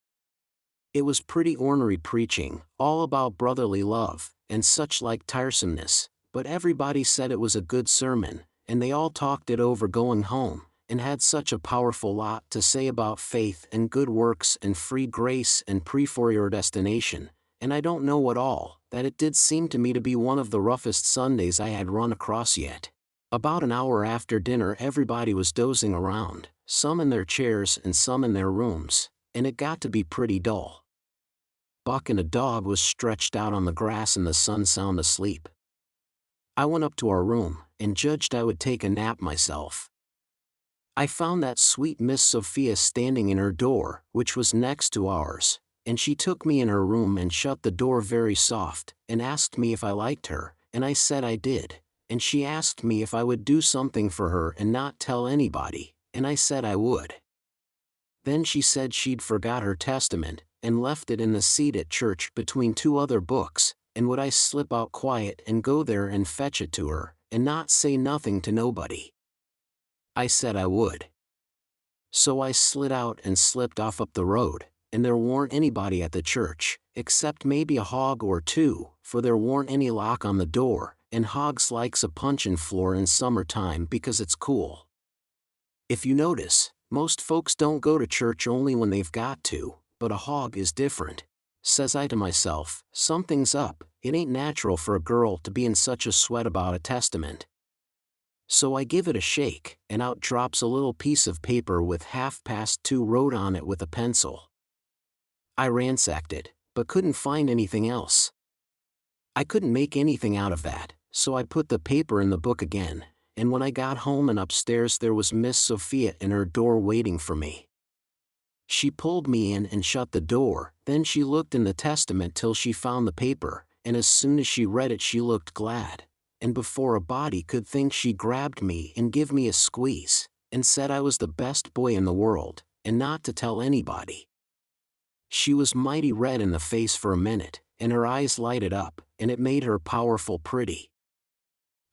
It was pretty ornery preaching, all about brotherly love, and such like tiresomeness, but everybody said it was a good sermon, and they all talked it over going home, and had such a powerful lot to say about faith and good works and free grace and predestination, and I don't know what all, that it did seem to me to be one of the roughest Sundays I had run across yet. About an hour after dinner everybody was dozing around, some in their chairs and some in their rooms, and it got to be pretty dull. Buck and a dog was stretched out on the grass in the sun sound asleep. I went up to our room, and judged I would take a nap myself. I found that sweet Miss Sophia standing in her door, which was next to ours, and she took me in her room and shut the door very soft, and asked me if I liked her, and I said I did, and she asked me if I would do something for her and not tell anybody, and I said I would. Then she said she'd forgot her Testament, and left it in the seat at church between 2 other books, and would I slip out quiet and go there and fetch it to her, and not say nothing to nobody. I said I would. So I slid out and slipped off up the road, and there weren't anybody at the church, except maybe a hog or two, for there weren't any lock on the door, and hogs likes a punchin' floor in summertime because it's cool. If you notice, most folks don't go to church only when they've got to, but a hog is different. Says I to myself, something's up, it ain't natural for a girl to be in such a sweat about a testament. So I give it a shake, and out drops a little piece of paper with 2:30 wrote on it with a pencil. I ransacked it, but couldn't find anything else. I couldn't make anything out of that, so I put the paper in the book again, and when I got home and upstairs there was Miss Sophia in her door waiting for me. She pulled me in and shut the door, then she looked in the testament till she found the paper, and as soon as she read it she looked glad, and before a body could think she grabbed me and give me a squeeze, and said I was the best boy in the world, and not to tell anybody. She was mighty red in the face for a minute, and her eyes lighted up, and it made her powerful pretty.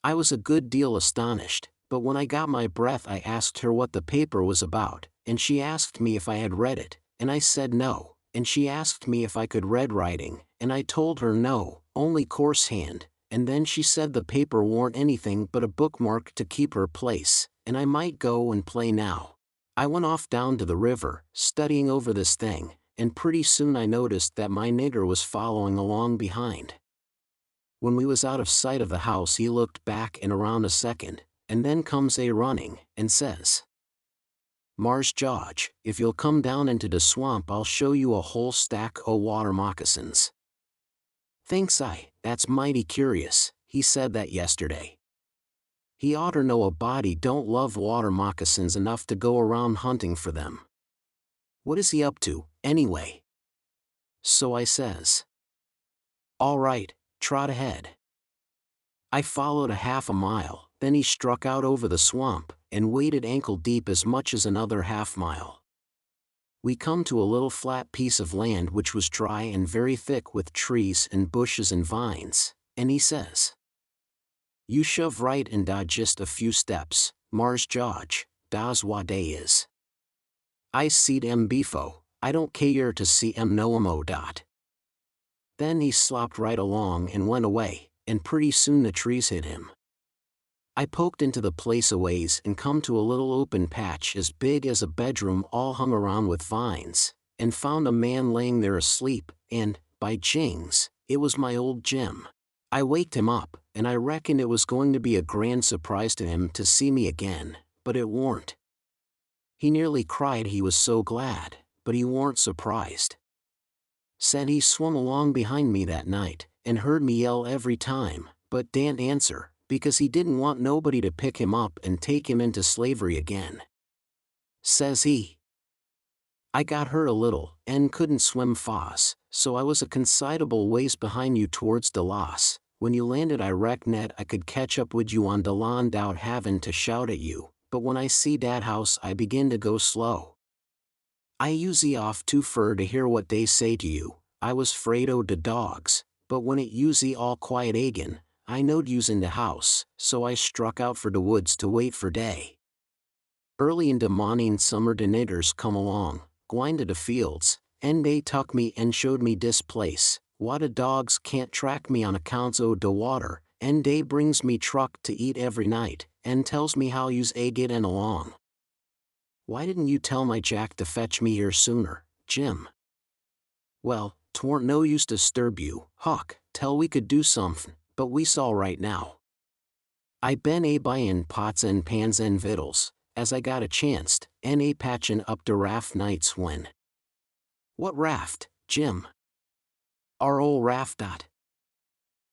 I was a good deal astonished, but when I got my breath I asked her what the paper was about, and she asked me if I had read it, and I said no, and she asked me if I could read writing, and I told her no, only coarse hand, and then she said the paper warn't anything but a bookmark to keep her place, and I might go and play now. I went off down to the river, studying over this thing, and pretty soon I noticed that my nigger was following along behind. When we was out of sight of the house he looked back and around a second, and then comes a running, and says, "Mars George, if you'll come down into the swamp I'll show you a whole stack o' water moccasins." Thinks I, that's mighty curious, he said that yesterday. He oughter know a body don't love water moccasins enough to go around hunting for them. What is he up to, anyway? So I says, "All right, trot ahead." I followed a half a mile, then he struck out over the swamp, and waded ankle deep as much as another half-mile. We come to a little flat piece of land which was dry and very thick with trees and bushes and vines, and he says, "You shove right and da just a few steps, Mars George, da's what dey is. I seed em befo, I don't care to see em no mo dot." Then he slopped right along and went away, and pretty soon the trees hid him. I poked into the place a ways and come to a little open patch as big as a bedroom all hung around with vines, and found a man laying there asleep, and, by jings, it was my old Jim. I waked him up, and I reckoned it was going to be a grand surprise to him to see me again, but it warn't. He nearly cried he was so glad, but he warn't surprised. Said he swum along behind me that night, and heard me yell every time, but didn't answer, because he didn't want nobody to pick him up and take him into slavery again. Says he, "I got hurt a little, and couldn't swim fast, so I was a considerable ways behind you towards the loss. When you landed I reckoned I could catch up wid you on de lawn dout havin' to shout at you, but when I see dat house I begin to go slow. I usie off too fur to hear what dey say to you, I was 'fraid o' de dogs, but when it usie all quiet agin, I knowed you's in de house, so I struck out for de woods to wait for day. Early in de morning some er de niggers come along, gwine to de fields, and dey tuck me and showed me dis place, wha de dogs can't track me on accounts o' de water, and dey brings me truck to eat every night, and tells me how you's a gettin' along. Why didn't you tell my Jack to fetch me here sooner, Jim?" "Well, 'twarn't no use to disturb you, Huck, tell we could do somethin', but we's all right now. I been a buyin' pots and pans and vittles, as I got a chanct, and a patchin' up de raft nights when." "What raft, Jim?" "Our ol' raft dot."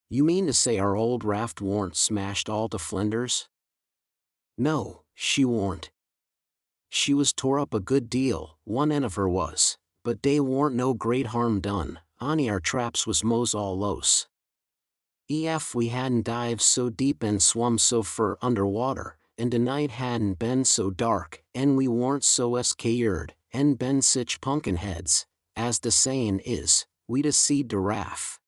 "You mean to say our old raft warn't smashed all to flinders?" "No, she warn't. She was tore up a good deal, one end of her was, but dey warn't no great harm done, onny our traps was mos all los. Ef we hadn't dived so deep and swum so fur under water, and de night hadn't been so dark, and we warn't so scared, and been sich punkin heads, as de sayin' is, we'd a seed de raft.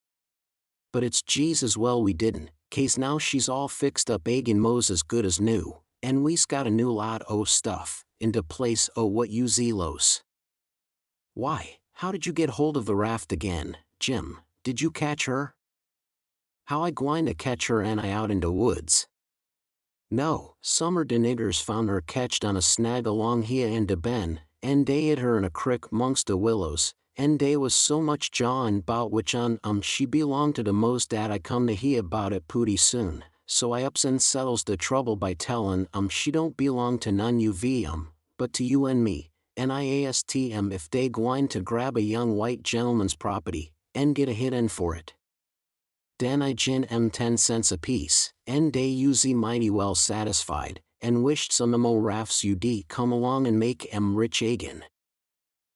But it's geez as well we didn't, case now she's all fixed up agin mos as good as new, and we's got a new lot o' stuff, into place. Oh, what you zealous. Why, how did you get hold of the raft again, Jim? Did you catch her? How I gwine to catch her and I out in de woods? No, summer de niggers found her catched on a snag along here in de bend, and dey hid her in a crick mongst de willows, and dey was so much jawin' 'bout which on she belonged to de most dat I come to hear 'bout it pooty soon, so I ups and settles de trouble by tellin' she don't belong to none uv but to you and me, and I ast if dey gwine to grab a young white gentleman's property, and get a hit in for it. Den I gin 10 cents apiece, and dey usie mighty well satisfied, and wished some mo rafts ud come along and make rich agin.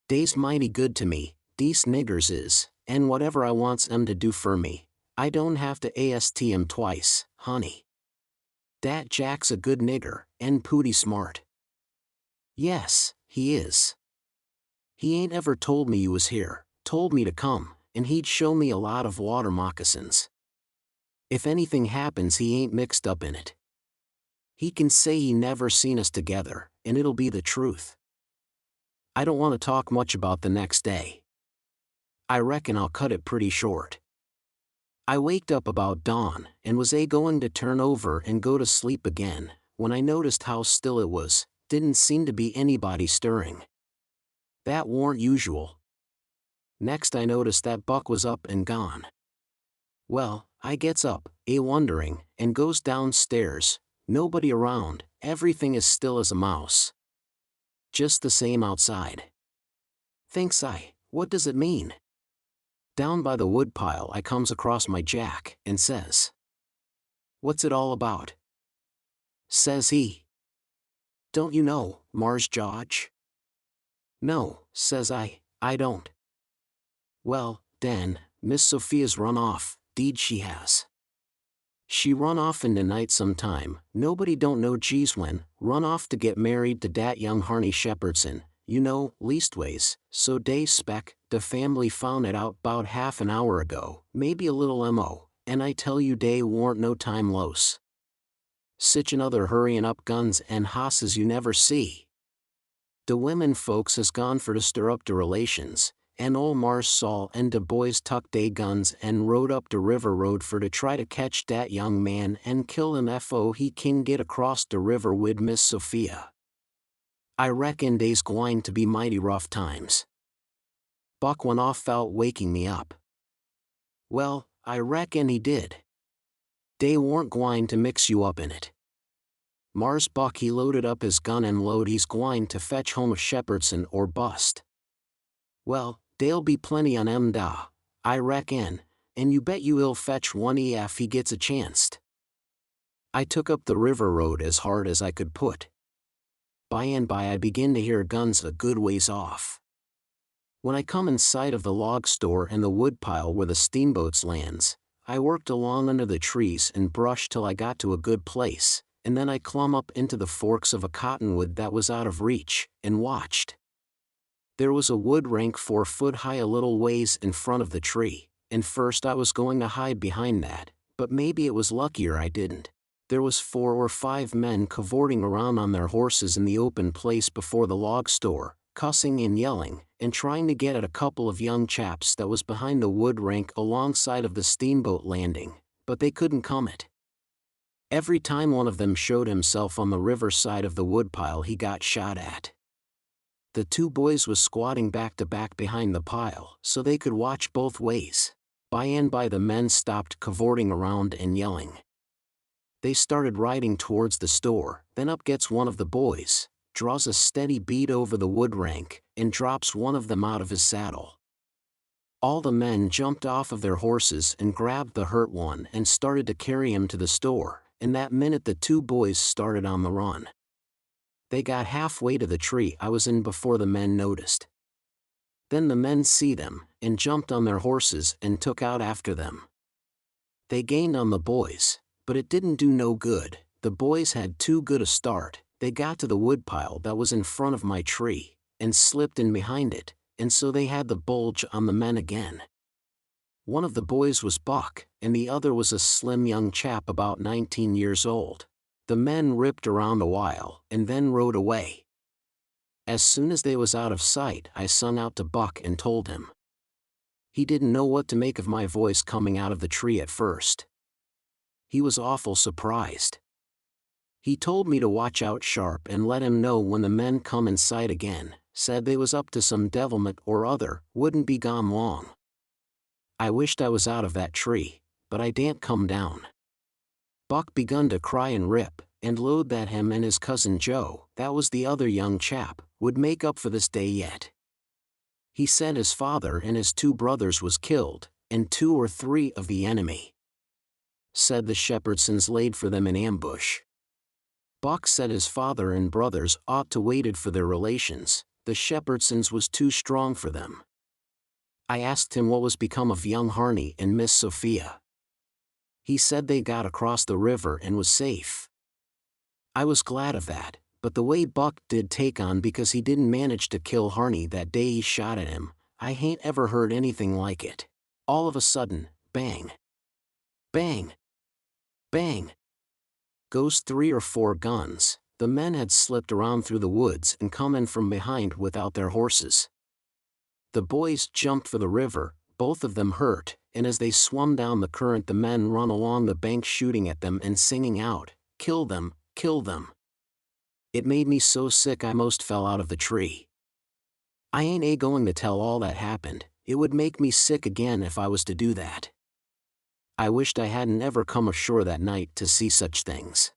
Dey's mighty good to me, dese niggers is, and whatever I wants to do for me, I don't have to ast twice, honey. Dat Jack's a good nigger, and pooty smart. Yes, he is. He ain't ever told me you was here, told me to come, and he'd show me a lot of water moccasins. If anything happens he ain't mixed up in it. He can say he never seen us together, and it'll be the truth. I don't want to talk much about the next day. I reckon I'll cut it pretty short. I waked up about dawn, and was going to turn over and go to sleep again, when I noticed how still it was. Didn't seem to be anybody stirring. That warn't usual. Next I noticed that Buck was up and gone. Well, I gets up, wondering, and goes downstairs. Nobody around, everything is still as a mouse. Just the same outside. Thinks I, what does it mean? Down by the woodpile I comes across my Jack, and says, "What's it all about?" Says he. "Don't you know, Mars George?" "No," says I don't. "Well, den, Miss Sophia's run off, 'deed she has. She run off in the night sometime, nobody don't know geez when, run off to get married to dat young Harney Shepherdson, you know, leastways, so dey spec, the family found it out 'bout half an hour ago, maybe a little mo, and I tell you dey warn't no time los. Sich another hurryin' up guns and hosses you never see. De women folks has gone for to stir up de relations, and ol' Mars Saul and de boys tucked dey guns and rode up de river road for to try to catch dat young man and kill him fo he kin get across de river wid Miss Sophia. I reckon dey's gwine to be mighty rough times." Buck went off out waking me up. Well, I reckon he did. Dey warn't gwine to mix you up in it. Mars Buck he loaded up his gun and load he's gwine to fetch home a Shepherdson or bust. Well, dey'll be plenty on da, I reckon, and you bet you he'll fetch one ef he gets a chancet. I took up the river road as hard as I could put. By and by I begin to hear guns a good ways off. When I come in sight of the log store and the woodpile where the steamboats lands, I worked along under the trees and brush till I got to a good place, and then I clumb up into the forks of a cottonwood that was out of reach, and watched. There was a wood rank 4 foot high a little ways in front of the tree, and first I was going to hide behind that, but maybe it was luckier I didn't. There was 4 or 5 men cavorting around on their horses in the open place before the log store, cussing and yelling, and trying to get at a couple of young chaps that was behind the wood rank alongside of the steamboat landing, but they couldn't come it. Every time one of them showed himself on the river side of the woodpile he got shot at. The 2 boys was squatting back to back behind the pile so they could watch both ways. By and by the men stopped cavorting around and yelling. They started riding towards the store, then up gets one of the boys, draws a steady bead over the wood rank, and drops one of them out of his saddle. All the men jumped off of their horses and grabbed the hurt one and started to carry him to the store, and that minute the 2 boys started on the run. They got halfway to the tree I was in before the men noticed. Then the men see them, and jumped on their horses and took out after them. They gained on the boys, but it didn't do no good. The boys had too good a start. They got to the woodpile that was in front of my tree, and slipped in behind it, and so they had the bulge on the men again. One of the boys was Buck, and the other was a slim young chap about 19 years old. The men ripped around a while, and then rode away. As soon as they was out of sight, I sung out to Buck and told him. He didn't know what to make of my voice coming out of the tree at first. He was awful surprised. He told me to watch out sharp and let him know when the men come in sight again, said they was up to some devilment or other, wouldn't be gone long. I wished I was out of that tree, but I daren't come down. Buck begun to cry and rip, and lowed that him and his cousin Joe, that was the other young chap, would make up for this day yet. He said his father and his 2 brothers was killed, and 2 or 3 of the enemy. Said the Shepherdsons laid for them in ambush. Buck said his father and brothers ought to waited for their relations, the Shepherdsons was too strong for them. I asked him what was become of young Harney and Miss Sophia. He said they got across the river and was safe. I was glad of that, but the way Buck did take on because he didn't manage to kill Harney that day he shot at him, I hain't ever heard anything like it. All of a sudden, bang! Bang! Bang! Goes 3 or 4 guns. The men had slipped around through the woods and come in from behind without their horses. The boys jumped for the river, both of them hurt, and as they swum down the current the men run along the bank shooting at them and singing out, "Kill them, kill them." It made me so sick I most fell out of the tree. I ain't going to tell all that happened, it would make me sick again if I was to do that. I wished I hadn't ever come ashore that night to see such things.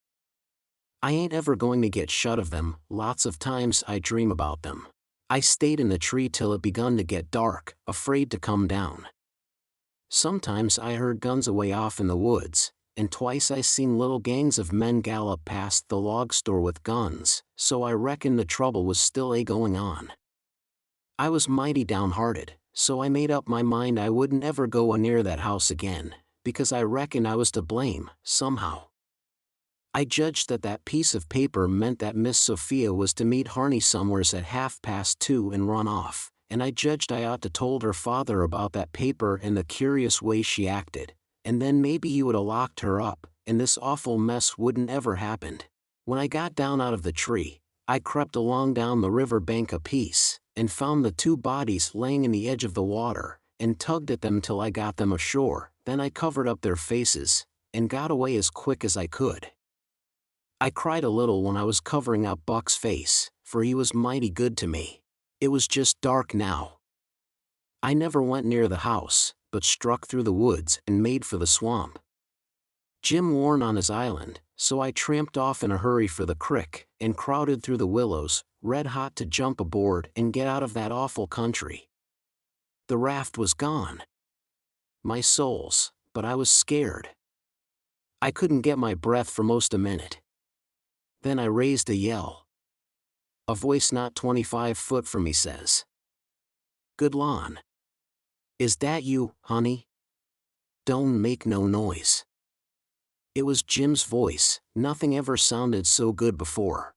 I ain't ever going to get shut of them, lots of times I dream about them. I stayed in the tree till it begun to get dark, afraid to come down. Sometimes I heard guns away off in the woods, and twice I seen little gangs of men gallop past the log store with guns, so I reckon the trouble was still going on. I was mighty downhearted, so I made up my mind I wouldn't ever go near that house again, because I reckoned I was to blame, somehow. I judged that that piece of paper meant that Miss Sophia was to meet Harney somewheres at 2:30 and run off, and I judged I ought to told her father about that paper and the curious way she acted, and then maybe he would 'a' locked her up, and this awful mess wouldn't ever happened. When I got down out of the tree, I crept along down the river bank a piece, and found the 2 bodies laying in the edge of the water, and tugged at them till I got them ashore, then I covered up their faces, and got away as quick as I could. I cried a little when I was covering up Buck's face, for he was mighty good to me. It was just dark now. I never went near the house, but struck through the woods and made for the swamp. Jim warned on his island, so I tramped off in a hurry for the crick, and crowded through the willows, red hot to jump aboard and get out of that awful country. The raft was gone. My souls, but I was scared. I couldn't get my breath for most a minute. Then I raised a yell. A voice not 25 foot from me says, "Good lawn. Is that you, honey? Don't make no noise." It was Jim's voice, nothing ever sounded so good before.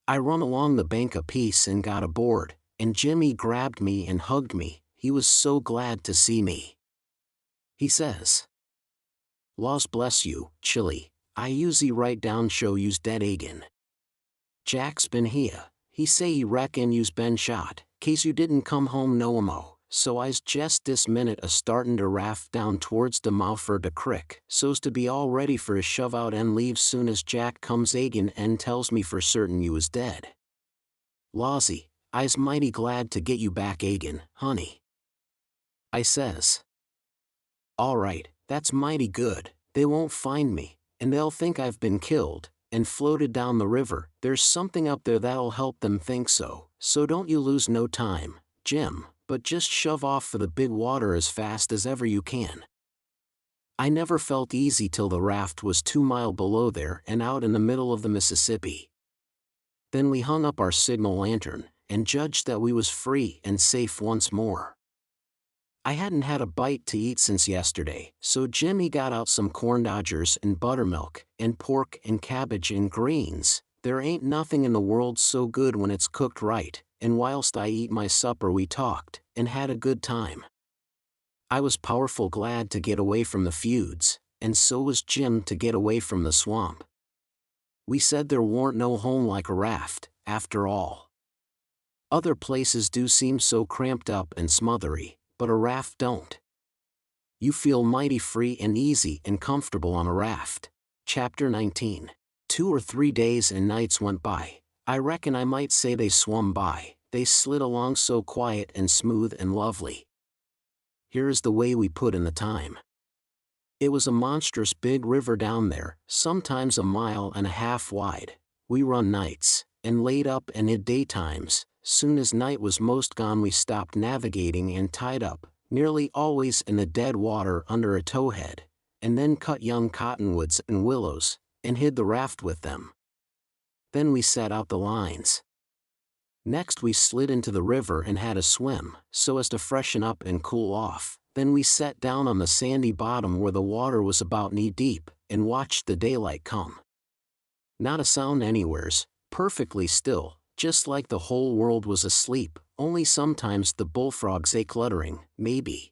I run along the bank a piece and got aboard, and Jimmy grabbed me and hugged me, he was so glad to see me. He says, "Laws bless you, Chilly, I usually write down show you's dead agin. Jack's been here, he say he reckon you's been shot, case you didn't come home no mo, so I's jest this minute a startin' to raft down towards the mouth er the crick, so's to be all ready for a shove out and leave soon as Jack comes agin and tells me for certain you is dead. Lawsy, I's mighty glad to get you back agin, honey." I says, "All right, that's mighty good, they won't find me, and they'll think I've been killed, and floated down the river. There's something up there that'll help them think so don't you lose no time, Jim, but just shove off for the big water as fast as ever you can." I never felt easy till the raft was 2 miles below there and out in the middle of the Mississippi. Then we hung up our signal lantern, and judged that we was free and safe once more. I hadn't had a bite to eat since yesterday, so Jimmy got out some corn dodgers and buttermilk, and pork and cabbage and greens. There ain't nothing in the world so good when it's cooked right, and whilst I eat my supper we talked, and had a good time. I was powerful glad to get away from the feuds, and so was Jim to get away from the swamp. We said there warn't no home like a raft, after all. Other places do seem so cramped up and smothery, but a raft don't. You feel mighty free and easy and comfortable on a raft. Chapter 19. 2 or 3 days and nights went by. I reckon I might say they swum by. They slid along so quiet and smooth and lovely. Here is the way we put in the time. It was a monstrous big river down there, sometimes 1.5 miles wide. We run nights, and laid up and in daytimes. Soon as night was most gone we stopped navigating and tied up, nearly always in the dead water under a towhead, and then cut young cottonwoods and willows, and hid the raft with them. Then we set out the lines. Next we slid into the river and had a swim, so as to freshen up and cool off. Then we sat down on the sandy bottom where the water was about knee-deep, and watched the daylight come. Not a sound anywheres, perfectly still, just like the whole world was asleep, only sometimes the bullfrogs cluttering, maybe.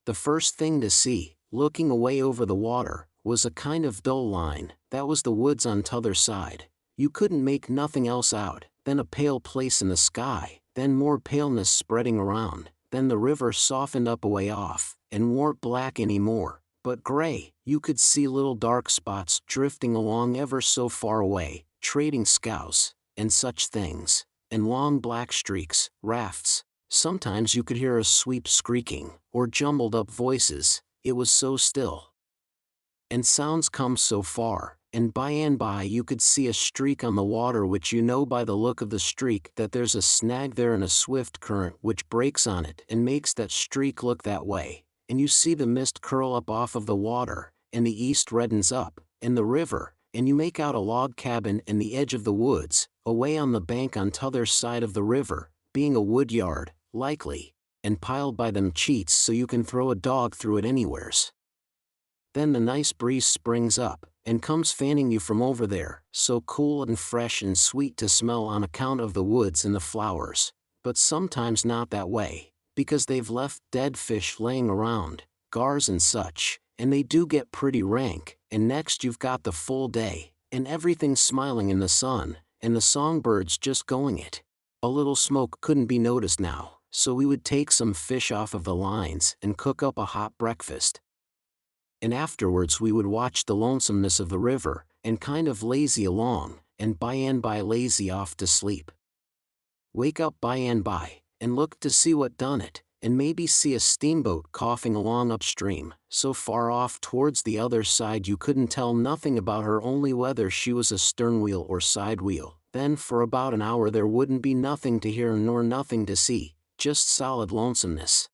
The first thing to see, looking away over the water, was a kind of dull line. That was the woods on t'other side. You couldn't make nothing else out, then a pale place in the sky, then more paleness spreading around, then the river softened up away off, and warn't black any more, but gray. You could see little dark spots drifting along ever so far away, trading scows, and such things, and long black streaks, rafts. Sometimes you could hear a sweep squeaking, or jumbled up voices, it was so still. And sounds come so far, and by you could see a streak on the water, which you know by the look of the streak that there's a snag there and a swift current which breaks on it and makes that streak look that way, and you see the mist curl up off of the water, and the east reddens up, and the river, and you make out a log cabin in the edge of the woods, away on the bank on t'other side of the river, being a wood yard, likely, and piled by them cheats so you can throw a dog through it anywheres. Then the nice breeze springs up, and comes fanning you from over there, so cool and fresh and sweet to smell on account of the woods and the flowers, but sometimes not that way, because they've left dead fish laying around, gars and such, and they do get pretty rank, and next you've got the full day, and everything smiling in the sun, and the songbirds just going it. A little smoke couldn't be noticed now, so we would take some fish off of the lines and cook up a hot breakfast. And afterwards we would watch the lonesomeness of the river, and kind of lazy along, and by lazy off to sleep. Wake up by, and look to see what done it, and maybe see a steamboat coughing along upstream, so far off towards the other side you couldn't tell nothing about her, only whether she was a stern wheel or side wheel. Then for about an hour there wouldn't be nothing to hear nor nothing to see, just solid lonesomeness.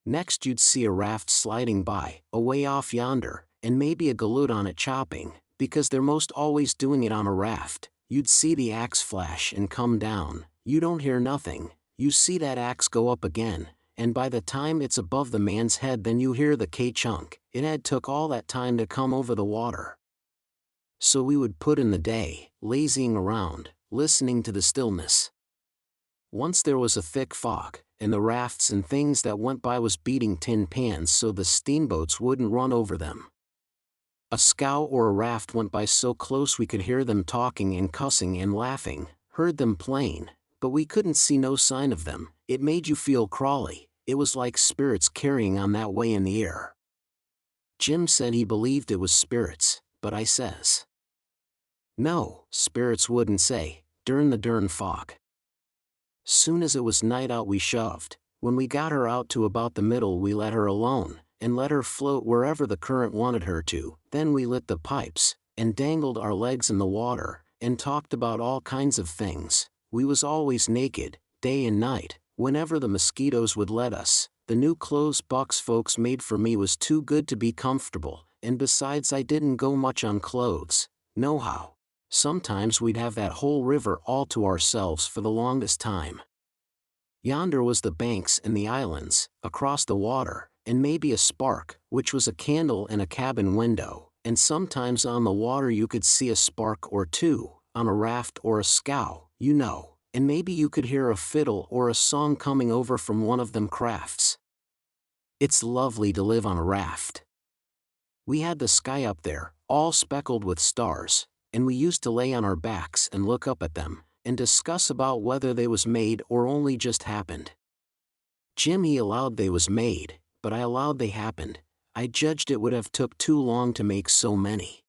Next you'd see a raft sliding by, away off yonder, and maybe a galoot on it chopping, because they're most always doing it on a raft. You'd see the axe flash and come down, you don't hear nothing, you see that axe go up again, and by the time it's above the man's head then you hear the ka-chunk. It had took all that time to come over the water. So we would put in the day, lazying around, listening to the stillness. Once there was a thick fog, and the rafts and things that went by was beating tin pans so the steamboats wouldn't run over them. A scow or a raft went by so close we could hear them talking and cussing and laughing, heard them plain, but we couldn't see no sign of them. It made you feel crawly, it was like spirits carrying on that way in the air. Jim said he believed it was spirits, but I says, no, spirits wouldn't say, durn the dern fog. Soon as it was night out we shoved. When we got her out to about the middle we let her alone, and let her float wherever the current wanted her to. Then we lit the pipes, and dangled our legs in the water, and talked about all kinds of things. We was always naked, day and night, whenever the mosquitoes would let us. The new clothes Buck's folks made for me was too good to be comfortable, and besides I didn't go much on clothes, nohow. Sometimes we'd have that whole river all to ourselves for the longest time. Yonder was the banks and the islands, across the water, and maybe a spark, which was a candle in a cabin window, and sometimes on the water you could see a spark or two, on a raft or a scow, you know, and maybe you could hear a fiddle or a song coming over from one of them crafts. It's lovely to live on a raft. We had the sky up there, all speckled with stars, and we used to lay on our backs and look up at them, and discuss about whether they was made or only just happened. Jim he allowed they was made, but I allowed they happened. I judged it would have took too long to make so many.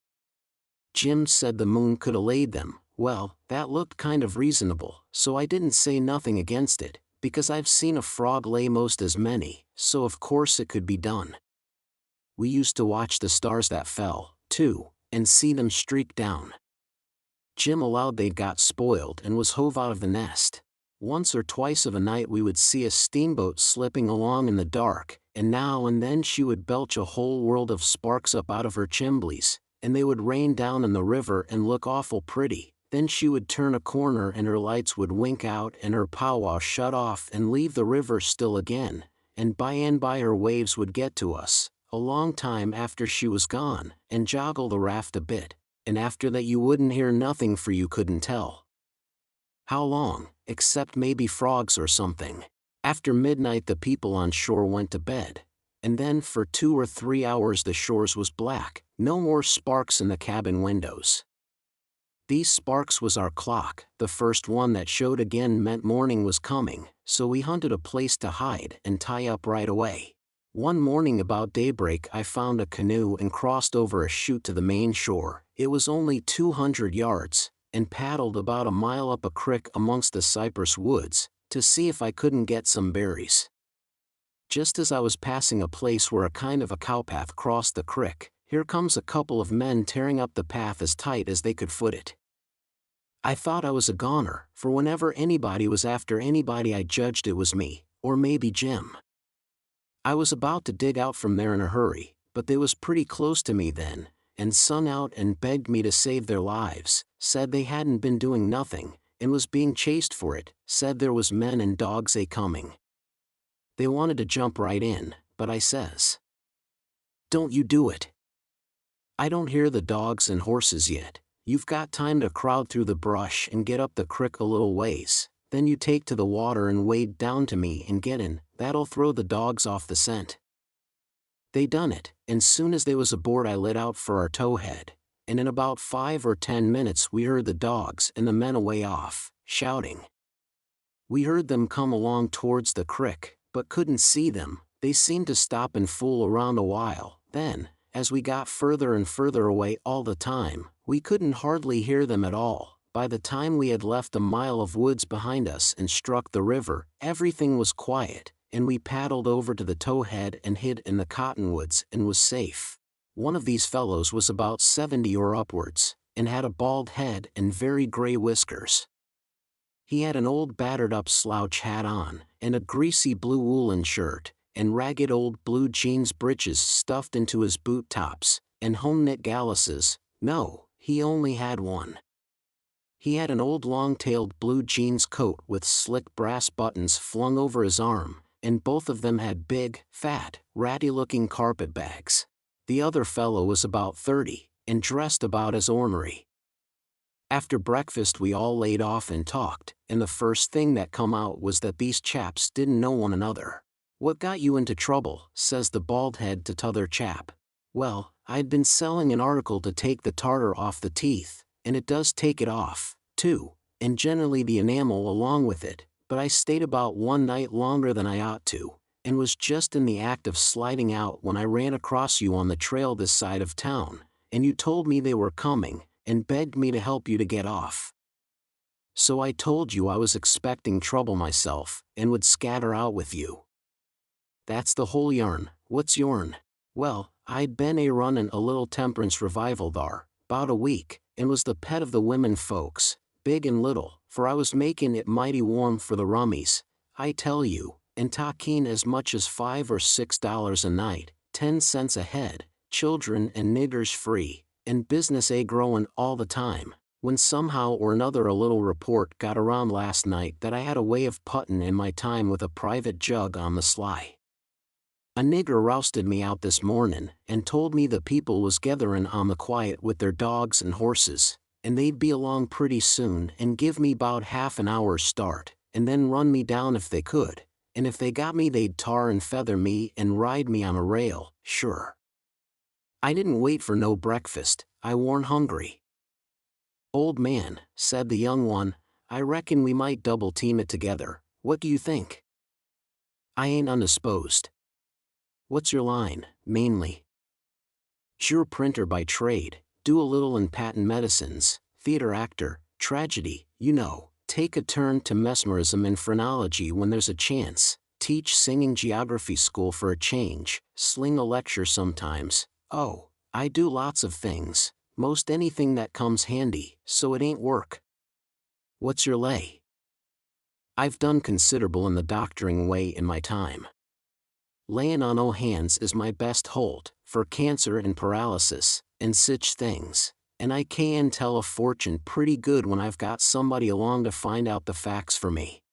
Jim said the moon could have laid them. Well, that looked kind of reasonable, so I didn't say nothing against it, because I've seen a frog lay most as many, so of course it could be done. We used to watch the stars that fell, too, and see them streak down. Jim allowed they'd got spoiled and was hove out of the nest. Once or twice of a night we would see a steamboat slipping along in the dark, and now and then she would belch a whole world of sparks up out of her chimblies, and they would rain down in the river and look awful pretty. Then she would turn a corner and her lights would wink out and her powwow shut off and leave the river still again, and by her waves would get to us, a long time after she was gone, and joggle the raft a bit, and after that you wouldn't hear nothing for you couldn't tell how long, except maybe frogs or something. After midnight the people on shore went to bed, and then for 2 or 3 hours the shores was black, no more sparks in the cabin windows. These sparks was our clock. The first one that showed again meant morning was coming, so we hunted a place to hide and tie up right away. One morning about daybreak I found a canoe and crossed over a chute to the main shore. It was only 200 yards, and paddled about a mile up a creek amongst the cypress woods, to see if I couldn't get some berries. Just as I was passing a place where a kind of a cowpath crossed the creek, here comes a couple of men tearing up the path as tight as they could foot it. I thought I was a goner, for whenever anybody was after anybody I judged it was me, or maybe Jim. I was about to dig out from there in a hurry, but they was pretty close to me then, and sung out and begged me to save their lives, said they hadn't been doing nothing, and was being chased for it, said there was men and dogs coming. They wanted to jump right in, but I says, "Don't you do it. I don't hear the dogs and horses yet. You've got time to crowd through the brush and get up the creek a little ways, then you take to the water and wade down to me and get in, that'll throw the dogs off the scent." They done it, and soon as they was aboard I lit out for our towhead, and in about 5 or 10 minutes we heard the dogs and the men away off, shouting. We heard them come along towards the creek, but couldn't see them. They seemed to stop and fool around a while. Then, as we got further and further away all the time, we couldn't hardly hear them at all. By the time we had left a mile of woods behind us and struck the river, everything was quiet, and we paddled over to the towhead and hid in the cottonwoods and was safe. One of these fellows was about 70 or upwards, and had a bald head and very gray whiskers. He had an old battered-up slouch hat on, and a greasy blue woolen shirt, and ragged old blue jeans breeches stuffed into his boot tops, and home-knit galluses. No, he only had one. He had an old long-tailed blue jeans coat with slick brass buttons flung over his arm, and both of them had big, fat, ratty-looking carpet-bags. The other fellow was about 30, and dressed about as ornery. After breakfast we all laid off and talked, and the first thing that come out was that these chaps didn't know one another. "What got you into trouble?" says the bald head to t'other chap. "Well, I'd been selling an article to take the tartar off the teeth, and it does take it off, too, and generally the enamel along with it, but I stayed about one night longer than I ought to, and was just in the act of sliding out when I ran across you on the trail this side of town, and you told me they were coming, and begged me to help you to get off. So I told you I was expecting trouble myself, and would scatter out with you. That's the whole yarn. What's yourn?" "Well, I'd been runnin' a little temperance revival thar, 'bout a week, and was the pet of the women folks, big and little, for I was makin' it mighty warm for the rummies, I tell you, and talkin' as much as $5 or $6 a night, 10 cents a head, children and niggers free, and business growin' all the time, when somehow or another a little report got around last night that I had a way of puttin' in my time with a private jug on the sly. A nigger rousted me out this mornin', and told me the people was getherin' on the quiet with their dogs and horses, and they'd be along pretty soon and give me 'bout half an hour's start, and then run me down if they could, and if they got me they'd tar and feather me and ride me on a rail, sure. I didn't wait for no breakfast, I warn't hungry." "Old man," said the young one, I reckon we might double team it together, what do you think? I ain't undisposed. What's your line, mainly? Sure, printer by trade, do a little in patent medicines, theater actor, tragedy, you know, take a turn to mesmerism and phrenology when there's a chance, teach singing geography school for a change, sling a lecture sometimes, oh, I do lots of things, most anything that comes handy, so it ain't work. What's your lay? I've done considerable in the doctoring way in my time. Layin' on o' hands is my best holt, for cancer and paralysis, and sich things, and I can tell a fortune pretty good when I've got somebody along to find out the facts for me.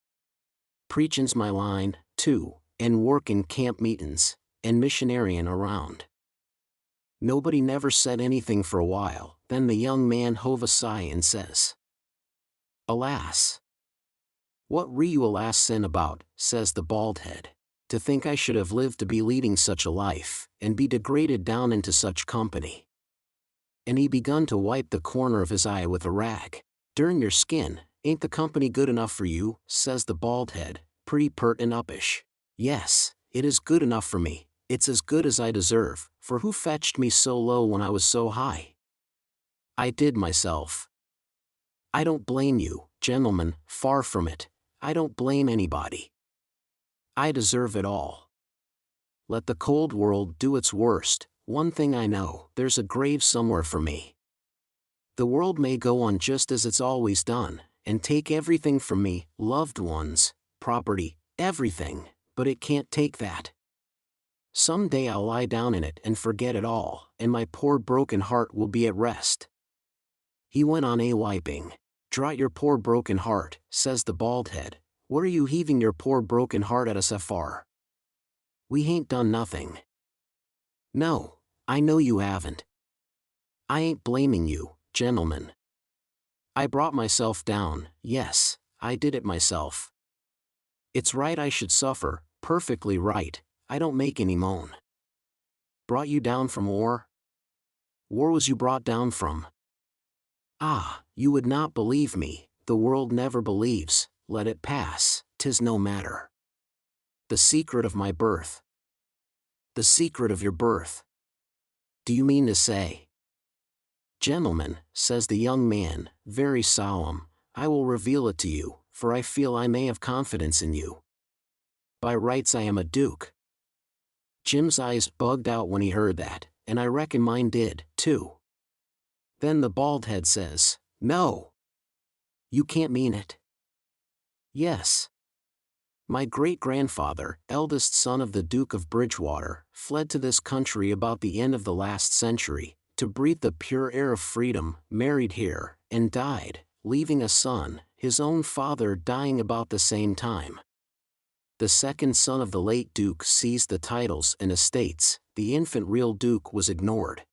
Preachin's my line, too, and workin' camp meetin's, and missionaryin' around. Nobody never said anything for a while, then the young man hove a sigh and says, Alas! What re you alas sin about, says the bald head. To think I should have lived to be leading such a life, and be degraded down into such company. And he begun to wipe the corner of his eye with a rag. Durn your skin, ain't the company good enough for you, says the bald head, pretty pert and uppish. Yes, it is good enough for me, it's as good as I deserve, for who fetched me so low when I was so high? I did myself. I don't blame you, gentlemen, far from it, I don't blame anybody. I deserve it all. Let the cold world do its worst, one thing I know, there's a grave somewhere for me. The world may go on just as it's always done, and take everything from me, loved ones, property, everything, but it can't take that. Some day I'll lie down in it and forget it all, and my poor broken heart will be at rest. He went on wiping. Draught your poor broken heart, says the bald head. What are you heaving your poor broken heart at us afar? We hain't done nothing. No, I know you haven't. I ain't blaming you, gentlemen. I brought myself down, yes, I did it myself. It's right I should suffer, perfectly right, I don't make any moan. Brought you down from war? War was you brought down from? Ah, you would not believe me, the world never believes, let it pass, 'tis no matter. The secret of my birth. The secret of your birth. Do you mean to say? Gentlemen, says the young man, very solemn, I will reveal it to you, for I feel I may have confidence in you. By rights I am a duke. Jim's eyes bugged out when he heard that, and I reckon mine did, too. Then the bald head says, No. You can't mean it. Yes. My great-grandfather, eldest son of the Duke of Bridgewater, fled to this country about the end of the last century, to breathe the pure air of freedom, married here, and died, leaving a son, his own father dying about the same time. The second son of the late Duke seized the titles and estates, the infant real Duke was ignored.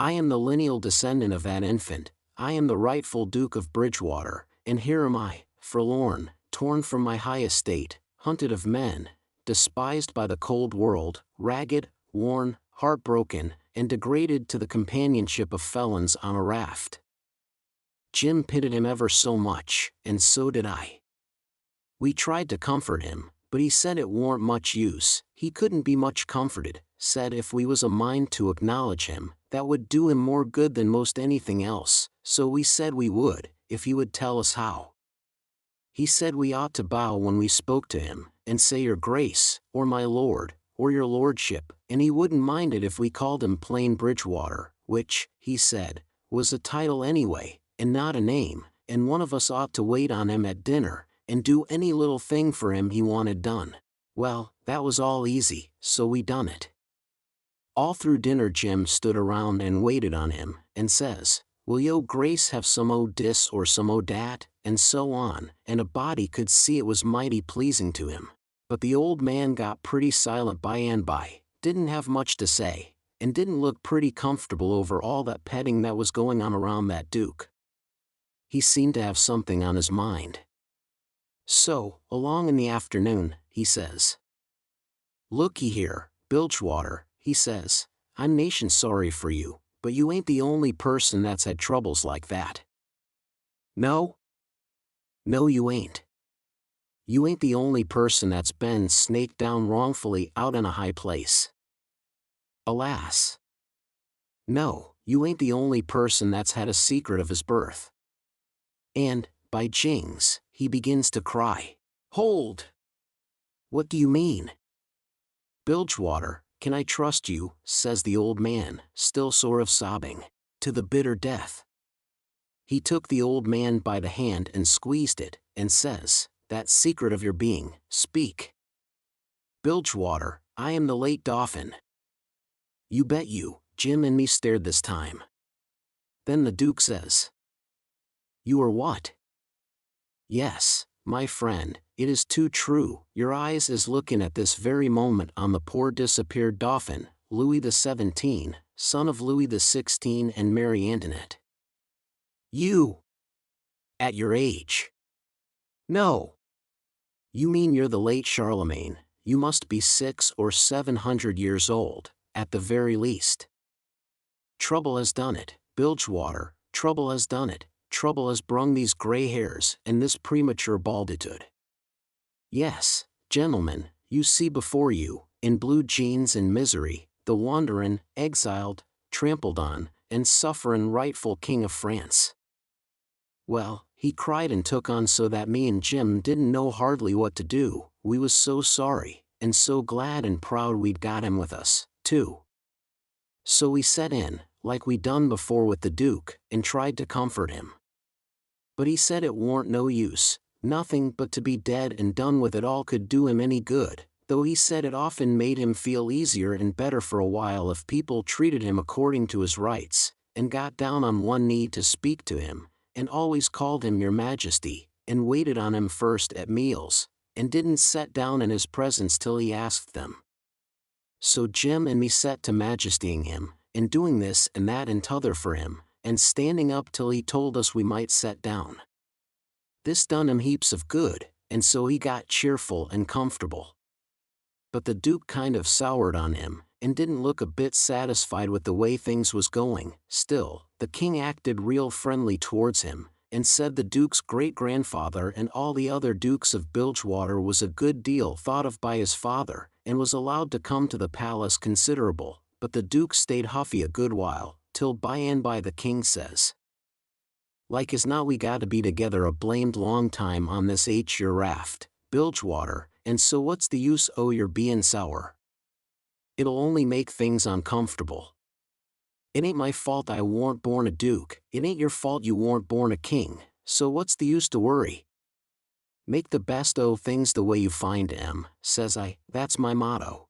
I am the lineal descendant of that infant, I am the rightful Duke of Bridgewater, and here am I, forlorn, torn from my high estate, hunted of men, despised by the cold world, ragged, worn, heartbroken, and degraded to the companionship of felons on a raft. Jim pitied him ever so much, and so did I. We tried to comfort him, but he said it warn't much use, he couldn't be much comforted, said if we was a mind to acknowledge him, that would do him more good than most anything else, so we said we would, if he would tell us how. He said we ought to bow when we spoke to him, and say your grace, or my lord, or your lordship, and he wouldn't mind it if we called him plain Bridgewater, which, he said, was a title anyway, and not a name, and one of us ought to wait on him at dinner, and do any little thing for him he wanted done. Well, that was all easy, so we done it. All through dinner Jim stood around and waited on him, and says, Will yo' grace have some o' dis or some o' dat, and so on, and a body could see it was mighty pleasing to him. But the old man got pretty silent by and by, didn't have much to say, and didn't look pretty comfortable over all that petting that was going on around that Duke. He seemed to have something on his mind. So, along in the afternoon, he says, Looky here, Bilgewater, he says, I'm nation sorry for you, but you ain't the only person that's had troubles like that. No? No, you ain't. You ain't the only person that's been snaked down wrongfully out in a high place. Alas. No, you ain't the only person that's had a secret of his birth. And, by jings, he begins to cry. Hold! What do you mean? Bilgewater, can I trust you, says the old man, still sort of sobbing, to the bitter death. He took the old man by the hand and squeezed it, and says, that secret of your being, speak. Bilgewater, I am the late Dauphin. You bet you, Jim and me stared this time. Then the Duke says, you are what? Yes, my friend, it is too true, your eyes is looking at this very moment on the poor disappeared Dauphin, Louis XVII, son of Louis XVI and Mary Antoinette. You! At your age? No! You mean you're the late Charlemagne, you must be 600 or 700 years old, at the very least. Trouble has done it, Bilgewater, trouble has done it, trouble has brung these grey hairs and this premature balditude. Yes, gentlemen, you see before you, in blue jeans and misery, the wanderin', exiled, trampled on, and sufferin' rightful King of France. Well, he cried and took on so that me and Jim didn't know hardly what to do, we was so sorry, and so glad and proud we'd got him with us, too. So we set in, like we done before with the Duke, and tried to comfort him. But he said it warn't no use, nothing but to be dead and done with it all could do him any good, though he said it often made him feel easier and better for a while if people treated him according to his rights, and got down on one knee to speak to him, and always called him your majesty, and waited on him first at meals, and didn't set down in his presence till he asked them. So Jim and me set to majestying him, and doing this and that and t'other for him, and standing up till he told us we might set down. This done him heaps of good, and so he got cheerful and comfortable. But the Duke kind of soured on him, and didn't look a bit satisfied with the way things was going. Still, the king acted real friendly towards him, and said the Duke's great-grandfather and all the other Dukes of Bilgewater was a good deal thought of by his father, and was allowed to come to the palace considerable, but the Duke stayed huffy a good while, till by and by the king says, like as not we got to be together a blamed long time on this your raft, Bilgewater, and so what's the use o' your bein' sour? It'll only make things uncomfortable. It ain't my fault I warn't born a duke, it ain't your fault you warn't born a king, so what's the use to worry? Make the best o' things the way you find 'em, says I, that's my motto.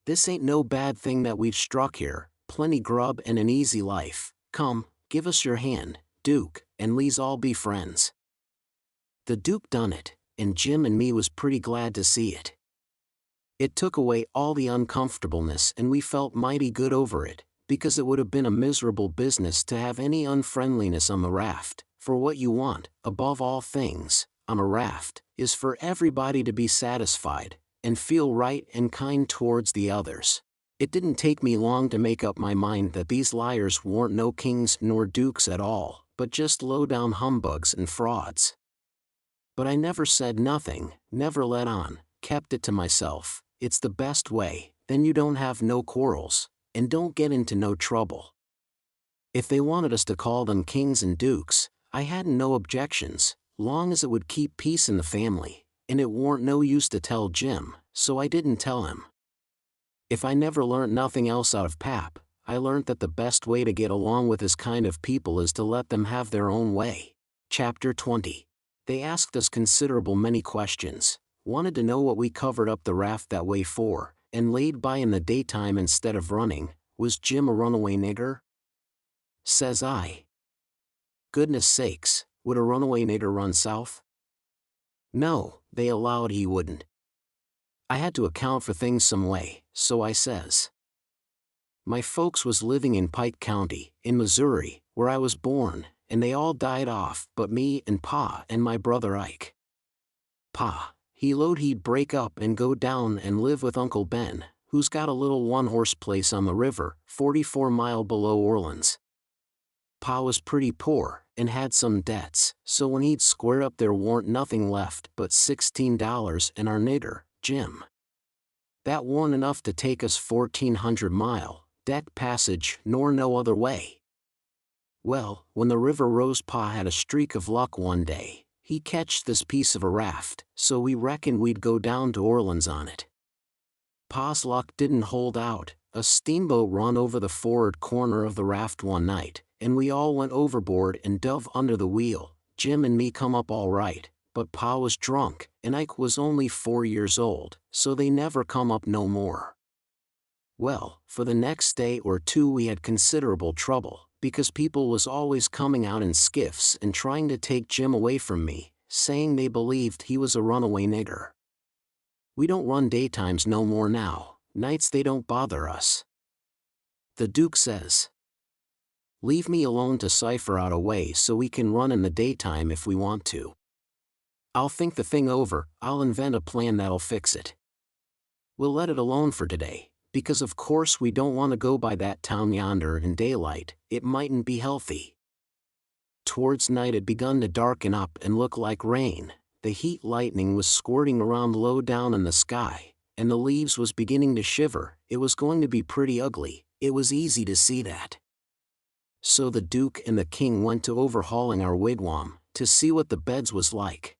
This ain't no bad thing that we've struck here, plenty grub and an easy life, come, give us your hand, Duke, and le's all be friends. The Duke done it, and Jim and me was pretty glad to see it. It took away all the uncomfortableness and we felt mighty good over it, because it would have been a miserable business to have any unfriendliness on the raft, for what you want, above all things, on a raft, is for everybody to be satisfied, and feel right and kind towards the others. It didn't take me long to make up my mind that these liars weren't no kings nor dukes at all, but just low-down humbugs and frauds. But I never said nothing, never let on, kept it to myself. It's the best way, then you don't have no quarrels, and don't get into no trouble. If they wanted us to call them kings and dukes, I hadn't no objections, long as it would keep peace in the family, and it warn't no use to tell Jim, so I didn't tell him. If I never learnt nothing else out of Pap, I learnt that the best way to get along with this kind of people is to let them have their own way. Chapter 20. They asked us considerable many questions, wanted to know what we covered up the raft that way for, and laid by in the daytime instead of running. Was Jim a runaway nigger? Says I. Goodness sakes, would a runaway nigger run south? No, they allowed he wouldn't. I had to account for things some way, so I says. My folks was living in Pike County, in Missouri, where I was born, and they all died off but me and Pa and my brother Ike. Pa, he lowed he'd break up and go down and live with Uncle Ben, who's got a little one-horse place on the river, 44 mile below Orleans. Pa was pretty poor, and had some debts, so when he'd square up there warn't nothing left but $16 and our nigger, Jim. That warn't enough to take us 1,400 mile, deck passage nor no other way. Well, when the river rose, Pa had a streak of luck one day. He catched this piece of a raft, so we reckoned we'd go down to Orleans on it. Pa's luck didn't hold out. A steamboat run over the for'ard corner of the raft one night, and we all went overboard and dove under the wheel. Jim and me come up all right, but Pa was drunk, and Ike was only 4 years old, so they never come up no more. Well, for the next day or two we had considerable trouble, because people was always coming out in skiffs and trying to take Jim away from me, saying they believed he was a runaway nigger. We don't run daytimes no more now. Nights they don't bother us. The Duke says, "Leave me alone to cipher out a way so we can run in the daytime if we want to. I'll think the thing over, I'll invent a plan that'll fix it. We'll let it alone for today, because of course we don't want to go by that town yonder in daylight, it mightn't be healthy." Towards night it begun to darken up and look like rain. The heat lightning was squirting around low down in the sky, and the leaves was beginning to shiver. It was going to be pretty ugly, it was easy to see that. So the Duke and the King went to overhauling our wigwam, to see what the beds was like.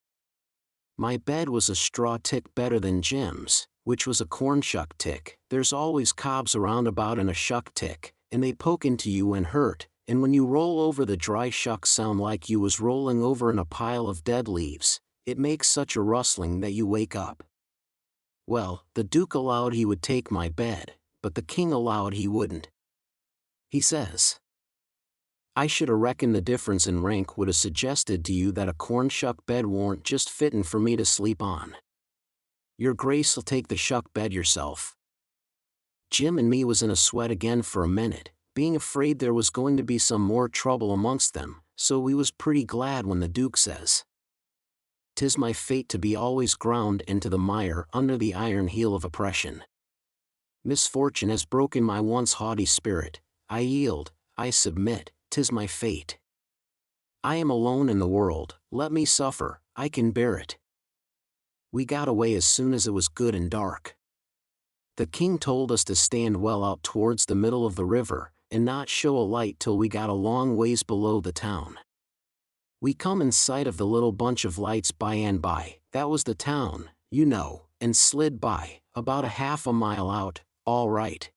My bed was a straw tick better than Jim's, which was a corn shuck tick. There's always cobs around about in a shuck tick, and they poke into you and hurt, and when you roll over the dry shucks sound like you was rolling over in a pile of dead leaves. It makes such a rustling that you wake up. Well, the Duke allowed he would take my bed, but the King allowed he wouldn't. He says, "I should 'a reckoned the difference in rank would 'a suggested to you that a corn shuck bed warn't just fittin' for me to sleep on. Your Grace'll take the shuck bed yourself." Jim and me was in a sweat again for a minute, being afraid there was going to be some more trouble amongst them, so we was pretty glad when the Duke says, "'Tis my fate to be always ground into the mire under the iron heel of oppression. Misfortune has broken my once haughty spirit. I yield, I submit, 'tis my fate. I am alone in the world, let me suffer, I can bear it." We got away as soon as it was good and dark. The King told us to stand well out towards the middle of the river, and not show a light till we got a long ways below the town. We come in sight of the little bunch of lights by and by, that was the town, you know, and slid by, about a half a mile out, all right.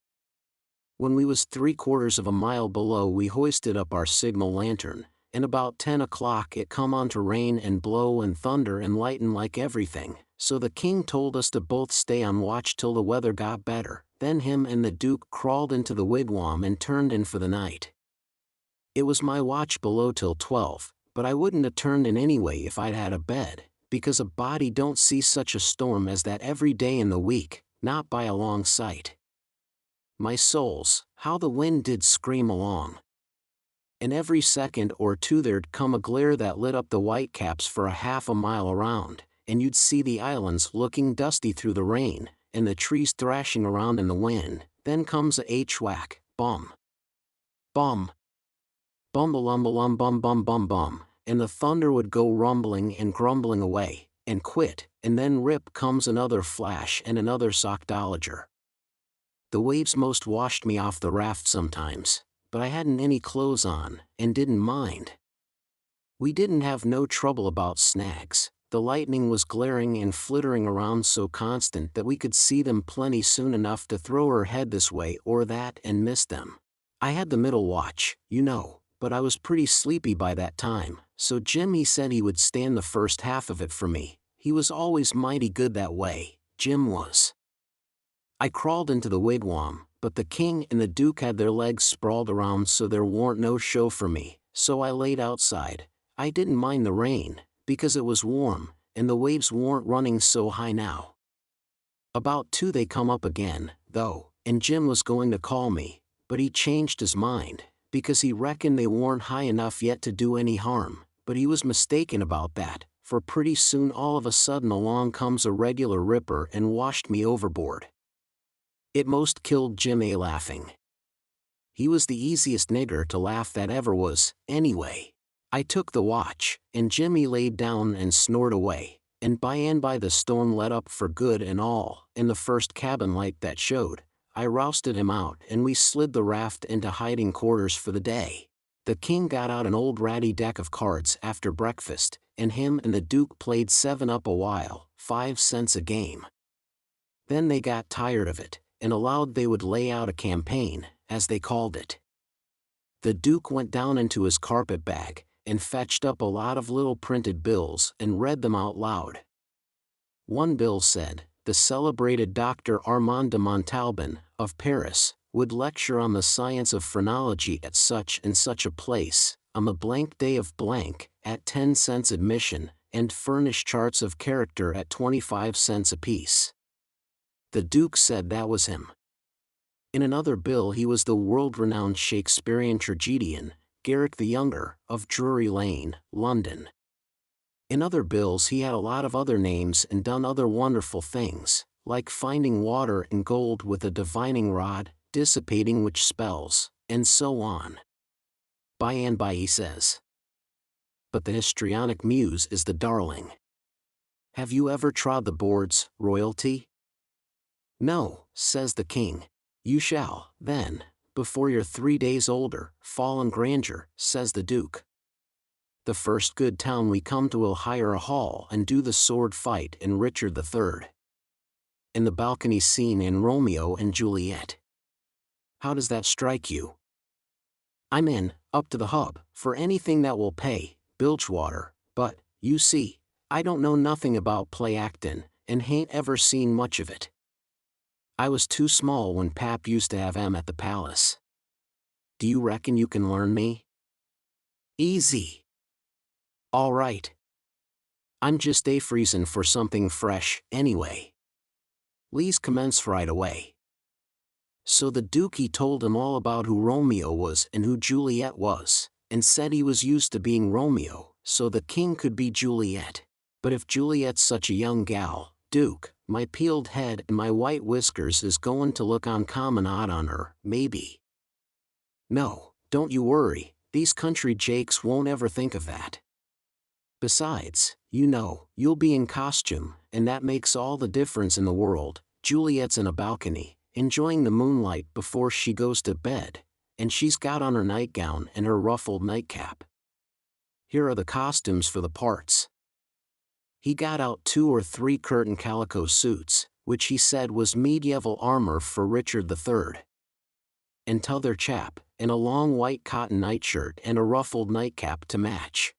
When we was 3/4 of a mile below we hoisted up our signal lantern, and about 10 o'clock it come on to rain and blow and thunder and lighten like everything, so the King told us to both stay on watch till the weather got better. Then him and the Duke crawled into the wigwam and turned in for the night. It was my watch below till 12. But I wouldn't have turned in anyway if I'd had a bed, because a body don't see such a storm as that every day in the week, not by a long sight. My souls, how the wind did scream along. And every second or two there'd come a glare that lit up the whitecaps for a half a mile around, and you'd see the islands looking dusty through the rain, and the trees thrashing around in the wind. Then comes a h-whack, bum. Bum. Bumbalumbalum bum bum bum bum, and the thunder would go rumbling and grumbling away, and quit, and then rip comes another flash and another sockdolager. The waves most washed me off the raft sometimes, but I hadn't any clothes on, and didn't mind. We didn't have no trouble about snags. The lightning was glaring and flittering around so constant that we could see them plenty soon enough to throw her head this way or that and miss them. I had the middle watch, you know, but I was pretty sleepy by that time, so Jim he said he would stand the first half of it for me. He was always mighty good that way, Jim was. I crawled into the wigwam, but the King and the Duke had their legs sprawled around so there warn't no show for me, so I laid outside. I didn't mind the rain, because it was warm, and the waves warn't running so high now. About 2 they come up again, though, and Jim was going to call me, but he changed his mind, because he reckoned they warn't high enough yet to do any harm, but he was mistaken about that, for pretty soon all of a sudden along comes a regular ripper and washed me overboard. It most killed Jim a laughing. He was the easiest nigger to laugh that ever was, anyway. I took the watch, and Jimmy laid down and snored away, and by the storm let up for good and all, in the first cabin light that showed, I rousted him out and we slid the raft into hiding quarters for the day. The king got out an old ratty deck of cards after breakfast, and him and the duke played 7-up a while, 5 cents a game. Then they got tired of it, and allowed they would lay out a campaign, as they called it. The duke went down into his carpet bag, and fetched up a lot of little printed bills and read them out loud. One bill said, the celebrated Dr. Armand de Montalban, of Paris, would lecture on the science of phrenology at such and such a place, on the blank day of blank, at 10 cents admission, and furnish charts of character at 25 cents apiece. The Duke said that was him. In another bill he was the world-renowned Shakespearean tragedian, Garrick the Younger, of Drury Lane, London. In other bills he had a lot of other names and done other wonderful things, like finding water and gold with a divining rod, dissipating witch spells, and so on. By and by he says. But the histrionic muse is the darling. Have you ever trod the boards, royalty? No, says the king. You shall, then, before you're 3 days older, fall in grandeur, says the duke. The first good town we come to will hire a hall and do the sword fight in Richard III. In the balcony scene in Romeo and Juliet. How does that strike you? I'm in, up to the hub, for anything that will pay, Bilgewater, but, you see, I don't know nothing about play actin', and hain't ever seen much of it. I was too small when Pap used to have 'em at the palace. Do you reckon you can learn me? Easy. All right. I'm just freezin' for something fresh, anyway. Le's commence right away. So the Duke he told him all about who Romeo was and who Juliet was, and said he was used to being Romeo, so the king could be Juliet. But if Juliet's such a young gal, Duke, my peeled head and my white whiskers is goin' to look uncommon odd on her, maybe. No, don't you worry, these country jakes won't ever think of that. Besides, you know, you'll be in costume, and that makes all the difference in the world. Juliet's in a balcony, enjoying the moonlight before she goes to bed, and she's got on her nightgown and her ruffled nightcap. Here are the costumes for the parts. He got out 2 or 3 curtain calico suits, which he said was medieval armor for Richard III. And t'other chap, in a long white cotton nightshirt and a ruffled nightcap to match.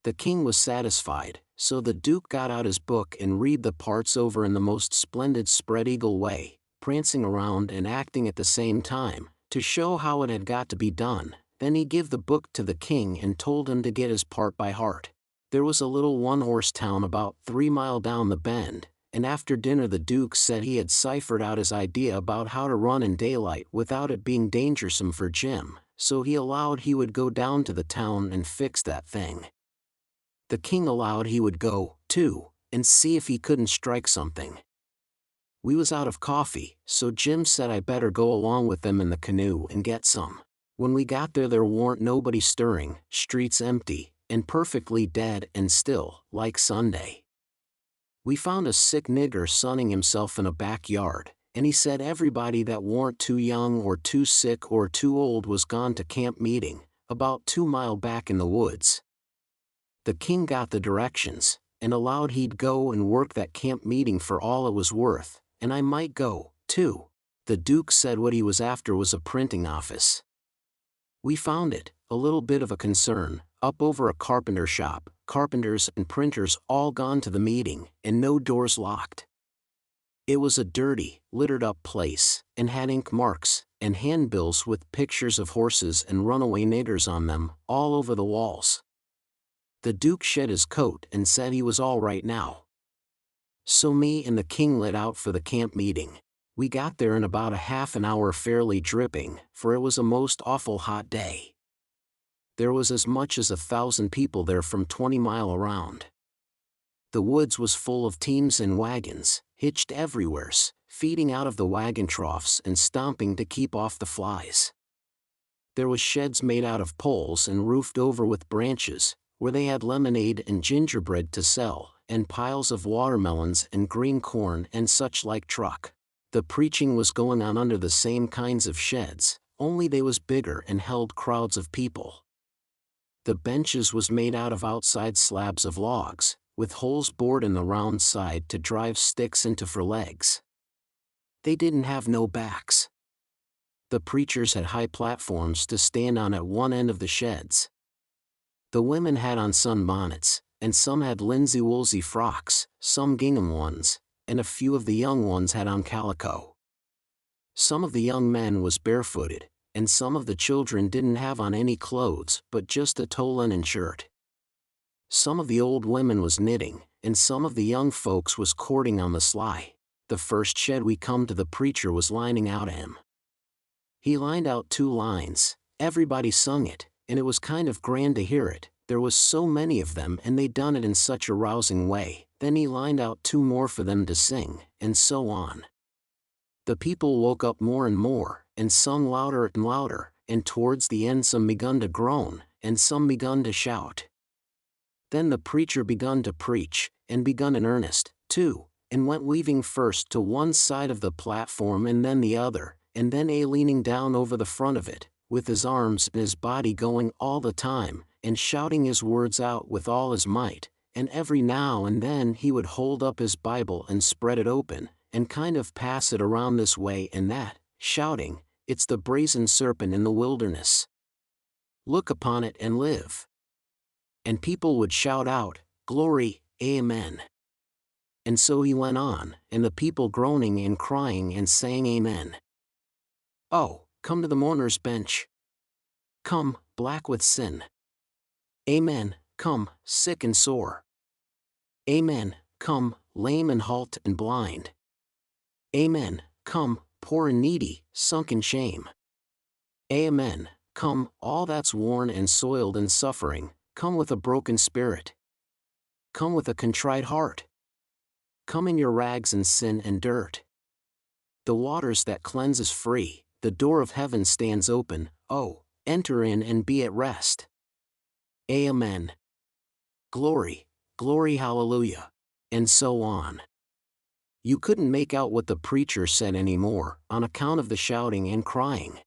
The king was satisfied, so the Duke got out his book and read the parts over in the most splendid spread-eagle way, prancing around and acting at the same time, to show how it had got to be done. Then he give the book to the king and told him to get his part by heart. There was a little one-horse town about 3 miles down the bend, and after dinner the Duke said he had ciphered out his idea about how to run in daylight without it being dangersome for Jim, so he allowed he would go down to the town and fix that thing. The king allowed he would go, too, and see if he couldn't strike something. We was out of coffee, so Jim said I better go along with them in the canoe and get some. When we got there warn't nobody stirring, streets empty, and perfectly dead and still, like Sunday. We found a sick nigger sunning himself in a backyard, and he said everybody that warn't too young or too sick or too old was gone to camp meeting, about 2 mile back in the woods. The king got the directions, and allowed he'd go and work that camp meeting for all it was worth, and I might go, too. The Duke said what he was after was a printing office. We found it, a little bit of a concern, up over a carpenter shop, carpenters and printers all gone to the meeting, and no doors locked. It was a dirty, littered-up place, and had ink marks, and handbills with pictures of horses and runaway niggers on them, all over the walls. The Duke shed his coat and said he was all right now. So me and the king lit out for the camp meeting. We got there in about a half an hour fairly dripping, for it was a most awful hot day. There was as much as 1,000 people there from 20 mile around. The woods was full of teams and wagons, hitched everywheres, feeding out of the wagon troughs and stomping to keep off the flies. There was sheds made out of poles and roofed over with branches, where they had lemonade and gingerbread to sell, and piles of watermelons and green corn and such like truck. The preaching was going on under the same kinds of sheds, only they was bigger and held crowds of people. The benches was made out of outside slabs of logs, with holes bored in the round side to drive sticks into for legs. They didn't have no backs. The preachers had high platforms to stand on at one end of the sheds. The women had on sunbonnets, and some had linsey-woolsey frocks, some gingham ones, and a few of the young ones had on calico. Some of the young men was barefooted, and some of the children didn't have on any clothes but just a tow linen shirt. Some of the old women was knitting, and some of the young folks was courting on the sly. The first shed we come to the preacher was lining out him. He lined out 2 lines, everybody sung it, and it was kind of grand to hear it, there was so many of them and they done it in such a rousing way. Then he lined out 2 more for them to sing, and so on. The people woke up more and more, and sung louder and louder, and towards the end some begun to groan, and some begun to shout. Then the preacher begun to preach, and begun in earnest, too, and went weaving first to one side of the platform and then the other, and then leaning down over the front of it, with his arms and his body going all the time, and shouting his words out with all his might, and every now and then he would hold up his Bible and spread it open, and kind of pass it around this way and that, shouting, "It's the brazen serpent in the wilderness. Look upon it and live." And people would shout out, "Glory, Amen." And so he went on, and the people groaning and crying and saying Amen. "Oh, come to the mourner's bench. Come, black with sin. Amen, come, sick and sore. Amen, come, lame and halt and blind. Amen, come, poor and needy, sunk in shame. Amen, come, all that's worn and soiled and suffering, come with a broken spirit. Come with a contrite heart. Come in your rags and sin and dirt. The waters that cleanse is free, the door of heaven stands open, oh, enter in and be at rest. Amen. Glory, glory, hallelujah." And so on. You couldn't make out what the preacher said anymore, on account of the shouting and crying.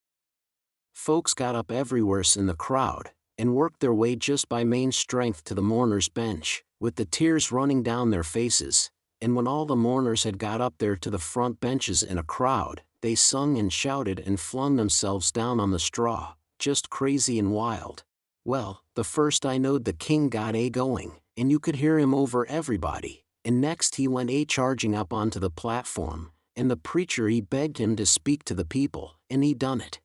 Folks got up everywheres in the crowd, and worked their way just by main strength to the mourner's bench, with the tears running down their faces, and when all the mourners had got up there to the front benches in a crowd, they sung and shouted and flung themselves down on the straw, just crazy and wild. Well, the first I knowed the king got going, and you could hear him over everybody, and next he went charging up onto the platform, and the preacher he begged him to speak to the people, and he done it.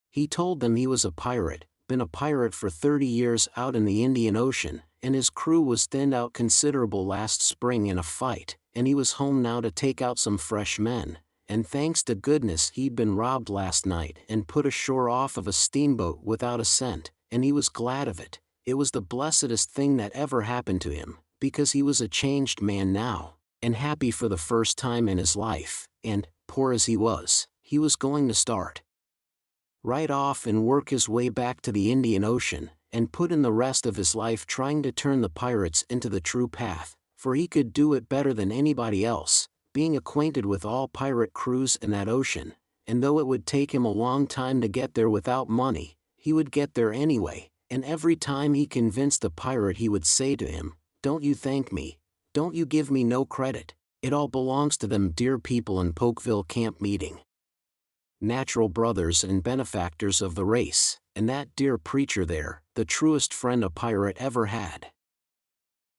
He told them he was a pirate, been a pirate for 30 years out in the Indian Ocean, and his crew was thinned out considerable last spring in a fight, and he was home now to take out some fresh men, and thanks to goodness he'd been robbed last night and put ashore off of a steamboat without a cent, and he was glad of it. It was the blessedest thing that ever happened to him, because he was a changed man now, and happy for the first time in his life, and, poor as he was going to start right off and work his way back to the Indian Ocean, and put in the rest of his life trying to turn the pirates into the true path, for he could do it better than anybody else, being acquainted with all pirate crews in that ocean, and though it would take him a long time to get there without money, he would get there anyway, and every time he convinced a pirate he would say to him, "Don't you thank me, don't you give me no credit, it all belongs to them dear people in Pokeville camp meeting. Natural brothers and benefactors of the race, and that dear preacher there, the truest friend a pirate ever had."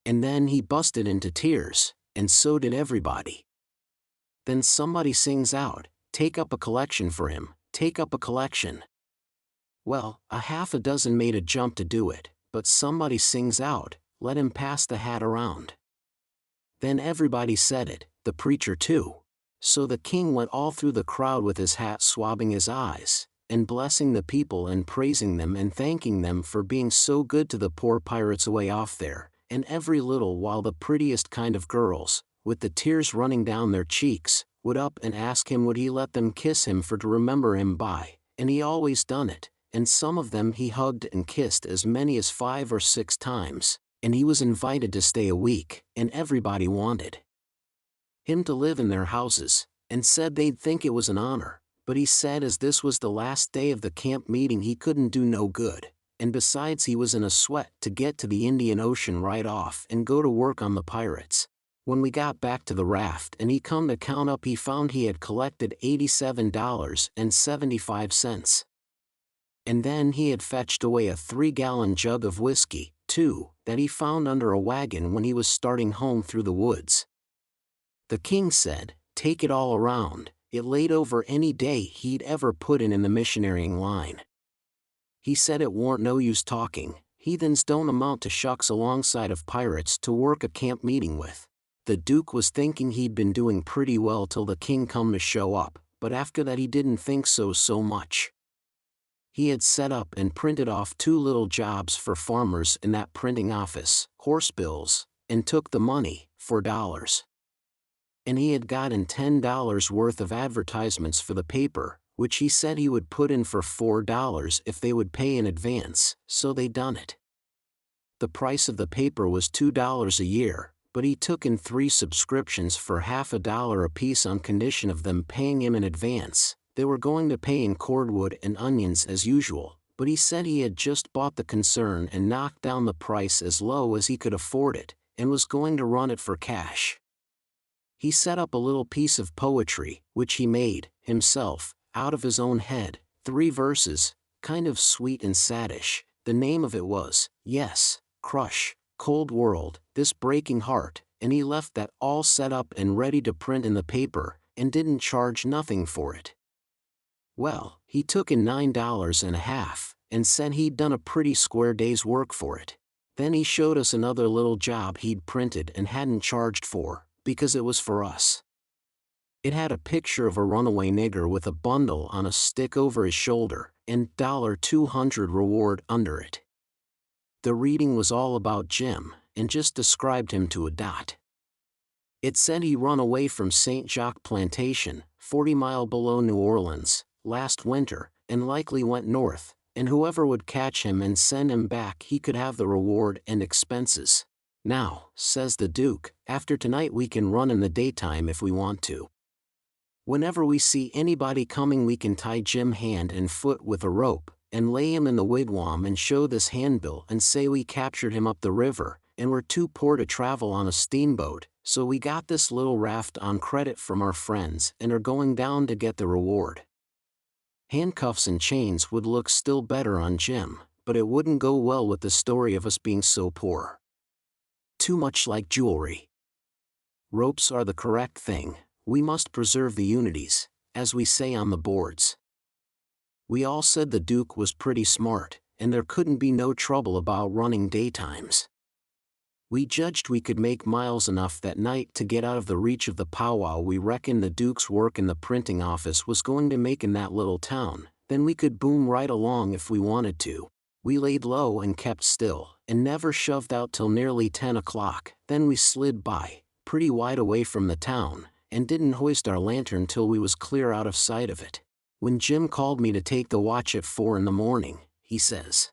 And then he busted into tears, and so did everybody. Then somebody sings out, "Take up a collection for him, take up a collection." Well, a half a dozen made a jump to do it, but somebody sings out, "Let him pass the hat around." Then everybody said it, the preacher too. So the king went all through the crowd with his hat swabbing his eyes, and blessing the people and praising them and thanking them for being so good to the poor pirates away off there, and every little while the prettiest kind of girls, with the tears running down their cheeks, would up and ask him would he let them kiss him for to remember him by, and he always done it, and some of them he hugged and kissed as many as 5 or 6 times, and he was invited to stay a week, and everybody wanted him to live in their houses, and said they'd think it was an honor, but he said as this was the last day of the camp meeting he couldn't do no good, and besides he was in a sweat to get to the Indian Ocean right off and go to work on the pirates. When we got back to the raft and he come to count up, he found he had collected $87.75. And then he had fetched away a 3-gallon jug of whiskey, too, that he found under a wagon when he was starting home through the woods. The king said, take it all around, it laid over any day he'd ever put in the missionarying line. He said it warn't no use talking, heathens don't amount to shucks alongside of pirates to work a camp meeting with. The Duke was thinking he'd been doing pretty well till the king come to show up, but after that he didn't think so much. He had set up and printed off 2 little jobs for farmers in that printing office, horse bills, and took the money, $4. And he had gotten $10 worth of advertisements for the paper, which he said he would put in for $4 if they would pay in advance, so they done it. The price of the paper was $2 a year, but he took in 3 subscriptions for $50 apiece on condition of them paying him in advance. They were going to pay in cordwood and onions as usual, but he said he had just bought the concern and knocked down the price as low as he could afford it, and was going to run it for cash. He set up a little piece of poetry, which he made, himself, out of his own head, 3 verses, kind of sweet and saddish. The name of it was, Yes, Crush, Cold World, This Breaking Heart, and he left that all set up and ready to print in the paper, and didn't charge nothing for it. Well, he took in $9.50, and said he'd done a pretty square day's work for it. Then he showed us another little job he'd printed and hadn't charged for, because it was for us. It had a picture of a runaway nigger with a bundle on a stick over his shoulder, and $200 reward under it. The reading was all about Jim, and just described him to a dot. It said he run away from St. Jacques Plantation, 40 miles below New Orleans, last winter, and likely went north, and whoever would catch him and send him back he could have the reward and expenses. Now, says the Duke, after tonight we can run in the daytime if we want to. Whenever we see anybody coming we can tie Jim hand and foot with a rope, and lay him in the wigwam and show this handbill and say we captured him up the river, and we're too poor to travel on a steamboat, so we got this little raft on credit from our friends and are going down to get the reward. Handcuffs and chains would look still better on Jim, but it wouldn't go well with the story of us being so poor. Too much like jewelry. Ropes are the correct thing, we must preserve the unities, as we say on the boards. We all said the Duke was pretty smart, and there couldn't be no trouble about running daytimes. We judged we could make miles enough that night to get out of the reach of the powwow. We reckoned the Duke's work in the printing office was going to make in that little town, then we could boom right along if we wanted to. We laid low and kept still, and never shoved out till nearly 10 o'clock, then we slid by, pretty wide away from the town, and didn't hoist our lantern till we was clear out of sight of it. When Jim called me to take the watch at 4 in the morning, he says,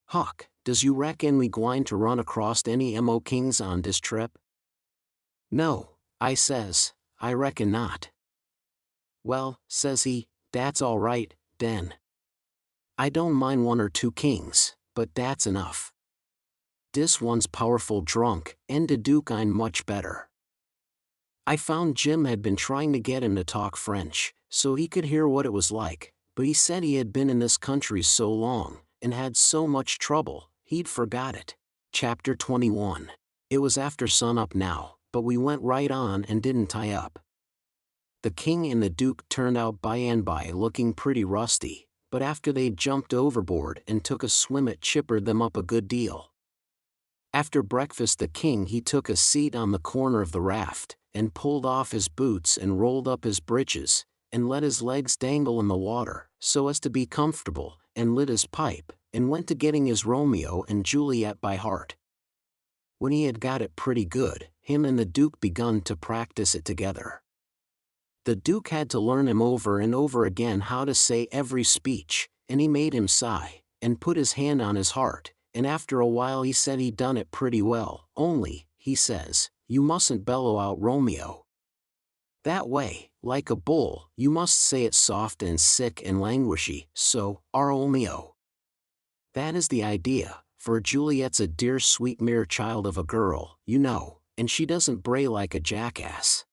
"Huck, does you reckon we gwine to run across any mo kings on dis trip?" "No," I says, "I reckon not." "Well," says he, "dat's all right, den. I don't mind 1 or 2 kings, but dat's enough. Dis one's powerful drunk, and de Duke ain't much better." I found Jim had been trying to get him to talk French, so he could hear what it was like, but he said he had been in this country so long, and had so much trouble, he'd forgot it. Chapter 21. It was after sunup now, but we went right on and didn't tie up. The king and the Duke turned out by and by looking pretty rusty, but after they'd jumped overboard and took a swim it chippered them up a good deal. After breakfast the king he took a seat on the corner of the raft, and pulled off his boots and rolled up his breeches, and let his legs dangle in the water, so as to be comfortable, and lit his pipe, and went to getting his Romeo and Juliet by heart. When he had got it pretty good, him and the Duke begun to practice it together. The Duke had to learn him over and over again how to say every speech, and he made him sigh, and put his hand on his heart, and after a while he said he'd done it pretty well, only, he says, you mustn't bellow out Romeo that way, like a bull, you must say it soft and sick and languishy, so, Romeo. That is the idea, for Juliet's a dear sweet mere child of a girl, you know, and she doesn't bray like a jackass.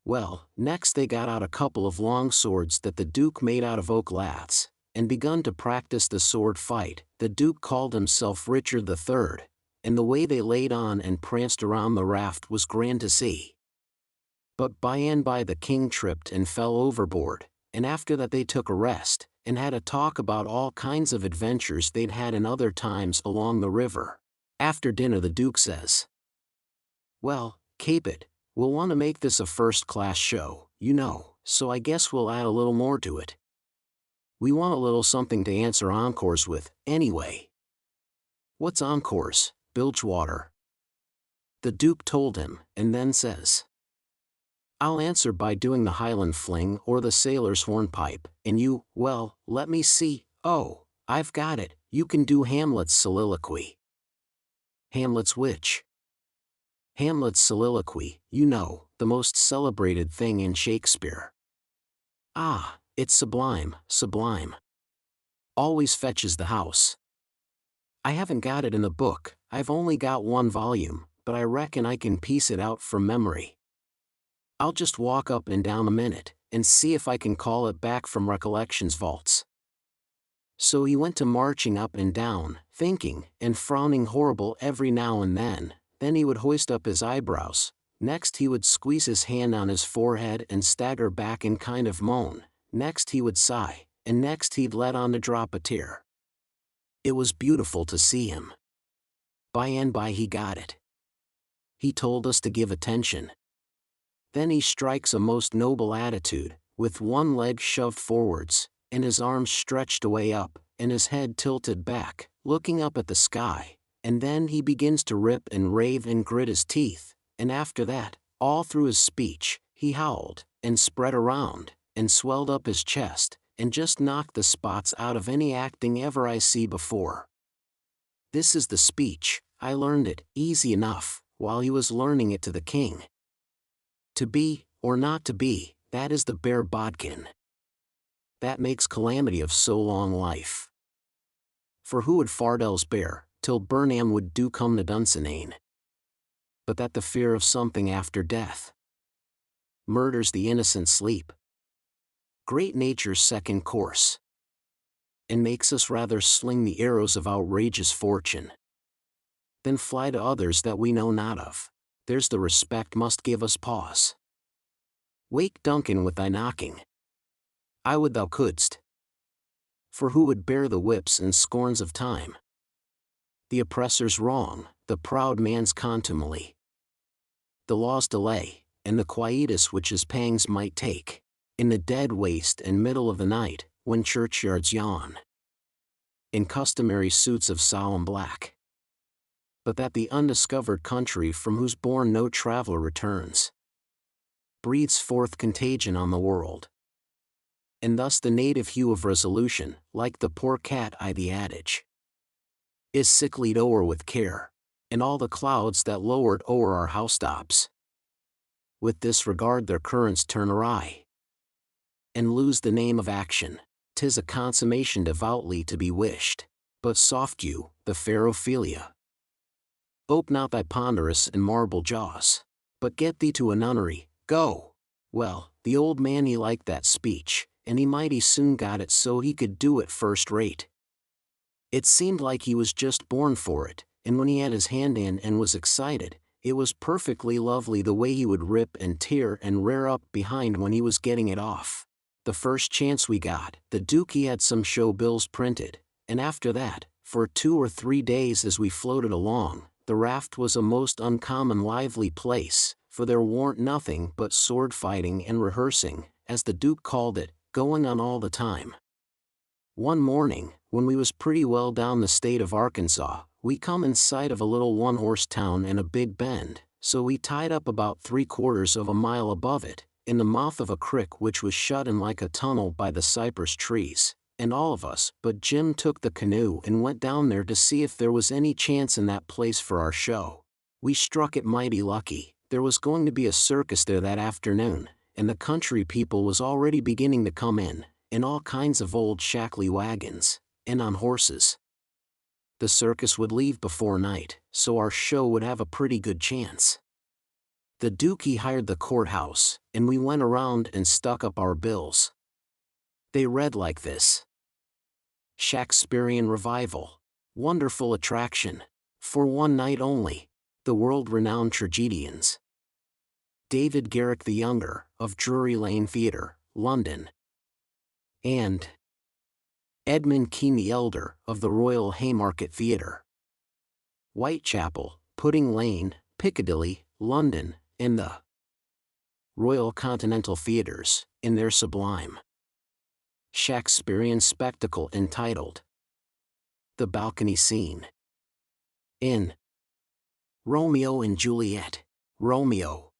Well, next they got out a couple of long swords that the Duke made out of oak laths, and begun to practice the sword fight. The Duke called himself Richard III, and the way they laid on and pranced around the raft was grand to see. But by and by the king tripped and fell overboard, and after that they took a rest, and had a talk about all kinds of adventures they'd had in other times along the river. After dinner the Duke says, well, Capet, we'll want to make this a first-class show, you know, so I guess we'll add a little more to it. We want a little something to answer encores with, anyway. What's encores, Bilgewater? The Duke told him, and then says, I'll answer by doing the Highland fling or the sailor's hornpipe, and you, well, let me see, oh, I've got it, you can do Hamlet's soliloquy. Hamlet's which? Hamlet's soliloquy, you know, the most celebrated thing in Shakespeare. Ah, it's sublime, sublime. Always fetches the house. I haven't got it in the book, I've only got one volume, but I reckon I can piece it out from memory. I'll just walk up and down a minute, and see if I can call it back from recollection's vaults. So he went to marching up and down, thinking, and frowning horrible every now and then he would hoist up his eyebrows, next he would squeeze his hand on his forehead and stagger back and kind of moan, next he would sigh, and next he'd let on to drop a tear. It was beautiful to see him. By and by he got it. He told us to give attention. Then he strikes a most noble attitude, with one leg shoved forwards, and his arms stretched away up, and his head tilted back, looking up at the sky, and then he begins to rip and rave and grit his teeth, and after that, all through his speech, he howled, and spread around, and swelled up his chest, and just knocked the spots out of any acting ever I see before. This is the speech, I learned it, easy enough, while he was learning it to the king. To be, or not to be, that is the bare bodkin. That makes calamity of so long life. For who would Fardell's bear, till Burnham would do come to Dunsinane? But that the fear of something after death murders the innocent sleep. Great nature's second course. And makes us rather sling the arrows of outrageous fortune than fly to others that we know not of. There's the respect must give us pause. Wake Duncan with thy knocking. I would thou couldst. For who would bear the whips and scorns of time? The oppressor's wrong, the proud man's contumely, the law's delay, and the quietus which his pangs might take, in the dead waste and middle of the night, when churchyards yawn, in customary suits of solemn black. But that the undiscovered country from whose bourne no traveler returns breathes forth contagion on the world. And thus the native hue of resolution, like the poor cat I the adage, is sicklied o'er with care, and all the clouds that lowered o'er our housetops with this regard their currents turn awry, and lose the name of action. 'Tis a consummation devoutly to be wished, but soft you, the fair Ophelia, ope not thy ponderous and marble jaws, but get thee to a nunnery, go. Well, the old man he liked that speech, and he mighty soon got it so he could do it first rate. It seemed like he was just born for it, and when he had his hand in and was excited, it was perfectly lovely the way he would rip and tear and rear up behind when he was getting it off. The first chance we got, the Duke he had some show bills printed, and after that, for 2 or 3 days as we floated along, the raft was a most uncommon lively place, for there warn't nothing but sword fighting and rehearsing, as the Duke called it, going on all the time. One morning, when we was pretty well down the state of Arkansas, we come in sight of a little one-horse town in a big bend, so we tied up about 3/4 of a mile above it, in the mouth of a crick which was shut in like a tunnel by the cypress trees, and all of us but Jim took the canoe and went down there to see if there was any chance in that place for our show. We struck it mighty lucky. There was going to be a circus there that afternoon, and the country people was already beginning to come in all kinds of old shackly wagons, and on horses. The circus would leave before night, so our show would have a pretty good chance. The Dookie hired the courthouse, and we went around and stuck up our bills. They read like this: Shakespearean revival. Wonderful attraction. For one night only. The world-renowned tragedians. David Garrick the Younger, of Drury Lane Theatre, London. And Edmund Kean the Elder, of the Royal Haymarket Theatre, Whitechapel, Pudding Lane, Piccadilly, London, and the Royal Continental Theatres, in their sublime Shakespearean spectacle entitled The Balcony Scene. In Romeo and Juliet. Romeo.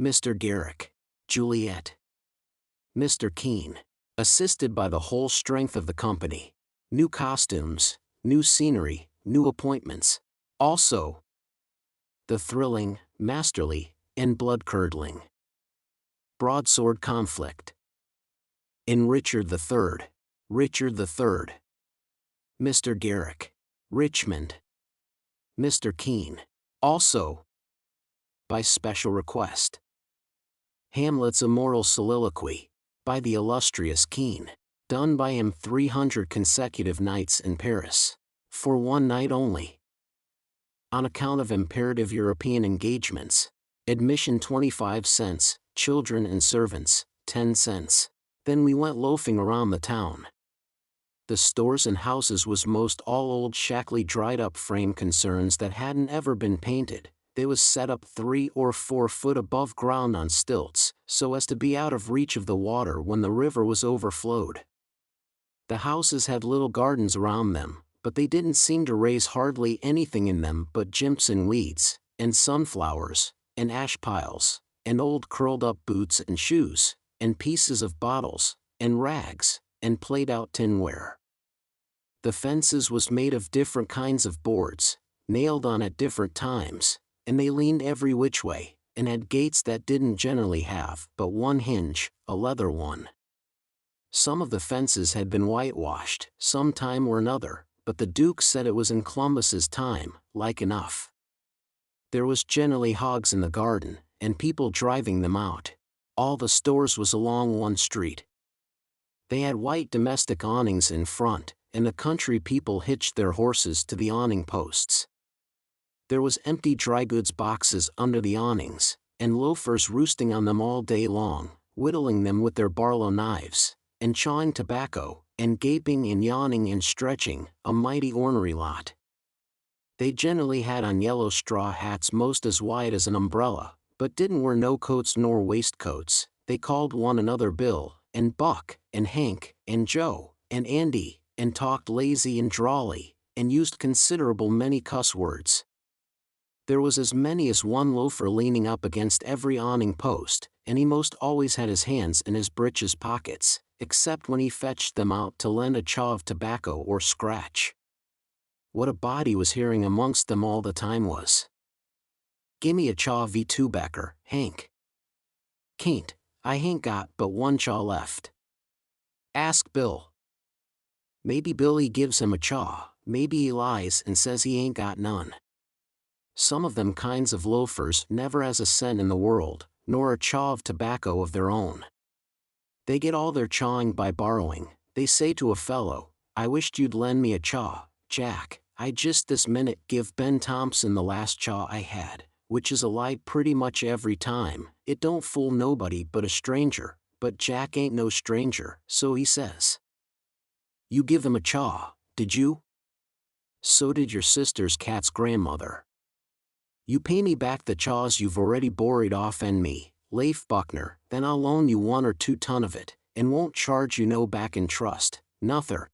Mr. Garrick. Juliet. Mr. Kean. Assisted by the whole strength of the company. New costumes, new scenery, new appointments. Also, the thrilling, masterly, and blood-curdling broadsword conflict. In Richard III. Richard III. Mr. Garrick. Richmond. Mr. Kean. Also, by special request, Hamlet's immoral soliloquy, by the illustrious Kean, done by him 300 consecutive nights in Paris, for one night only. On account of imperative European engagements, admission 25 cents, children and servants, 10 cents. Then we went loafing around the town. The stores and houses was most all old shackly dried up frame concerns that hadn't ever been painted. They was set up 3 or 4 foot above ground on stilts, so as to be out of reach of the water when the river was overflowed. The houses had little gardens around them, but they didn't seem to raise hardly anything in them but Jimson weeds, and sunflowers, and ash piles, and old curled-up boots and shoes, and pieces of bottles, and rags, and played-out tinware. The fences was made of different kinds of boards, nailed on at different times, and they leaned every which way, and had gates that didn't generally have but one hinge, a leather one. Some of the fences had been whitewashed, some time or another, but the Duke said it was in Columbus's time, like enough. There was generally hogs in the garden, and people driving them out. All the stores was along one street. They had white domestic awnings in front, and the country people hitched their horses to the awning posts. There was empty dry goods boxes under the awnings, and loafers roosting on them all day long, whittling them with their Barlow knives, and chawing tobacco, and gaping and yawning and stretching, a mighty ornery lot. They generally had on yellow straw hats most as wide as an umbrella, but didn't wear no coats nor waistcoats. They called one another Bill, and Buck, and Hank, and Joe, and Andy, and talked lazy and drawly, and used considerable many cuss words. There was as many as one loafer leaning up against every awning post, and he most always had his hands in his breeches pockets, except when he fetched them out to lend a chaw of tobacco or scratch. What a body was hearing amongst them all the time was, "Gimme a chaw v tobaccer, Hank." "Can't, I hain't got but one chaw left." "Ask Bill." Maybe Billy gives him a chaw, maybe he lies and says he ain't got none. Some of them kinds of loafers never has a cent in the world, nor a chaw of tobacco of their own. They get all their chawing by borrowing. They say to a fellow, "I wished you'd lend me a chaw, Jack. I just this minute give Ben Thompson the last chaw I had," which is a lie pretty much every time. It don't fool nobody but a stranger, but Jack ain't no stranger, so he says, "You give him a chaw, did you?" "So did your sister's cat's grandmother." "You pay me back the chaws you've already borried off and me, Leif Buckner, then I'll loan you 1 or 2 ton of it, and won't charge you no back in trust, nother."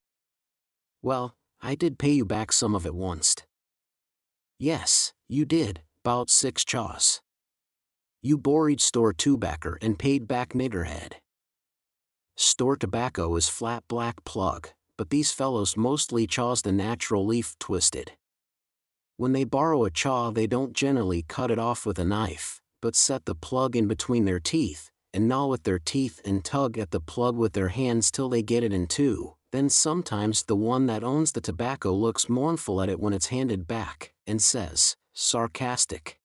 "Well, I did pay you back some of it onct." "Yes, you did, 'bout 6 chaws. You borried store tobaccer and paid back niggerhead." Store tobacco is flat black plug, but these fellows mostly chaws the natural leaf twisted. When they borrow a chaw they don't generally cut it off with a knife, but set the plug in between their teeth, and gnaw with their teeth and tug at the plug with their hands till they get it in two. Then sometimes the one that owns the tobacco looks mournful at it when it's handed back, and says, sarcastic,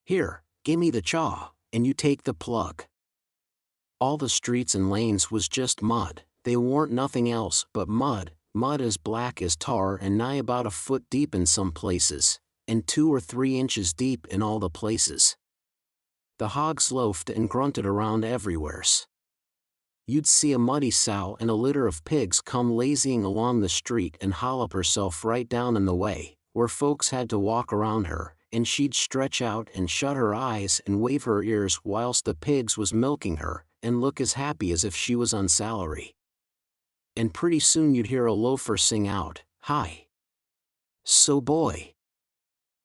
"Here, gimme the chaw, and you take the plug." All the streets and lanes was just mud, they warn't nothing else but mud, mud as black as tar and nigh about a foot deep in some places, and 2 or 3 inches deep in all the places. The hogs loafed and grunted around everywheres. You'd see a muddy sow and a litter of pigs come lazying along the street and hollop herself right down in the way, where folks had to walk around her, and she'd stretch out and shut her eyes and wave her ears whilst the pigs was milking her, and look as happy as if she was on salary. And pretty soon you'd hear a loafer sing out, "Hi! So boy!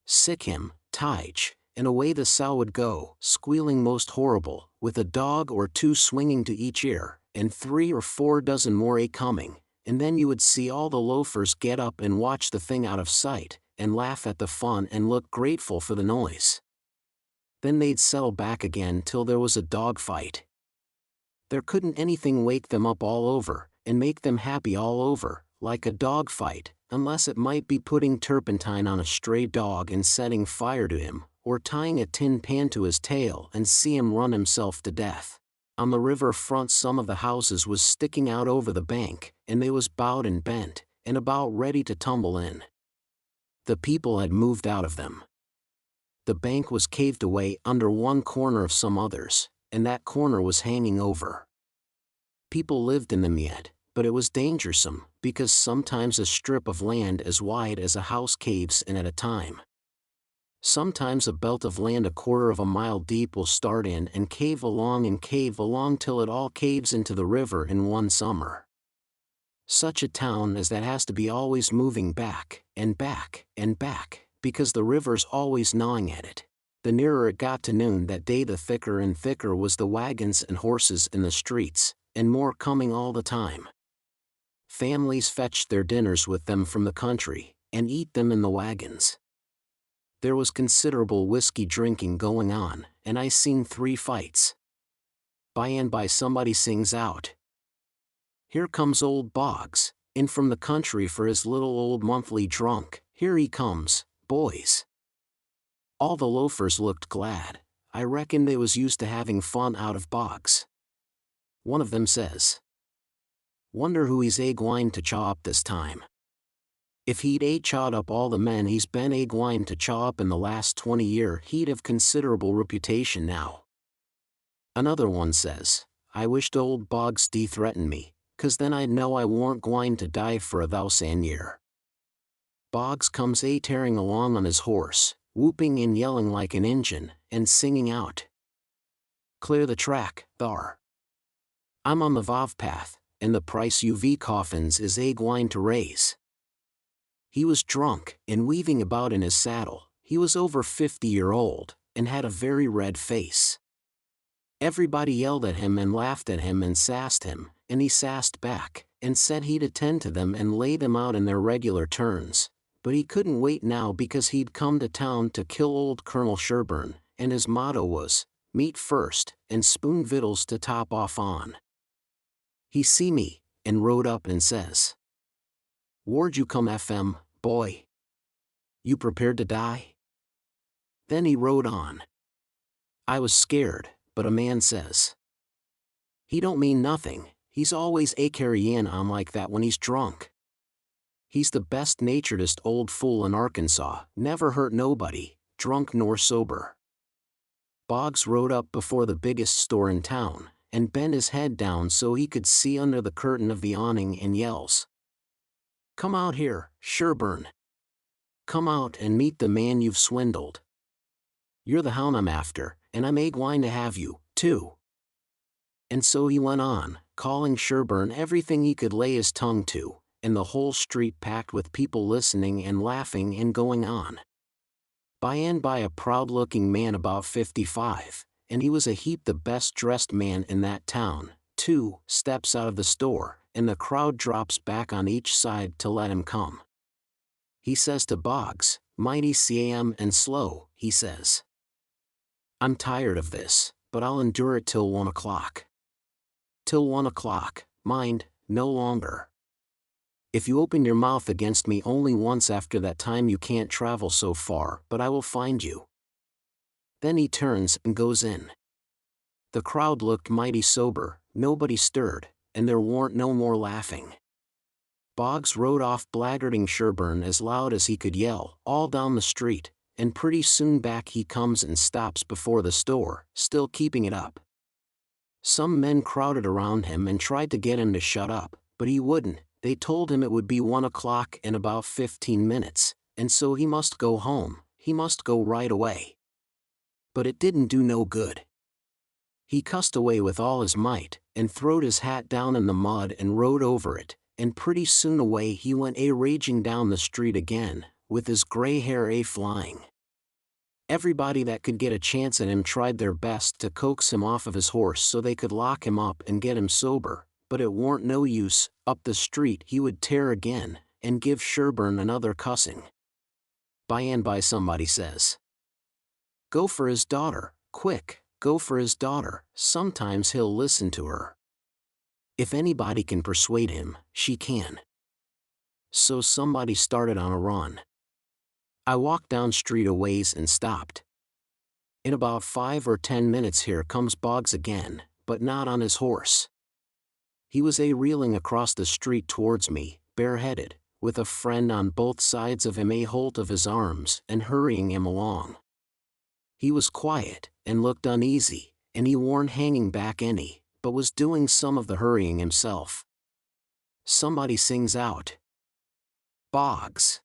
Sick him, Tige," and away the sow would go, squealing most horrible, with a dog or 2 swinging to each ear, and 3 or 4 dozen more a-coming, and then you would see all the loafers get up and watch the thing out of sight, and laugh at the fun and look grateful for the noise. Then they'd settle back again till there was a dog fight. There couldn't anything wake them up all over, and make them happy all over, like a dog fight, unless it might be putting turpentine on a stray dog and setting fire to him, or tying a tin pan to his tail and see him run himself to death. On the river front some of the houses was sticking out over the bank, and they was bowed and bent, and about ready to tumble in. The people had moved out of them. The bank was caved away under one corner of some others, and that corner was hanging over. People lived in them yet, but it was dangersome, because sometimes a strip of land as wide as a house caves in at a time. Sometimes a belt of land a quarter of a mile deep will start in and cave along till it all caves into the river in one summer. Such a town as that has to be always moving back, and back, and back, because the river's always gnawing at it. The nearer it got to noon that day the thicker and thicker was the wagons and horses in the streets, and more coming all the time. Families fetched their dinners with them from the country, and eat them in the wagons. There was considerable whiskey drinking going on, and I seen 3 fights. By and by somebody sings out, "Here comes old Boggs, in from the country for his little old monthly drunk, here he comes, boys." All the loafers looked glad. I reckon they was used to having fun out of Boggs. One of them says, "Wonder who he's a-gwine to chaw up this time. If he'd a-chawed up all the men he's been a-gwine to chaw up in the last 20 year he'd have considerable reputation now." Another one says, "I wished old Boggs threatened me, 'cause then I'd know I warn't gwine to die for a thousan' year." Boggs comes a-tearing along on his horse, whooping and yelling like an Injun, and singing out, "Clear the track, thar. I'm on the Vav path, and the price UV coffins is a-gwine to raise." He was drunk, and weaving about in his saddle. He was over 50-year-old, and had a very red face. Everybody yelled at him and laughed at him and sassed him, and he sassed back, and said he'd attend to them and lay them out in their regular turns, but he couldn't wait now because he'd come to town to kill old Colonel Sherburne, and his motto was, "Meat first, and spoon vittles to top off on." He see me, and rode up and says, "Whar'd you come FM, boy? You prepared to die?" Then he rode on. I was scared, but a man says, "He don't mean nothing, he's always a-carryin' on like that when he's drunk. He's the best-naturedest old fool in Arkansas, never hurt nobody, drunk nor sober." Boggs rode up before the biggest store in town, and bent his head down so he could see under the curtain of the awning and yells, "Come out here, Sherburne. Come out and meet the man you've swindled. You're the hound I'm after, and I'm a-gwine to have you, too." And so he went on, calling Sherburne everything he could lay his tongue to, and the whole street packed with people listening and laughing and going on. By and by a proud-looking man about 55, and he was a heap the best-dressed man in that town, 2 steps out of the store, and the crowd drops back on each side to let him come. He says to Boggs, "Mighty Sam and slow," he says. "I'm tired of this, but I'll endure it till 1 o'clock. Till 1 o'clock, mind, no longer. If you open your mouth against me only once after that time you can't travel so far, but I will find you." Then he turns and goes in. The crowd looked mighty sober, nobody stirred, and there warn't no more laughing. Boggs rode off blackguarding Sherburne as loud as he could yell, all down the street, and pretty soon back he comes and stops before the store, still keeping it up. Some men crowded around him and tried to get him to shut up, but he wouldn't. They told him it would be 1 o'clock in about 15 minutes, and so he must go home, he must go right away. But it didn't do no good. He cussed away with all his might, and throwed his hat down in the mud and rode over it, and pretty soon away he went raging down the street again, with his gray hair flying. Everybody that could get a chance at him tried their best to coax him off of his horse so they could lock him up and get him sober, but it warn't no use. Up the street he would tear again, and give Sherburne another cussing. By and by somebody says, "Go for his daughter, quick, go for his daughter, sometimes he'll listen to her. If anybody can persuade him, she can." So somebody started on a run. I walked down street a ways and stopped. In about 5 or 10 minutes here comes Boggs again, but not on his horse. He was reeling across the street towards me, bareheaded, with a friend on both sides of him holt of his arms and hurrying him along. He was quiet, and looked uneasy, and he warn't hanging back any, but was doing some of the hurrying himself. Somebody sings out, "Boggs."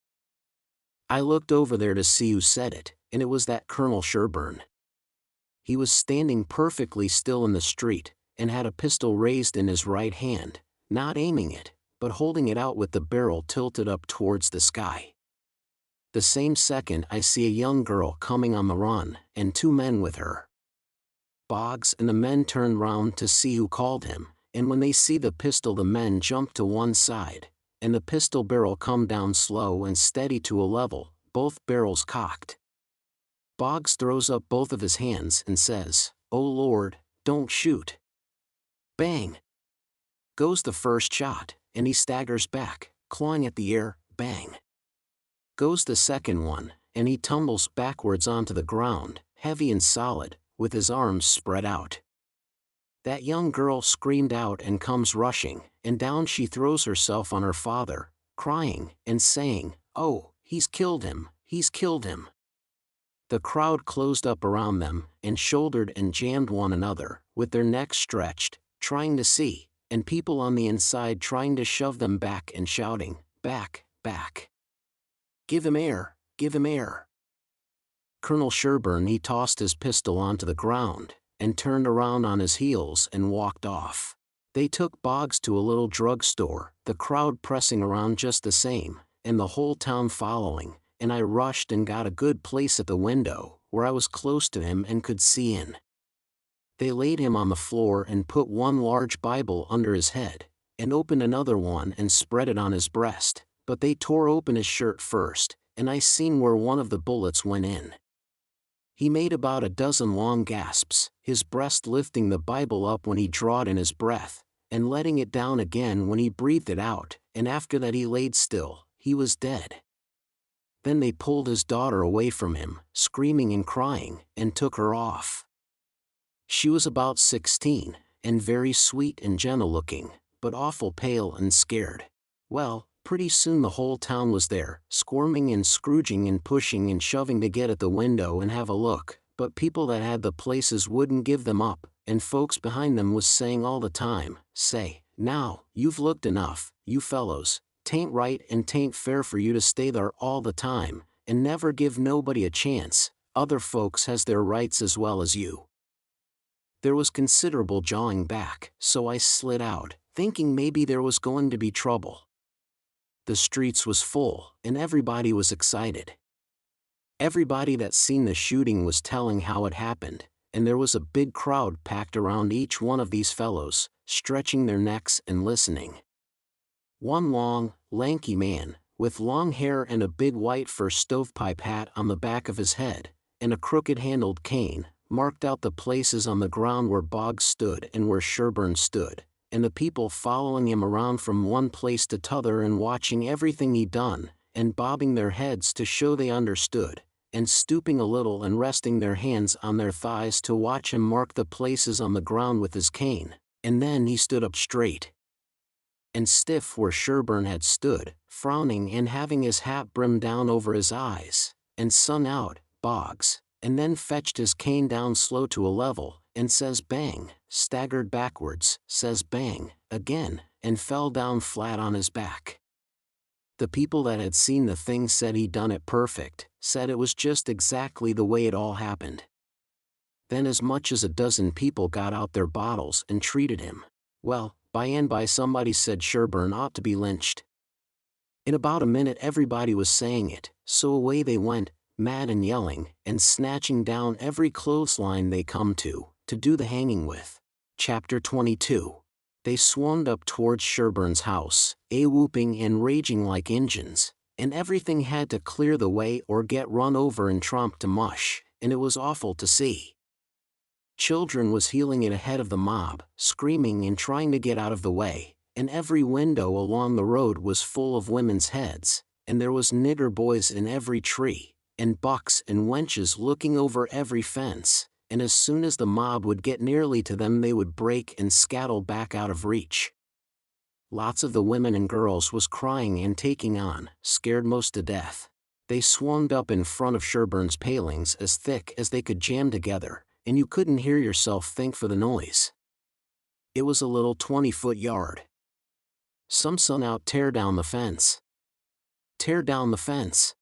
I looked over there to see who said it, and it was that Colonel Sherburne. He was standing perfectly still in the street, and had a pistol raised in his right hand, not aiming it, but holding it out with the barrel tilted up towards the sky. The same second I see a young girl coming on the run, and 2 men with her. Boggs and the men turned round to see who called him, and when they see the pistol the men jumped to one side, and the pistol barrel come down slow and steady to a level, both barrels cocked. Boggs throws up both of his hands and says, "Oh Lord, don't shoot." Bang! Goes the first shot, and he staggers back, clawing at the air. Bang! Goes the second one, and he tumbles backwards onto the ground, heavy and solid, with his arms spread out. That young girl screamed out and comes rushing, and down she throws herself on her father, crying and saying, "Oh, he's killed him, he's killed him." The crowd closed up around them, and shouldered and jammed one another, with their necks stretched, trying to see, and people on the inside trying to shove them back and shouting, "Back, back. Give him air, give him air." Colonel Sherburne he tossed his pistol onto the ground, and turned around on his heels and walked off. They took Boggs to a little drug store, the crowd pressing around just the same, and the whole town following, and I rushed and got a good place at the window, where I was close to him and could see in. They laid him on the floor and put one large Bible under his head, and opened another one and spread it on his breast, but they tore open his shirt first, and I seen where one of the bullets went in. He made about a dozen long gasps, his breast lifting the Bible up when he drawed in his breath, and letting it down again when he breathed it out, and after that he laid still. He was dead. Then they pulled his daughter away from him, screaming and crying, and took her off. She was about 16, and very sweet and gentle-looking, but awful pale and scared. Well, pretty soon the whole town was there, squirming and scrooging and pushing and shoving to get at the window and have a look, but people that had the places wouldn't give them up, and folks behind them was saying all the time, "Say, now, you've looked enough, you fellows, 'tain't right and 'tain't fair for you to stay there all the time, and never give nobody a chance, other folks has their rights as well as you." There was considerable jawing back, so I slid out, thinking maybe there was going to be trouble. The streets was full, and everybody was excited. Everybody that seen the shooting was telling how it happened, and there was a big crowd packed around each one of these fellows, stretching their necks and listening. One long, lanky man, with long hair and a big white fur stovepipe hat on the back of his head, and a crooked-handled cane, marked out the places on the ground where Boggs stood and where Sherburne stood, and the people following him around from one place to t'other and watching everything he done, and bobbing their heads to show they understood, and stooping a little and resting their hands on their thighs to watch him mark the places on the ground with his cane, and then he stood up straight and stiff where Sherburne had stood, frowning and having his hat brimmed down over his eyes, and sung out, "Boggs," and then fetched his cane down slow to a level, and says bang, staggered backwards, says bang, again, and fell down flat on his back. The people that had seen the thing said he'd done it perfect, said it was just exactly the way it all happened. Then as much as a dozen people got out their bottles and treated him. Well, by and by somebody said Sherburne ought to be lynched. In about a minute everybody was saying it, so away they went, mad and yelling, and snatching down every clothesline they come to do the hanging with. Chapter 22. They swarmed up towards Sherburne's house, whooping and raging like Injuns, and everything had to clear the way or get run over and tromped to mush, and it was awful to see. Children was heeling it ahead of the mob, screaming and trying to get out of the way, and every window along the road was full of women's heads, and there was nigger boys in every tree, and bucks and wenches looking over every fence, and as soon as the mob would get nearly to them they would break and scattle back out of reach. Lots of the women and girls was crying and taking on, scared most to death. They swarmed up in front of Sherburne's palings as thick as they could jam together, and you couldn't hear yourself think for the noise. It was a little 20-foot yard. Some sung out, "Tear down the fence! Tear down the fence!"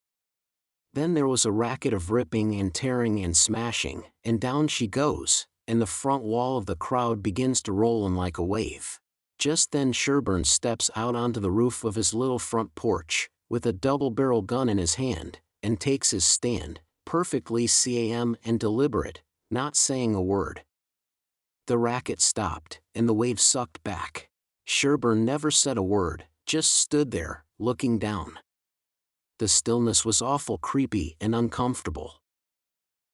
Then there was a racket of ripping and tearing and smashing, and down she goes, and the front wall of the crowd begins to roll in like a wave. Just then Sherburne steps out onto the roof of his little front porch, with a double-barrel gun in his hand, and takes his stand, perfectly calm and deliberate, not saying a word. The racket stopped, and the wave sucked back. Sherburne never said a word, just stood there, looking down. The stillness was awful creepy and uncomfortable.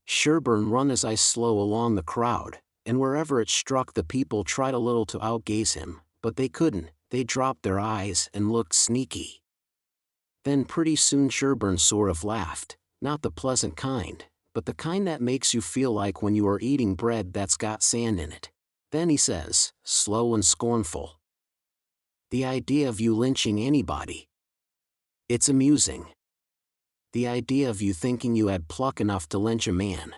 Sherburne run his eyes slow along the crowd, and wherever it struck the people tried a little to outgaze him, but they couldn't. They dropped their eyes and looked sneaky. Then pretty soon Sherburne sort of laughed, not the pleasant kind, but the kind that makes you feel like when you are eating bread that's got sand in it. Then he says, slow and scornful, "The idea of you lynching anybody. It's amusing. The idea of you thinking you had pluck enough to lynch a man.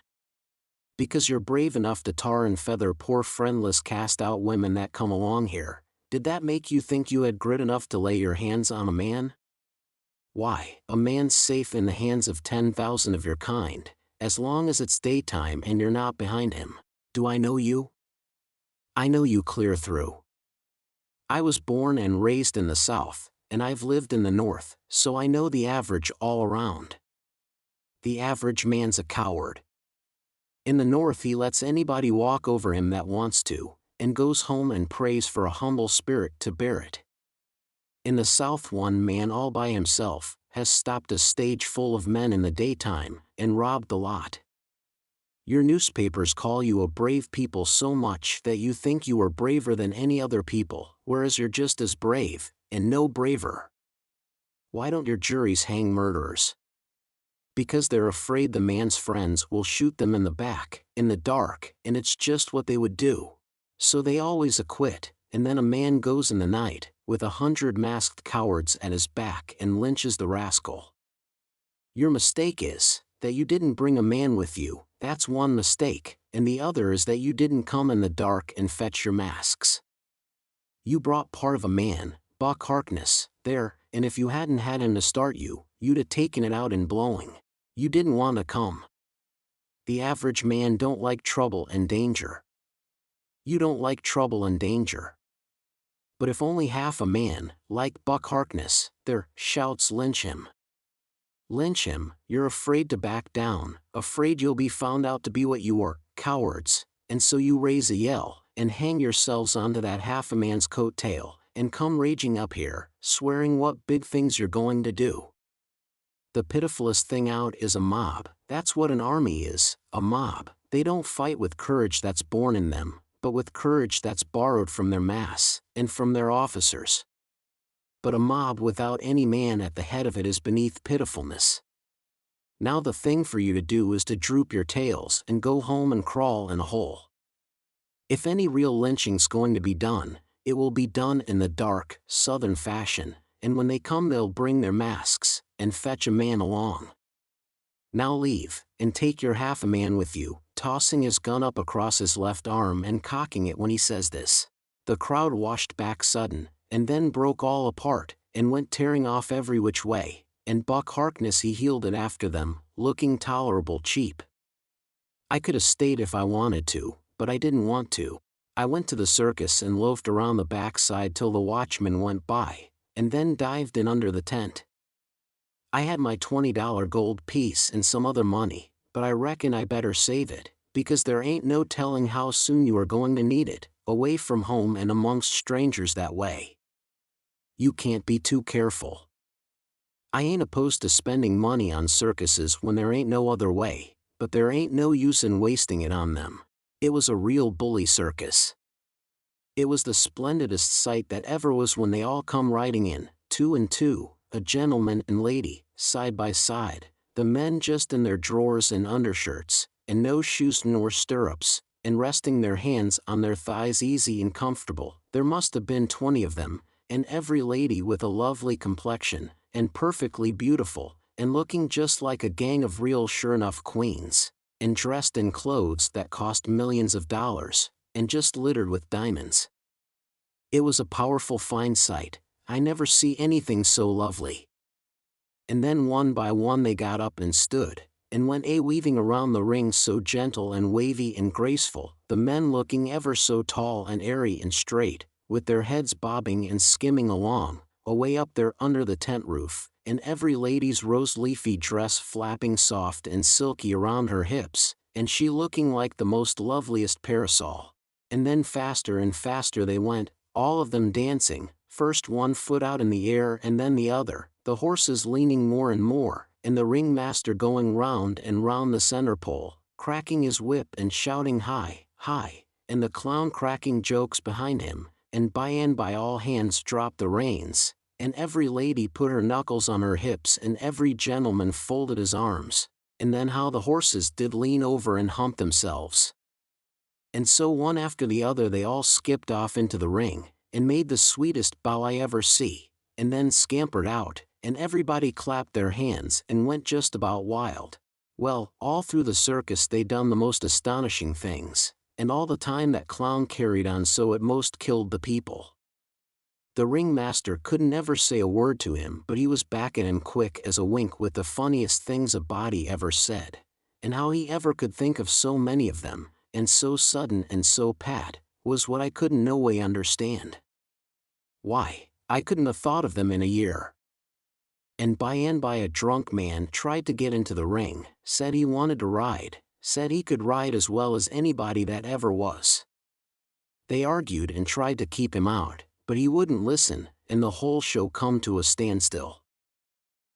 Because you're brave enough to tar and feather poor friendless cast-out women that come along here, did that make you think you had grit enough to lay your hands on a man? Why, a man's safe in the hands of 10,000 of your kind, as long as it's daytime and you're not behind him. Do I know you? I know you clear through. I was born and raised in the South, and I've lived in the North, so I know the average all around. The average man's a coward. In the North he lets anybody walk over him that wants to, and goes home and prays for a humble spirit to bear it. In the South one man all by himself has stopped a stage full of men in the daytime and robbed the lot. Your newspapers call you a brave people so much that you think you are braver than any other people, whereas you're just as brave, and no braver. Why don't your juries hang murderers? Because they're afraid the man's friends will shoot them in the back, in the dark, and it's just what they would do. So they always acquit, and then a man goes in the night, with 100 masked cowards at his back and lynches the rascal. Your mistake is that you didn't bring a man with you. That's one mistake, and the other is that you didn't come in the dark and fetch your masks. You brought part of a man, Buck Harkness, there, and if you hadn't had him to start you, you'd have taken it out in blowing. You didn't want to come. The average man don't like trouble and danger. You don't like trouble and danger. But if only half a man, like Buck Harkness, there, shouts lynch him. Lynch him, you're afraid to back down, afraid you'll be found out to be what you are, cowards, and so you raise a yell, and hang yourselves onto that half a man's coat tail, and come raging up here, swearing what big things you're going to do. The pitifullest thing out is a mob. That's what an army is, a mob. They don't fight with courage that's born in them, but with courage that's borrowed from their mass, and from their officers. But a mob without any man at the head of it is beneath pitifulness. Now the thing for you to do is to droop your tails and go home and crawl in a hole. If any real lynching's going to be done, it will be done in the dark, southern fashion, and when they come they'll bring their masks, and fetch a man along. Now leave, and take your half a man with you, tossing his gun up across his left arm and cocking it when he says this. The crowd washed back sudden, and then broke all apart, and went tearing off every which way, and Buck Harkness he heeled it after them, looking tolerable cheap. I could have stayed if I wanted to, but I didn't want to. I went to the circus and loafed around the backside till the watchman went by, and then dived in under the tent. I had my $20 gold piece and some other money, but I reckon I better save it, because there ain't no telling how soon you are going to need it, away from home and amongst strangers that way. You can't be too careful. I ain't opposed to spending money on circuses when there ain't no other way, but there ain't no use in wasting it on them. It was a real bully circus. It was the splendidest sight that ever was when they all come riding in, 2 and 2, a gentleman and lady, side by side, the men just in their drawers and undershirts, and no shoes nor stirrups, and resting their hands on their thighs easy and comfortable. There must have been 20 of them, and every lady with a lovely complexion, and perfectly beautiful, and looking just like a gang of real sure-enough queens, and dressed in clothes that cost millions of dollars, and just littered with diamonds. It was a powerful fine sight. I never see anything so lovely. And then one by one they got up and stood, and went weaving around the ring so gentle and wavy and graceful, the men looking ever so tall and airy and straight, with their heads bobbing and skimming along, away up there under the tent roof, and every lady's rose-leafy dress flapping soft and silky around her hips, and she looking like the most loveliest parasol. And then faster and faster they went, all of them dancing, first one foot out in the air and then the other, the horses leaning more and more, and the ringmaster going round and round the center pole, cracking his whip and shouting "Hi, hi," and the clown cracking jokes behind him, and by all hands dropped the reins, and every lady put her knuckles on her hips and every gentleman folded his arms, and then how the horses did lean over and hump themselves. And so one after the other they all skipped off into the ring, and made the sweetest bow I ever see, and then scampered out, and everybody clapped their hands and went just about wild. Well, all through the circus they done the most astonishing things, and all the time that clown carried on so it most killed the people. The ringmaster couldn't ever say a word to him, but he was back at him quick as a wink with the funniest things a body ever said, and how he ever could think of so many of them, and so sudden and so pat, was what I couldn't no way understand. Why, I couldn't have thought of them in a year. And by a drunk man tried to get into the ring, said he wanted to ride, said he could ride as well as anybody that ever was. They argued and tried to keep him out, but he wouldn't listen, and the whole show come to a standstill.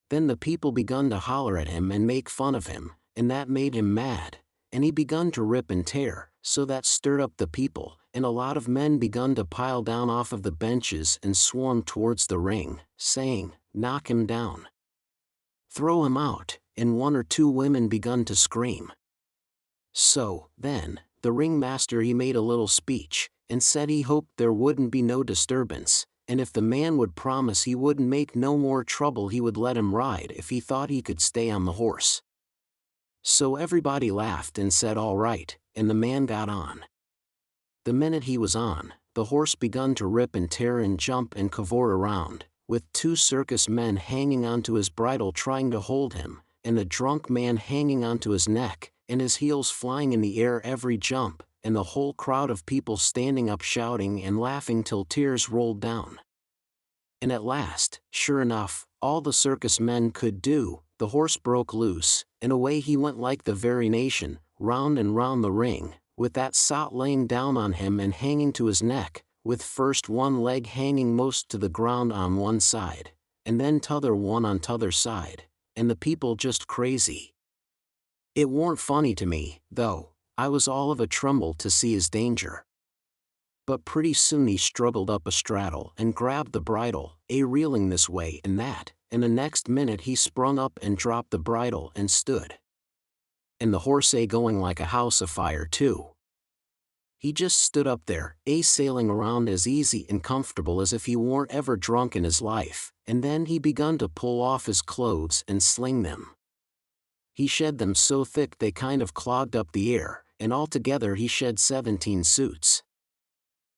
Then the people begun to holler at him and make fun of him, and that made him mad, and he begun to rip and tear, so that stirred up the people, and a lot of men begun to pile down off of the benches and swarm towards the ring, saying, "Knock him down. Throw him out," and 1 or 2 women begun to scream. So, then, the ringmaster he made a little speech, and said he hoped there wouldn't be no disturbance, and if the man would promise he wouldn't make no more trouble he would let him ride if he thought he could stay on the horse. So everybody laughed and said all right, and the man got on. The minute he was on, the horse begun to rip and tear and jump and cavort around, with 2 circus men hanging onto his bridle trying to hold him, and the drunk man hanging onto his neck, and his heels flying in the air every jump, and the whole crowd of people standing up shouting and laughing till tears rolled down. And at last, sure enough, all the circus men could do the horse broke loose, and away he went like the very nation, round and round the ring, with that sot laying down on him and hanging to his neck, with first one leg hanging most to the ground on one side, and then t'other one on t'other side, and the people just crazy. It warn't funny to me, though. I was all of a tremble to see his danger. But pretty soon he struggled up a straddle and grabbed the bridle, reeling this way and that, and the next minute he sprung up and dropped the bridle and stood. And the horse going like a house afire too. He just stood up there, sailing around as easy and comfortable as if he weren't ever drunk in his life, and then he begun to pull off his clothes and sling them. He shed them so thick they kind of clogged up the air, and altogether he shed 17 suits.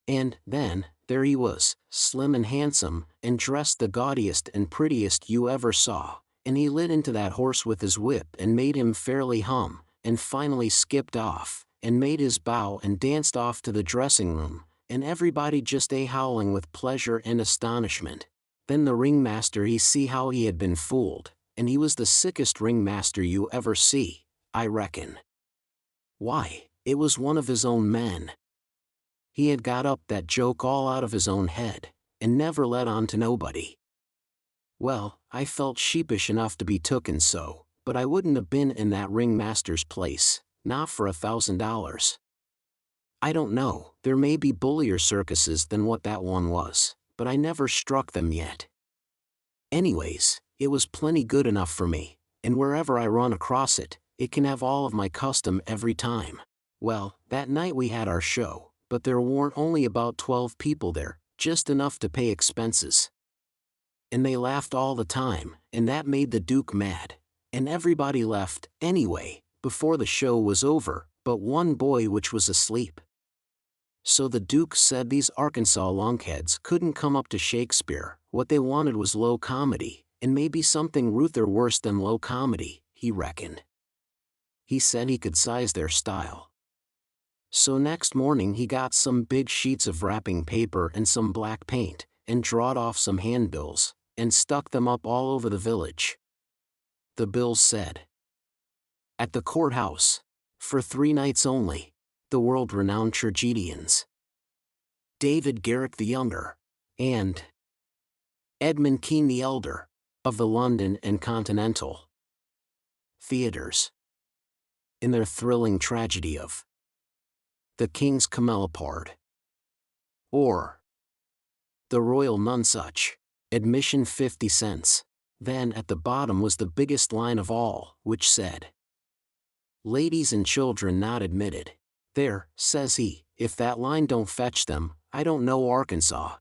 And, then, there he was, slim and handsome, and dressed the gaudiest and prettiest you ever saw, and he lit into that horse with his whip and made him fairly hum, and finally skipped off, and made his bow and danced off to the dressing room, and everybody just howling with pleasure and astonishment. Then the ringmaster he see how he had been fooled, and he was the sickest ringmaster you ever see, I reckon. Why, it was one of his own men. He had got up that joke all out of his own head, and never let on to nobody. Well, I felt sheepish enough to be tooken so, but I wouldn't have been in that ringmaster's place, not for $1,000. I don't know, there may be bullier circuses than what that one was, but I never struck them yet. Anyways, it was plenty good enough for me, and wherever I run across it, it can have all of my custom every time. Well, that night we had our show, but there weren't only about 12 people there, just enough to pay expenses. And they laughed all the time, and that made the Duke mad, and everybody left, anyway, before the show was over, but one boy which was asleep. So the Duke said these Arkansas lunkheads couldn't come up to Shakespeare, what they wanted was low comedy, and maybe something ruther worse than low comedy, he reckoned. He said he could size their style. So next morning he got some big sheets of wrapping paper and some black paint, and drawed off some handbills, and stuck them up all over the village. The bills said, "At the courthouse, for 3 nights only, the world-renowned tragedians, David Garrick the Younger, and Edmund Kean the Elder, of the London and Continental theaters, in their thrilling tragedy of The King's Camelopard, or The Royal Nonsuch, admission 50 cents. Then at the bottom was the biggest line of all, which said, Ladies and children not admitted. There, says he, if that line don't fetch them, I don't know Arkansas.